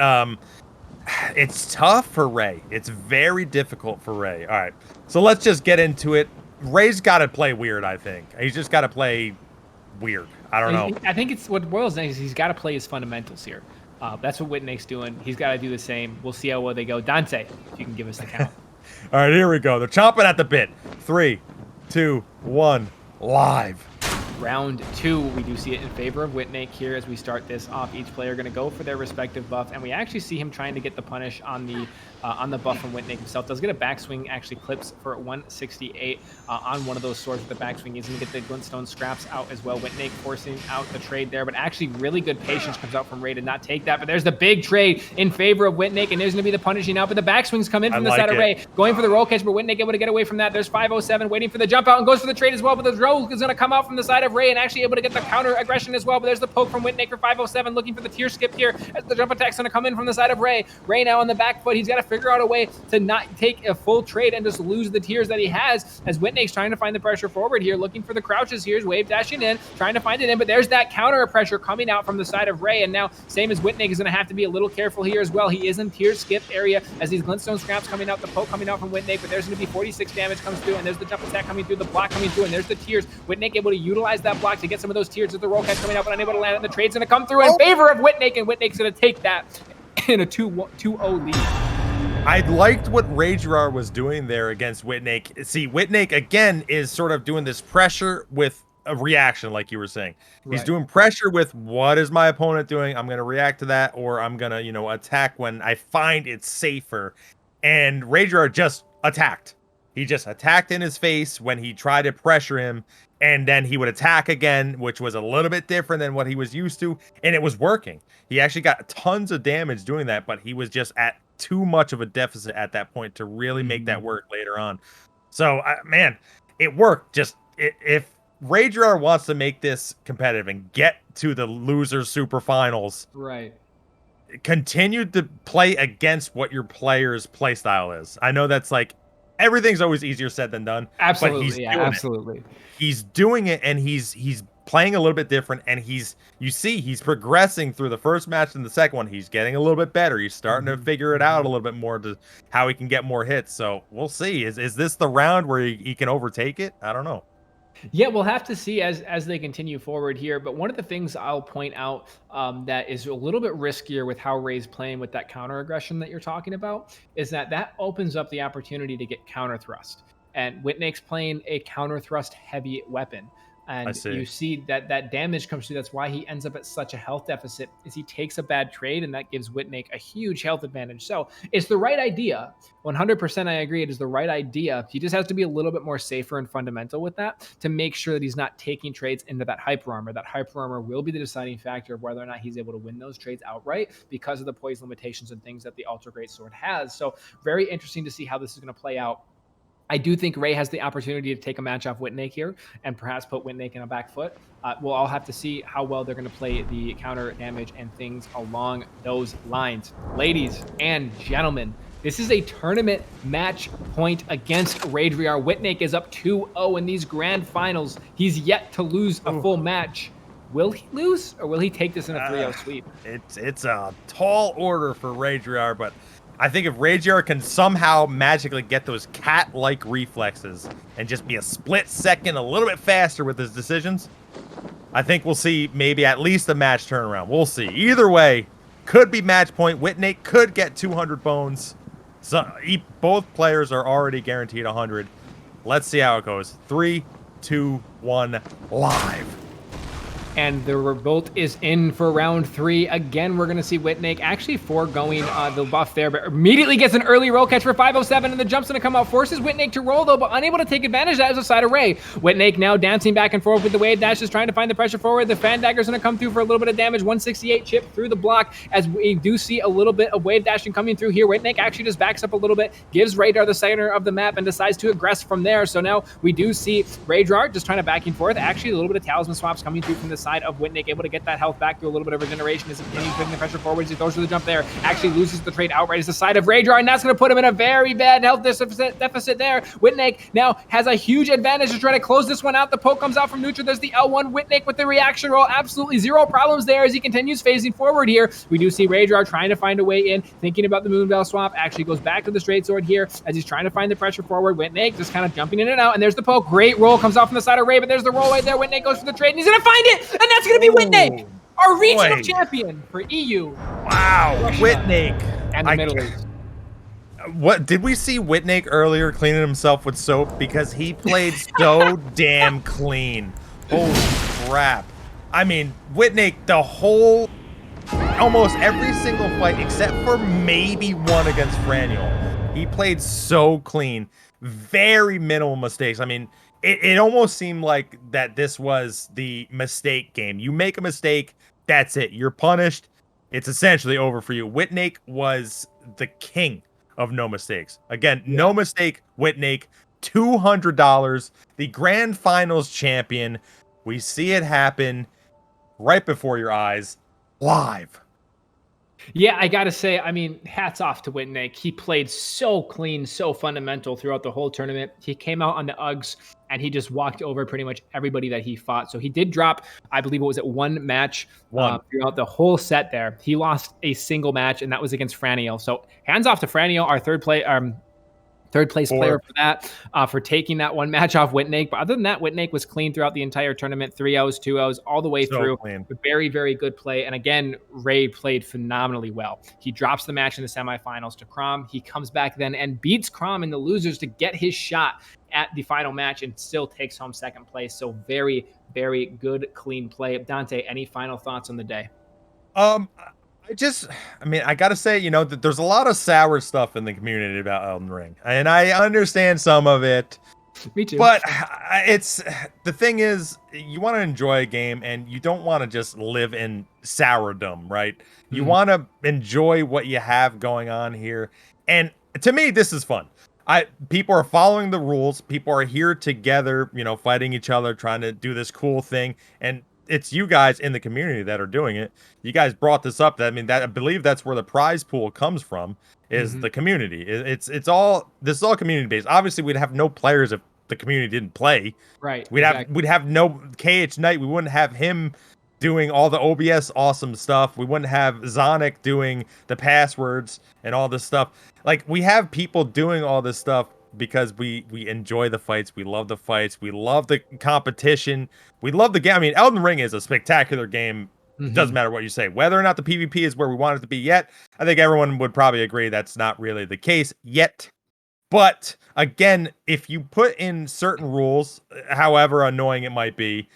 it's tough for Ray. It's very difficult for Ray. All right, so let's just get into it. Ray's got to play weird, I think. He's just got to play weird. I don't know. I think it's what boils down is he's got to play his fundamentals here. That's what Whitn's doing. He's got to do the same. We'll see how well they go. Dante, if you can give us the count. All right, here we go. They're chomping at the bit. 3, 2, 1, live. Round 2, we do see it in favor of Whitn here as we start this off. Each player going to go for their respective buff, and we actually see him trying to get the punish on the buff from Whitn himself. Does get a backswing, actually clips for 168 on one of those swords with the backswing. He's going to get the glintstone scraps out as well. Whitn forcing out the trade there, but actually really good patience comes out from Ray to not take that. But there's the big trade in favor of Whitn, and there's going to be the punishing out, but the backswings come in from the side of Ray. Going for the roll catch, but Whitn able to get away from that. There's 507 waiting for the jump out and goes for the trade as well, but the roll is going to come out from the side of Ray and actually able to get the counter aggression as well. But there's the poke from Whitn for 507, looking for the tier skip here as the jump attack's going to come in from the side of Ray. Ray now on the back foot. He's got to figure out a way to not take a full trade and just lose the tiers that he has, as Whitn's trying to find the pressure forward here, looking for the crouches here. He's wave dashing in, trying to find it in, but there's that counter pressure coming out from the side of Ray. And now, same as Whitn is going to have to be a little careful here as well. He is in tier skip area as these glintstone scraps coming out, the poke coming out from Whitn, but there's going to be 46 damage comes through, and there's the jump attack coming through, the block coming through, and there's the tiers. Whitn able to utilize that block to get some of those tiers with the roll catch coming out, but unable to land it. The trade's going to come through in favor of Whitn, and Whitn's going to take that in a 2-0 lead. I liked what Raidriar was doing there against Whitn. See, Whitn, again, is sort of doing this pressure with a reaction, like you were saying. He's doing pressure with, what is my opponent doing? I'm going to react to that, or I'm going to, attack when I find it's safer. And Raidriar just attacked. He just attacked in his face when he tried to pressure him, and then he would attack again, which was a little bit different than what he was used to, and it was working. He actually got tons of damage doing that, but he was just at too much of a deficit at that point to really make that work later on. So, man, it worked. Just if Raidriar wants to make this competitive and get to the losers super finals, continue to play against what your player's play style is. I know that's like, everything's always easier said than done. Absolutely, but absolutely. He's doing it, and he's playing a little bit different, and he's progressing through the first match and the second one. He's getting a little bit better. He's starting to figure it out a little bit more to how he can get more hits. So we'll see. Is this the round where he can overtake it? I don't know. Yeah, we'll have to see as they continue forward here. But one of the things I'll point out that is a little bit riskier with how Ray's playing with that counter aggression that you're talking about is that opens up the opportunity to get counter thrust. And Whitn's playing a counter thrust heavy weapon. And you see that damage comes through. That's why he ends up at such a health deficit, is he takes a bad trade, and that gives Whitn a huge health advantage. So it's the right idea. 100% I agree. It is the right idea. He just has to be a little bit more safer and fundamental with that to make sure that he's not taking trades into that hyper armor. That hyper armor will be the deciding factor of whether or not he's able to win those trades outright because of the poise limitations and things that the Ultra Great Sword has. So very interesting to see how this is going to play out. I do think Ray has the opportunity to take a match off Whitn here and perhaps put Whitn in a back foot. We'll all have to see how well they're going to play the counter damage and things along those lines. Ladies and gentlemen, this is a tournament match point against Raidriar. Whitn is up 2-0 in these grand finals. He's yet to lose a full match. Will he lose, or will he take this in a 3-0 sweep? It's a tall order for Raidriar, but I think if Raidriar can somehow magically get those cat-like reflexes and just be a split second a little bit faster with his decisions, I think we'll see maybe at least a match turnaround. We'll see. Either way, could be match point. Whitn could get 200 bones. So both players are already guaranteed 100. Let's see how it goes. 3, 2, 1, live. And the revolt is in for round 3. Again, we're going to see Whitn actually foregoing the buff there, but immediately gets an early roll catch for 507, and the jump's going to come out. Forces Whitn to roll, though, but unable to take advantage of that as a side array. Whitn now dancing back and forth with the wave dash, is trying to find the pressure forward. The fan dagger's going to come through for a little bit of damage. 168 chip through the block, as we do see a little bit of wave dashing coming through here. Whitn actually just backs up a little bit, gives Raidriar the center of the map, and decides to aggress from there. So now we do see Raidriar just trying to back and forth. Actually, a little bit of talisman swaps coming through from the side of Whitn, able to get that health back through a little bit of regeneration as he continues putting the pressure forwards. He goes for the jump there, actually loses the trade outright as the side of Raidriar, and that's going to put him in a very bad health deficit there. Whitn now has a huge advantage to try to close this one out. The poke comes out from neutral. There's the L1. Whitn with the reaction roll. Absolutely zero problems there as he continues phasing forward here. We do see Raidriar trying to find a way in, thinking about the Moonveil swap. Actually goes back to the straight sword here as he's trying to find the pressure forward. Whitn just kind of jumping in and out, and there's the poke. Great roll comes off from the side of Ray, but there's the roll right there. Whitn goes for the trade, and he's going to find it, and that's going to be Whitn, our regional champion for EU. Wow, Russia, Whitn. and the Middle East. What did we see Whitn earlier cleaning himself with soap? Because he played so damn clean. Holy crap. I mean, Whitn, the whole, almost every single fight except for maybe one against Franel, he played so clean. Very minimal mistakes. I mean, it almost seemed like that this was the mistake game. You make a mistake, that's it. You're punished. It's essentially over for you. Whitn was the king of no mistakes. Again, no mistake, Whitn. $200. The grand finals champion. We see it happen right before your eyes, live. Yeah, I gotta say, I mean, hats off to Whitn. He played so clean, so fundamental throughout the whole tournament. He came out on the Uggs and he just walked over pretty much everybody that he fought. So he did drop, I believe, what was it, one match throughout the whole set there. He lost a single match, and that was against Franel. So hands off to Franel, our third place player for that, for taking that one match off Whitn. But other than that, Whitn was clean throughout the entire tournament, 3-0s, 2-0s, all the way through. Clean. Very, very good play. And again, Ray played phenomenally well. He drops the match in the semifinals to Crom. He comes back then and beats Crom in the losers to get his shot at the final match and still takes home second place. So very, very good, clean play. Dante, any final thoughts on the day? I gotta say, you know, that there's a lot of sour stuff in the community about Elden Ring, and I understand some of it. Me too. But it's, the thing is, you want to enjoy a game, and you don't want to just live in sourdom, right? You want to enjoy what you have going on here, and to me, this is fun. People are following the rules. People are here together, you know, fighting each other, trying to do this cool thing, and it's you guys in the community that are doing it. You guys brought this up. I mean, I believe that's where the prize pool comes from, is the community. This is all community based. Obviously, we'd have no players if the community didn't play. Right. We'd have no KH Knight. We wouldn't have him doing all the OBS awesome stuff. We wouldn't have Zonic doing the passwords and all this stuff. Like, we have people doing all this stuff because we enjoy the fights. We love the fights. We love the competition. We love the game. I mean, Elden Ring is a spectacular game. Doesn't matter what you say. Whether or not the PvP is where we want it to be yet, I think everyone would probably agree that's not really the case yet. But again, if you put in certain rules, however annoying it might be,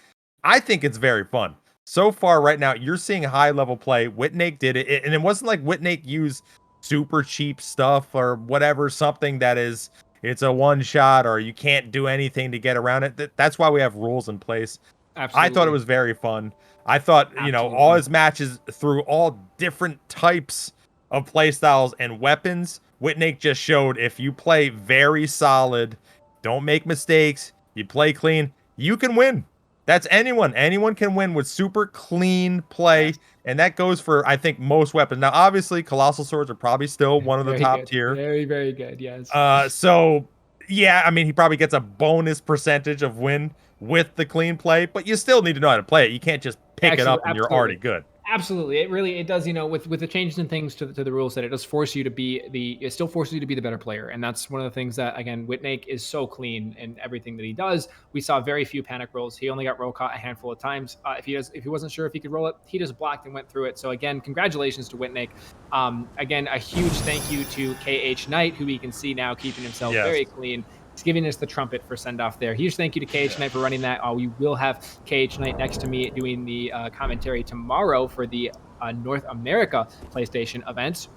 I think it's very fun. So far right now, you're seeing high-level play. Whitn did it, and it wasn't like Whitn used super cheap stuff or whatever, something that is, it's a one-shot or you can't do anything to get around it. That's why we have rules in place. Absolutely. I thought it was very fun. I thought, you know, all his matches through all different types of play styles and weapons, Whitn just showed if you play very solid, don't make mistakes, you play clean, you can win. That's anyone. Anyone can win with super clean play, and that goes for, I think, most weapons. Now, obviously, Colossal Swords are probably still one of the top tier. Very, very good, yes. So, yeah, I mean, he probably gets a bonus percentage of win with the clean play, but you still need to know how to play it. You can't just pick it up and you're already good. Absolutely, it does. With the changes and things to the rules, that it does force you to be it still forces you to be the better player, and that's one of the things that, again, Whitn is so clean in everything that he does. We saw very few panic rolls. He only got roll caught a handful of times. If he wasn't sure if he could roll it, he just blocked and went through it. So again, congratulations to Whitn. Again, a huge thank you to KH Knight, who we can see now keeping himself very clean. He's giving us the trumpet for send-off there. Huge thank you to KH Knight for running that. We will have KH Knight next to me doing the commentary tomorrow for the North America PlayStation events.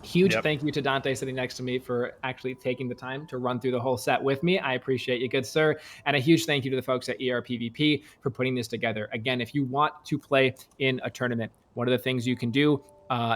Huge thank you to Dante sitting next to me for actually taking the time to run through the whole set with me. I appreciate you, good sir. And a huge thank you to the folks at ERPVP for putting this together. Again, if you want to play in a tournament, one of the things you can do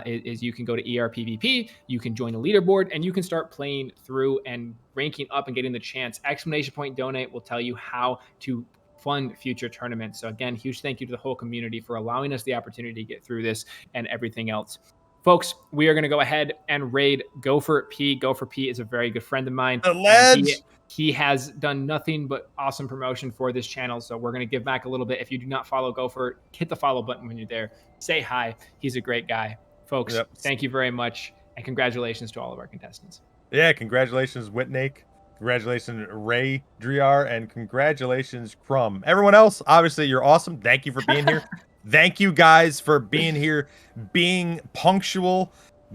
is you can go to ERPVP, you can join a leaderboard, and you can start playing through and ranking up and getting the chance. Exclamation point donate will tell you how to fund future tournaments. So again, huge thank you to the whole community for allowing us the opportunity to get through this and everything else. Folks, we are going to go ahead and raid Gopher P. Gopher P is a very good friend of mine. The ledge! He has done nothing but awesome promotion for this channel, so we're going to give back a little bit. If you do not follow Gopher, hit the follow button when you're there. Say hi. He's a great guy. Folks, thank you very much, and congratulations to all of our contestants. Yeah, congratulations, Whitn. Congratulations, Raidriar, and congratulations, Crom. Everyone else, obviously, you're awesome. Thank you for being here. Thank you guys for being here, being punctual,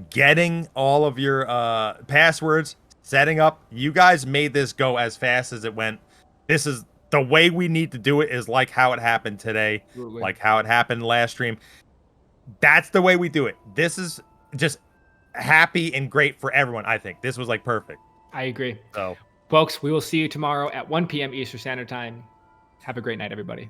getting all of your passwords, setting up. You guys made this go as fast as it went. This is the way we need to do it, is like how it happened today, like how it happened last stream. That's the way we do it. This is just happy and great for everyone. I think this was like perfect. I agree. So, folks, we will see you tomorrow at 1 p.m. Eastern Standard Time. Have a great night, everybody.